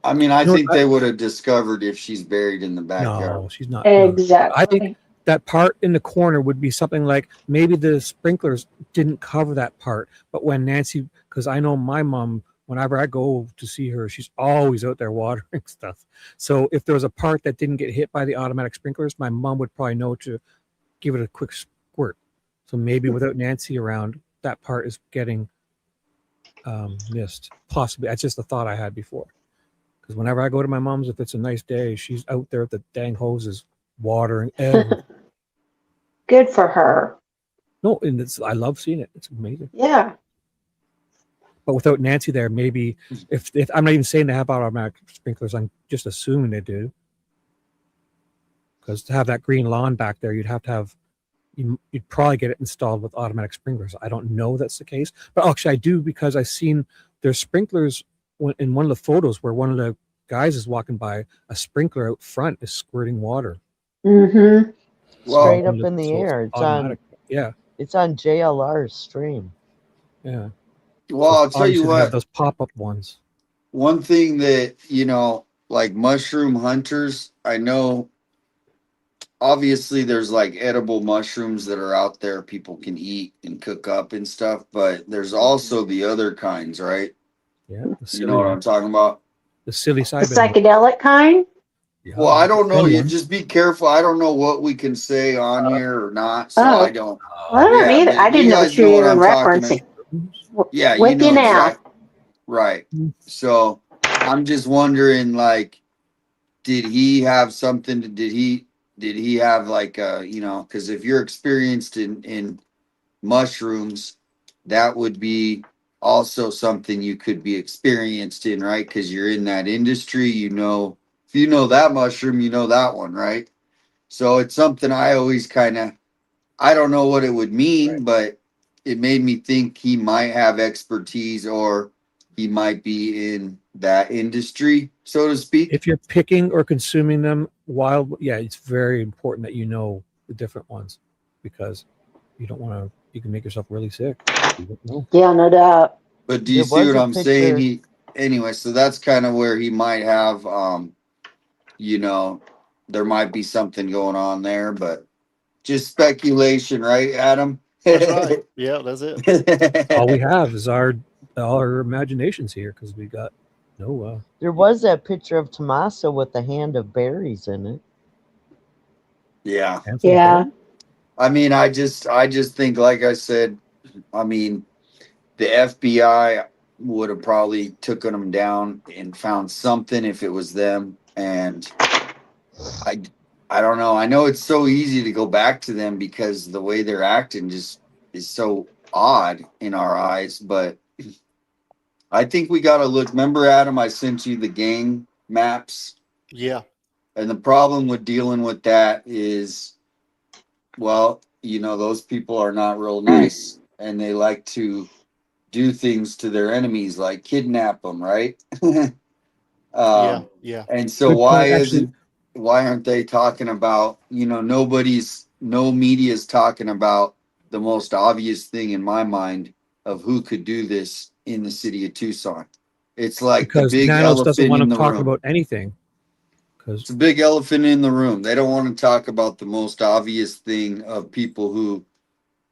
I mean, I You know what, think they would have discovered if she's buried in the backyard. No, she's not. No. Exactly. I think that part in the corner would be something like maybe the sprinklers didn't cover that part, but when Nancy, because I know my mom, whenever I go to see her, she's always out there watering stuff. So if there was a part that didn't get hit by the automatic sprinklers, my mom would probably know to give it a quick squirt. So maybe without Nancy around, that part is getting missed. Possibly. That's just a thought I had before. Because whenever I go to my mom's, if it's a nice day, she's out there with the dang hoses watering everything. Good for her. No, and I love seeing it. It's amazing. Yeah. But without Nancy there, maybe if I'm not even saying they have automatic sprinklers, I'm just assuming they do. Because to have that green lawn back there, you'd probably get it installed with automatic sprinklers. I don't know that's the case, but actually I do, because I've seen there's sprinklers in one of the photos where one of the guys is walking by, a sprinkler out front is squirting water. Mm-hmm. Straight up in the So air. It's automatic. on It's on JLR's stream. Yeah. Well, So I'll tell you obviously they have what. those pop-up ones. One thing that, like mushroom hunters, I know obviously there's like edible mushrooms that are out there people can eat and cook up and stuff, but there's also the other kinds, right? Yeah. You know what I'm talking about? The silly The side. psychedelic kind? Well, I don't know. You one. just be careful. I don't know what we can say on here or not, so I don't. Well, I don't either. but I didn't you know guys what you were know what even I'm talking referencing. about. Yeah, you With know you now. exactly. Right. So I'm just wondering, like, did he have something? Did he have like because if you're experienced in mushrooms, that would be also something you could be experienced in, right? Because you're in that industry, if you know that mushroom, you know that one, right? So it's something I always I don't know what it would mean, but it made me think he might have expertise, or he might be in that industry, so to speak. If you're picking or consuming them wild, it's very important that you know the different ones, because you don't want to. You can make yourself really sick. You don't know. Yeah, no doubt. But do you see what I'm saying? anyway, so that's kind of where he might have, you know, there might be something going on there, but just speculation, right, Adam? That's right. Yeah, that's it. All we have is our imaginations here because we got no. There was that picture of Tommaso with the hand of berries in it. Yeah. Yeah. I mean, I just think, like I said, I mean, the FBI would have probably taken them down and found something if it was them. And I don't know. I know it's so easy to go back to them because the way they're acting just is so odd in our eyes. But I think we got to look. Remember, Adam, I sent you the gang maps. Yeah. And the problem with dealing with that is, well, you know, those people are not real nice and they like to do things to their enemies, like kidnap them, right? Yeah. And so Good point, actually. why aren't they talking about, you know, no media's talking about the most obvious thing in my mind of who could do this in the city of Tucson. It's like Because the big Nanos doesn't elephant want in to the talk room. about anything. It's a big elephant in the room. They don't want to talk about the most obvious thing of people who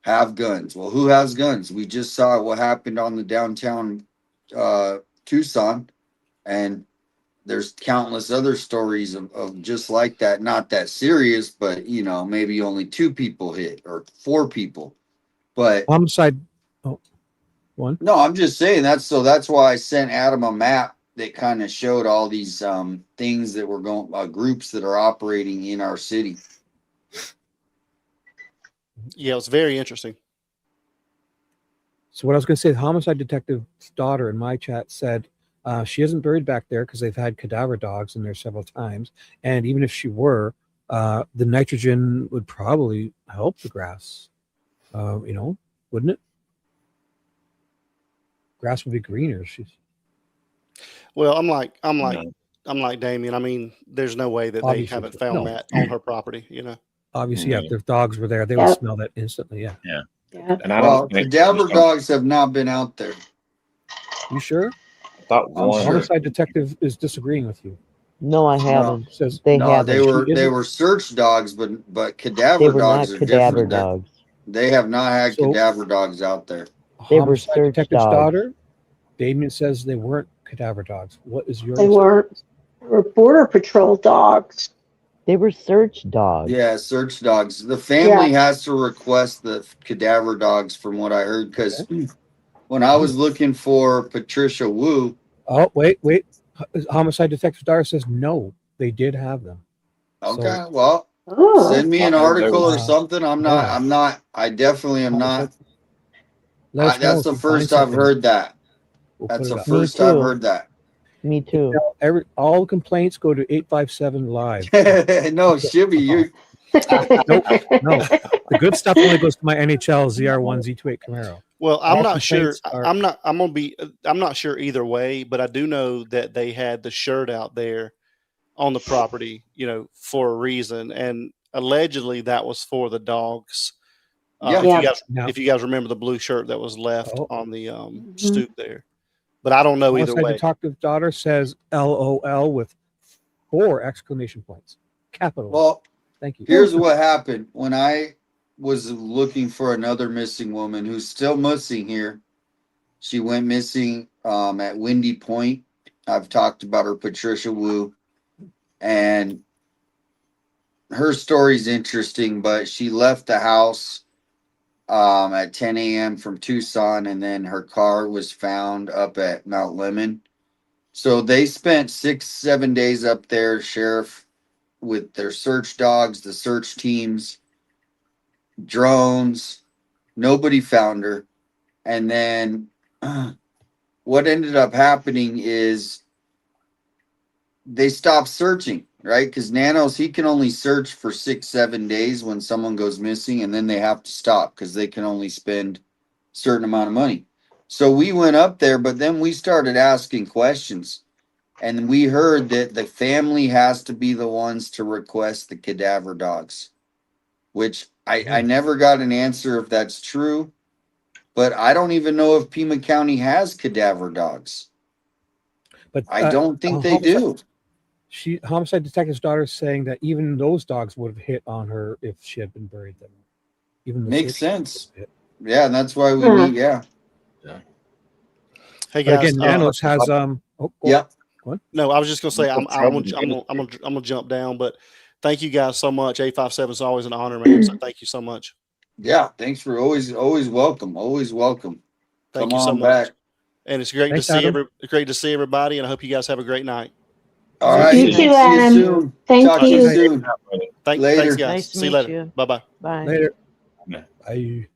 have guns. Well, who has guns? We just saw what happened on the downtown Tucson, and there's countless other stories of just like that. Not that serious, but you know, maybe only 2 people hit or 4 people. But homicide. Oh, one. No, I'm just saying that's why I sent Adam a map that kind of showed all these things that were going groups that are operating in our city. Yeah, it was very interesting. So what I was going to say, the homicide detective's daughter in my chat said she isn't buried back there because they've had cadaver dogs in there several times, and even if she were, the nitrogen would probably help the grass. You know, wouldn't it? Grass would be greener. Well, I'm like Damien. I mean, there's no way that Obviously, they haven't found that on her property, you know. Obviously, yeah. If their dogs were there, they would smell that instantly. Yeah. Yeah. Yeah. And I Well, don't think cadaver dogs have not been out there. You sure? I thought I'm one. sure. Homicide detective is disagreeing with you. No, I haven't. Says they No, haven't. they were search dogs, but They cadaver were dogs not are cadaver different. dogs. They have not had So- cadaver dogs out there. They were Homicide search detective's dogs. daughter. Damien says they weren't cadaver dogs. What is your? They weren't. They were border patrol dogs. They were search dogs. Yeah, search dogs. The family has to request the cadaver dogs, from what I heard, because when I was looking for Patricia Wu. Oh, wait. Homicide detective's daughter says no, they did have them. Okay, well, Oh. send me an article or something. I definitely am not. Let us know That's if the you find first I've something. heard that. We'll That's put it the up. first Me I've too. heard that. Me too. All complaints go to 857 live. No, Shibby, you. No. The good stuff only goes to my NHL ZR1 Z28 Camaro. Well, I'm All not sure. complaints are- I'm not sure either way, but I do know that they had the shirt out there on the property, you know, for a reason, and allegedly that was for the dogs. If you guys remember the blue shirt that was left on the stoop there, but I don't know either Homicide way. detective's daughter says LOL with 4 exclamation points. Capital. Well, thank you. Here's what happened when I was looking for another missing woman who's still missing here. She went missing at Windy Point. I've talked about her, Patricia Wu, and her story's interesting, but she left the house at 10 a.m. from Tucson, and then her car was found up at Mount Lemon. So they spent 6-7 days up there, sheriff, with their search dogs, the search teams, drones. Nobody found her. And then what ended up happening is they stopped searching, right? Because Nanos, he can only search for 6-7 days when someone goes missing, and then they have to stop because they can only spend a certain amount of money. So we went up there, but then we started asking questions, and we heard that the family has to be the ones to request the cadaver dogs, which I never got an answer if that's true, but I don't even know if Pima County has cadaver dogs. But I don't think they do. Homicide detective's daughter is saying that even those dogs would have hit on her if she had been buried them. Even the Makes search sense. Yeah, and that's why we need. Yeah. Hey But guys, again, Nanos has yeah. No, I was just gonna say I'm gonna jump down, but thank you guys so much. 857 is always an honor, man. So thank you so much. Yeah, thanks for always welcome. Always welcome. Thank Come you so on much. back. And it's great Thanks, to see Adam. great to see everybody, and I hope you guys have a great night. All right. You too, See you Adam. soon. Thank Talk to you. you soon. Later. Thanks, guys. Nice to See you meet later. you. Bye-bye. Bye. Later. Bye.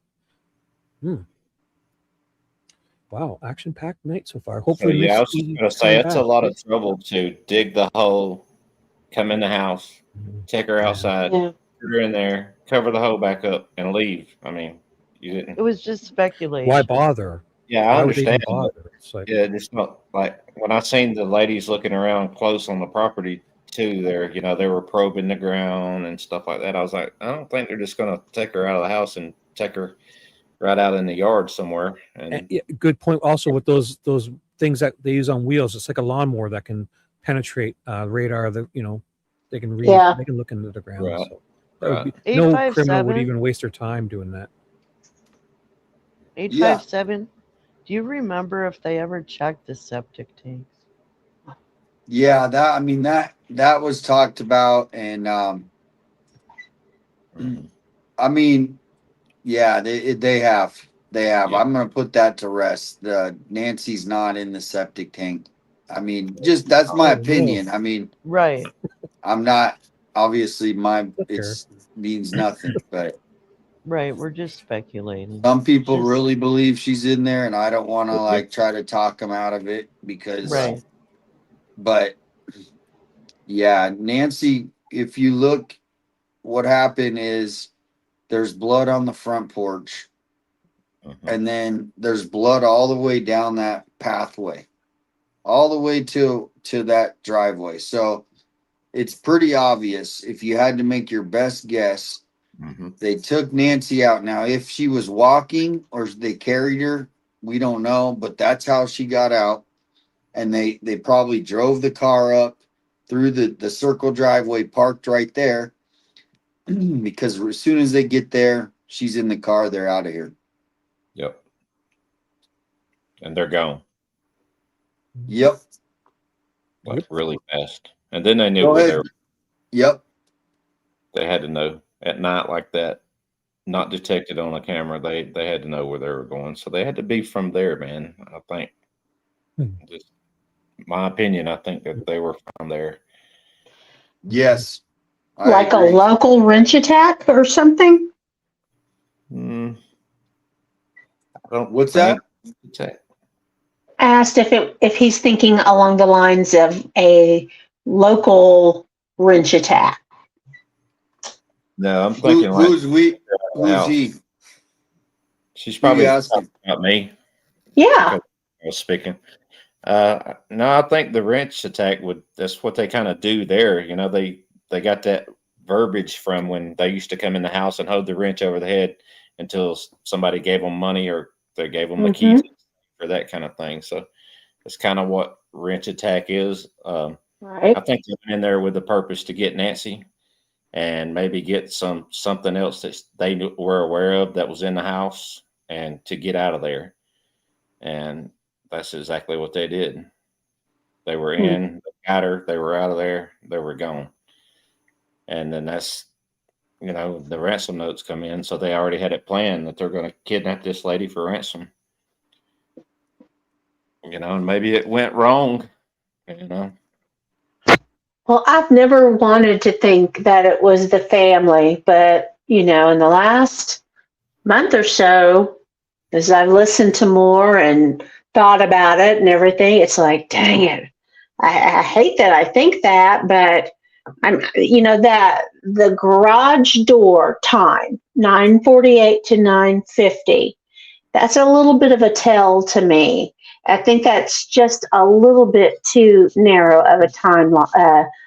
Wow, action-packed night so far. So Hopefully, yeah, I was Miss just Edie gonna say coming it's a back. lot of trouble to dig the hole, come in the house, take her outside, Yeah. put her in there, cover the hole back up, and leave. I mean, you didn't. It was just speculation. Why bother? Yeah, I Why would they even understand. But bother? It's like, yeah, it's not like when I seen the ladies looking around close on the property too. There, they were probing the ground and stuff like that. I was like, I don't think they're just gonna take her out of the house and take her right out in the yard somewhere. And yeah, good point. Also, with those things that they use on wheels, it's like a lawnmower that can penetrate radar. That they can read. Yeah. They can look into the ground. Right. So that would be Right. no criminal would 857. even waste their time doing that. 857. Do you remember if they ever checked the septic tanks? Yeah, that was talked about, and I mean, yeah, they have. Yeah. I'm gonna put that to rest. Nancy's not in the septic tank. I mean, just that's my opinion. I mean, Right. I'm not obviously it means nothing, but Right. We're just speculating. some people Just- really believe she's in there, and I don't want to like try to talk them out of it because, Right. But yeah, Nancy, if you look, what happened is there's blood on the front porch, and then there's blood all the way down that pathway, all the way to that driveway. So it's pretty obvious. If you had to make your best guess, they took Nancy out. Now, if she was walking or they carried her, we don't know, but that's how she got out. And they probably drove the car up through the circle driveway, parked right there, because as soon as they get there, she's in the car. They're out of here. Yep. And they're gone. Yep. Like really fast. And then they knew Go where they ahead. were. Yep. They had to know at night like that, not detected on a camera. They had to know where they were going. So they had to be from there, man. I think. Just my opinion, I think that they were from there. Yes. Like a local wrench attack or something? I don't What's that? Asked if he's thinking along the lines of a local wrench attack. No, I'm thinking Who's house. he? She's probably asking? talking about me. Yeah. Because I was speaking. No, I think the wrench attack that's what they kind of do there. They got that verbiage from when they used to come in the house and hold the wrench over the head until somebody gave them money or they gave them the keys for that kind of thing. So it's kind of what wrench attack is. Right. I think they went in there with the purpose to get Nancy and maybe get something else that they were aware of that was in the house and to get out of there. And that's exactly what they did. They were in, they got her, they were out of there, they were gone. And then that's, the ransom notes come in. So they already had it planned that they're going to kidnap this lady for ransom. And maybe it went wrong, Well, I've never wanted to think that it was the family, but, in the last month or so, as I've listened to more and thought about it and everything, it's like, dang it. I hate that I think that, but that the garage door time, 9:48 to 9:50, that's a little bit of a tell to me. I think that's just a little bit too narrow of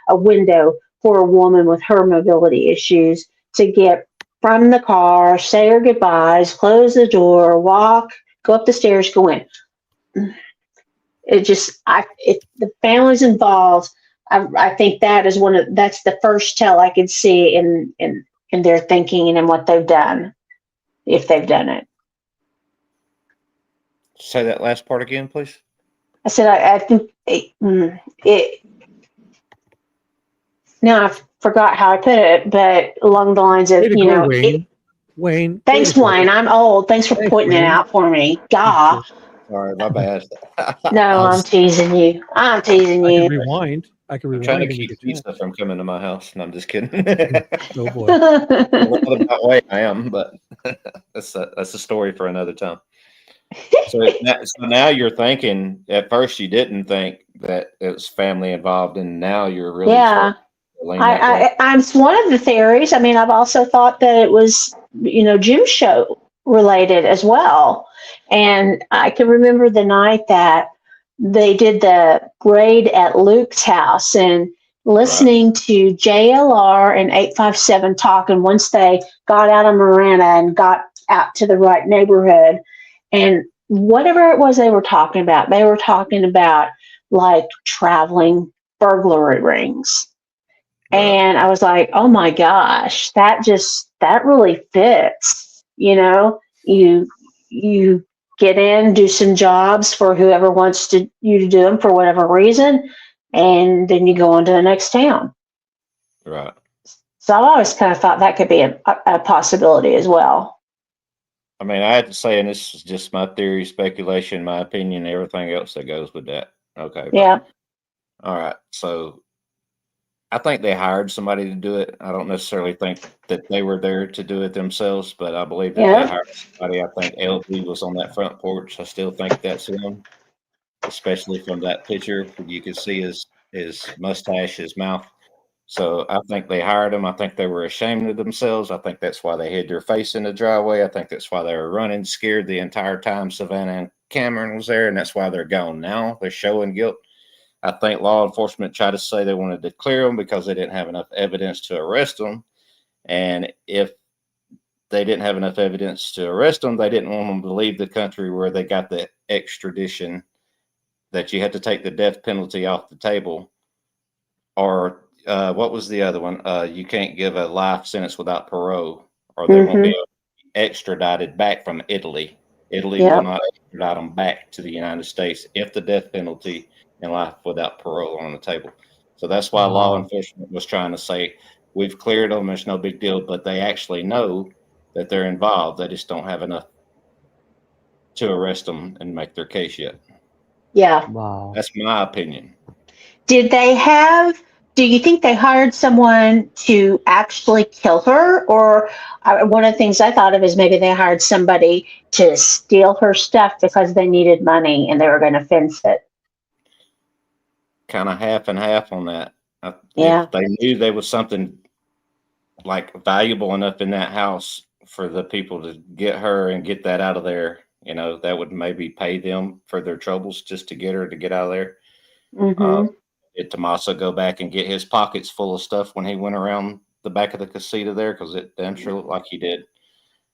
a window for a woman with her mobility issues to get from the car, say her goodbyes, close the door, walk, go up the stairs, go in. It just, if the family's involved, I think that's the first tell I could see in their thinking and in what they've done, if they've done it. Say that last part again, please. I said, I think it. Now I forgot how I put it, but along the lines of, Way to go, Wayne. Wayne. Thanks, Wayne. I'm old. Thanks for pointing it out for me. God. Sorry, my bad. No, I'm teasing you. I'm teasing I can you. rewind. I can I'm rewind. trying to and keep make it pizza from coming to my house, and I'm just kidding. Oh boy. That way I am, but that's a story for another time. So now you're thinking. At first, you didn't think that it was family involved, and now you're really Yeah. starting to lean that way. It's one of the theories. I mean, I've also thought that it was, Jim's show related as well. And I can remember the night that they did the raid at Luke's house and listening to JLR and 857 talk. And once they got out of Miranda and got out to the right neighborhood, and whatever it was they were talking about like traveling burglary rings. And I was like, oh my gosh, that really fits. You get in, do some jobs for whoever wants you to do them for whatever reason, and then you go on to the next town. Right. So I've always kind of thought that could be a possibility as well. I mean, I had to say, and this is just my theory, speculation, my opinion, everything else that goes with that. Okay. Yeah. All right. So I think they hired somebody to do it. I don't necessarily think that they were there to do it themselves, but I believe that they hired somebody. I think LB was on that front porch. I still think that's him, especially from that picture. You can see his mustache, his mouth. So I think they hired him. I think they were ashamed of themselves. I think that's why they hid their face in the driveway. I think that's why they were running scared the entire time Savannah and Cameron was there, and that's why they're gone now. They're showing guilt. I think law enforcement tried to say they wanted to clear them because they didn't have enough evidence to arrest them. And if they didn't have enough evidence to arrest them, they didn't want them to leave the country where they got the extradition that you had to take the death penalty off the table. Or what was the other one? You can't give a life sentence without parole, or they won't be extradited back from Italy. Italy will not extradite them back to the United States if the death penalty and life without parole on the table. So that's why law enforcement was trying to say, we've cleared them, there's no big deal, but they actually know that they're involved. They just don't have enough to arrest them and make their case yet. Yeah. Wow. That's my opinion. Do you think they hired someone to actually kill her? Or one of the things I thought of is maybe they hired somebody to steal her stuff because they needed money and they were going to fence it. Kind of half and half on that. Yeah. If they knew there was something like valuable enough in that house for the people to get her and get that out of there, that would maybe pay them for their troubles just to get her to get out of there. Did Tommaso go back and get his pockets full of stuff when he went around the back of the casita there? Because it damn sure looked like he did.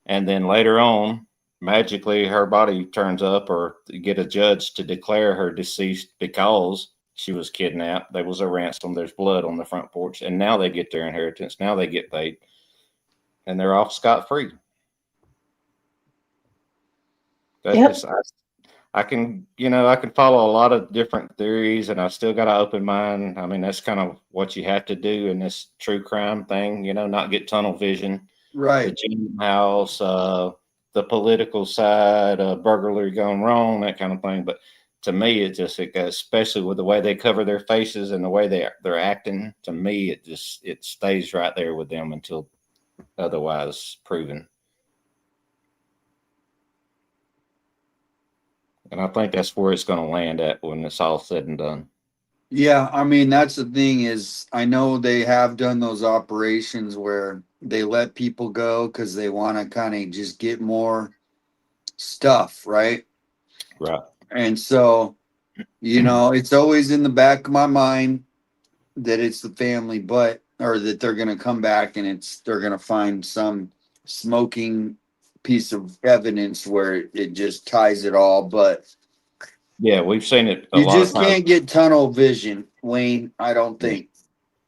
And then later on, magically, her body turns up, or get a judge to declare her deceased because she was kidnapped. There was a ransom. There's blood on the front porch. And now they get their inheritance. Now they get paid. And they're off scot-free. That's I can follow a lot of different theories, and I still got an open mind. I mean, that's kind of what you have to do in this true crime thing, not get tunnel vision. Right. The Gene House, the political side, burglary gone wrong, that kind of thing. But to me, especially with the way they cover their faces and the way they're acting, to me, it stays right there with them until otherwise proven. And I think that's where it's going to land at when it's all said and done. Yeah, I mean, that's the thing is, I know they have done those operations where they let people go because they want to kind of just get more stuff, right? Right. And so, it's always in the back of my mind that it's the family, or that they're going to come back and they're going to find some smoking piece of evidence where it just ties it all. But Yeah, we've seen it a You lot of just times. can't get tunnel vision, Wayne. I don't think.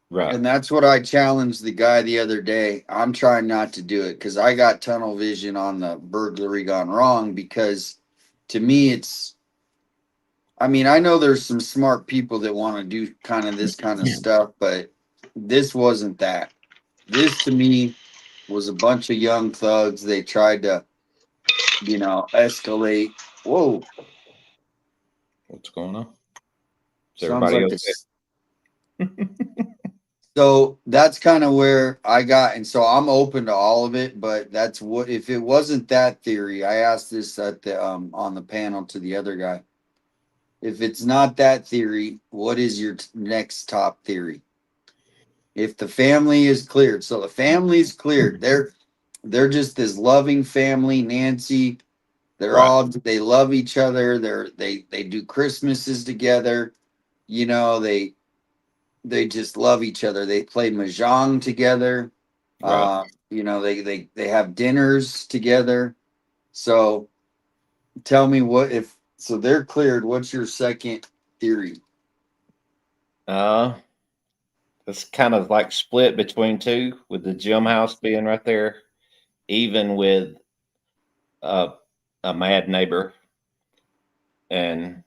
Right. And that's what I challenged the guy the other day. I'm trying not to do it because I got tunnel vision on the burglary gone wrong, because to me it's, I mean, I know there's some smart people that want to do kind of this kind of stuff, but this wasn't that. This to me was a bunch of young thugs. They tried to, escalate. Whoa. What's going on? Is Sounds everybody like okay? So that's kind of where I got, and so I'm open to all of it. But that's what, if it wasn't that theory, I asked this at the on the panel to the other guy. If it's not that theory, what is your next top theory? If the family is cleared, so the family's cleared, they're just this loving family. Nancy, they love each other. They do Christmases together. They just love each other. They play mahjong together. Right. They have dinners together. So tell me, so they're cleared, what's your second theory? It's kind of like split between two, with the gym house being right there, even with a mad neighbor, and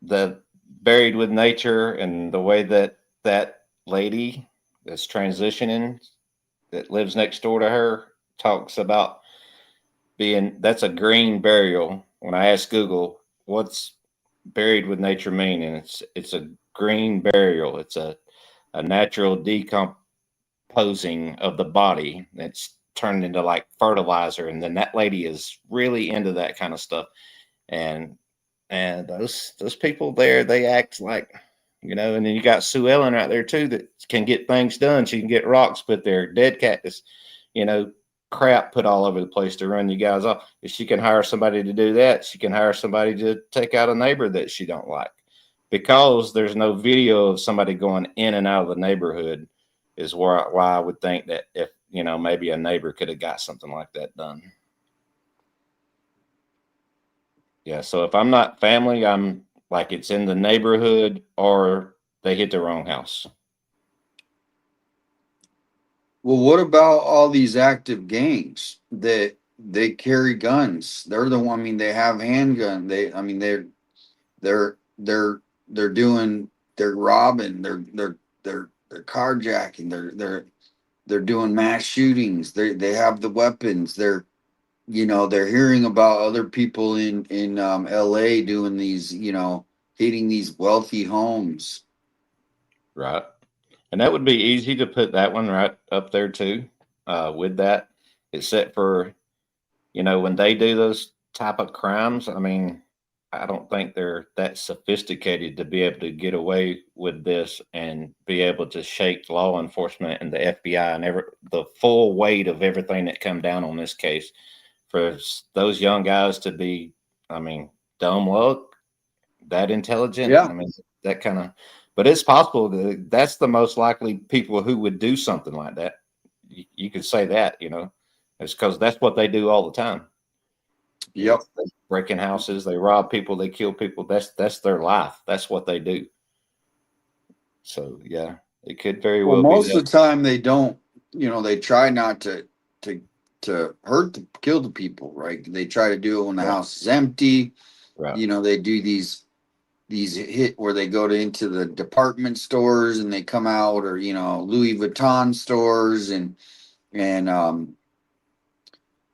the buried with nature, and the way that that lady that's transitioning that lives next door to her talks about that's a green burial. When I asked Google what's buried with nature mean, and it's a green burial. It's a natural decomposing of the body that's turned into like fertilizer, and then that lady is really into that kind of stuff. And those people there, they act like, and then you got Sue Ellen right there too, that can get things done. She can get rocks put there, dead cactus, crap put all over the place to run you guys off. If she can hire somebody to do that, she can hire somebody to take out a neighbor that she don't like. Because there's no video of somebody going in and out of the neighborhood, is why I would think that if, maybe a neighbor could have got something like that done. Yeah, so if I'm not family, I'm like, it's in the neighborhood or they hit the wrong house. Well, what about all these active gangs that they carry guns? They're the one. I mean, they have handgun. They're doing. They're robbing. They're carjacking. They're doing mass shootings. They have the weapons. They're hearing about other people in LA doing these. Hitting these wealthy homes. Right. And that would be easy to put that one right up there too, with that, except for, when they do those type of crimes. I mean, I don't think they're that sophisticated to be able to get away with this and be able to shake law enforcement and the FBI and the full weight of everything that come down on this case. For those young guys to be, dumb luck, that intelligent. Yeah. I mean, that kind of. But it's possible that that's the most likely people who would do something like that. You could say that, it's because that's what they do all the time. Yep. They break in houses, they rob people, they kill people. That's their life. That's what they do. So yeah, it could very well be most that. of the time they don't. They try not to kill the people, right? They try to do it when the house is empty. Right. They do these hit where they go into the department stores and they come out, or Louis Vuitton stores,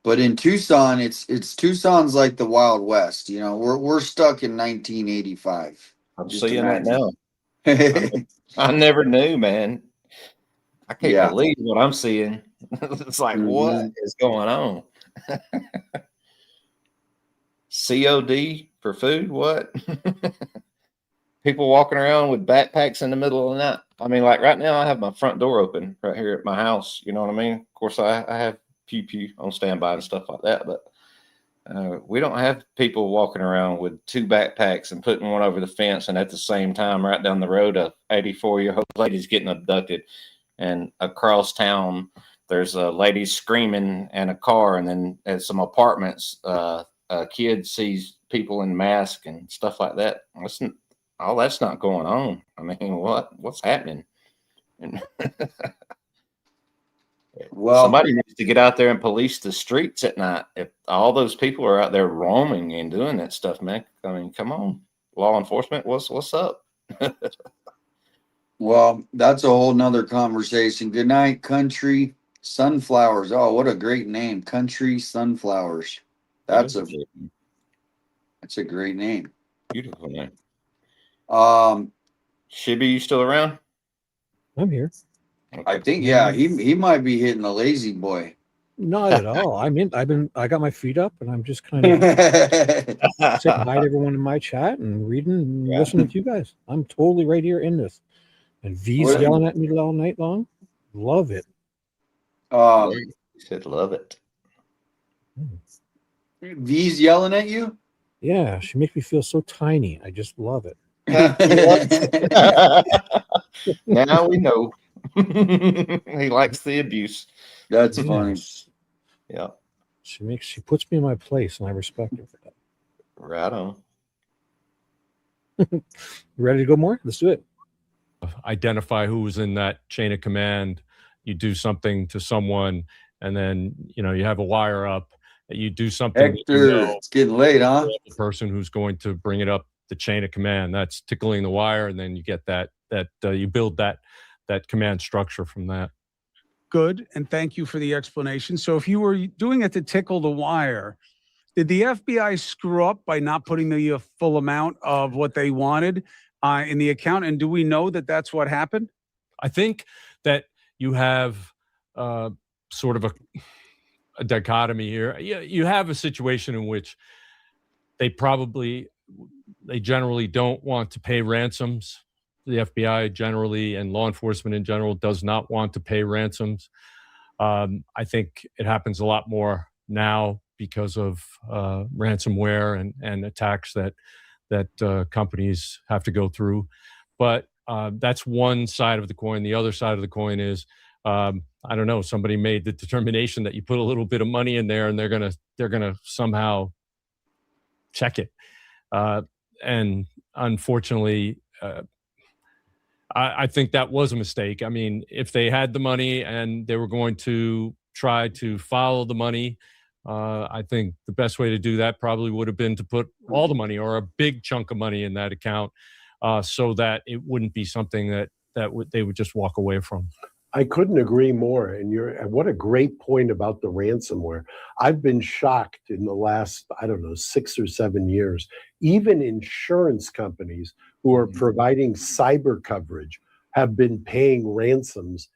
but in Tucson, it's Tucson's like the Wild West. We're stuck in 1985. I'm Just seeing that imagine. now. I never knew, man. I can't Yeah. believe what I'm seeing. It's like, what is going on? COD for food? What? People walking around with backpacks in the middle of the night. I mean, like right now, I have my front door open right here at my house. You know what I mean? Of course, I have pew on standby and stuff like that, but we don't have people walking around with two backpacks and putting one over the fence, and at the same time, right down the road, a 84-year-old lady's getting abducted, and across town, there's a lady screaming and a car, and then at some apartments, a kid sees people in masks and stuff like that. All that's not going on. I mean, what's happening? And Well, somebody needs to get out there and police the streets at night. If all those people are out there roaming and doing that stuff, man, I mean, come on, law enforcement, what's up? well, that's a whole nother conversation. Good night, Country Sunflowers. Oh, what a great name, Country Sunflowers. That's a great name. Beautiful name. Shibby, you still around? I'm here. I think, yeah, he might be hitting the lazy boy. Not at all. I got my feet up and I'm just kind of saying hi to everyone in my chat and reading and listening to you guys. I'm totally right here in this. And V's yelling at me all night long. Love it. He said love it. V's yelling at you? Yeah, she makes me feel so tiny. I just love it. Now we know. He likes the abuse. That's funny. Yeah. She puts me in my place and I respect her for that. Right on. You ready to go more? Let's do it. Identify who was in that chain of command. You do something to someone and then, you have a wire up. You do something. Hector, it's getting late, huh? The person who's going to bring it up the chain of command. That's tickling the wire, and then you get that you build that command structure from that. Good, and thank you for the explanation. So if you were doing it to tickle the wire, did the FBI screw up by not putting the full amount of what they wanted in the account? And do we know that that's what happened? I think that you have sort of a dichotomy here. You have a situation in which they generally don't want to pay ransoms. The FBI generally and law enforcement in general does not want to pay ransoms. I think it happens a lot more now because of ransomware and attacks that companies have to go through. But that's one side of the coin. The other side of the coin is, I don't know, somebody made the determination that you put a little bit of money in there and they're gonna somehow check it. And unfortunately, I think that was a mistake. I mean, if they had the money and they were going to try to follow the money, I think the best way to do that probably would have been to put all the money or a big chunk of money in that account, so that it wouldn't be something that they would just walk away from. I couldn't agree more. And what a great point about the ransomware. I've been shocked in the last, 6 or 7 years, even insurance companies who are providing cyber coverage have been paying ransoms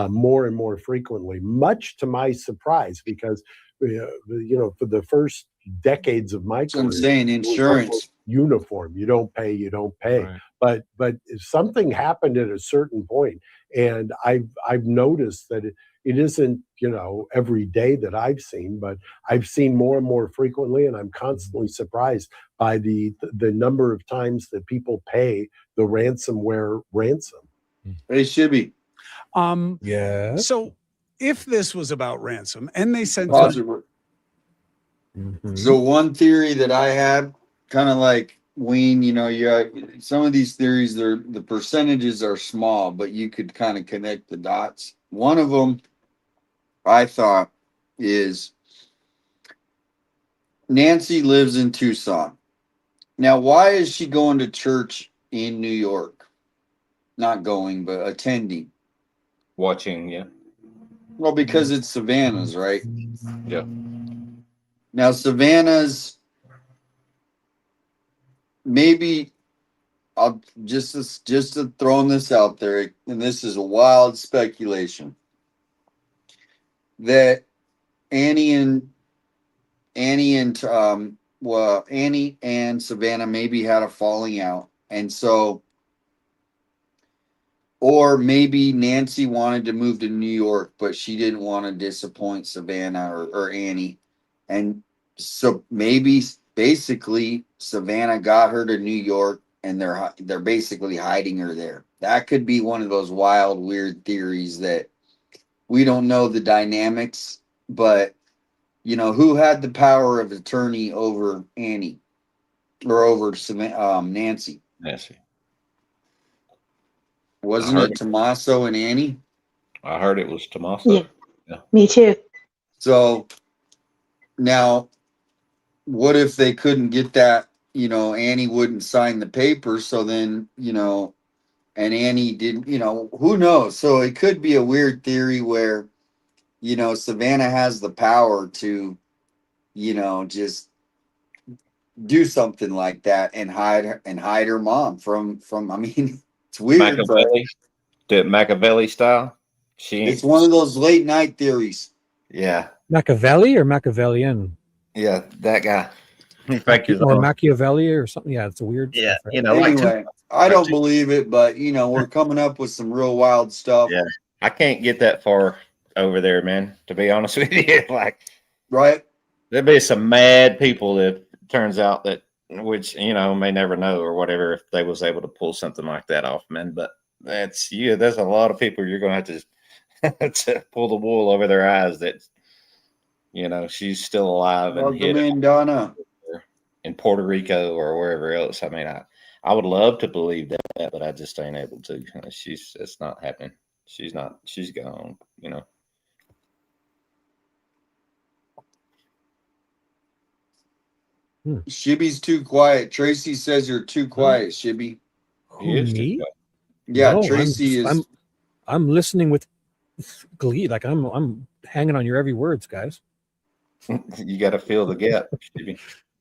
more and more frequently, much to my surprise, because, for the first decades of my career, I'm saying insurance uniform, you don't pay. Right. But if something happened at a certain point, and I've noticed that it isn't, every day that I've seen, but I've seen more and more frequently, and I'm constantly surprised by the number of times that people pay the ransomware ransom. Hey, Shibby. Yeah. So if this was about ransom and they sent So one theory that I had, kind of like Wayne, some of these theories, the percentages are small, but you could kind of connect the dots. One of them I thought is Nancy lives in Tucson. Now, why is she going to church in New York? Not going, but attending. Watching, yeah. Well, because it's Savannah's, right? Yeah. Now, Savannah's, maybe I'll just throwing this out there, and this is a wild speculation, that Annie and Savannah maybe had a falling out, and so, or maybe Nancy wanted to move to New York, but she didn't want to disappoint Savannah or Annie, and so maybe basically Savannah got her to New York, and they're basically hiding her there. That could be one of those wild, weird theories that we don't know the dynamics, but who had the power of attorney over Annie or over Nancy? Nancy. Wasn't it Tommaso and Annie? I heard it was Tommaso. Yeah. Me too. So now, what if they couldn't get that? Annie wouldn't sign the paper. So then, and Annie didn't, who knows? So it could be a weird theory where, Savannah has the power to, just do something like that and hide her mom from I mean, it's weird. Machiavelli, the Machiavelli style. It's one of those late night theories. Yeah. Machiavelli or Machiavellian? Yeah, that guy. Or Machiavelli or something. Yeah, it's a weird. Yeah, stuff, right? Anyway, I don't believe it, but we're coming up with some real wild stuff. Yeah, I can't get that far over there, man. To be honest with you, right? There'd be some mad people that turns out that, which may never know or whatever, if they was able to pull something like that off, man. But there's a lot of people you're gonna have to pull the wool over their eyes that she's still alive and hidden Donna in Puerto Rico or wherever else. I mean, I would love to believe that, but I just ain't able to. It's not happening. She's gone, Shibby's too quiet. Tracy says you're too quiet, Shibby. Me? Yeah, No, Tracy is. I'm listening with glee. Like I'm hanging on your every words, guys. You got to fill the gap, Shibby.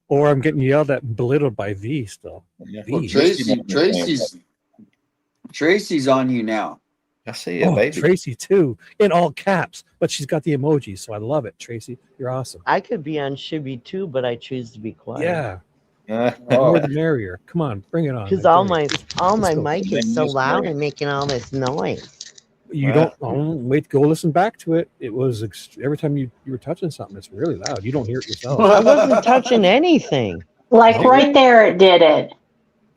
Or I'm getting yelled at and belittled by V still. Yeah. Well, Tracy's on you now. I see it, baby. Tracy too, in all caps, but she's got the emojis, so I love it. Tracy, you're awesome. I could be on Shibby too, but I choose to be quiet. Yeah. The more the merrier. Come on, bring it on. Because all my mic is so loud and making all this noise. You don't wait. Go listen back to it. It was every time you were touching something, it's really loud. You don't hear it yourself. I wasn't touching anything. Like right there, it did it.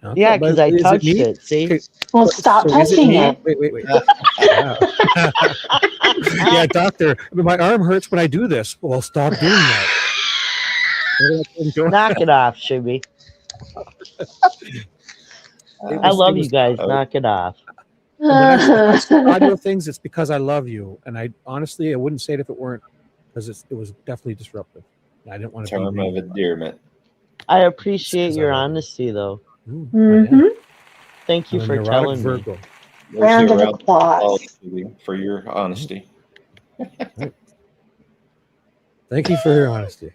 Okay, yeah, because I touched it. See? Okay. Well, stop touching it. Wait. Yeah, doctor. My arm hurts when I do this. Well, stop doing that. Knock it off, Shibby. I love you guys. Knock it off. When I say audio things, it's because I love you, and I honestly wouldn't say it if it weren't, because it was definitely disruptive. I didn't want to. Term of endearment. I appreciate your honesty, though. Mm-hmm. Thank you for telling me. Round of applause for your honesty. Thank you for your honesty,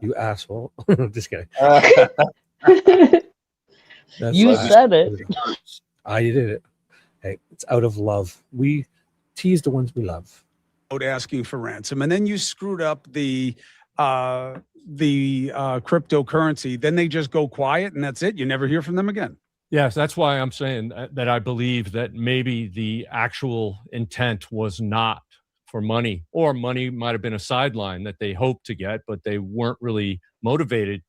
you asshole. Just kidding. You said it. I did it. Hey, it's out of love. We tease the ones we love. Asking for ransom, and then you screwed up the cryptocurrency. Then they just go quiet, and that's it. You never hear from them again. Yes, that's why I'm saying that I believe that maybe the actual intent was not for money, or money might have been a sideline that they hoped to get, but they weren't really motivated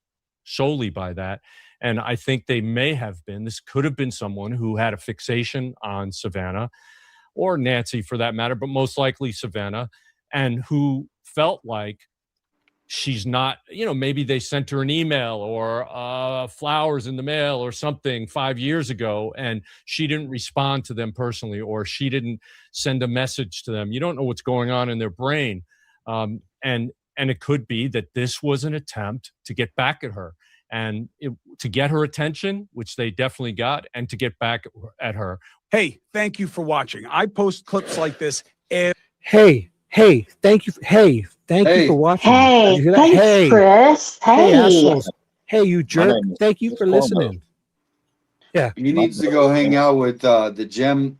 solely by that. And I think they may have been. This could have been someone who had a fixation on Savannah, or Nancy for that matter, but most likely Savannah, and who felt like she's not, maybe they sent her an email or flowers in the mail or something 5 years ago, and she didn't respond to them personally, or she didn't send a message to them. You don't know what's going on in their brain. And it could be that this was an attempt to get back at her, and to get her attention, which they definitely got, and to get back at her. Hey, thank you for watching. I post clips like this. Hey, thank you. Thank you for watching. Hey, Did you hear that? thanks, Hey, Chris. Hey. assholes. Hey, you jerk. Thank you for listening. Yeah. He needs to go hang out with the gem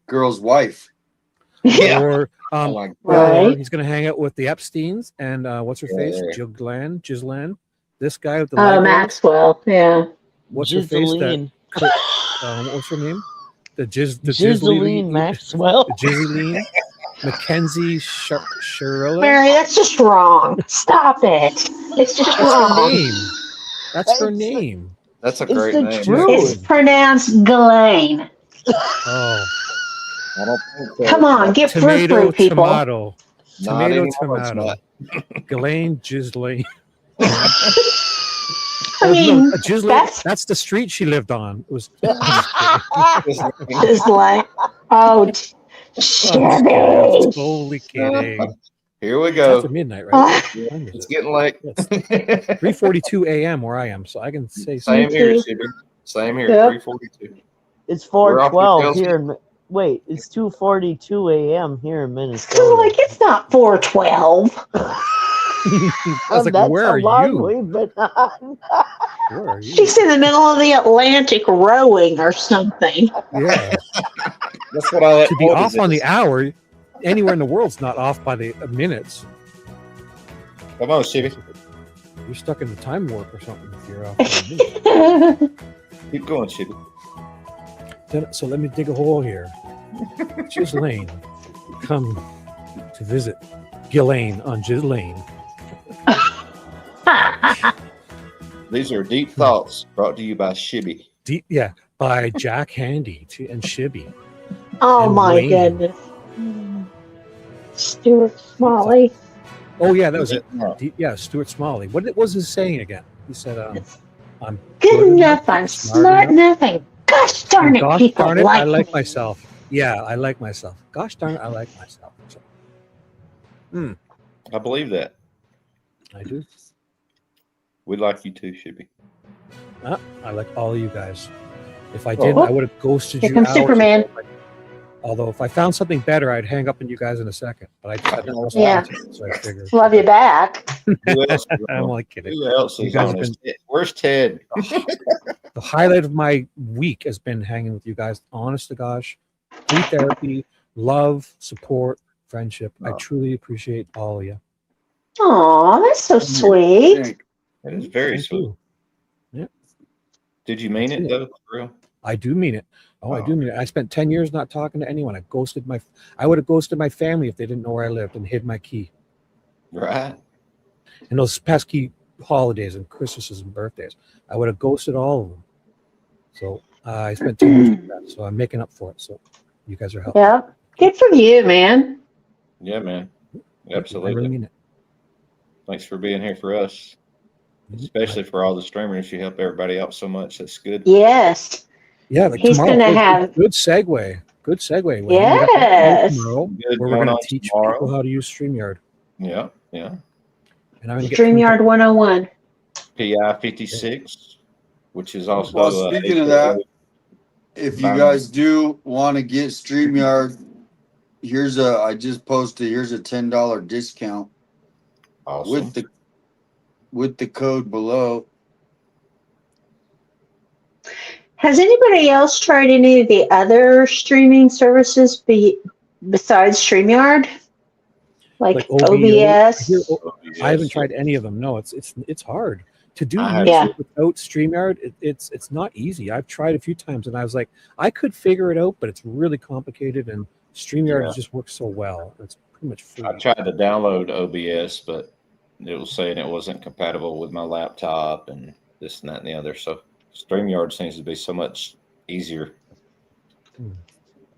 girl's wife. Yeah. Or right. he's gonna hang out with the Epsteins and what's her face? Ghislaine. This guy with the Maxwell, yeah. What's her face? What was her name? The Ghislaine Maxwell. The Ghislaine. Mackenzie Shirley. Mary, that's just wrong. Stop it. It's just wrong. That's her name. That's a great name. It's pronounced Ghislaine. Oh. I don't think so. Come on, get frou-frou, people. Tomato. Not Tomato, anymore, it's tomato. Ghislaine, Ghislaine. I mean, that's the street she lived on. It was just like, oh, I'm totally kidding. Here we It's go. after midnight, right? It's getting late. It's 3:42 a.m. where I am, so I can say Same here, Shibby. Same here. 3:42. It's We're off the 4:12 Chelsea. here. Wait, it's 2:42 a.m. here in Minnesota. So like it's not 4:12. I was like, That's where how are long you? we've been on. Where are you? She's in the middle of the Atlantic rowing or something. Yeah. That's what I To be off on the hour, anywhere in the world's not off by the minutes. Come on, Shibby. You're stuck in the time warp or something if you're off by the minutes. Keep going, Shibby. So let me dig a hole here. Ghislaine, come to visit Ghislaine on Ghislaine. These are deep thoughts brought to you by Shibby. By Jack Handy and Shibby. Oh And my Wayne. goodness. Stuart Smalley. Oh yeah, that was it. Stuart Smalley. What was his saying again? He said, "I'm Good enough. I'm smart enough. And gosh darn it, Gosh people darn it, like I like me. myself. Yeah, I like myself. Gosh darn it, I like myself." So, I believe that. I do. We like you too, Shibby. I like all of you guys. If I didn't, I would have ghosted Here you comes out. Superman. Although if I found something better, I'd hang up on you guys in a second. But I just had to Yeah. so I figured. Love you back. Who else is I'm on? only kidding. Who else You is guys on have this? been Where's Ted? the highlight of my week has been hanging with you guys. Honest to gosh, free therapy, love, support, friendship. I truly appreciate all of you. Aw, that's so sweet. That is very Thank sweet. you. Yeah. Did you mean it though, for real? I do mean it. I do mean it. I spent 10 years not talking to anyone. I would have ghosted my family if they didn't know where I lived and hid my key. Right. And those pesky holidays and Christmases and birthdays, I would have ghosted all of them. So I spent 10 years with that. So I'm making up for it. So you guys are helping. Yep. Good for you, man. Yeah, man. I Absolutely. really mean it. Thanks for being here for us, especially for all the streamers. You help everybody out so much. That's good. Yes. Yeah, like He's tomorrow. gonna have- good segue. Good segue. Wayne. We got Yes. tomorrow, Good where we're going going on to teach tomorrow. people how to use StreamYard. Yeah, yeah. And I'm going to get StreamYard 101. PI 56, which is also. Well, speaking of that, if you guys do want to get StreamYard, I just posted, here's a $10 discount. Awesome. With the code below. Has anybody else tried any of the other streaming services besides StreamYard? Like OBS? I haven't tried any of them. No, it's hard to do Yeah. YouTube without StreamYard. It's not easy. I've tried a few times and I was like, I could figure it out, but it's really complicated and StreamYard just works so well. It's pretty much free. I tried to download OBS, but it was saying it wasn't compatible with my laptop and this and that and the other. So StreamYard seems to be so much easier.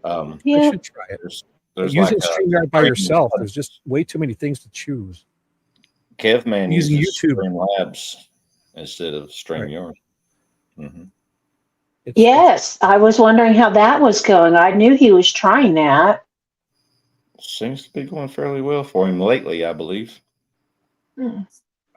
I Yeah. should try it. There's Using like StreamYard by yourself, there's just way too many things to choose. Kevman Using uses YouTube. Streamlabs instead of StreamYard. Mm-hmm. Yes, I was wondering how that was going. I knew he was trying that. Seems to be going fairly well for him lately, I believe. Hmm.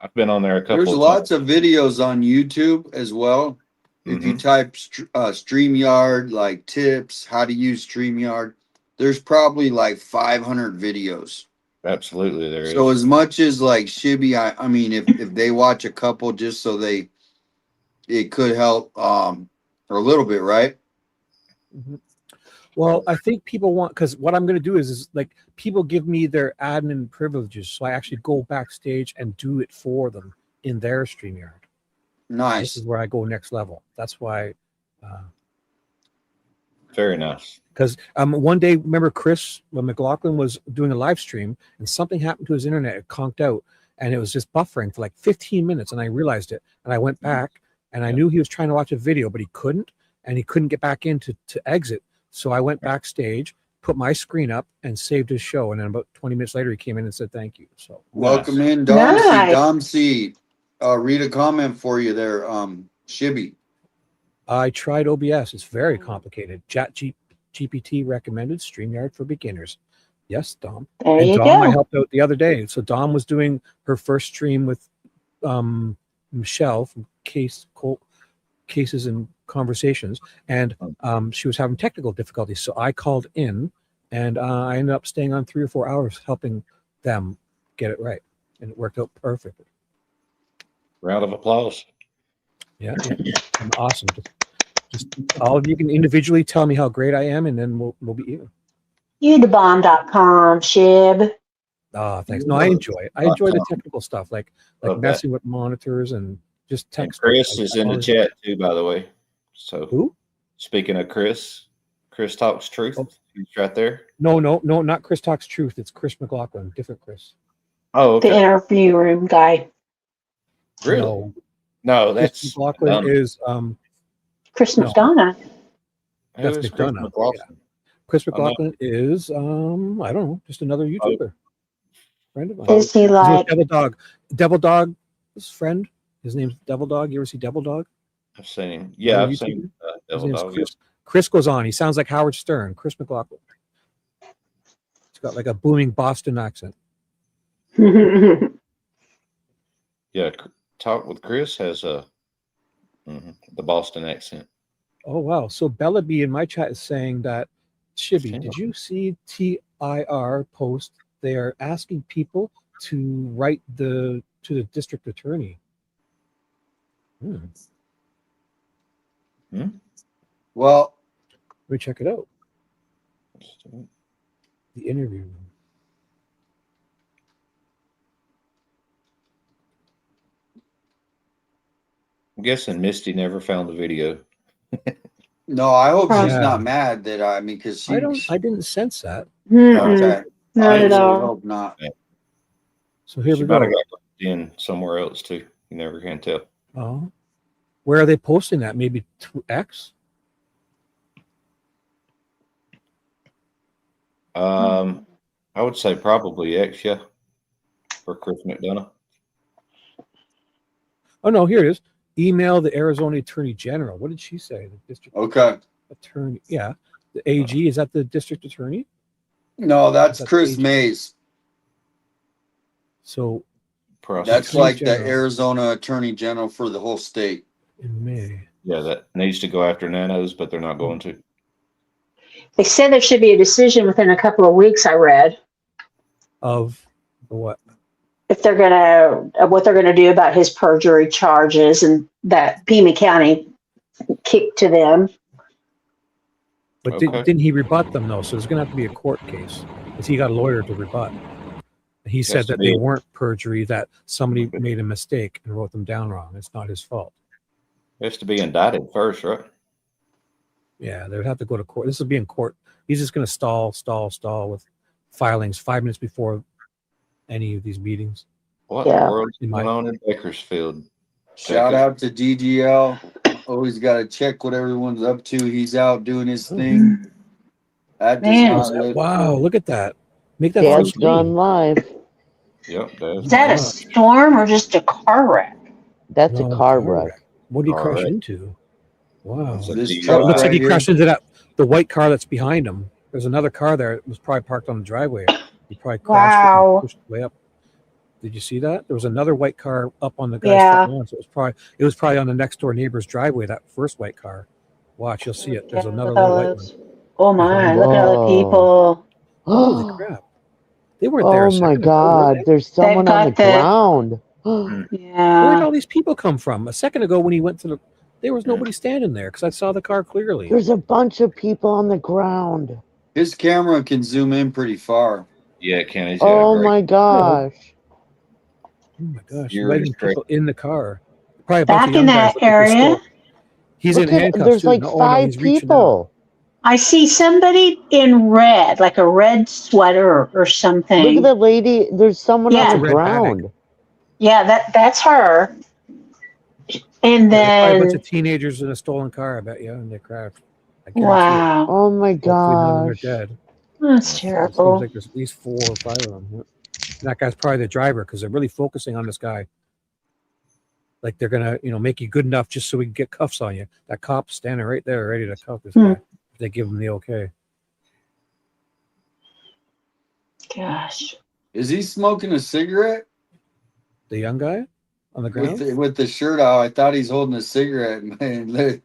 I've been on there a couple There's of lots of videos on YouTube as well. If you type StreamYard, like tips, how to use StreamYard, there's probably like 500 videos. Absolutely, there is. So as much as like Shibby, I mean, if they watch a couple just so it could help a little bit, right? Mhm. Well, I think people want, because what I'm going to do is like people give me their admin privileges, so I actually go backstage and do it for them in their StreamYard. Nice. This is where I go next level. That's why. Very nice. Because one day, remember Chris, when McLaughlin was doing a live stream and something happened to his internet, it conked out and it was just buffering for like 15 minutes and I realized it and I went back and I knew he was trying to watch a video, but he couldn't and he couldn't get back in to exit. So I went backstage, put my screen up and saved his show. And then about 20 minutes later, he came in and said thank you. So welcome in, Domsey. Read a comment for you there, Shibby. I tried OBS. It's very complicated. GPT recommended StreamYard for beginners. Yes, Dom. There and you Dom, I go. helped out the other day. So Dom was doing her first stream with Michelle from Cases and Conversations, and she was having technical difficulties. So I called in, and I ended up staying on 3 or 4 hours helping them get it right, and it worked out perfectly. Round of applause. Yeah. I'm awesome. Just all of you can individually tell me how great I am, and then we'll be even. Udabomb.com, Shib. Oh, thanks. No, I enjoy it. I enjoy the technical stuff, like messing with monitors and just text. And Chris is in the chat too, by the way. So who? Speaking of Chris Talks Truth. He's right there. No, not Chris Talks Truth. It's Chris McLaughlin, different Chris. Oh, okay. The interview room guy. Really? No, that's Chris McLaughlin is Chris McDonough. That's Who is Chris McDonough. McLaughlin? Yeah. Chris McLaughlin is I don't know, just another YouTuber. Friend of mine. Is he like Devil Dog? Devil Dog's friend. His name's Devil Dog. You ever see Devil Dog? I've seen him. Yeah, I've seen Devil Dog. Chris. Chris goes on. He sounds like Howard Stern. Chris McLaughlin. He's got like a booming Boston accent. Yeah, Talk with Chris has the Boston accent. Oh wow! So Bella B in my chat is saying that Shibby, did you see TIR post? They are asking people to write to the district attorney. Well, let me check it out. The interview. I'm guessing Misty never found the video. No, I hope she's Yeah. not mad that because she. I didn't sense that. Okay. Not I at really all. hope not. So here She we might go. have got locked in somewhere else too. You never can tell. Oh, where are they posting that? Maybe to X? I would say probably X, yeah, for Chris McDonough. Oh no, here it is. Email the Arizona Attorney General. What did she say? The district attorney. Yeah, the AG. Is that the district attorney? No, that's That's Chris AG. Mays. So That's Attorney like the General Arizona Attorney General for the whole state. in May. Yeah, that needs to go after Nanos, but they're not going to. They said there should be a decision within a couple of weeks, I read. Of the what? If they're what they're gonna do about his perjury charges and that Pima County kicked to them. But Okay. didn't he rebut them though? So there's going to have to be a court case because he got a lawyer to rebut. He said Has to that they be. weren't perjury, that somebody made a mistake and wrote them down wrong. It's not his fault. He has to be indicted first, right? Yeah, they would have to go to court. This will be in court. He's just going to stall with filings 5 minutes before any of these meetings. What in the world is going on in Bakersfield? Shout out to DGL. Always got to check what everyone's up to. He's out doing his thing. That does Man. not look Wow, look at that. Make that Dad's full gone screen. live. Yep. Is that a storm or just a car wreck? That's No, a car wreck. What did he Car crash wreck. into? Wow. This It truck looks like right he here. crashed into the white car that's behind him. There's another car there. It was probably parked on the driveway. He probably crashed it Wow. and pushed it way up. Did you see that? There was another white car up on the guy's Yeah. front lawn. So it was probably on the next door neighbor's driveway, that first white car. Watch, you'll see it. There's another Look at little all white those. one. Oh my, look at all the Whoa. people. Holy crap. They weren't there a Oh my second ago, were God! they? There's someone on the got the- ground. Where did Yeah. all these people come from? A second ago when he went to there was nobody standing there because I saw the car clearly. There's a bunch of people on the ground. His camera can zoom in pretty far. Yeah, Kenny's Oh my gosh! Oh my gosh, You're letting straight. people in the car. Probably a bunch Back of young in guys that looking for area, scope. He's Look in at, handcuffs there's too. like No, oh, no, 5 he's reaching out. people. I see somebody in red, like a red sweater or something. Look at the lady. There's someone Yeah. on the It's a red ground. Yeah, that's her. And Yeah, there's probably a then, bunch of teenagers in a stolen car, I bet you, and they crashed. I guarantee it. wow. Oh my Hopefully none of them are gosh! dead. That's It seems terrible. like there's at least 4 or 5 of them. Yep. And that guy's probably the driver because they're really focusing on this guy. Like they're gonna, make you good enough just so we can get cuffs on you. That cop's standing right there, ready to cuff this guy. If they give him the okay. Gosh. Is he smoking a cigarette? The young guy on the ground with the shirt out. I thought he's holding a cigarette. Man,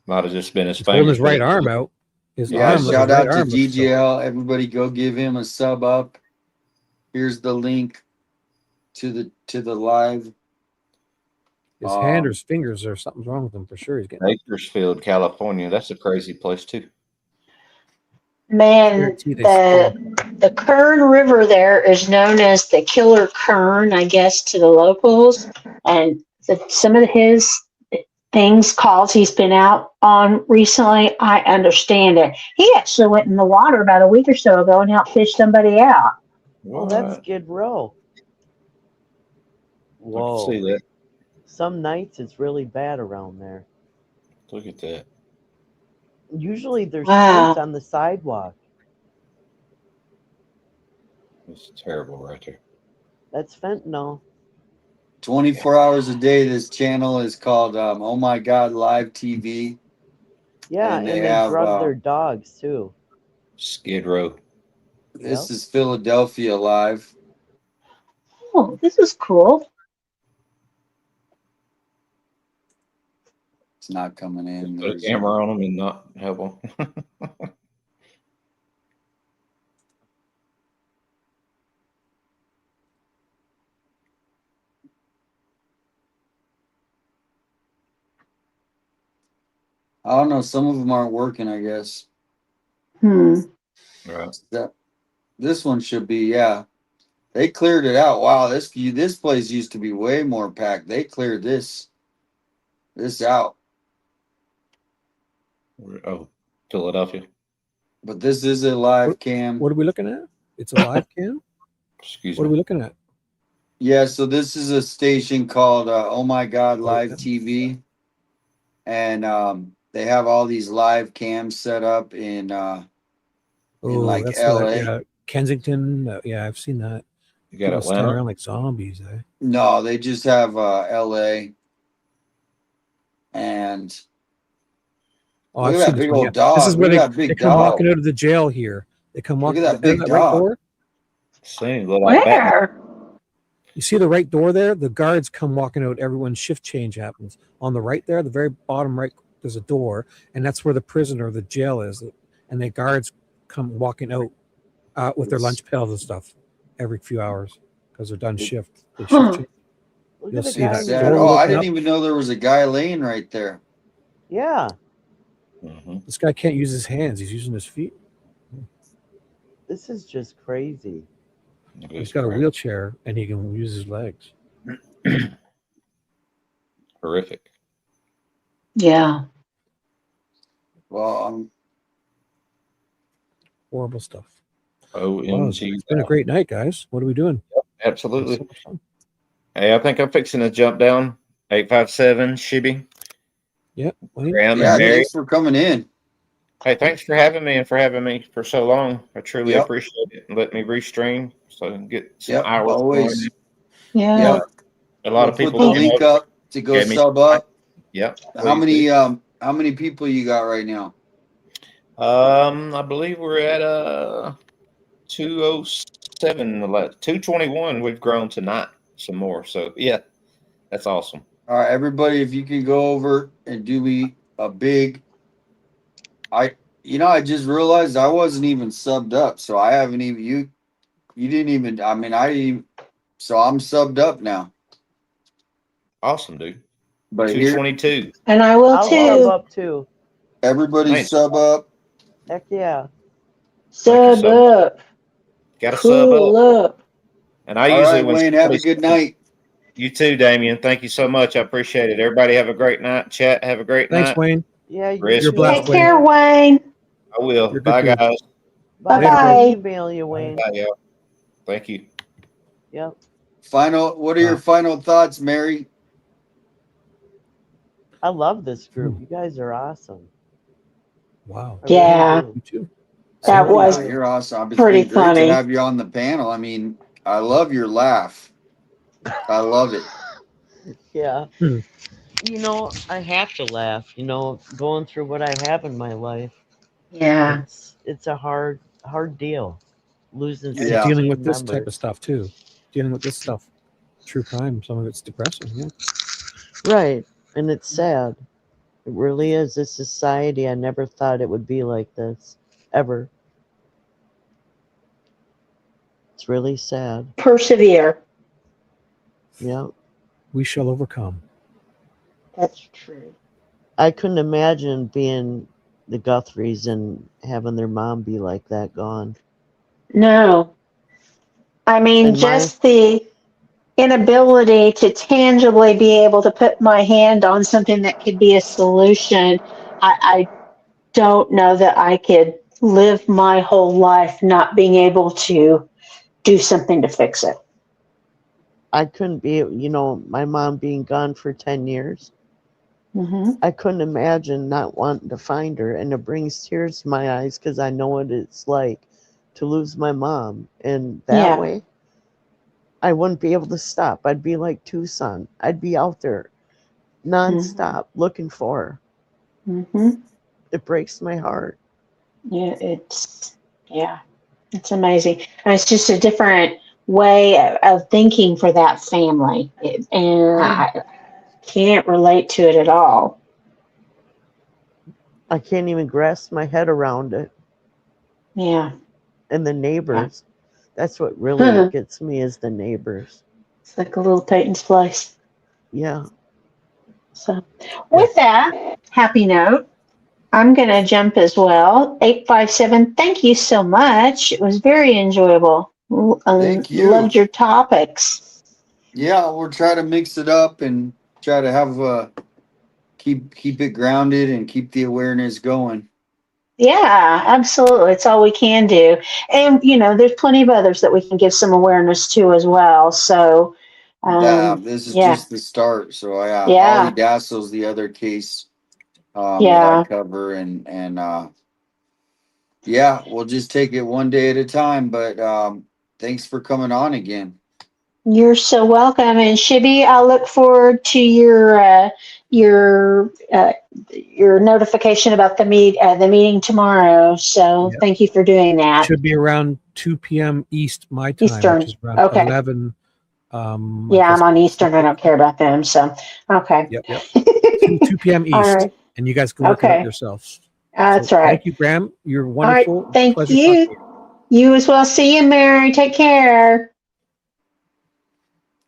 might have just been his he's holding his right fingers. arm out. His yeah, arm, shout his right out to arm looks so- GGL. Everybody, go give him a sub up. Here's the link to the live. His hand or his fingers or something's wrong with him for sure. He's getting Bakersfield, California. That's a crazy place too. Man, the Kern River there is known as the Killer Kern, I guess, to the locals. And some of his calls he's been out on recently, I understand it. He actually went in the water about a week or so ago and helped fish somebody out. Well, that's Skid Row. Whoa. See that. Some nights it's really bad around there. Look at that. Usually there's Wow. fights on the sidewalk. It's terrible right there. That's fentanyl. 24 hours a day. This channel is called Oh My God Live TV. Yeah, and they drug their dogs too. Skid Row. This is Philadelphia Live. Oh, this is cool. It's not coming in. Put a camera on them and not help them. I don't know. Some of them aren't working, I guess. Right. This one should be, yeah. They cleared it out. Wow, this place used to be way more packed. They cleared this out. Oh, Philadelphia. But this is a live cam. What are we looking at? It's a live cam? Excuse me. What are we looking at? Yeah, so this is a station called Oh My God Live TV. And they have all these live cams set up in like that's LA. yeah, Kensington. Yeah, I've seen that. You got People stand Atlanta? around like zombies. No, they just have LA. And Oh, look I've at seen that big one, old yeah. dog. This is where Look at that they big come dog. walking out of the jail here. They come Look walking at that big right dog. door. Same, look like Batman. Where? You see the right door there? The guards come walking out. Everyone's shift change happens. On the right there, the very bottom right, there's a door, and that's where the prisoner, the jail is. And the guards come walking out with their lunch pails and stuff every few hours because they're done shift. They shift change. You'll see that. Sad. Oh, I didn't even know there was a guy laying right there. Yeah. This guy can't use his hands. He's using his feet. This is just crazy. He's got a wheelchair and he can use his legs. Horrific. Yeah. Well, Horrible stuff. OMG. It's been a great night, guys. What are we doing? Yep, absolutely. Hey, I think I'm fixing to jump down. 857 Shibby. Yep. Graham yeah, and Mary. thanks for coming in. Hey, thanks for having me and for having me for so long. I truly Yep. appreciate it. And let me restream so I can get some Yep, hours. always. Yeah. Yep. A lot of We'll people put the came link over. up to go Gave me- sub up. Yep. How many people you got right now? I believe we're at 207, 221. We've grown tonight some more. So yeah, that's awesome. All right, everybody, if you can go over and do me a big, I just realized I wasn't even subbed up, so I haven't even you didn't even. I mean, I didn't even, so I'm subbed up now. Awesome, dude. But here, 222. And I will I'll too. sub up too. everybody Nice. sub up. Heck yeah. Sub up. Got to Cool sub up. up. And I All usually right, when Wayne, have a somebody- good night. You too, Damien. Thank you so much. I appreciate it. Everybody have a great night. Chat, have a great Thanks, night. Wayne. Yeah, Rest You're well. blessed, Take care, Wayne. I will. You're good Bye, too. guys. Bye. Bye-bye. I'll email you, Wayne. Bye, y'all. Thank you. Yep. What are your final thoughts, Mary? I love this group. You guys are awesome. Wow. I really Yeah. do. You too. That was You're awesome. It's pretty been great to funny. have you on the panel. I mean, I love your laugh. I love it. Yeah. You know, I have to laugh, you know, going through what I have in my life. Yeah. It's a hard deal. Losing And 16 dealing with this type members. of stuff too. Dealing with this stuff. True crime, some of it's depressing, yeah. Right. And it's sad. It really is. This society, I never thought it would be like this. Ever. It's really sad. Persevere. Yeah. We shall overcome. That's true. I couldn't imagine being the Guthries and having their mom be like that, gone. No. I mean, And just the inability to tangibly be able to put my hand on something that could be a solution. I don't know that I could live my whole life not being able to do something to fix it. I couldn't be, you know, my mom being gone for 10 years. Mm-hmm. I couldn't imagine not wanting to find her, and it brings tears to my eyes because I know what it's like to lose my mom. And that way, I wouldn't be able to stop. I'd be like Tucson. I'd be out there nonstop looking for her. Mm-hmm. It breaks my heart. Yeah, it's amazing. And it's just a different way of thinking for that family. And I can't relate to it at all. I can't even grasp my head around it. Yeah. And the neighbors. That's what really gets me, is the neighbors. It's like a little Peyton's place. Yeah. So with that happy note, I'm going to jump as well. 857, thank you so much. It was very enjoyable. Thank you. Loved your topics. Yeah, we'll try to mix it up and try to have keep it grounded and keep the awareness going. Yeah, absolutely. It's all we can do. And, you know, there's plenty of others that we can give some awareness to as well. So, This is just the start. So, Holly Dassel's the other case that I cover. And we'll just take it one day at a time. But thanks for coming on again. You're so welcome. And Shibby, I'll look forward to your notification about the meeting tomorrow. So thank you for doing that. Should be around 2 p.m. East my time, Eastern. which is around 11. I'm on Eastern. I don't care about them. So, okay. Yep. 2 p.m. East. All right. And you guys can look it up yourselves. That's right. Thank you, Graham. You're wonderful. All right. Thank Pleasure you. talking to You as well. See you, Mary. Take care.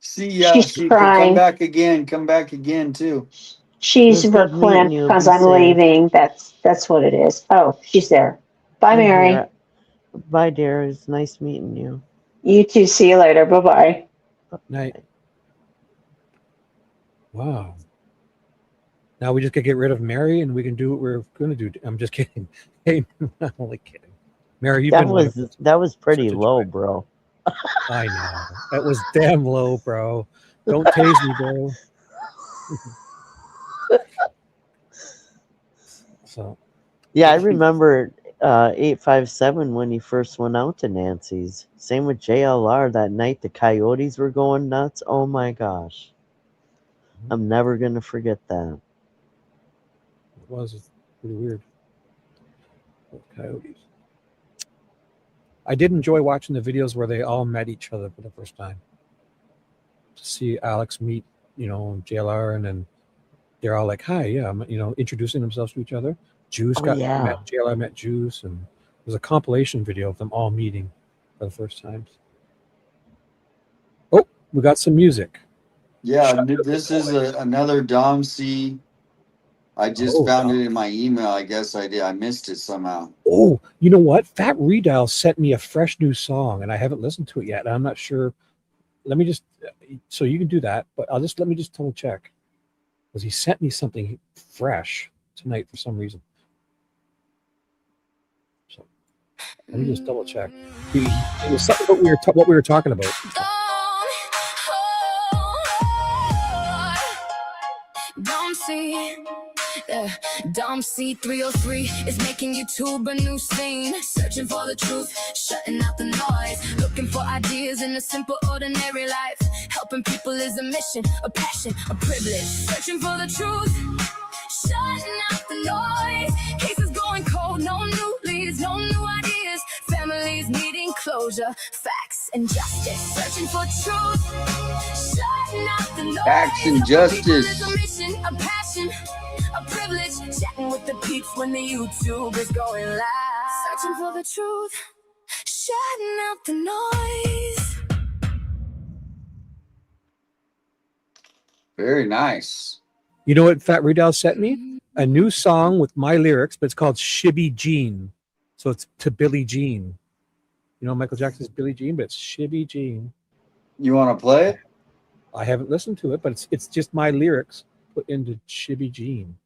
See ya. She's crying. Come back again too. She's verklempt because I'm leaving. That's what it is. Oh, she's there. Bye, Mary. Bye, dear. It's nice meeting you. You too. See you later. Bye-bye. Night. Wow. Now we just gotta get rid of Mary and we can do what we're gonna do. I'm just kidding. Hey, I'm only kidding. Mary, that was pretty low, bro. I know. That was damn low, bro. Don't tase me, bro. So yeah, I remember 857 when he first went out to Nancy's. Same with JLR that night. The coyotes were going nuts. Oh my gosh. I'm never gonna forget that. It was pretty weird. Coyotes. I did enjoy watching the videos where they all met each other for the first time. To see Alex meet, JLR, and then they're all like, "Hi, yeah," introducing themselves to each other. Juice met JLR, met Juice, and it was a compilation video of them all meeting for the first time. Oh, we got some music. Yeah, this is another Dom C. I just found it in my email. I guess I did. I missed it somehow. Oh, you know what? Fat Redial sent me a fresh new song, and I haven't listened to it yet. I'm not sure. Let me just, so you can do that, but let me just double check. Because he sent me something fresh tonight for some reason. So let me just double check. It was something about what we were talking about. Don't see Dom C303 is making YouTube a new scene. Searching for the truth, shutting out the noise. Looking for ideas in a simple, ordinary life. Helping people is a mission, a passion, a privilege. Searching for the truth, shutting out the noise. Cases going cold, no new leads, no new ideas. Families needing closure, facts and justice. Searching for truth, shutting out the noise. Facts and justice. A mission, a passion, a privilege. Chatting with the peeps when the YouTube is going live. Searching for the truth, shutting out the noise. Very nice. You know what Fat Riddell sent me? A new song with my lyrics, but it's called Shibby Jean. So it's to Billie Jean. You know Michael Jackson's Billie Jean, but it's Shibby Jean. You want to play it? I haven't listened to it, but it's just my lyrics put into Shibby Jean.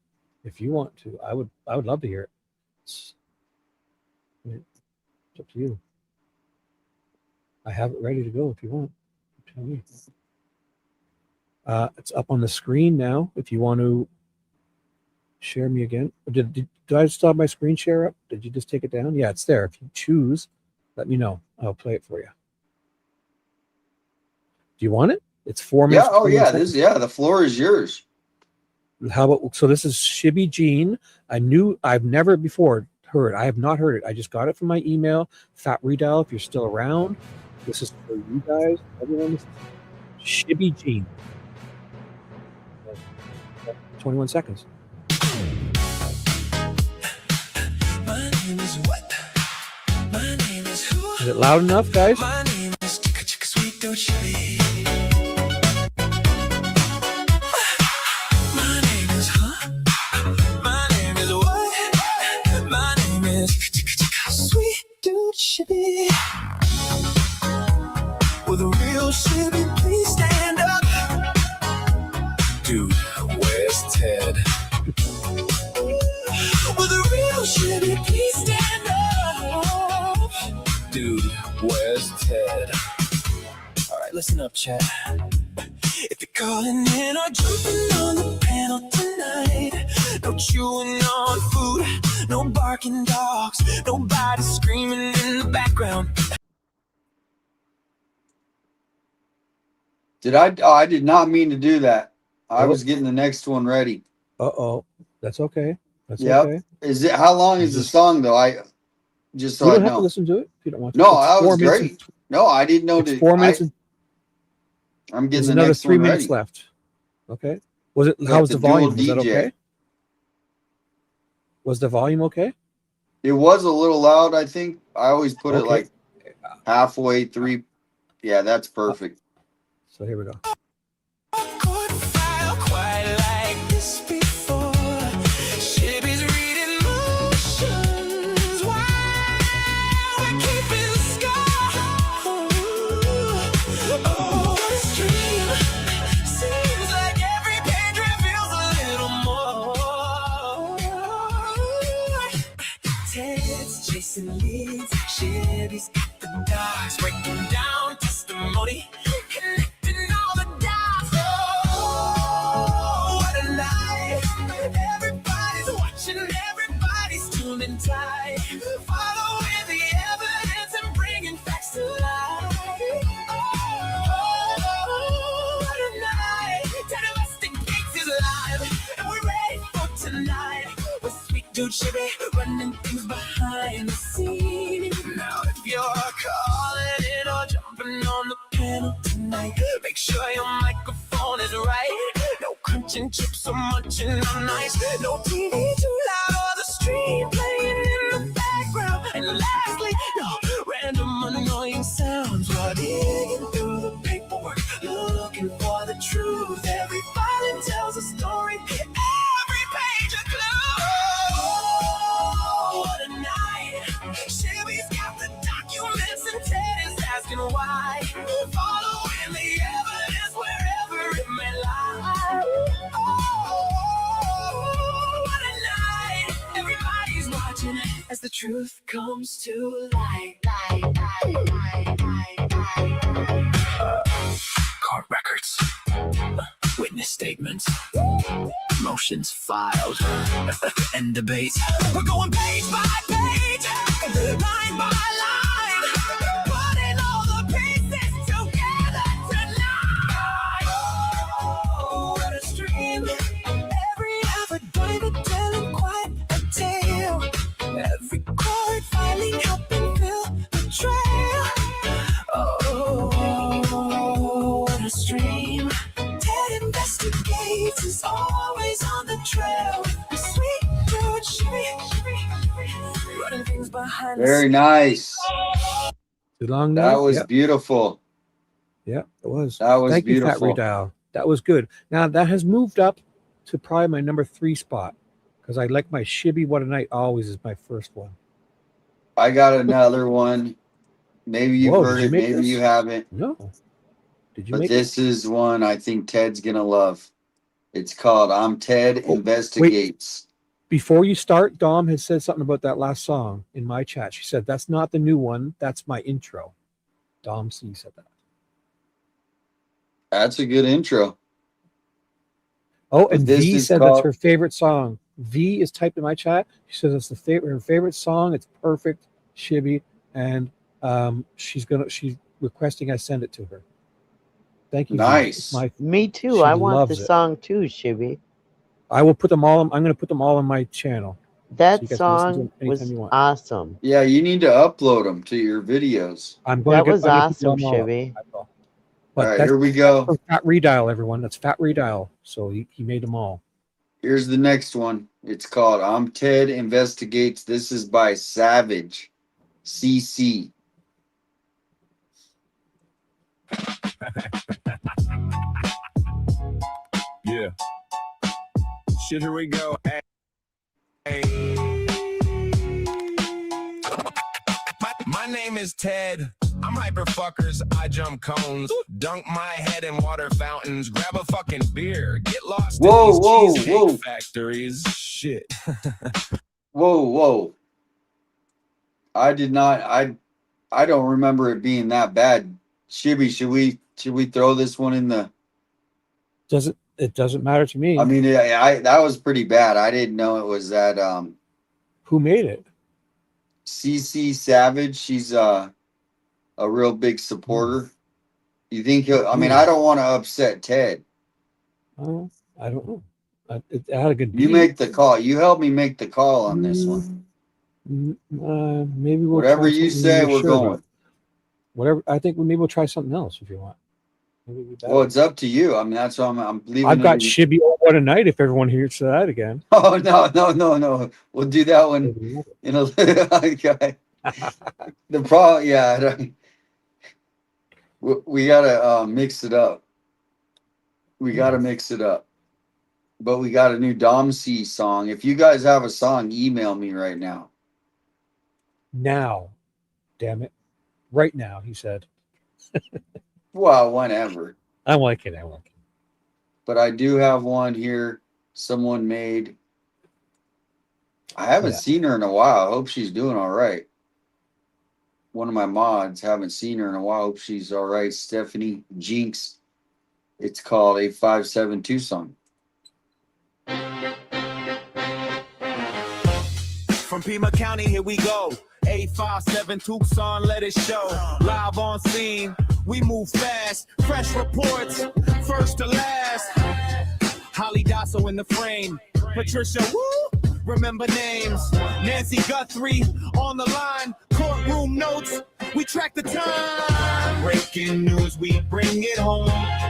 If you want to, I would love to hear it. It's up to you. I have it ready to go if you want. Tell me. It's up on the screen now. If you want to share me again. Did I still have my screen share up? Did you just take it down? Yeah, it's there. If you choose, let me know. I'll play it for you. Do you want it? It's 4 minutes. Yeah. Oh, yeah. The floor is yours. How about, so this is Shibby Jean. I've never before heard. I have not heard it. I just got it from my email. Fat Riddell, if you're still around, this is for you guys. Everyone, this is Shibby Jean. 21 seconds. My name is what? My name is who? Is it loud enough, guys? My name is Sweet Dude Chili. My name is My name is what? My name is Sweet Dude Chili. With a real Chili, please stand up. Dude, where's Ted? With a real Chili, please stand up. Dude, where's Ted? Alright, listen up, chat. If you're calling in or jumping on the panel tonight, no chewing on food, no barking dogs, nobody screaming in the background. I did not mean to do that. I was getting the next one ready. That's okay. That's yep. okay. Is it? How long is the song though? You don't have to listen to it if you don't want to. No, that was great. No, I didn't know. It's 4 minutes. I'm getting There's another next 3 one minutes ready. left. Okay. Was it? How was the volume? Was that okay? Was the volume okay? It was a little loud. I think I always put it like halfway through. Yeah, that's perfect. So here we go. Chasing leads, Chevy's got the dogs, breaking down testimony, connecting all the dots. Oh, what a night! Everybody's watching, everybody's tuning tight, following the evidence and bringing facts to light. Oh, what a night! Ted Investigates is live, and we're ready for tonight. With Sweet Dude Chevy running things behind the scene. Now if you're calling in or jumping on the panel tonight, make sure your microphone is right. No crunching chips or munching on ice. No TV too loud or the stream playing in the background. And lastly, no random annoying sounds while digging through the paperwork, looking for the truth. Every filing tells a story, every page a clue. Oh, what a night. Chevy's got the documents and Ted is asking why. Following the evidence wherever it may lie. Oh, what a night. Everybody's watching as the truth comes to light. Court records, witness statements, motions filed, and debates. We're going page by page, line by line, putting all the pieces together tonight. Oh, what a stream. Every effort diamond telling quite a tale. Every chord finally helping fill the trail. Oh, what a stream. Ted investigates is always on the trail. The sweet dude, running things behind Very nice. Too long That now? was Yep. beautiful. Yeah, it was. That was Thank you, Fat beautiful. Redial. That was good. Now that has moved up to probably my number 3 spot because I like my Shibby What a Night always is my first one. I got another one. Maybe you've Whoa, heard did you it, make maybe this? you haven't. No. Did you But make this is one I think Ted's gonna love. It's called I'm Ted Investigates. Before you start, Dom had said something about that last song in my chat. She said, that's not the new one. That's my intro. Dom C said that. That's a good intro. Oh, But and this V is said that's called- her favorite song. V is typed in my chat. She says it's her favorite song. It's perfect, Shibby, and she's requesting I send it to her. Thank you. Nice. Me too. She I want the loves it. song too, Shibby. I will put them all. I'm going to put them all on my channel. That you guys can listen to song them anytime was you want. awesome. Yeah, you need to upload them to your videos. I'm going That to was I'm gonna put them awesome, all up. Shibby. I will. All But right, that's here we go. from Fat Redial, everyone. That's Fat Redial. So he made them all. Here's the next one. It's called I'm Ted Investigates. This is by Savage CC. Yeah. Shit, here we go. Hey. My name is Ted. I'm hyper fuckers. I jump cones, dunk my head in water fountains, grab a fucking beer, get lost in these cheesecake factories. Shit. Whoa. I did not. I don't remember it being that bad. Shibby, should we throw this one in the? It doesn't matter to me. I mean, that was pretty bad. I didn't know it was that. Who made it? CC Savage. She's a real big supporter. You think he'll? I mean, I don't want to upset Ted. I don't know. It had a good beat. You make the call. You help me make the call on this one. Maybe we'll Whatever try you something say, you're we're sure about. going. Whatever. I think maybe we'll try something else if you want. Well, it's up to you. I mean, that's why I'm leaving. I've got it in- Shibby What a Night if everyone hears that again. Oh no! We'll do that one in a okay. The problem, yeah. We gotta mix it up. We gotta mix it up. But we got a new Dom C song. If you guys have a song, email me right now. Now, damn it, right now, he said. Well, whenever. I like it. But I do have one here. Someone made. I haven't seen her in a while. I hope she's doing all right. One of my mods, haven't seen her in a while. Hope she's all right. Stephanie Jinx. It's called 857 Tucson. From Pima County, here we go. 857 Tucson, let it show. Live on scene, we move fast. Fresh reports, first to last. Holly Dasso in the frame. Patricia, woo, remember names. Nancy Guthrie on the line. Courtroom notes, we track the time. Breaking news, we bring it home.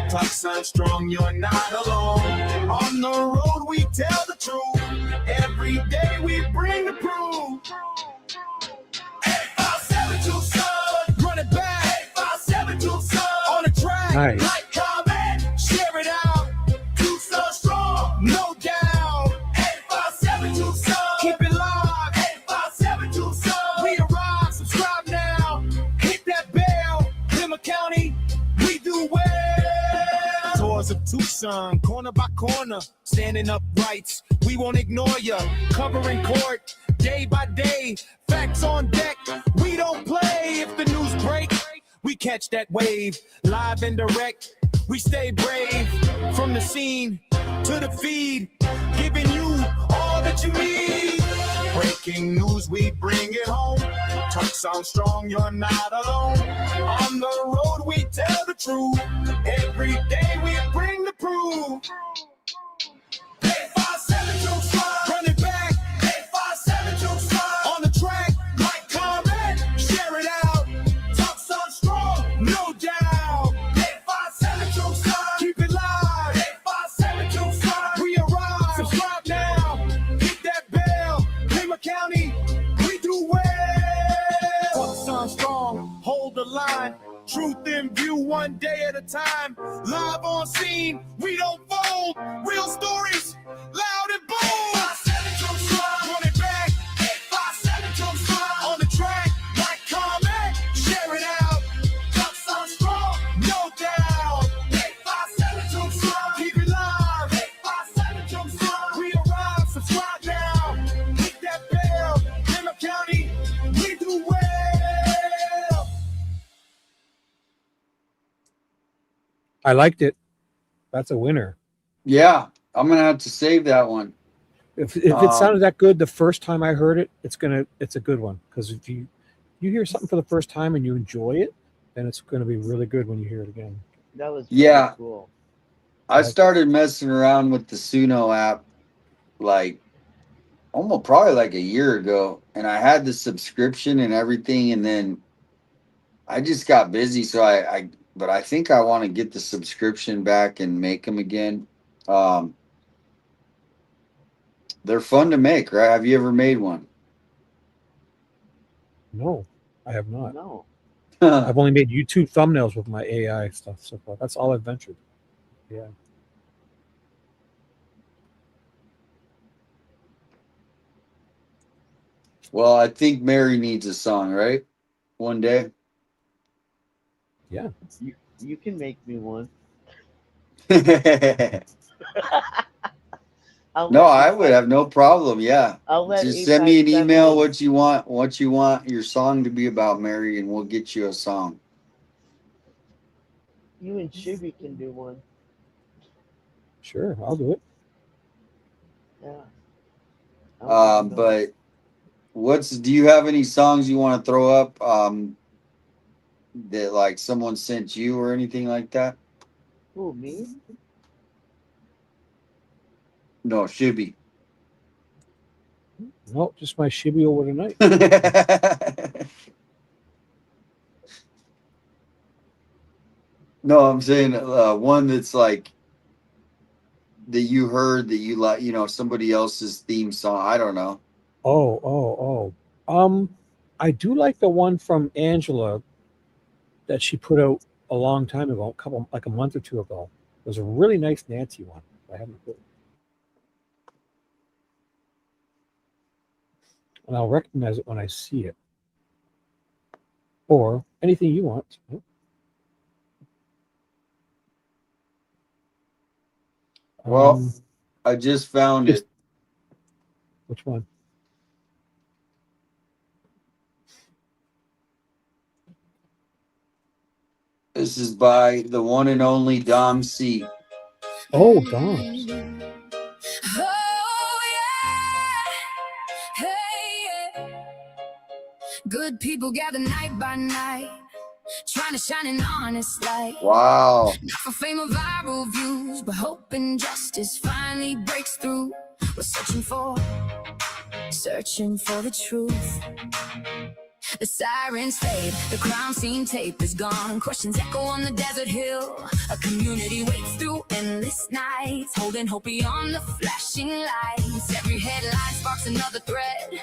Tucson strong, you're not alone. On the road, we tell the truth. Every day, we bring the proof. 857 Tucson, run it back. 857 Tucson, on the track. Nice. Like, comment, share it out. Tucson strong, no doubt. 857 Tucson, keep it locked. 857 Tucson, we arrive. Subscribe now. Hit that bell. Pima County, we do well. Tours of Tucson, corner by corner, standing upright. We won't ignore you. Covering court, day by day. Facts on deck. We don't play. If the news break, we catch that wave. Live and direct, we stay brave. From the scene, to the feed, giving you all that you need. Breaking news, we bring it home. Tucson strong, you're not alone. On the road, we tell the truth. Every day, we bring the proof. 857 Tucson, run it back. 857 Tucson, on the track, like, comment, share it out. Tucson strong, no doubt. 857 Tucson, keep it live. 857 Tucson, we arrive. Subscribe now, hit that bell. Pima County, we do well. Tucson strong, hold the line. Truth in view, one day at a time. Live on scene, we don't fold. Real stories, loud and bold. 857 Tucson, run it back. 857 Tucson, on the track, like, comment, share it out. Tucson strong, no doubt. 857 Tucson, keep it live. 857 Tucson, we arrive. Subscribe now, hit that bell. Pima County, we do well. I liked it. That's a winner. Yeah, I'm gonna have to save that one. If it sounded that good the first time I heard it, it's a good one. Because if you hear something for the first time and you enjoy it, then it's gonna be really good when you hear it again. That was Yeah. cool. I started messing around with the Suno app like almost probably like a year ago, and I had the subscription and everything, and then I just got busy, so but I think I want to get the subscription back and make them again. They're fun to make, right? Have you ever made one? No, I have not. No. I've only made YouTube thumbnails with my AI stuff so far. That's all I've ventured. Yeah. Well, I think Mary needs a song, right? One day. Yeah. You can make me one. No, I would have no problem. Yeah. I'll let Just send me an 857 email what you want your song to be about, Mary, and we'll get you a song. You and Shibby can do one. Sure, I'll do it. Yeah. But do you have any songs you want to throw up that like someone sent you or anything like that? Who, me? No, Shibby. No, just my shibby over tonight. No, I'm saying one that's like that you heard that you like, somebody else's theme song. I don't know. Oh. I do like the one from Angela that she put out a long time ago, like a month or two ago. It was a really nice Nancy one. I haven't heard. And I'll recognize it when I see it. Or anything you want. Well, I just found it. Which one? This is by the one and only Dom C. Oh, Dom. Good people gather night by night, trying to shine an honest light. Wow. Not for fame or viral views, but hope and justice finally breaks through. We're searching for the truth. The sirens fade, the crime scene tape is gone. Questions echo on the desert hill. A community waits through endless nights, holding hope beyond the flashing lights. Every headline sparks another thread.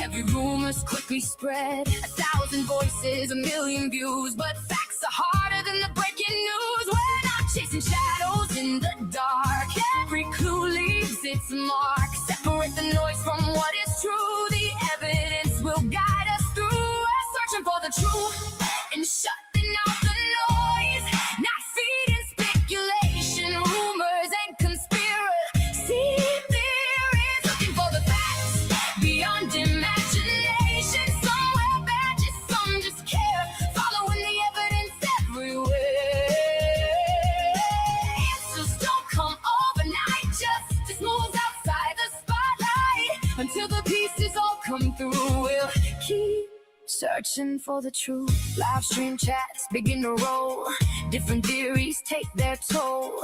Every rumor's quickly spread. 1,000 voices, 1,000,000 views, but facts are harder than the breaking news. We're not chasing shadows in the dark. Every clue leaves its mark. Separate the noise from what is true. The evidence will guide us through. We're searching for the truth and shutting out the noise. Not feeding speculation, rumors and conspiracy theories. Looking for the facts beyond imagination. Somewhere bad, some just care. Following the evidence everywhere. Answers don't come overnight. Searching for the truth. Live stream chats begin to roll. Different theories take their toll.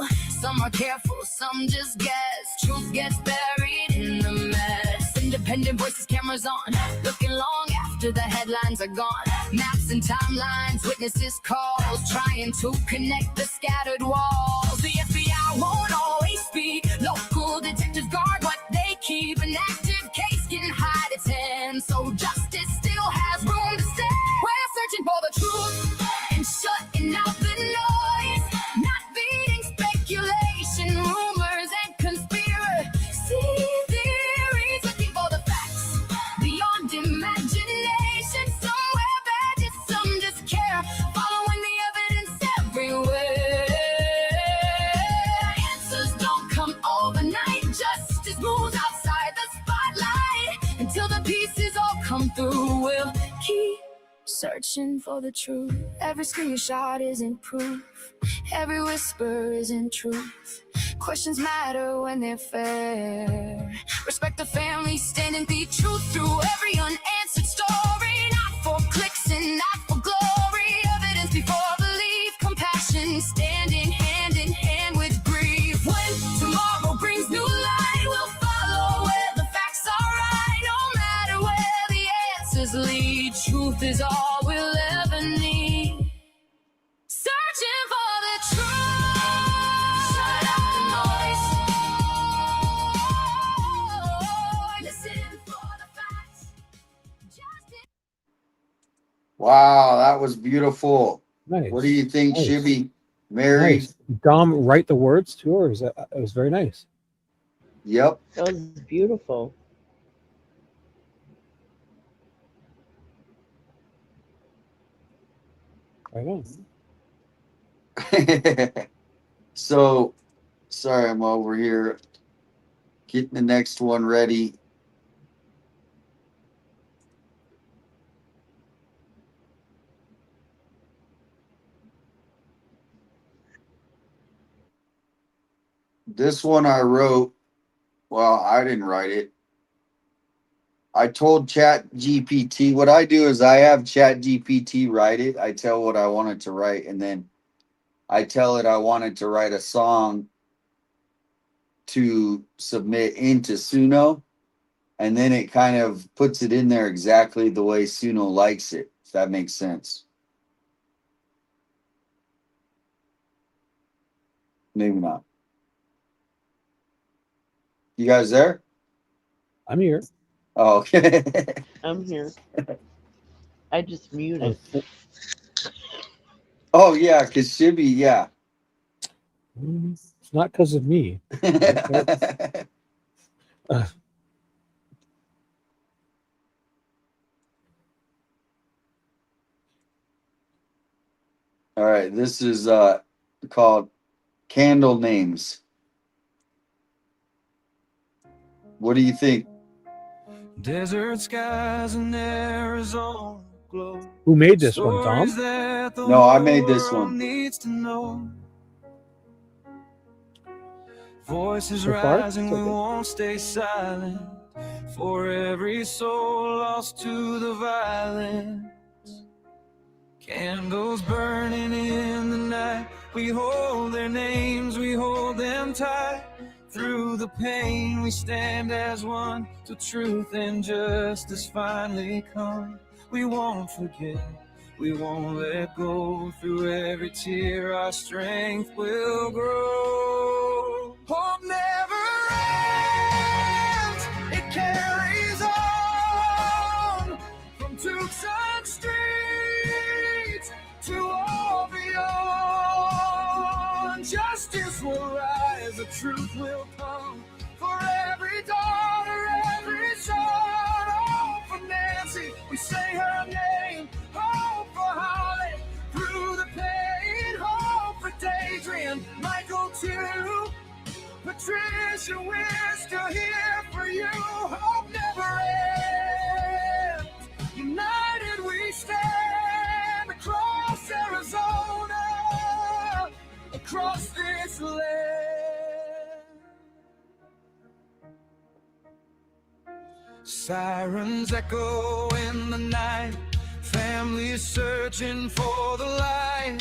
Some are careful, some just guess. Truth gets buried in the mess. Independent voices, cameras on. Looking long after the headlines are gone. Maps and timelines, witnesses calls. Trying to connect the scattered walls. The FBI won't always speak. Local detectives guard what they keep. An active case can hide its hand. So justice still has room to stand. We're searching for the truth and shutting out the noise. Not feeding speculation, rumors, and conspiracy theories. Looking for the facts beyond imagination. Somewhere badges, some just care. Following the evidence everywhere. Answers don't come overnight. Justice moves outside the spotlight. Until the pieces all come through, we'll keep searching for the truth. Every screenshot isn't proof. Every whisper isn't truth. Questions matter when they're fair. Respect the family, standing the truth through every unanswered story. Not for clicks and not for glory. Evidence before belief. Compassion standing hand in hand with grief. When tomorrow brings new light, we'll follow where the facts are right. No matter where the answers lead, truth is all we'll ever need. Searching for the truth. Shut out the noise. Listen for the facts. Wow, that was beautiful. Nice. What do you think, Nice. Shibby? Mary? Nice. Dom, write the words too, or is that? It was very nice. Yep. That was beautiful. Right on. So, sorry, I'm over here getting the next one ready. This one I wrote. Well, I didn't write it. I told Chat GPT. What I do is I have Chat GPT write it. I tell what I want it to write, and then I tell it I want it to write a song to submit into Suno, and then it kind of puts it in there exactly the way Suno likes it, if that makes sense. Maybe not. You guys there? I'm here. Oh, okay. I'm here. I just muted. Oh, yeah, because Shibby, yeah. It's not because of me. All right, this is called Candle Names. What do you think? Desert skies in Arizona glow. Who made this one, Tom? No, I made this one. Needs to know. Voices So far, rising, so we good. won't stay silent. For every soul lost to the violence. Candles burning in the night. We hold their names, we hold them tight. Through the pain we stand as one, till truth and justice finally come. We won't forget, we won't let go. Through every tear our strength will grow. Hope never ends, it carries on. From Tucson streets to all beyond. Justice will rise, the truth will come. For every daughter, every son. Oh, for Nancy, we say her name. Oh, for Holly, through the pain. Oh, for Daydream, Michael too. Patricia, we're still here for you. Hope never ends. United we stand across Arizona, across this land. Sirens echo in the night. families searching for the light.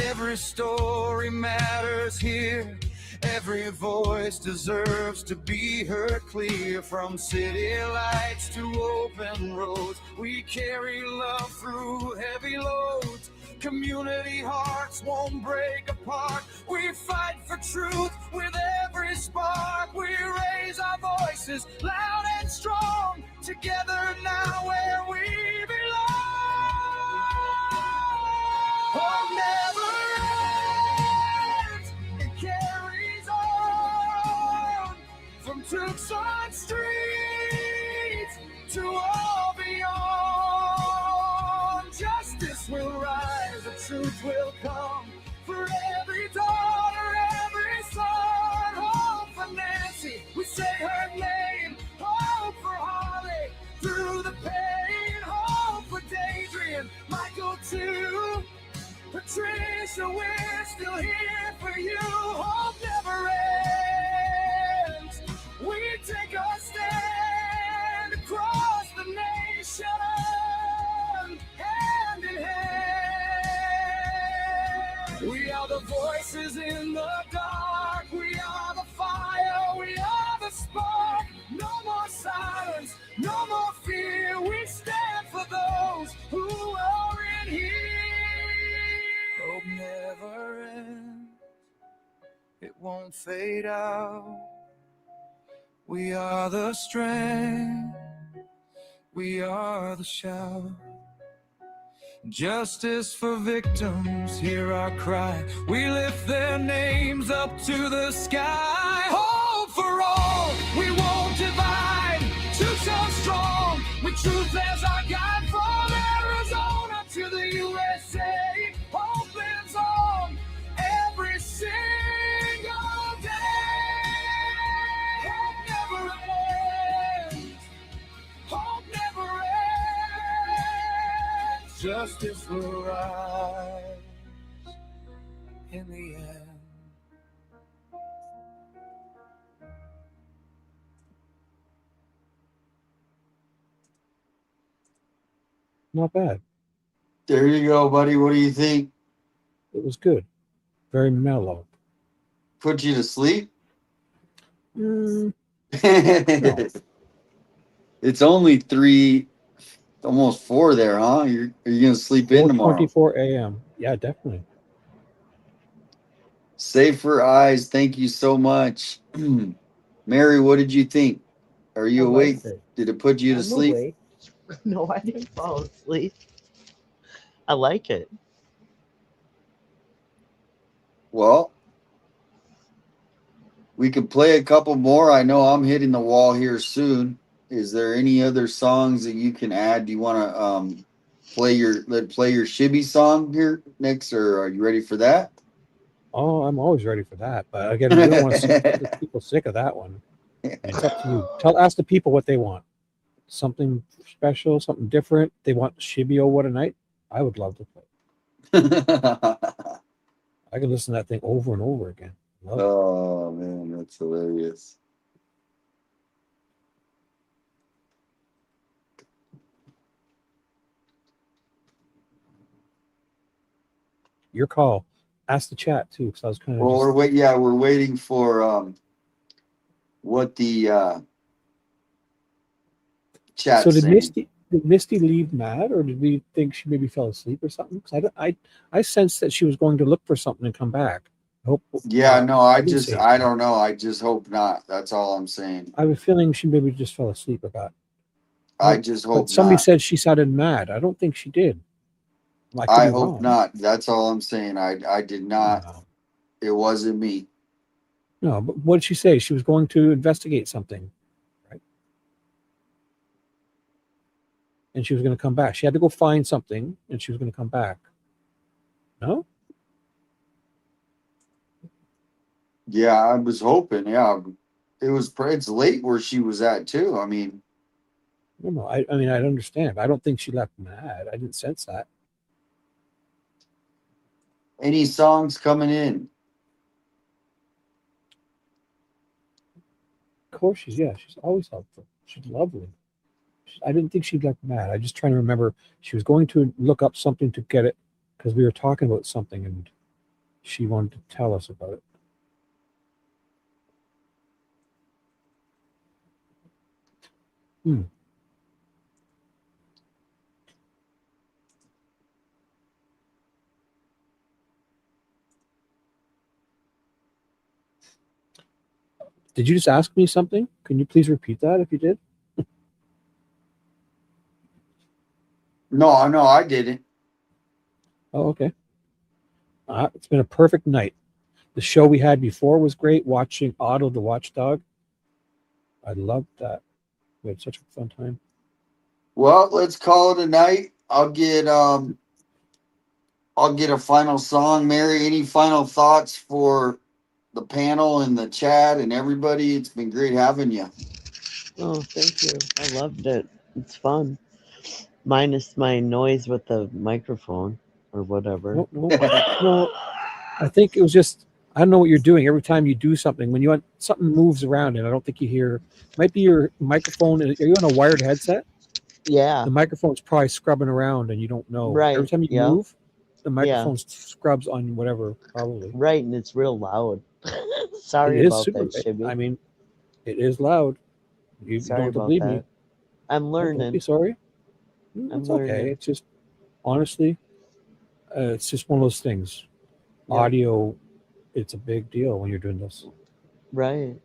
Every story matters here. Every voice deserves to be heard clear. From city lights to open roads, we carry love through heavy loads. Community hearts won't break apart. We fight for truth with every spark. We raise our voices loud and strong. Together now where we belong. Hope never ends. It carries on from Tucson streets to all beyond. Justice will rise, the truth will come for every daughter, every son. Hope for Nancy, we say her name. Hope for Holly through the pain. Hope for Adrian, Michael too. Patricia, we're still here for you. Hope never ends. We take a stand across the nation, hand in hand. We are the voices in the dark. We are the fire. We are the spark. No more silence, no more fear. We stand for those who are in here. Hope never ends. It won't fade out. We are the strength. We are the shout. Justice for victims, hear our cry. We lift their names up to the sky. Hope for all, we won't divide. Tucson strong, with truth as our guide. From Arizona to the USA, hope lives on every single day. Hope never ends. Hope never ends. Justice will rise in the end. Not bad. There you go, buddy. What do you think? It was good. Very mellow. Put you to sleep? No. It's only 3, almost 4 there, huh? Are you gonna sleep in tomorrow? 4:24 a.m. Yeah, definitely. Safer eyes. Thank you so much. Mary, what did you think? Are you I awake? liked it. Did it put you to I'm sleep? awake. No, I didn't fall asleep. I like it. Well, we could play a couple more. I know I'm hitting the wall here soon. Is there any other songs that you can add? Do you want to play your shibby song here next, or are you ready for that? Oh, I'm always ready for that. But again, we don't want to get people sick of that one. It's up to you. Ask the people what they want. Something special, something different. They want Shibio What a Night. I would love to play. I could listen to that thing over and over again. Love it. Oh man, that's hilarious. Your call. Ask the chat too, because I was kind of. Well, we're waiting for what the chat. So did saying. Misty leave mad, or did we think she maybe fell asleep or something? Because I sensed that she was going to look for something and come back. I hope. Yeah, no, I don't know. I just hope not. That's all I'm saying. I have a feeling she maybe just fell asleep or got. I just hope But somebody not. said she sounded mad. I don't think she did. I hope not. That's all I'm saying. I did not. No. It wasn't me. No, but what did she say? She was going to investigate something, right? And she was going to come back. She had to go find something, and she was going to come back. No? Yeah, I was hoping. Yeah, it's late where she was at too. I mean, No. I mean, I understand. I don't think she left mad. I didn't sense that. any songs coming in? Of course, she's always helpful. She's lovely. I didn't think she'd get mad. I just trying to remember. She was going to look up something to get it because we were talking about something and she wanted to tell us about it. Did you just ask me something? Can you please repeat that if you did? No, I didn't. Oh, okay. It's been a perfect night. The show we had before was great. Watching Otto the Watchdog. I loved that. We had such a fun time. Well, let's call it a night. I'll get a final song. Mary, any final thoughts for the panel and the chat and everybody? It's been great having you. Oh, thank you. I loved it. It's fun. Minus my noise with the microphone or whatever. No, I think it was just, I don't know what you're doing. Every time you do something, when you want something moves around and I don't think you hear, might be your microphone. Are you on a wired headset? Yeah. The microphone's probably scrubbing around and you don't know. Right. Every time you Yeah. move, the microphone scrubs on whatever, probably. Right, and it's real loud. Sorry It is about super, that, Shibby. I mean, it is loud. You Sorry don't have to about believe that. me. I'm learning. Don't be sorry. I'm It's learning. okay. It's just, honestly, it's just one of those things. Yep. Audio, it's a big deal when you're doing this. Right.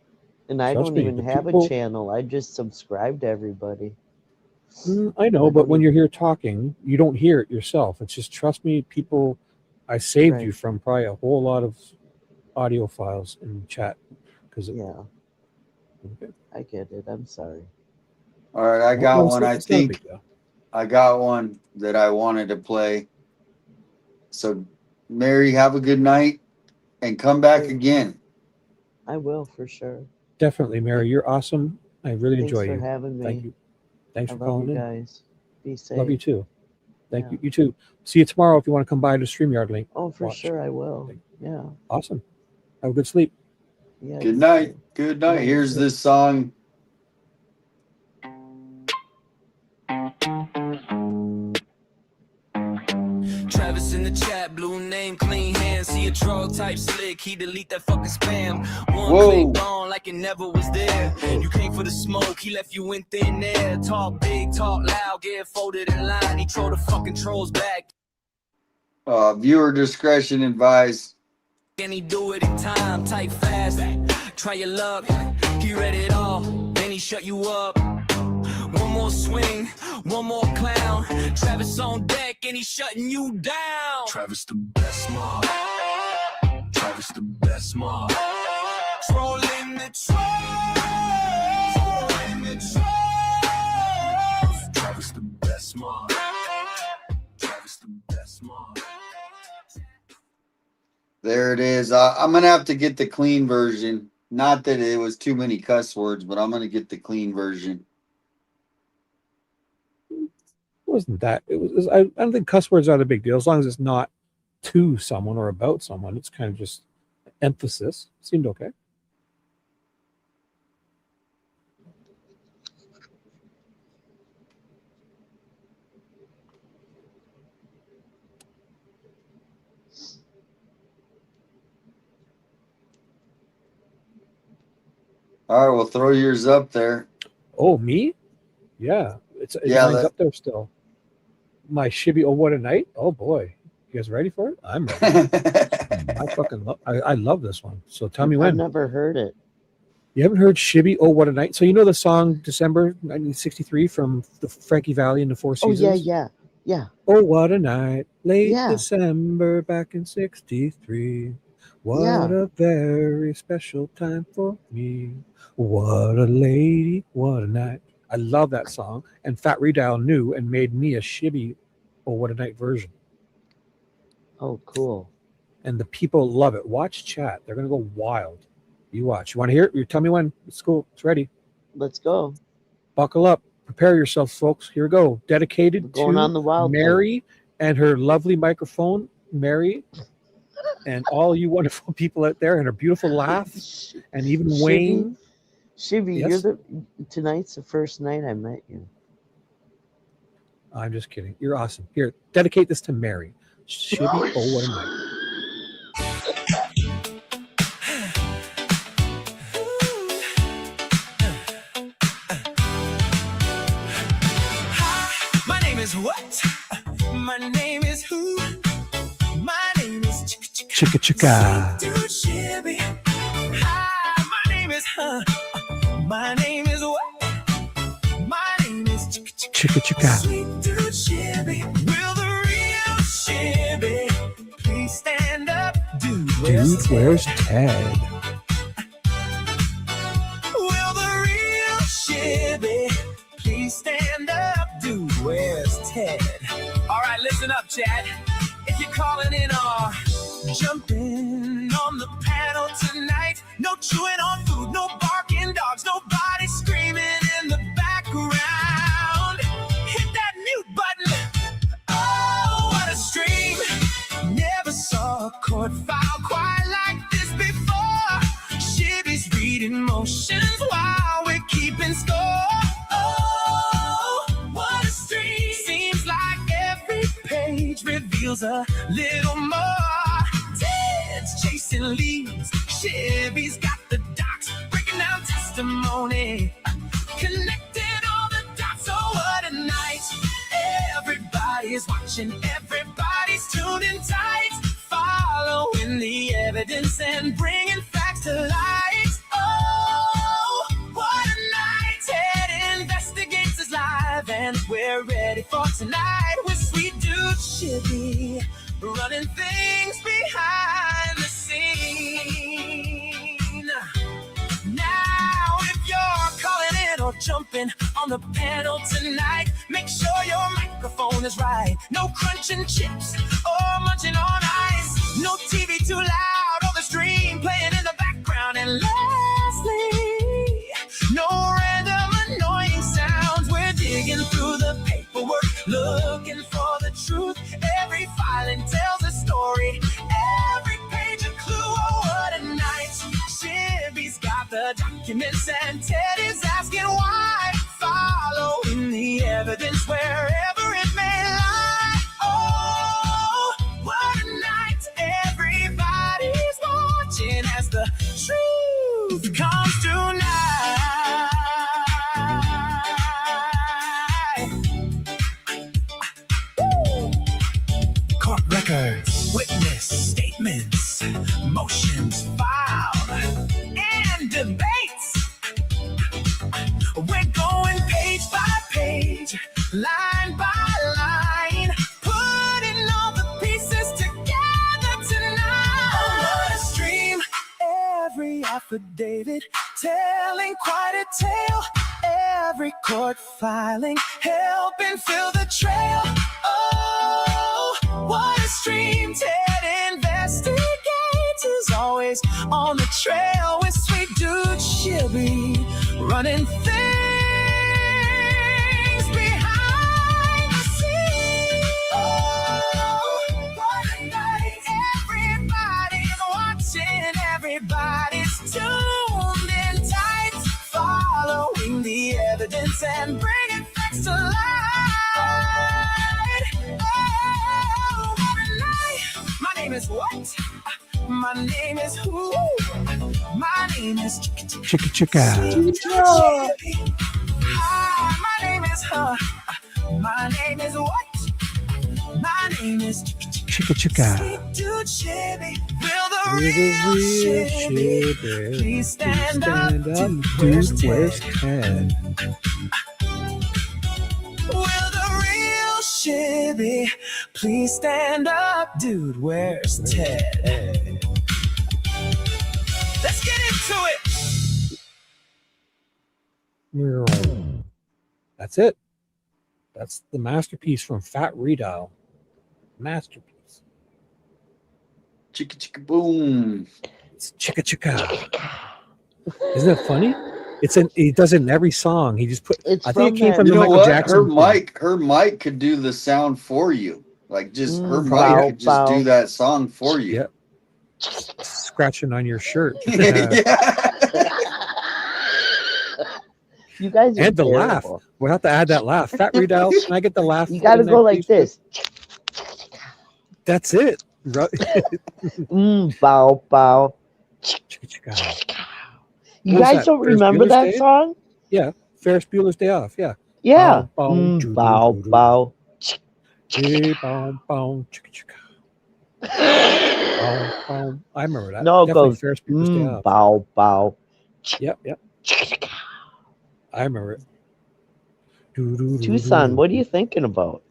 And I Trust don't me, even the have people- a channel. I just subscribe to everybody. I know, but when you're here talking, you don't hear it yourself. It's just, trust me, people, I saved you from probably a whole lot of audio files in chat. Yeah. I get it. I'm sorry. All right, I No, got no, one. I it's not a think big deal. I got one that I wanted to play. So, Mary, have a good night and come back again. I will for sure. Definitely, Mary. You're awesome. I really Thanks enjoy for you. having me. Thank you. Thanks I for love calling you in. guys. Be safe. Love you too. Thank Yeah. you. You too. See you tomorrow if you want to come by to StreamYard link. Oh, for Watch. sure I will. Yeah. Awesome. Have a good sleep. Yeah. Good you night. too. Good night. Night. Here's this song. Travis in the chat, blue name, clean hands. See a troll type slick, he delete that fucking spam. One click gone like it never was there. You came for the smoke, he left you in thin air. Talk big, talk loud, get folded in line. He trolled the fucking trolls back. Viewer discretion advised. Can he do it in time? Type fast, try your luck. He read it all, then he shut you up. One more swing, one more clown. Travis on deck and he's shutting you down. Travis the best mob. Travis the best mob. Trolling the trolls. Trolling the trolls. Travis the best mob. Travis the best mob. There it is. I'm going to have to get the clean version. Not that it was too many cuss words, but I'm going to get the clean version. It wasn't that. It was. I don't think cuss words are the big deal as long as it's not to someone or about someone. It's kind of just emphasis. Seemed okay. All right, we'll throw yours up there. Oh, me? Yeah, mine's up there still. My Shibby. Oh, what a night! Oh boy, you guys ready for it? I'm ready. I fucking love. I love this one. So tell me when. I've never heard it. You haven't heard Shibby? Oh, what a night! So you know the song December 1963 from the Frankie Valli and the Four Oh Seasons? yeah. Oh, what a night! Late Yeah. December back in '63. What a very special time for me. What a lady, what a night. I love that song. And Fat Redial knew and made me a Shibby Oh, what a night version. Oh, cool. And the people love it. Watch chat. They're going to go wild. You watch. You want to hear it? You tell me when. It's cool. It's ready. Let's go. Buckle up. Prepare yourselves, folks. Here we go. Dedicated We're going to on the wild Mary and her lovely microphone, Mary, and all you wonderful people out there, and her beautiful laugh, and even Wayne. Shibby, Yes? tonight's the first night I met you. I'm just kidding. You're awesome. Here, dedicate this to Mary. Shibby, oh, what a night. My name is what? My name is who? My name is Chicka Chicka. Dude Shibby. Hi, my name is My name is what? My name is Chicka Chicka. Sweet Dude Shibby. Will the real Shibby please stand up? Dude, Where's Ted? Will the real Shibby please stand up? Dude, where's Ted? All right, listen up, Chad. If you're calling in or jumping on the panel tonight, no chewing on food, no barking dogs, nobody screaming in the background. Hit that mute button. Oh, what a stream. Never saw a court file quite like this before. Shibby's reading motions while we're keeping score. Oh, what a stream. Seems like every page reveals a little more. Ted's chasing leads. Shibby's got the docs, breaking down testimony, connecting all the dots. Oh, what a night. Everybody's watching, everybody's tuned in tight, following the evidence and bringing facts to light. Oh, what a night. Ted Investigates is live and we're ready for tonight with Sweet Dude Shibby, running things behind the scene. Now, if you're calling in or jumping on the panel tonight, make sure your microphone is right. No crunching chips or munching on ice. No TV too loud or the stream playing in the background. And lastly, no random annoying sounds. We're digging through the paperwork, looking for the truth. Every filing tells a story, every page a clue. Oh, what a night. Shibby's got the documents and Ted is asking why, following the evidence wherever it may lie. Oh, what a night. Everybody's watching as the truth comes to light. Court records, witness statements, motions filed, and debates. We're going page by page, line by line, putting all the pieces together tonight. Oh, what a stream. Every affidavit telling quite a tale. Every court filing helping fill the trail. Oh, what a stream. Ted Investigates is always on the trail with Sweet Dude Shibby, running things behind the scenes. Oh, what a night. Everybody's watching, everybody's tuned in tight, following the evidence and bringing facts to light. Oh, what a night. My name is what? My name is who? My name is Chicka Chicka. Hi, my name is My name is what? My name is Chicka Chicka. Sweet Dude Shibby. Will the real Shibby please stand up? Dude, where's Ted? Will the real Shibby please stand up? Dude, where's Ted? Let's get into it. That's it. That's the masterpiece from Fat Redial. Masterpiece. Chicka chicka boom. It's chicka chicka. Isn't it funny? He does it in every song. He just put. I think it came from the Michael Jackson. Her mic could do the sound for you. Like just her mic could just do that song for you. Yep. Scratching on your shirt. You guys are And the laugh. terrible. We'll have to add that laugh. Fat Readout, can I get the laugh? You got to in there, go like please? this. That's it. Bow, bow. You What was guys that, don't Ferris remember Bueller's that Day? song? Yeah, Ferris Bueller's Day Off. Yeah. Yeah. Bow, Bow, bow. bow, bow, chicka, chicka. Bow, bow. I remember that. No, it Definitely goes Ferris Bueller's Day Off. bow, bow. Yep. I remember it. Tucson, what are you thinking about?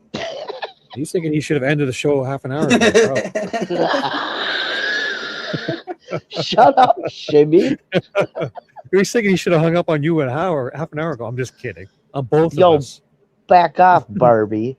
He's thinking he should have ended the show half an hour ago. Shut up, Shimmy. He's thinking he should have hung up on you half an hour ago. I'm just kidding. On both Yo, of us. back off, Barbie.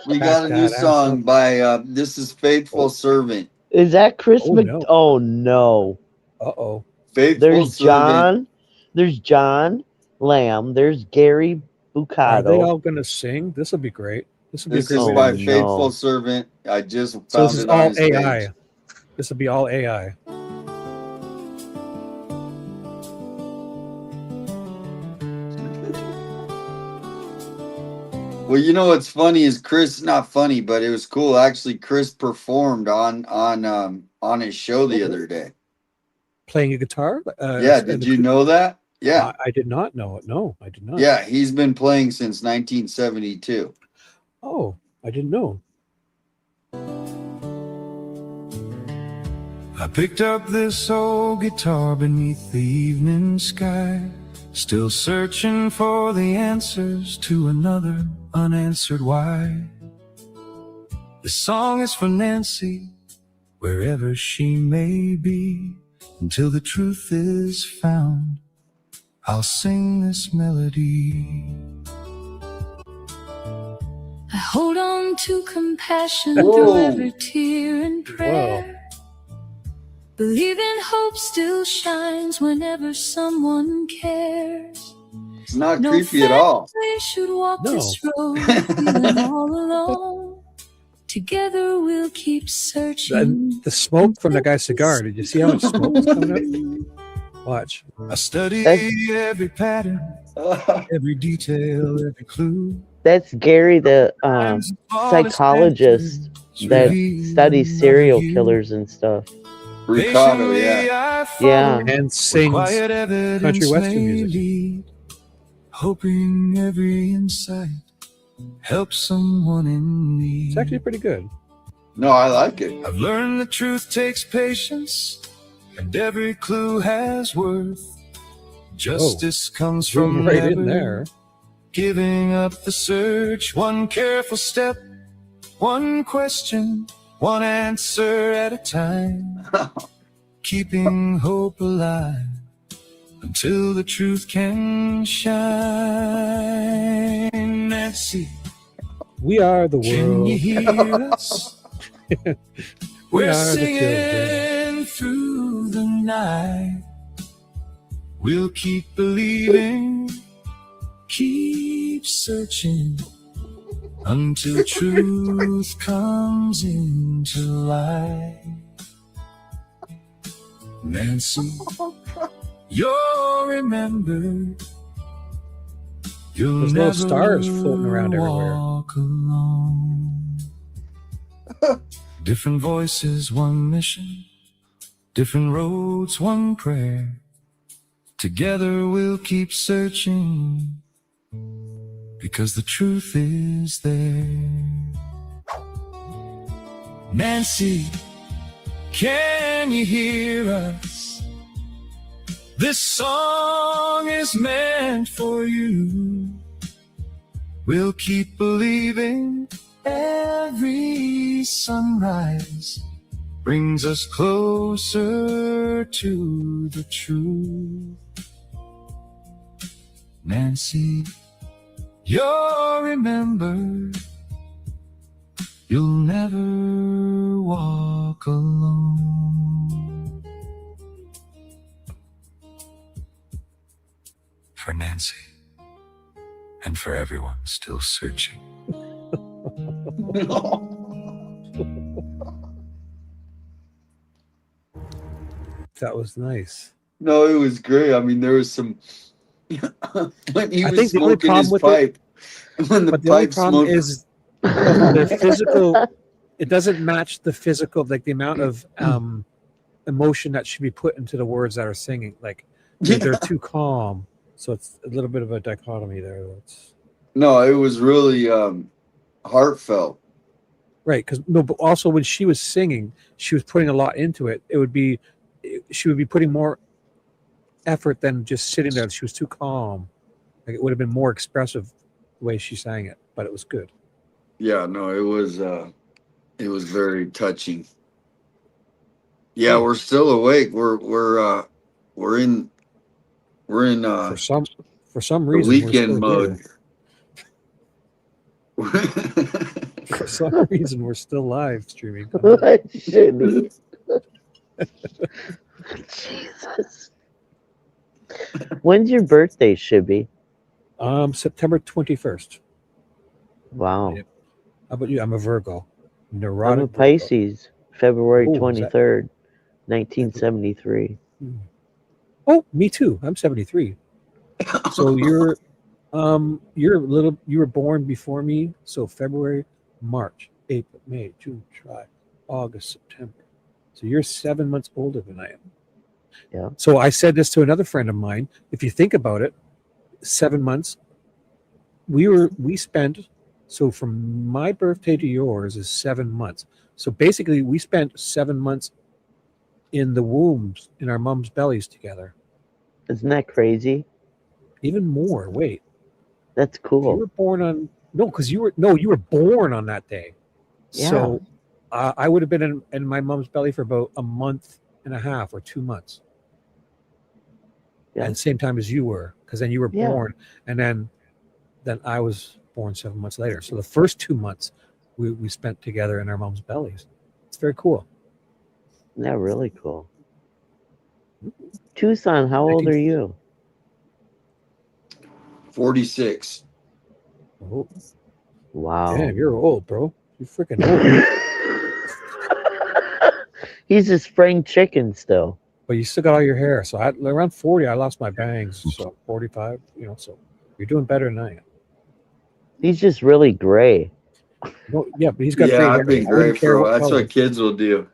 We got a new song by this is Faithful Servant. Is that Chris no. Oh no. Uh-oh. Faithful There's Servant. There's John Lamb, there's Gary Bucato. Are they all gonna sing? This will be great. This Is by Faithful Servant. I just found So this is it on all his AI. page. This will be all AI. Well, you know what's funny is Chris. Not funny, but it was cool. Actually, Chris performed on his show the other day. Playing a guitar? Yeah, did you know that? Yeah, I did not know it. No, I did not. yeah, he's been playing since 1972. Oh, I didn't know. I picked up this old guitar beneath the evening sky, still searching for the answers to another unanswered why. This song is for Nancy, wherever she may be. Until the truth is found, I'll sing this melody. I hold on to compassion through every tear and prayer. Believing hope still shines whenever someone cares. It's not creepy at all. We should walk this road, feeling all alone. Together we'll keep searching. And the smoke from the guy's cigar. Did you see how much smoke was coming up? Watch. I study every pattern, every detail, every clue. That's Gary, the psychologist that studies serial killers and stuff. Ricardo, yeah. Yeah. And sings Quiet country evidence western may music. lead, hoping every insight helps someone in need. It's actually pretty good. No, I like it. I've learned the truth takes patience, and every clue has worth. Justice comes from right in never there. giving up the search. One careful step, one question, one answer at a time. Keeping hope alive until the truth can shine. Nancy, We are the can you world. hear us? We We're are the children. singing through the night. We'll keep believing, keep searching until truth comes into light. Nancy, you'll remember. You'll There's never little stars floating around everywhere. walk alone. Different voices, one mission. Different roads, one prayer. Together we'll keep searching, because the truth is there. Nancy, can you hear us? This song is meant for you. We'll keep believing every sunrise brings us closer to the truth. Nancy, you'll remember, you'll never walk alone. For Nancy, and for everyone still searching. That was nice. No, it was great. I mean, there was some when he I was think the only smoking problem his with pipe. When the but the only pipe problem smoke. is their physical. It doesn't match the physical, like the amount of emotion that should be put into the words that are singing. Like they're too calm, so it's a little bit of a dichotomy there. That's No, it was really heartfelt. right, because no, but also when she was singing, she was putting a lot into it. She would be putting more effort than just sitting there. She was too calm. Like it would have been more expressive the way she sang it, but it was good. Yeah, no, it was very touching. Yeah, we're still awake. We're in For some the reason, we're weekend still mode. here. For some reason, we're still live streaming. What, Shibby? Jesus. When's your birthday, Shibby? September 21st. Wow. Yep. How about you? I'm a Virgo. I'm Neurotic a Pisces, February Oh, is that- 23rd, 1973. Oh, me too. I'm 73. So you were born before me. So February, March, April, May, June, July, August, September. So you're 7 months older than I am. Yeah. So I said this to another friend of mine. If you think about it, 7 months. We spent, so from my birthday to yours is 7 months. So basically we spent 7 months in the wombs in our mom's bellies together. Isn't that crazy? Even more. Wait. That's cool. You were born on you were born on that day. Yeah. So I would have been in my mom's belly for about a month and a half or 2 months. Yeah. At the same time as you were, because then you were Yeah. born, and then I was born 7 months later. So the first 2 months we spent together in our mom's bellies. It's very cool. Yeah, really cool. Tucson, how old are you? 46. Oh, wow. Damn, you're old, bro. You're freaking old. He's a spring chicken still. But you still got all your hair. So around 40, I lost my bangs. So 45, so you're doing better than I am. He's just really gray. No, yeah, but he's got Yeah, great hair. I've been I wouldn't great care for. what That's color. what kids will do.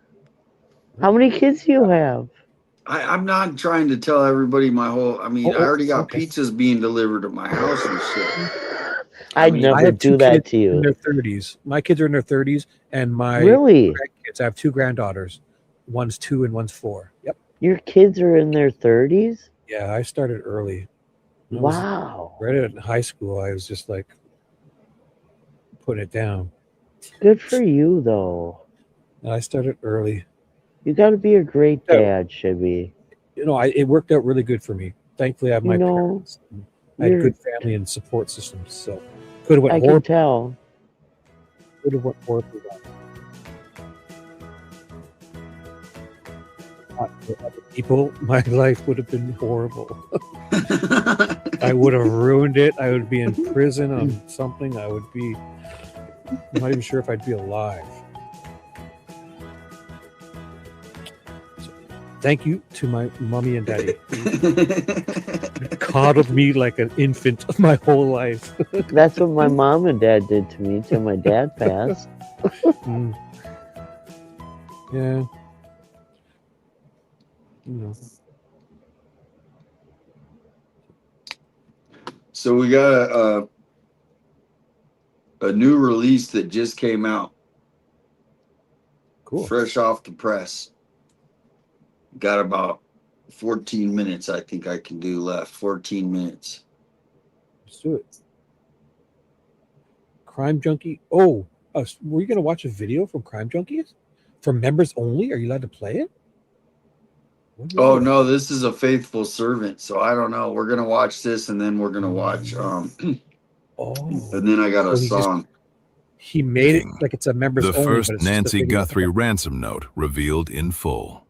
How many kids do you have? I'm not trying to tell everybody my whole. I mean, I already got okay. pizzas being delivered to my house and shit. I'd mean, never I have do two that kids to you. in their 30s. My kids are in their 30s, and my Really? grandkids. I have two granddaughters. One's 2 and one's 4. Yep. Your kids are in their 30s? Yeah, I started early. Wow. Right in high school, I was just like putting it down. Good for you, though. I started early. You got to be a great dad, Shibby. It worked out really good for me. Thankfully, I have my parents. I had you're- good family and support systems. So could have went I horrible. can tell. Could have went horribly wrong. For other people, my life would have been horrible. I would have ruined it. I would be in prison on something. I'm not even sure if I'd be alive. So, thank you to my mommy and daddy. Who coddled me like an infant my whole life. That's what my mom and dad did to me until my dad passed. Yeah. So we got a new release that just came out. Cool. Fresh off the press. Got about 14 minutes I think I can do left. 14 minutes. Let's do it. Crime Junkie. Oh, were you going to watch a video from Crime Junkies? For members only? Are you allowed to play it? Oh no, this is a faithful servant. So I don't know. We're gonna watch this and then we're gonna watch and then I got a song. He made it like it's a members The only. first but it's just a Nancy video. Guthrie ransom note revealed in full.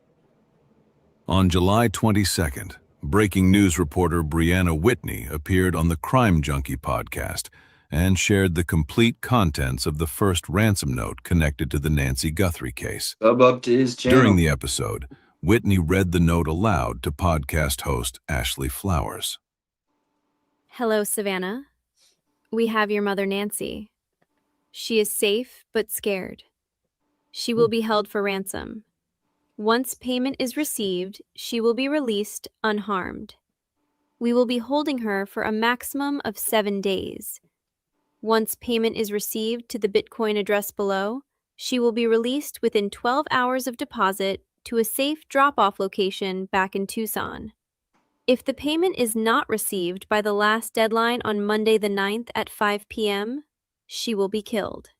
On July 22nd, breaking news reporter Brianna Whitney appeared on the Crime Junkie podcast and shared the complete contents of the first ransom note connected to the Nancy Guthrie case. Up to his channel. During the episode, Whitney read the note aloud to podcast host Ashley Flowers. Hello, Savannah. We have your mother, Nancy. She is safe but scared. She will be held for ransom. Once payment is received, she will be released unharmed. We will be holding her for a maximum of 7 days. Once payment is received to the Bitcoin address below, she will be released within 12 hours of deposit to a safe drop-off location back in Tucson. If the payment is not received by the last deadline on Monday the 9th at 5 p.m., she will be killed.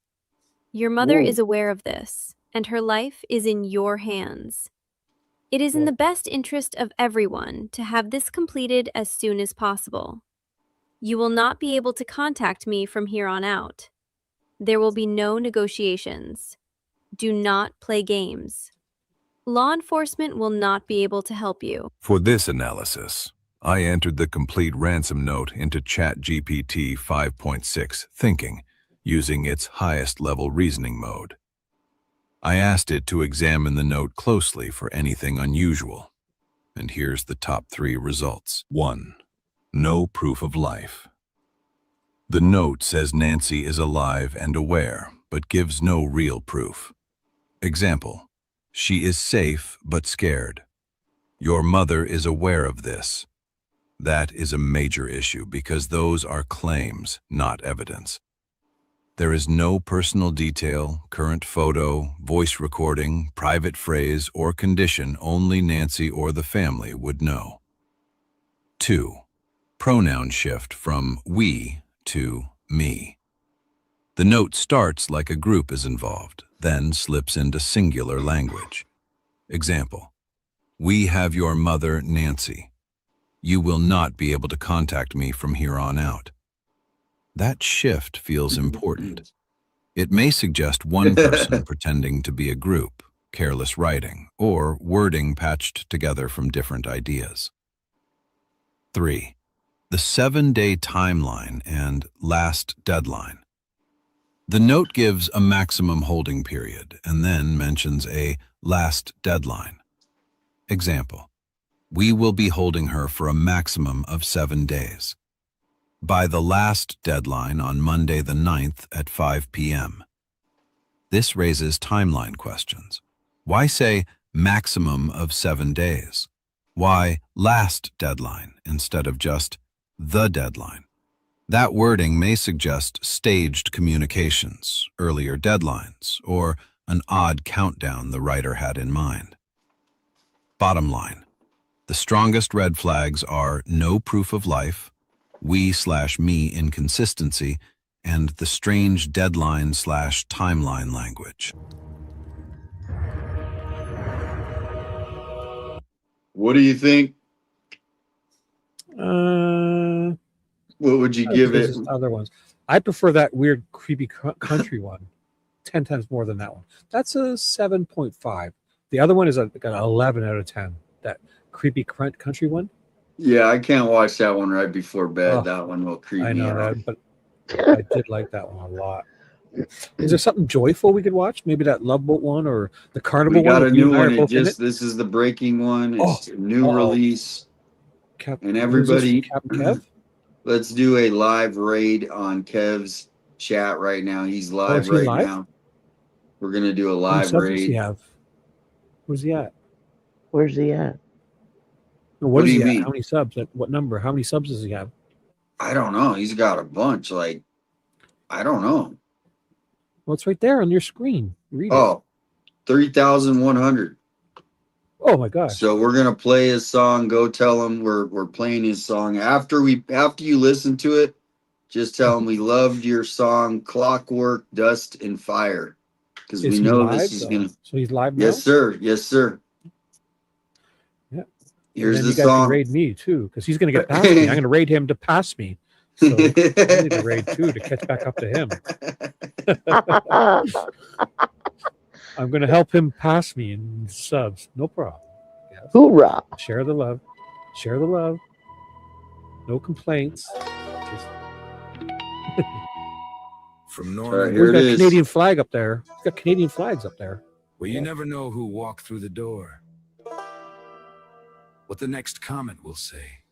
Your mother is aware of this, and her life is in your hands. It is in the best interest of everyone to have this completed as soon as possible. You will not be able to contact me from here on out. There will be no negotiations. Do not play games. Law enforcement will not be able to help you. For this analysis, I entered the complete ransom note into ChatGPT 5.6 Thinking, using its highest level reasoning mode. I asked it to examine the note closely for anything unusual. And here's the top 3 results. 1. No proof of life. The note says Nancy is alive and aware, but gives no real proof. Example: she is safe but scared. Your mother is aware of this. That is a major issue because those are claims, not evidence. There is no personal detail, current photo, voice recording, private phrase, or condition only Nancy or the family would know. 2. Pronoun shift from we to me. The note starts like a group is involved, then slips into singular language. Example: we have your mother, Nancy. You will not be able to contact me from here on out. That shift feels important. It may suggest one person pretending to be a group, careless writing, or wording patched together from different ideas. 3. The 7-day timeline and last deadline. The note gives a maximum holding period and then mentions a last deadline. Example: we will be holding her for a maximum of 7 days. By the last deadline on Monday the 9th at 5 p.m. This raises timeline questions. Why say maximum of 7 days? Why last deadline instead of just the deadline? That wording may suggest staged communications, earlier deadlines, or an odd countdown the writer had in mind. Bottom line: the strongest red flags are no proof of life, we/me inconsistency, and the strange deadline/timeline language. What do you think? What would you give it? Other ones. I prefer that weird, creepy country one 10 times more than that one. That's a 7.5. The other one is got an 11 out of 10. That creepy country one. Yeah, I can't watch that one right before bed. That one will creep me out. I know that, but I did like that one a lot. Is there something joyful we could watch? Maybe that Love Boat one or the Carnival We got one? a new one. This is the breaking one. It's a new release. And everybody, Captain Kev? Let's do a live raid on Kev's chat right now. He's live is he right live? now. We're gonna do a How many live subs does raid. he have? Where's he at? Where's he at? No, What is do he you at? mean? How many subs? At what number? How many subs does he have? I don't know. He's got a bunch. Like, I don't know. Well, it's right there on your screen. Read it. Oh, 3,100. Oh my gosh. So we're gonna play his song. Go tell him we're playing his song. After you listen to it, just tell him we loved your song Clockwork, Dust and Fire. Because we know this is gonna. So he's live now? Yes, sir. Yes, sir. Yeah. Here's and then the you guys song. can raid me too, because he's gonna get past me. I'm gonna raid him to pass me. So I need to raid too to catch back up to him. I'm gonna help him pass me in subs. No problem. Yes. Hoorah! Share the love. Share the love. No complaints. From Norman. We've got a Canadian flag up there. We've got Canadian flags up there. Well, you never know who walked through the door. What the next comment will say.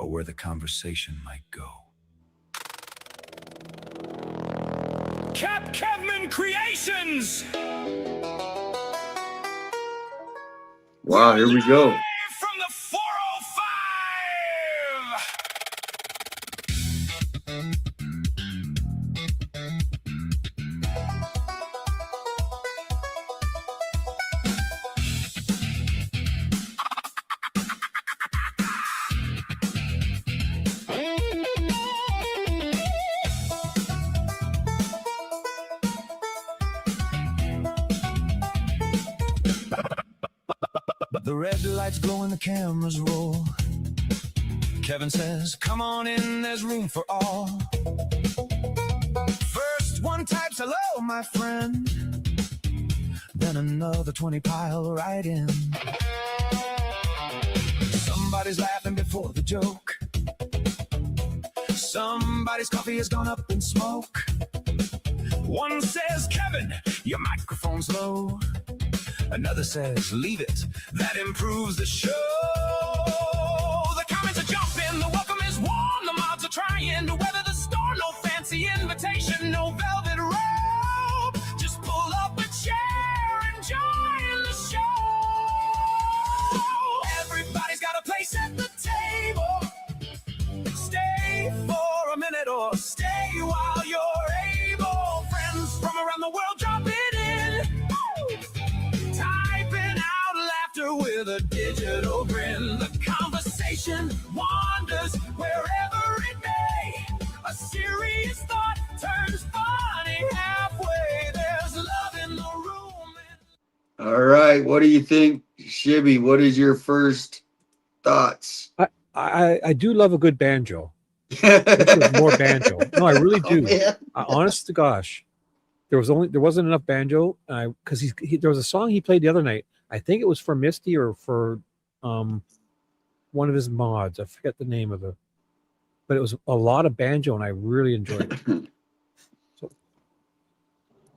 or where the conversation might go. Cap Kevman Creations! Wow, here we go. From the 405! The red lights glow and the cameras roll. Kevin says, come on in, there's room for all. First one types, hello, my friend. Then another 20 pile right in. Somebody's laughing before the joke. Somebody's coffee has gone up in smoke. One says, Kevin, your microphone's low. Another says, leave it, that improves the show. The comments are jumping, the welcome is warm, the mobs are trying to weather the storm. No fancy invitation, no velvet robe. Just pull up a chair and join the show. Everybody's got a place at the table. Stay for a minute or stay while you're able. Friends from around the world drop it in. Typing out laughter with a digital grin. The conversation wanders wherever it may. A serious thought turns funny halfway. There's love in the room. All right. What do you think, Shibby? What is your first thoughts? I do love a good banjo. This was more banjo. No, I really do. Honest to gosh, there wasn't enough banjo. Because there was a song he played the other night. I think it was for Misty or for one of his mods. I forget the name of it, but it was a lot of banjo, and I really enjoyed it.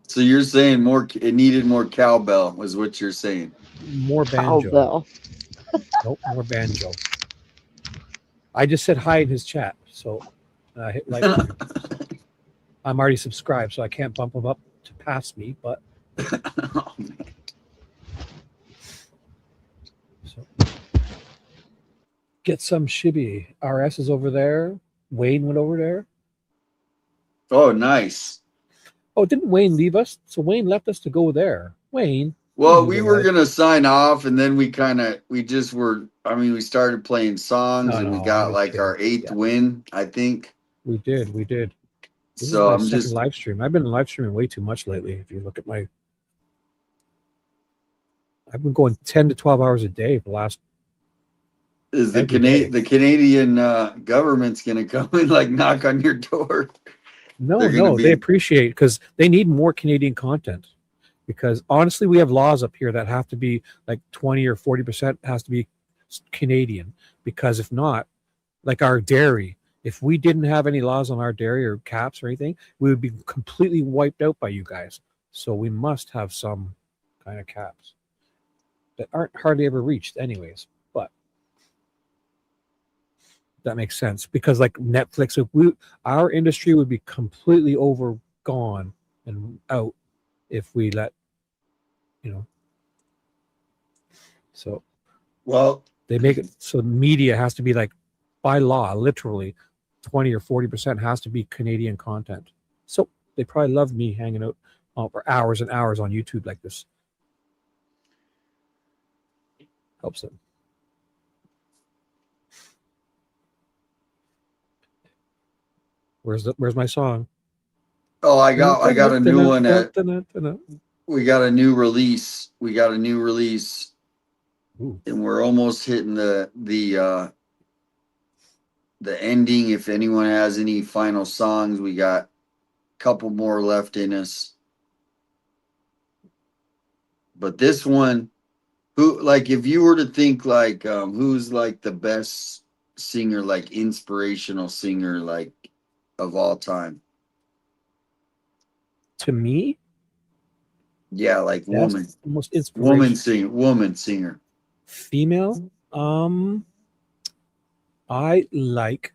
So you're saying it needed more cowbell, was what you're saying? More banjo. Cowbell. Nope, more banjo. I just said hi in his chat, so hit like. I'm already subscribed, so I can't bump him up to pass me, but. Oh, man. So, get some Shibby. RS is over there. Wayne went over there. Oh, nice. Oh, didn't Wayne leave us? So Wayne left us to go there. Wayne. Well, we were going to sign off, and then we started playing songs, and we got like our 8th win, I think. We did. This So is my second live stream. I've been live streaming way too much lately. If you look at I've been going 10 to 12 hours a day for the last. Is the Canadian government's going to come and like knock on your door? No, they appreciate, because they need more Canadian content. Because honestly, we have laws up here that have to be like 20 or 40% has to be Canadian. Because if not, like our dairy, if we didn't have any laws on our dairy or caps or anything, we would be completely wiped out by you guys. So we must have some kind of caps that aren't hardly ever reached anyways. But that makes sense, because like Netflix, our industry would be completely overgone and out if we let, so they make it so media has to be like, by law, literally 20 or 40% has to be Canadian content. So they probably love me hanging out for hours and hours on YouTube like this. Helps them. Where's my song? Oh, I got a new one. We got a new release. Ooh. And we're almost hitting the ending. If anyone has any final songs, we got a couple more left in us. But this one, if you were to think like who's like the best singer, like inspirational singer, like of all time? To me? Yeah, like That's woman. Most inspirational. Woman singer. Female? I like.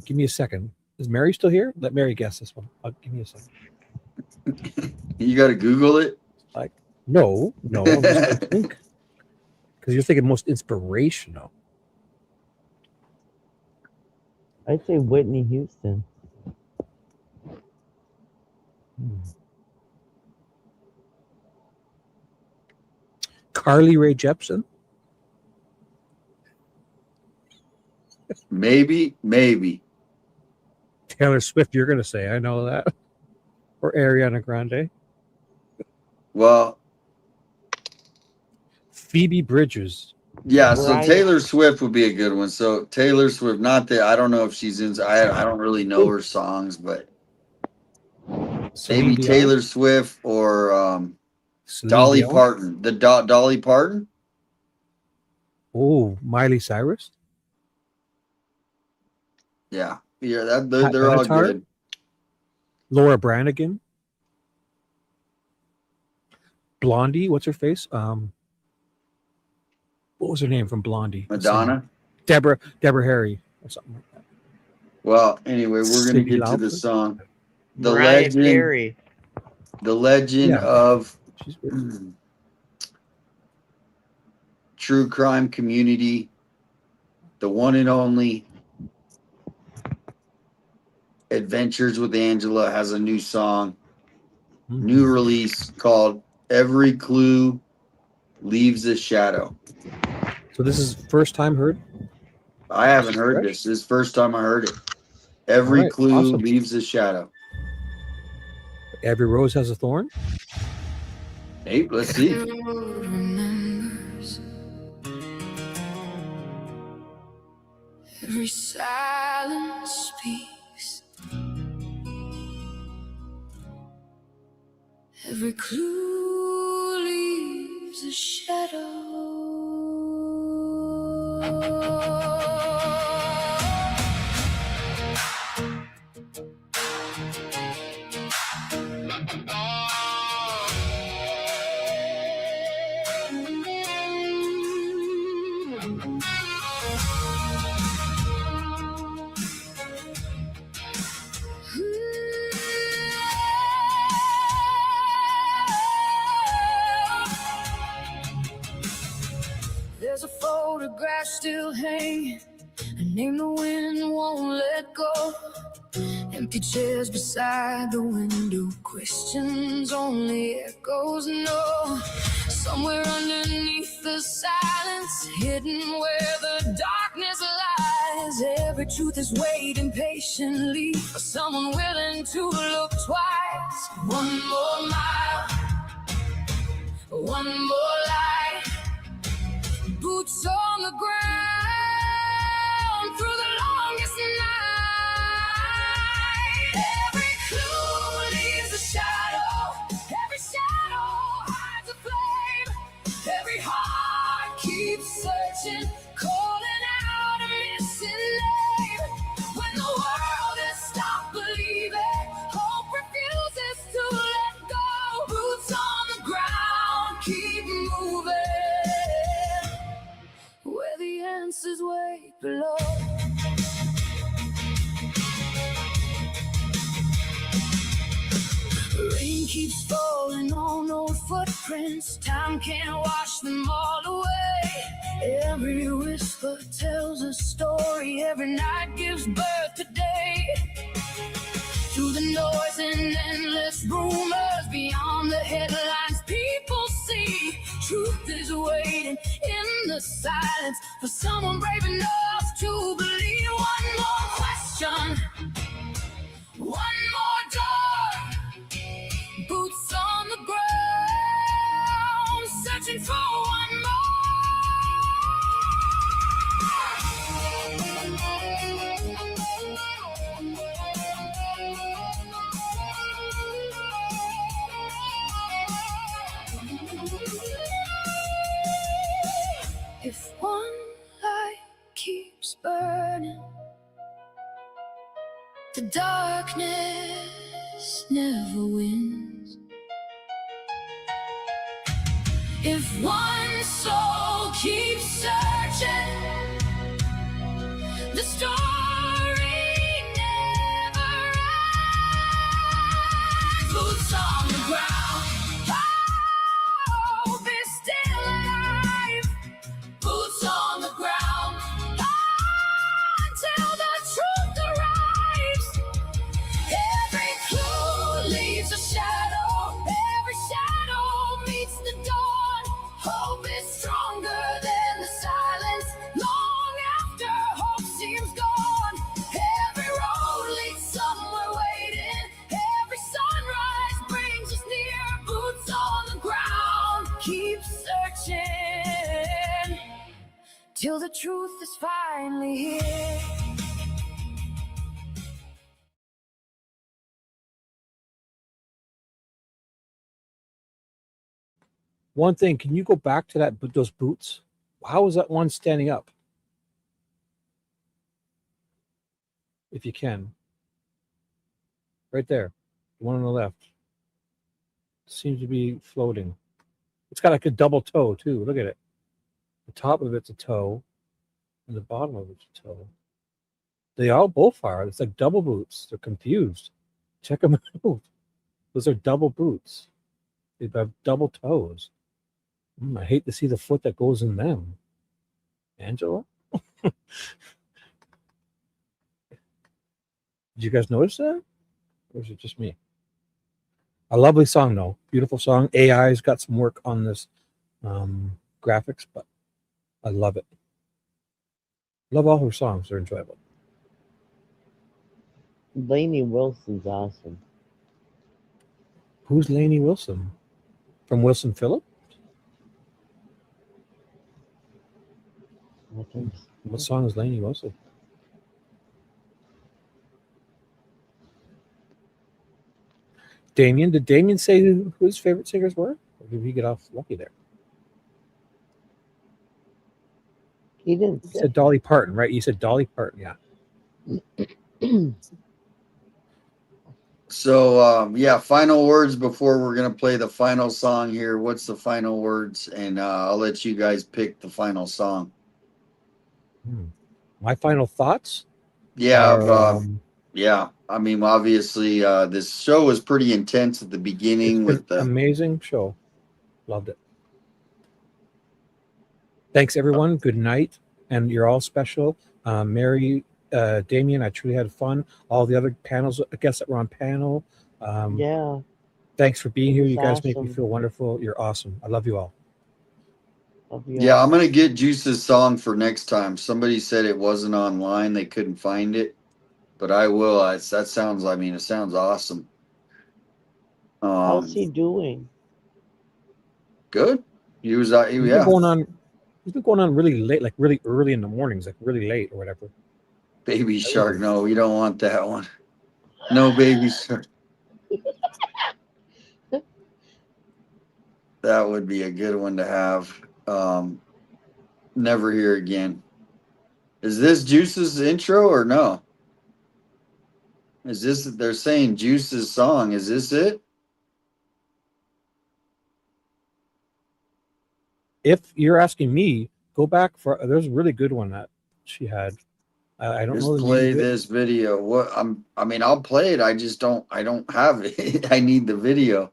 Give me a second. Is Mary still here? Let Mary guess this one. Give me a second. You got to Google it. Like, no. I'm just going to think because you're thinking most inspirational. I'd say Whitney Houston. Carly Rae Jepsen. Maybe. Taylor Swift, you're going to say, I know that. Or Ariana Grande. Well, Phoebe Bridgers. yeah, so Taylor Swift would be a good one. So Taylor Swift, not that I don't know if she's in. I don't really know her songs, but maybe Taylor Swift or Dolly Parton. The Dolly Parton. Oh, Miley Cyrus. Yeah, they're all good. Laura Branigan. Blondie, what's her face? What was her name from Blondie? Madonna. Deborah Harry or something like that. Well, anyway, we're gonna get to the song. The Mariah legend. Carey. The legend of true crime community. The one and only Adventures with Angela has a new song, new release called Every Clue Leaves a Shadow. So this is first time heard? I haven't heard this. This is the first time I heard it. Every clue leaves a shadow. Every rose has a thorn? Hey, let's see. Every silence speaks. Every clue leaves a shadow. There's a photograph still hanging, a name the wind won't let go. Empty chairs beside the window, questions only echoes know. Somewhere underneath the silence, hidden where the darkness lies, every truth is waiting patiently for someone willing to look twice. One more mile, one more light, boots on the ground through the longest night. Every clue leaves a shadow, every shadow hides a flame, every heart keeps searching, calling out a missing name. When the world has stopped believing, hope refuses to let go. Boots on the ground, keep moving, where the answers wait below. Rain keeps falling on old footprints, time can't wash them all away. Every whisper tells a story, every night gives birth to day. Through the noise and endless rumors, beyond the headlines people see, truth is waiting in the silence for someone brave enough to believe. One more question, one more door, boots on the ground, searching for one more. If one light keeps burning, the darkness never wins. If one soul keeps searching, is finally here. One thing, can you go back to those boots? How is that one standing up? If you can. Right there. The one on the left. Seems to be floating. It's got like a double toe too. Look at it. The top of it's a toe, and the bottom of it's a toe. They all both are. It's like double boots. They're confused. Check them out. Those are double boots. They have double toes. I hate to see the foot that goes in them. Angela? Did you guys notice that? Or is it just me? A lovely song, though. Beautiful song. AI's got some work on this graphics, but I love it. Love all her songs. They're enjoyable. Lainey Wilson's awesome. Who's Lainey Wilson? From Wilson Phillip? I think so. What song is Lainey Wilson? Damien? Did Damien say who his favorite singers were? Or did he get off lucky there? He didn't. You said Dolly Parton, right? You said Dolly Parton, yeah. So, yeah, final words before we're going to play the final song here. What's the final words? And I'll let you guys pick the final song. My final thoughts? Yeah, yeah. I mean, obviously, this show was pretty intense at the beginning with the amazing show. Loved it. Thanks, everyone. Good night. And you're all special. Mary, Damien, I truly had fun. All the other panels, I guess that were on panel. Yeah. Thanks for being here. You guys Awesome. make me feel wonderful. You're awesome. I love you all. Yeah, I'm going to get Juice's song for next time. Somebody said it wasn't online. They couldn't find it. But I will. That sounds, I mean, it sounds awesome. How's he doing? Good. He was, He's been going on really late, like really early in the mornings, like really late or whatever. Baby Shark. No, we don't want that one. No Baby Shark. That would be a good one to have. Never Hear Again. Is this Juice's intro or no? Is this, they're saying Juice's song. Is this it? If you're asking me, go back for, there's a really good one that she had. I don't know. Just play this video. What I mean, I'll play it. I just don't, I don't have it. I need the video.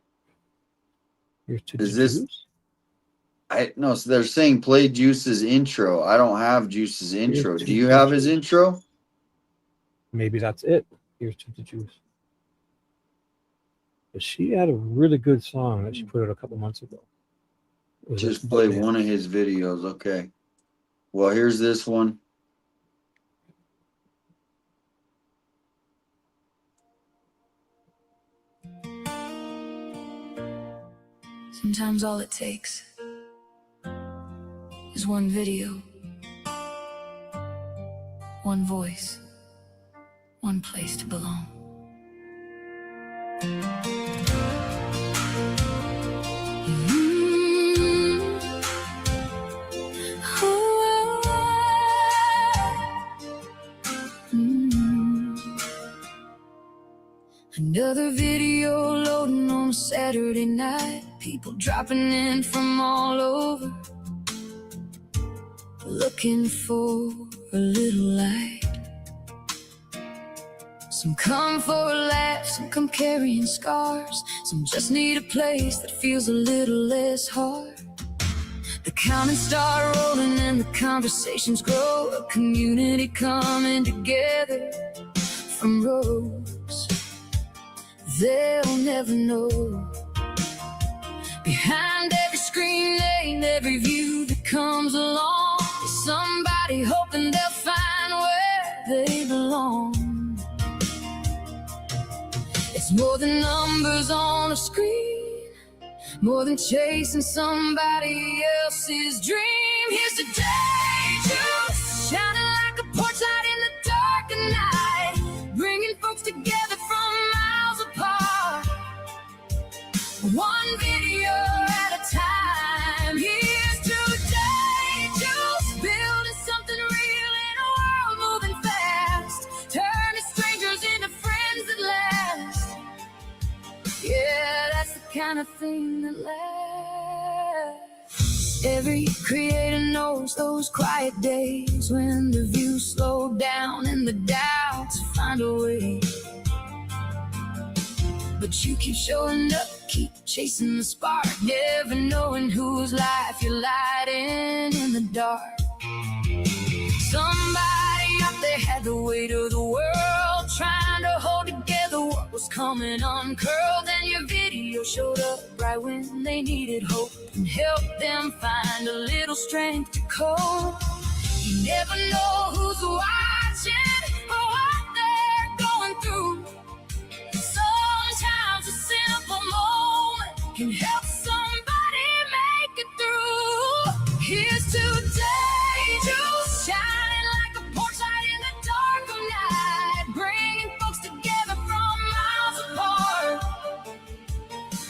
Is this? No, so they're saying play Juice's intro. I don't have Juice's intro. Do you have his intro? Maybe that's it. Here's to the Juice. But she had a really good song that she put out a couple months ago. Just play one of his videos. Okay. Well, here's this one. Sometimes all it takes is one video, one voice, one place to belong. Another video loading on a Saturday night. People dropping in from all over, looking for a little light. Some come for a laugh, some come carrying scars. Some just need a place that feels a little less hard. The comments start rolling and the conversations grow. A community coming together from roads they'll never know. Behind every screen name, every view that comes along, is somebody hoping they'll find where they belong. It's more than numbers on a screen, more than chasing somebody else's dream. Here's today, Juice, shining kind of thing that lasts. Every creator knows those quiet days when the views slow down and the doubts find a way. But you keep showing up, keep chasing the spark, never knowing whose life you're lighting in the dark. Somebody out there had the weight of the world, trying to hold together what was coming uncurled. And your video showed up right when they needed hope and helped them find a little strength to cope. You never know who's watching or what they're going through. Sometimes a simple moment can help somebody make it through. Here's today, just shining like a porch light in the dark of night, bringing folks together from miles apart.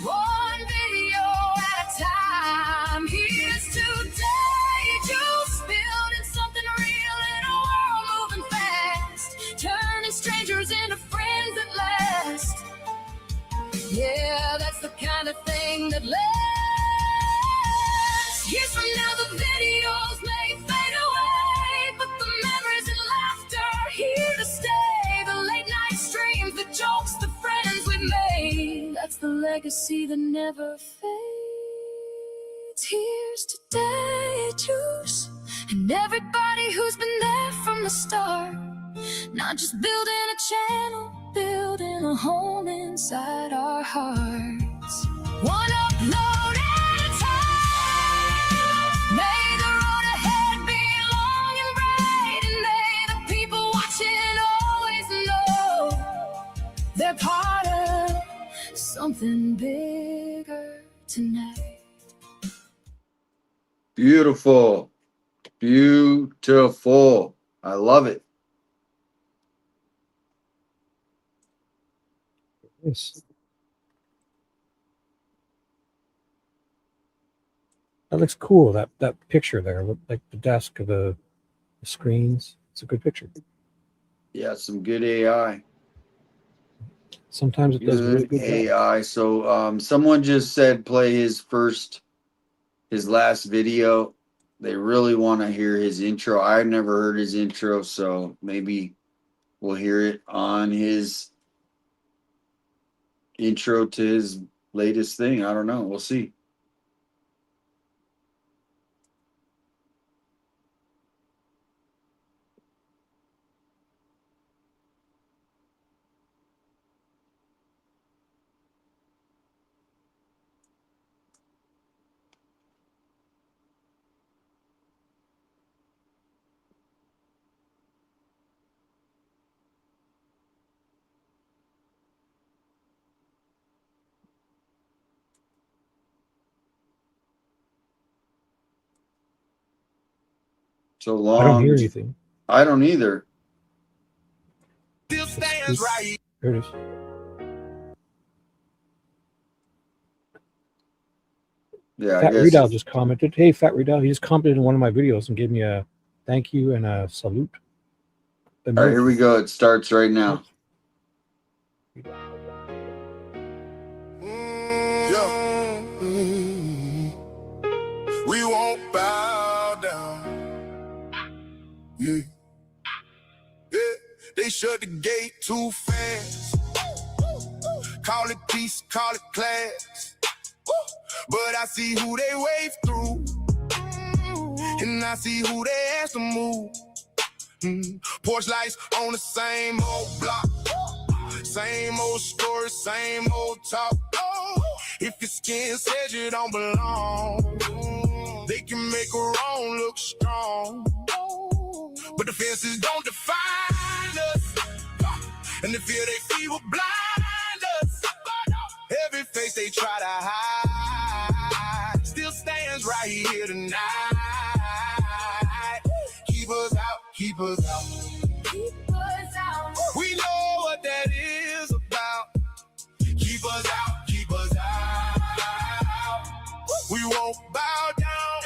One video at a time. Here's today, just building something real in a world moving fast, turning strangers into friends at last. Yeah, that's the kind of thing that lasts. Years from now, the videos may fade away, but the memories and laughter are here to stay. The late night streams, the jokes, the friends we made. That's the legacy that never fades. Here's today, juice, and everybody who's been there from the start. Not just building a channel, building a home inside our hearts. One upload at a time. May the road ahead be long and bright, and may the people watching always know they're part of something bigger tonight. Beautiful. Beautiful. I love it. Yes. That looks cool. That picture there, like the desk of the screens. It's a good picture. Yeah, some good AI. Sometimes it does really good AI. So someone just said play his last video. They really want to hear his intro. I've never heard his intro, so maybe we'll hear it on his intro to his latest thing. I don't know. We'll see. So long. I don't hear anything. I don't either. There it is. Yeah, Fat Redal just commented. Hey, Fat Redal, he just commented in one of my videos and gave me a thank you and a salute. All right, here we go. It starts right now. We won't bow down. Yeah. Yeah. They shut the gate too fast. Call it peace, call it class. But I see who they wave through, and I see who they ask to move. Porch lights on the same old block, same old story, same old talk. If your skin says you don't belong, they can make a wrong look strong. But the fences don't define us, and the fear they feel will blind us. Every face they try to hide still stands right here tonight. Keep us out, keep us out. Keep us out. We know what that is about. Keep us out, keep us out. We won't bow down.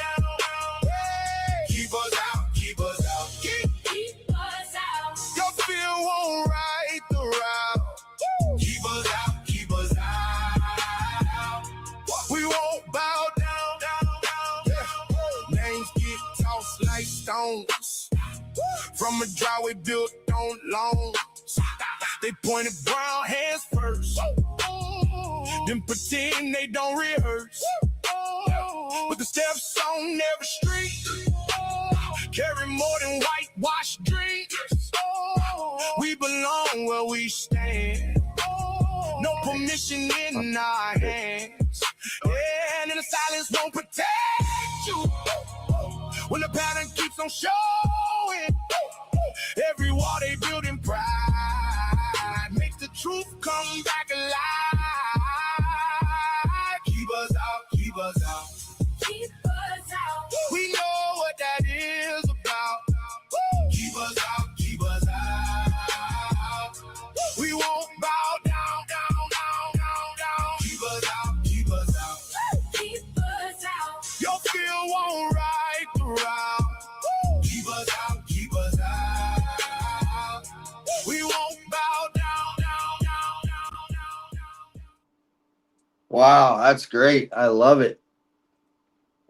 Keep us out, keep us out. Keep us out. Your fear won't right the route. Keep us out, keep us out. bones. From a driveway built on loans. They pointed brown hands first. Then pretend they don't rehearse. But the steps on every street carry more than whitewashed dreams. We belong where we stand. No permission in our hands. And in the silence won't protect you. When the pattern keeps on showing, every wall they build in pride makes the truth come back alive. Keep us out, keep us out. Keep us out. We know what that is about. Keep us out, keep us out. We won't bow down, down, down, down, down. Keep us out, keep us out. Keep us out. Your feel won't right the route. Keep us out, keep us out. We won't bow down, down, down, down, down, down. Wow, that's great. I love it.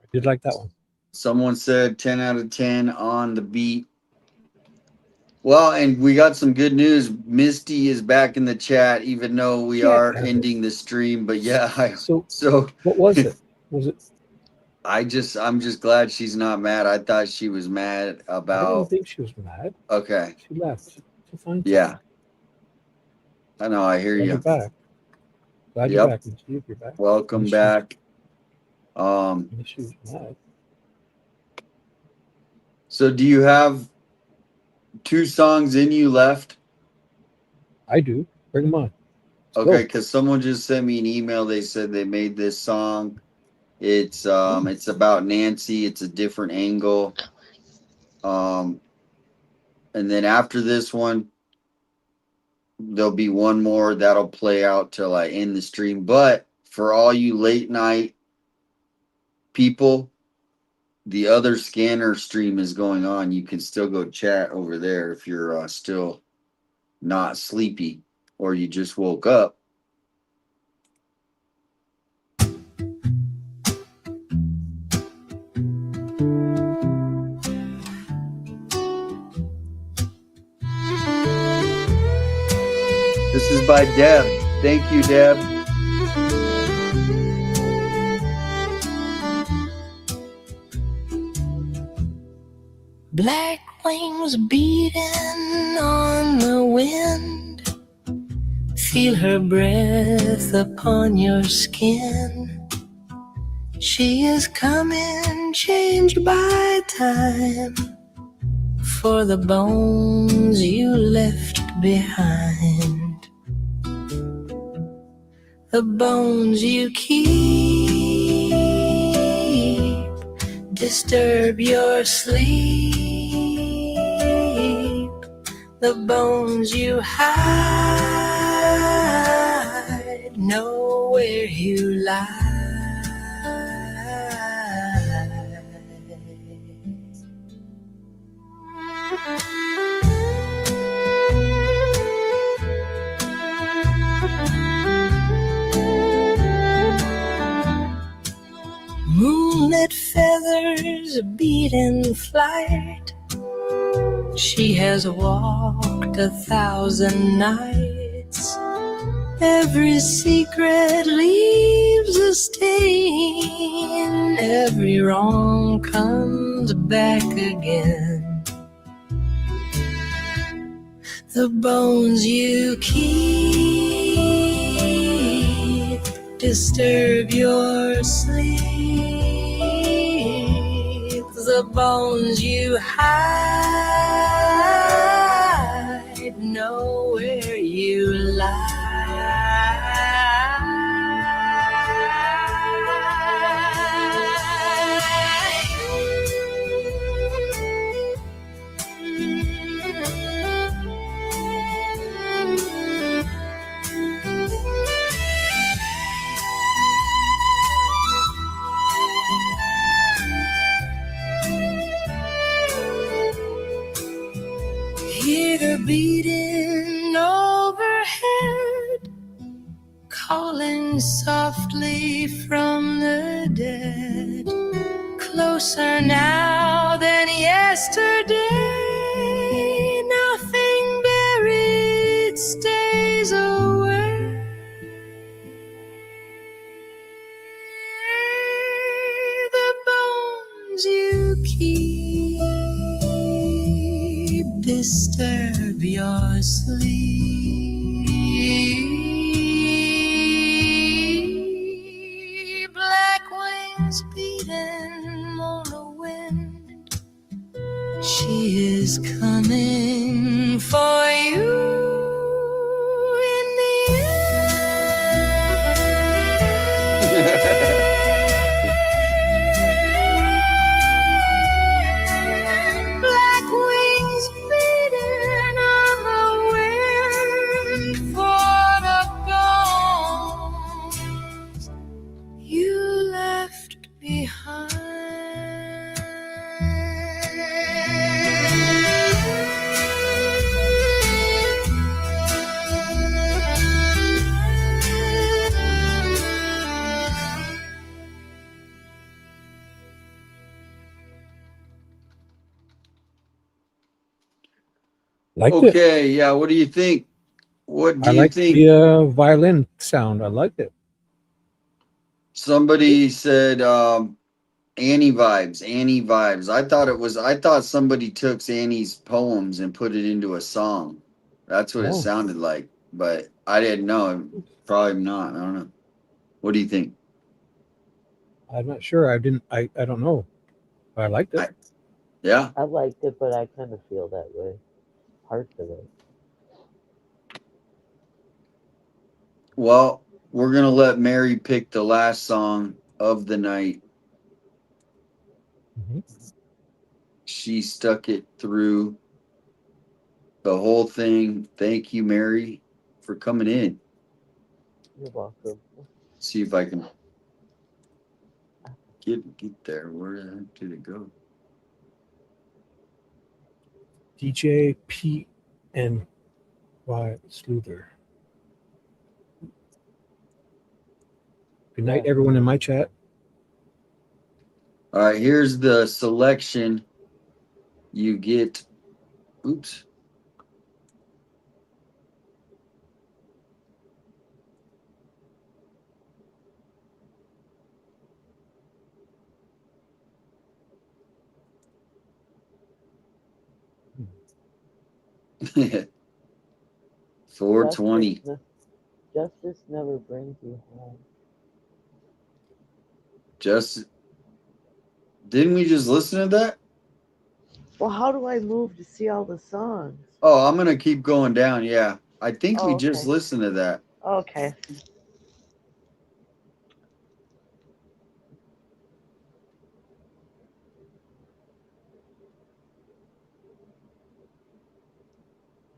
I did like that one. Someone said 10 out of 10 on the beat. Well, and we got some good news. Misty is back in the chat, even though we are ending the stream. But yeah, So so what was it? Was it? I'm just glad she's not mad. I thought she was mad I didn't about. think she was mad. Okay, She left to find yeah, I know. I hear Glad you. you're back. Glad Yep. you're back. Misty. You're back. Welcome Unless back. she was mad. So do you have 2 songs in you left? I do. Bring them on. Let's Okay, go. because someone just sent me an email. They said they made this song. It's about Nancy. It's a different angle. And then after this one, there'll be one more that'll play out till I end the stream. But for all you late night people, the other scanner stream is going on. You can still go chat over there if you're still not sleepy or you just woke up. This is by Deb. Thank you, Deb. Black wings beating on the wind. Feel her breath upon your skin. She is coming, changed by time, for the bones you left behind. The bones you keep disturb your sleep. The bones you hide know where you lie. Moonlit feathers beat in flight. She has walked 1,000 nights. Every secret leaves a stain. Every wrong comes back again. The bones you keep disturb your sleep. The bones you hide know where you lie. Hear her beating overhead, calling softly from the dead. closer now than yesterday. Nothing buried stays away. The bones you keep disturb your sleep. Black wings beating on the wind. She is coming for you in the end. Black wings beating on the wind for the bones you left behind. Liked it. Okay, yeah. What do you think? What do I you liked think? the violin sound. I liked it. Somebody said Annie vibes. I thought somebody took Annie's poems and put it into a song. That's what it Oh. sounded like, but I didn't know. Probably not. I don't know. What do you think? I'm not sure. I don't know. But I liked it. Yeah. I liked it, but I kind of feel that way. Parts of it. Well, we're gonna let Mary pick the last song of the night. She stuck it through the whole thing. Thank you, Mary, for coming in. You're welcome. See if I can get there. Where the heck did it go? DJ Pete and Y Sluther. Good night, everyone in my chat. All right, here's the selection. You get, oops. Justice, 420. justice never brings you home. Didn't we just listen to that? Well, how do I move to see all the songs? Oh, I'm gonna keep going down. Yeah, I think we Oh, just okay. listened to that. Okay.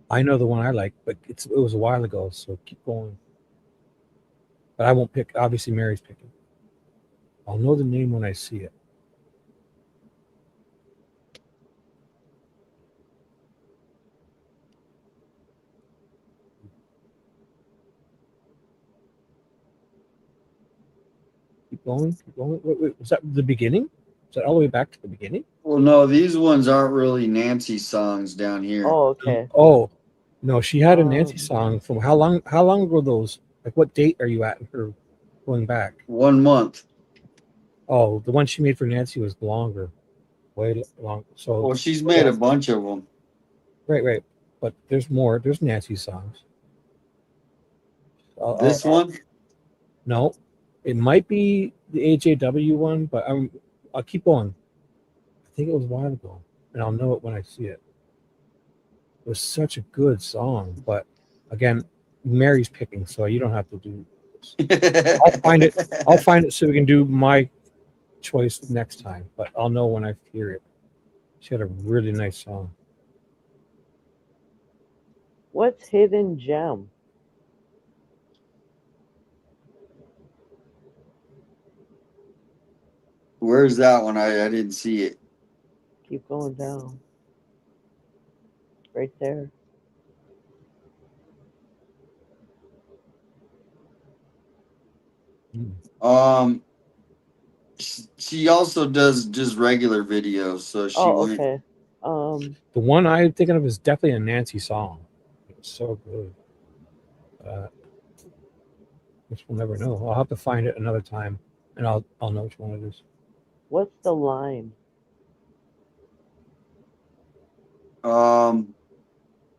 I know the one I like, but it was a while ago, so keep going. But I won't pick. Obviously, Mary's picking. I'll know the name when I see it. Keep going. Keep going. Wait, was that the beginning? Is that all the way back to the beginning? Well, no, these ones aren't really Nancy songs down here. Oh, okay. Oh, no, she had a Nancy song from how long? How long were those? Like, what date are you at in her going back? 1 month. Oh, the one she made for Nancy was longer, way long. So, Well, she's made a bunch of them. Right. But there's more. There's Nancy songs. This one? No, it might be the AJW one, but I'll keep going. I think it was a while ago, and I'll know it when I see it. It was such a good song, but again, Mary's picking, so you don't have to do this. I'll find it. I'll find it so we can do my choice next time, but I'll know when I hear it. She had a really nice song. What's Hidden Gem? Where's that one? I didn't see it. Keep going down. Right there. She also does just regular videos, so she Oh, went. okay. The one I'm thinking of is definitely a Nancy song. It's so good. Which we'll never know. I'll have to find it another time, and I'll know which one it is. What's the line?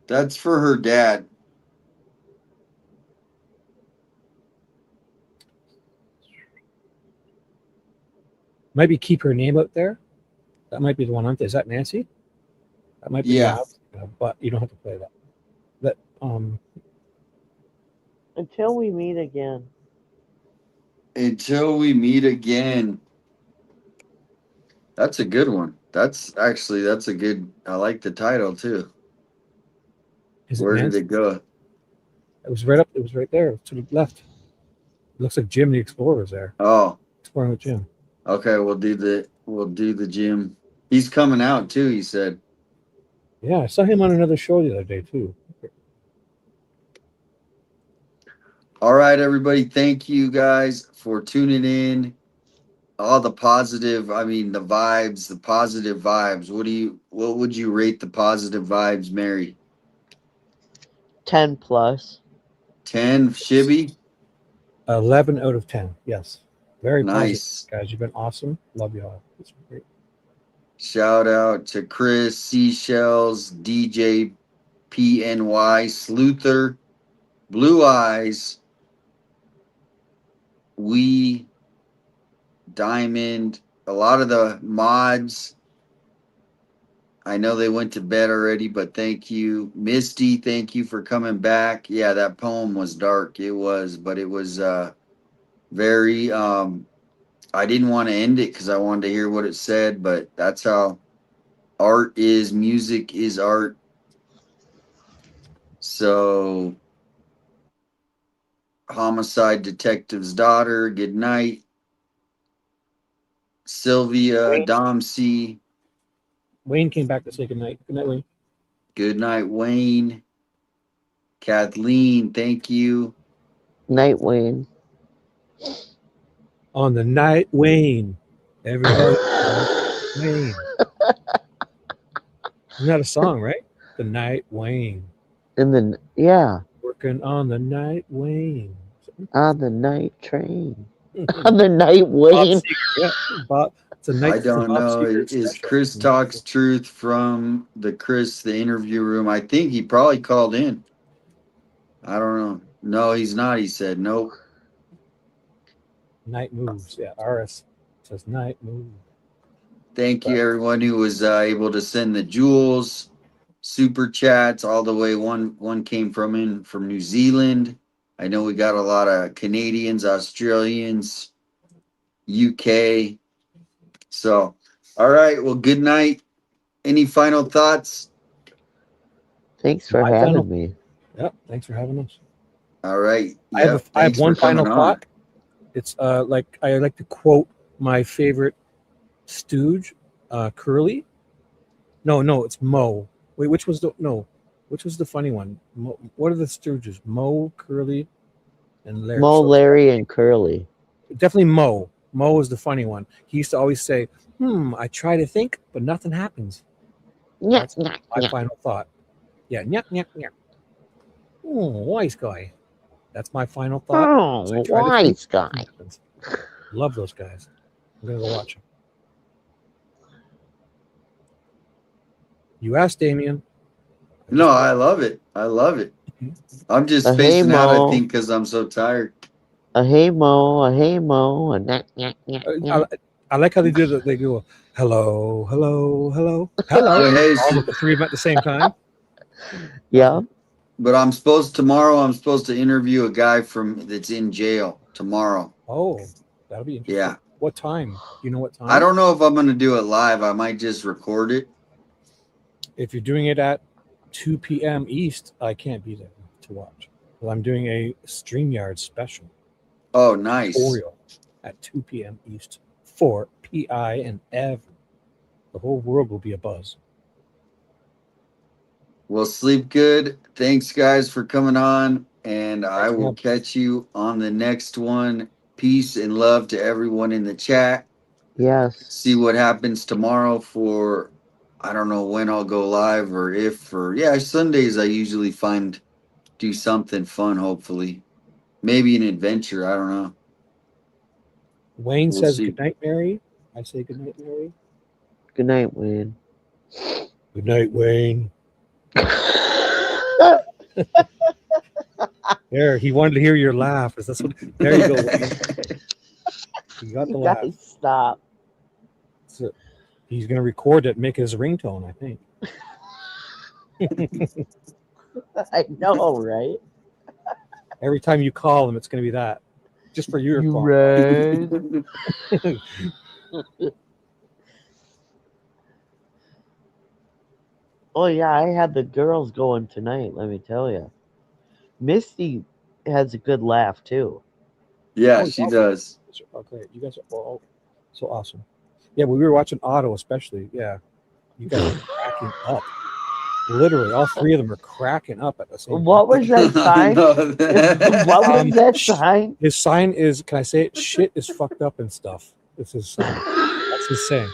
That's for her dad. Maybe keep her name out there. That might be the one. Is that Nancy? That might be the Yeah. one. But you don't have to play that. That Until we meet again. Until we meet again. That's a good one. That's a good. I like the title too. Is it Where did Nancy? it go? It was right up. It was right there to the left. It looks like Jim the Explorer's there. Oh, exploring with Jim. Okay, we'll do the Jim. He's coming out too. He said. Yeah, I saw him on another show the other day too. All right, everybody. Thank you guys for tuning in. All the positive, I mean the vibes, the positive vibes. What would you rate the positive vibes, Mary? 10 plus. 10, Shibby? 11 out of 10. Yes. Very Nice. positive, guys. You've been awesome. Love you all. It's great. Shout out to Chris, Seashells, DJ PNY, Sleuther, Blue Eyes, Diamond, a lot of the mods. I know they went to bed already, but thank you. Misty, thank you for coming back. Yeah, that poem was dark. It was, but it was very I didn't want to end it because I wanted to hear what it said, but that's how art is, music is art. So Homicide Detective's Daughter, good night. Sylvia, Dom C. Wayne came back to say good night. Good night, Wayne. Good night, Wayne. Kathleen, thank you. Night, Wayne. On the night, Wayne. Everybody, Wayne. Isn't that a song, right? The night, Wayne. And then, yeah. Working on the night, Wayne. On the night train. On the night, Wayne. Yeah, Bob. It's a night. I don't know. Is Chris Talks Truth from the interview room? I think he probably called in. I don't know. No, he's not. He said nope. Night moves. Yeah, RS says night move. Thank you, everyone who was able to send the jewels, super chats all the way. One came from New Zealand. I know we got a lot of Canadians, Australians, UK. So, all right. Well, good night. Any final thoughts? Thanks for having me. Yep. Thanks for having us. All right. Yep, I have one final thought. It's like I like to quote my favorite stooge, Curly. No, it's Mo. Wait, which was the funny one? What are the stooges? Mo, Curly, and Larry. Mo, Larry, and Curly. Definitely Mo. Mo is the funny one. He used to always say, I try to think, but nothing happens. That's my final thought. Yeah, nyah. Oh, wise guy. That's my final thought. Oh, wise guy. Love those guys. I'm going to go watch them. You asked Damien. No, I love it. I'm just spacing out, I think, because I'm so tired. Hey Mo, hey Mo, I like how they do that. They go, hello. Hey, all the three of them at the same time. Yeah. But tomorrow I'm supposed to interview a guy that's in jail tomorrow. Oh, that'll be interesting. Yeah. What time? Do you know what time? I don't know if I'm going to do it live. I might just record it. If you're doing it at 2 p.m. East, I can't be there to watch. Well, I'm doing a StreamYard special. Oh, nice. Tutorial at 2 p.m. East for PI and Ev. The whole world will be abuzz. Well, sleep good. Thanks, guys, for coming on. And I will catch you on the next one. Peace and love to everyone in the chat. Yes. See what happens tomorrow for, I don't know when I'll go live or if, or yeah, Sundays I usually do something fun, hopefully. Maybe an adventure, I don't know. Wayne We'll says see. good night, Mary. I say good night, Mary. Good night, Wayne. Good night, Wayne. There, he wanted to hear your laugh. That's what. There you go, Wayne. You got the You laugh. guys stop. So he's going to record it, make it his ringtone, I think. I know, right? Every time you call him, it's going to be that. Just for your phone. Right. Oh, yeah, I had the girls going tonight, let me tell you. Misty has a good laugh, too. Yeah, Oh, she awesome. does. Oh, great. You guys are all so awesome. Yeah, we were watching Otto, especially. Yeah. You guys are cracking up. Literally, all three of them are cracking up at the same time. What was that sign? What was that sign? His sign is, can I say it? Shit is fucked up and stuff. It's his sign. That's his saying.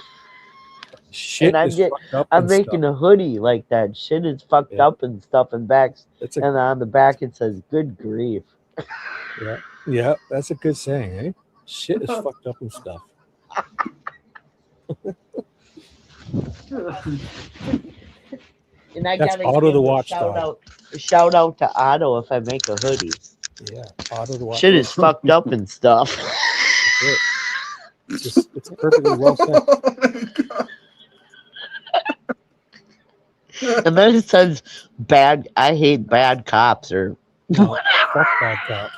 Shit And is fucked up I'm and making stuff. a hoodie like that. Shit is fucked up and stuff, and and on the back it says, "Good grief." Yeah, that's a good saying, eh? Shit is fucked up and stuff. And I That's gotta Otto give the a Watchdog. shout out to Otto if I make a hoodie. Yeah, Otto the Watchdog. Shit is fucked up and stuff. It's perfectly well said. And then it says I hate bad cops or No, fuck bad cops.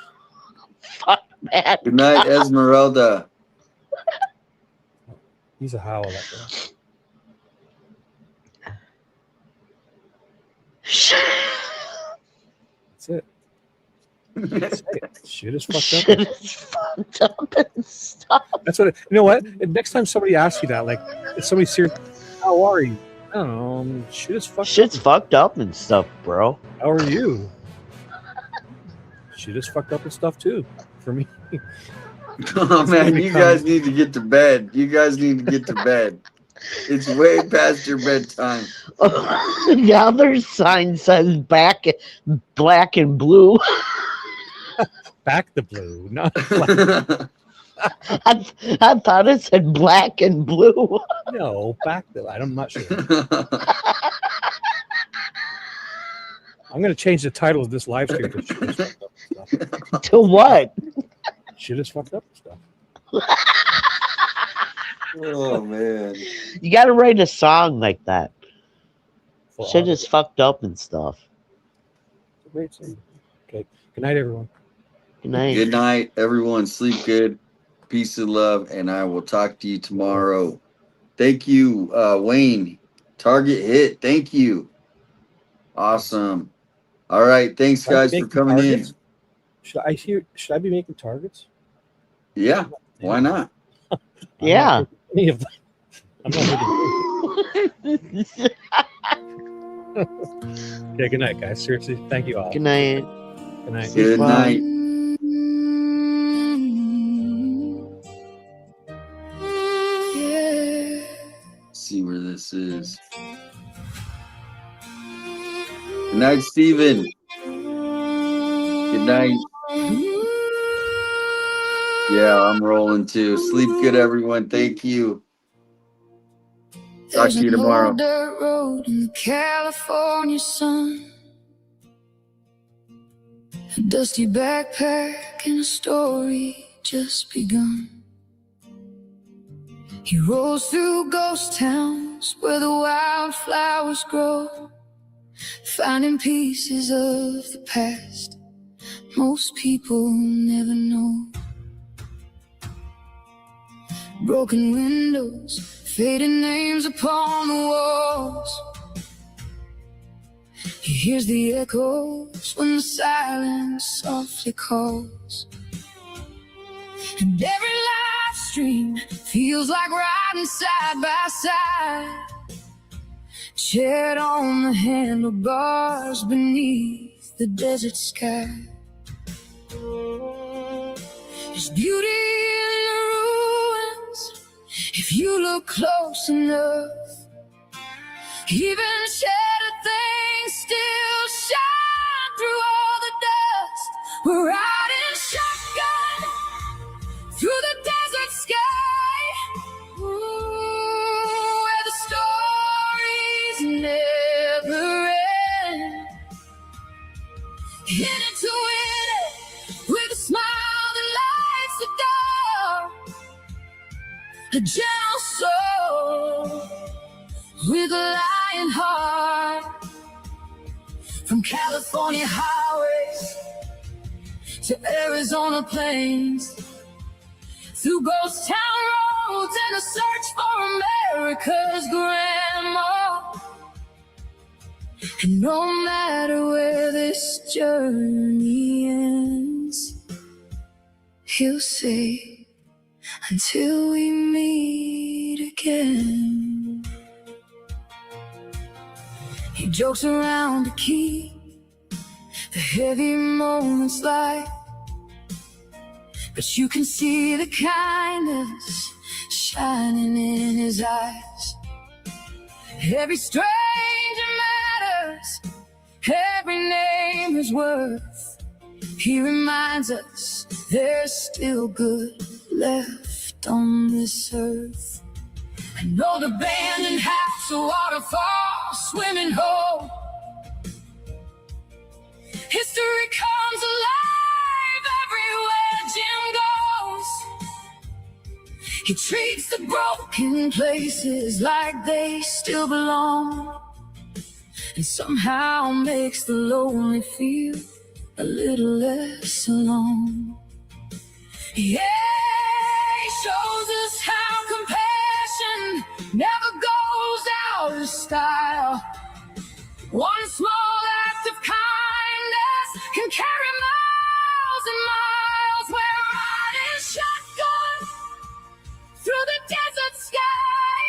Fuck bad Good night, cops. Esmeralda. He's a howl, that guy. That's it. Say it. Shit is fucked up. Shit is fucked up and stuff. That's what. You know what? Next time somebody asks you that, like, if somebody's serious, how are you? I don't know. Shit is fucked Shit's up. fucked up and stuff, bro. How are you? Shit is fucked up and stuff too. For me. Oh man, you guys need to get to bed. You guys need to get to bed. It's way past your bedtime. The other sign says black and blue. Back the blue, not black. I thought it said black and blue. No, back the. I'm not sure. I'm going to change the title of this live stream to Shit is Fucked Up and Stuff. To what? Shit is fucked up and stuff. Oh man. You gotta write a song like that. For Shit Otto. is fucked up and stuff. It's a great song. Okay. Good night, everyone. Good night. Good night, everyone. Sleep good. Peace and love, and I will talk to you tomorrow. Thank you, Wayne. Target hit. Thank you. Awesome. All right. Thanks, guys, for coming in. Should I be making targets? Yeah. Why not? Yeah. Any of them. I'm not making. Okay. Good night, guys. Seriously, thank you all. Good night. Good night. Good night. See where this is. Good night, Steven. Good night. Yeah, I'm rolling too. Sleep good, everyone. Thank you. Talk to you tomorrow. There's an old dirt road in the California sun, a dusty backpack and a story just begun. He rolls through ghost towns where the wildflowers grow, finding pieces of the past most people never know. Broken windows, faded names upon the walls. He hears the echoes when the silence softly calls. And every live stream feels like riding side by side, shared on the handlebars beneath the desert sky. There's beauty in the ruins. It If you look close enough, even shattered things still shine through all the dust. We're riding shotgun through the desert sky, where the stories never end. In it to win it, with a smile that lights the door. A gentle soul with a lion heart. From California highways to Arizona plains, through ghost town roads and a search for America's grandma. And no matter where this journey ends, he'll say, until we meet again. He jokes around to keep the heavy moments light, but you can see the kindness shining in his eyes. Every stranger matters, every name is worth. He reminds us there's still good left on this earth. An old abandoned house, a waterfall, swimming hole. History comes alive everywhere Jim goes. He treats the broken places like they still belong, and somehow makes the lonely feel a little less alone. Yeah, he shows us how compassion never goes out of style. One small act of kindness can carry miles and miles. We're riding shotgun through the desert sky,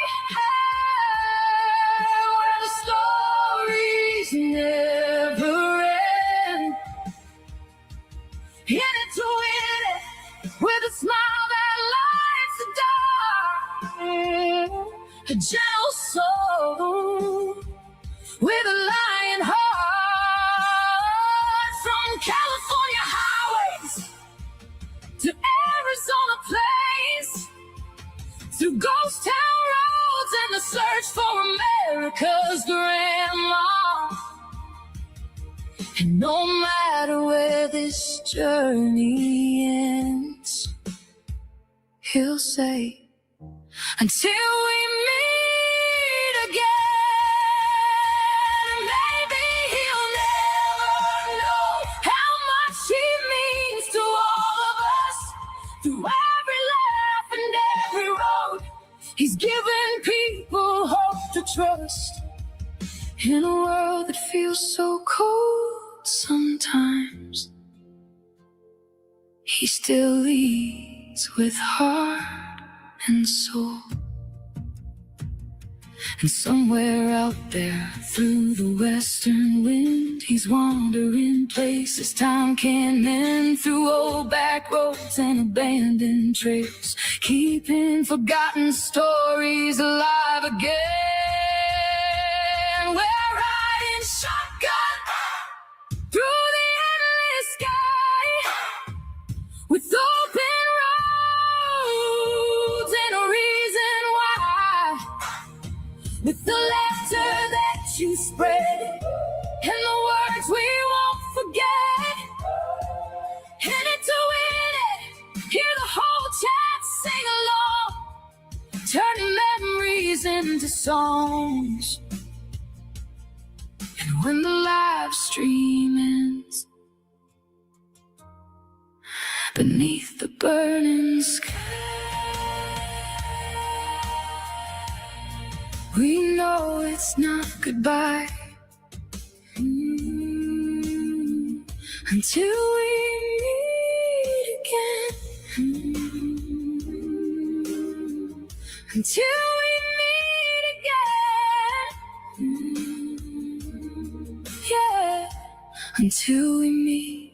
where the stories never end. In it to win it, with a smile that lights the dark. A gentle soul with a lion heart. From California highways to Arizona plains, through ghost town roads and the search for America's grandma. And no matter where this journey ends, he'll say, until we meet again. Maybe he'll never know how much he means to all of us. Through every laugh and every road, he's given people hope to trust. In a world that feels so cold sometimes, he still leads with heart and soul. And somewhere out there through the western wind, he's wandering places time can't mend, through old back roads and abandoned trails, keeping forgotten stories alive again. We're riding shotgun through the endless sky, with open roads and a reason why. With the laughter that you spread and the words we won't forget. In it to win it, hear the whole chat sing along, turning memories into songs. And when the live stream ends, beneath the burning sky, we know it's not goodbye. Until we meet again. Until we meet again. Yeah. Until we meet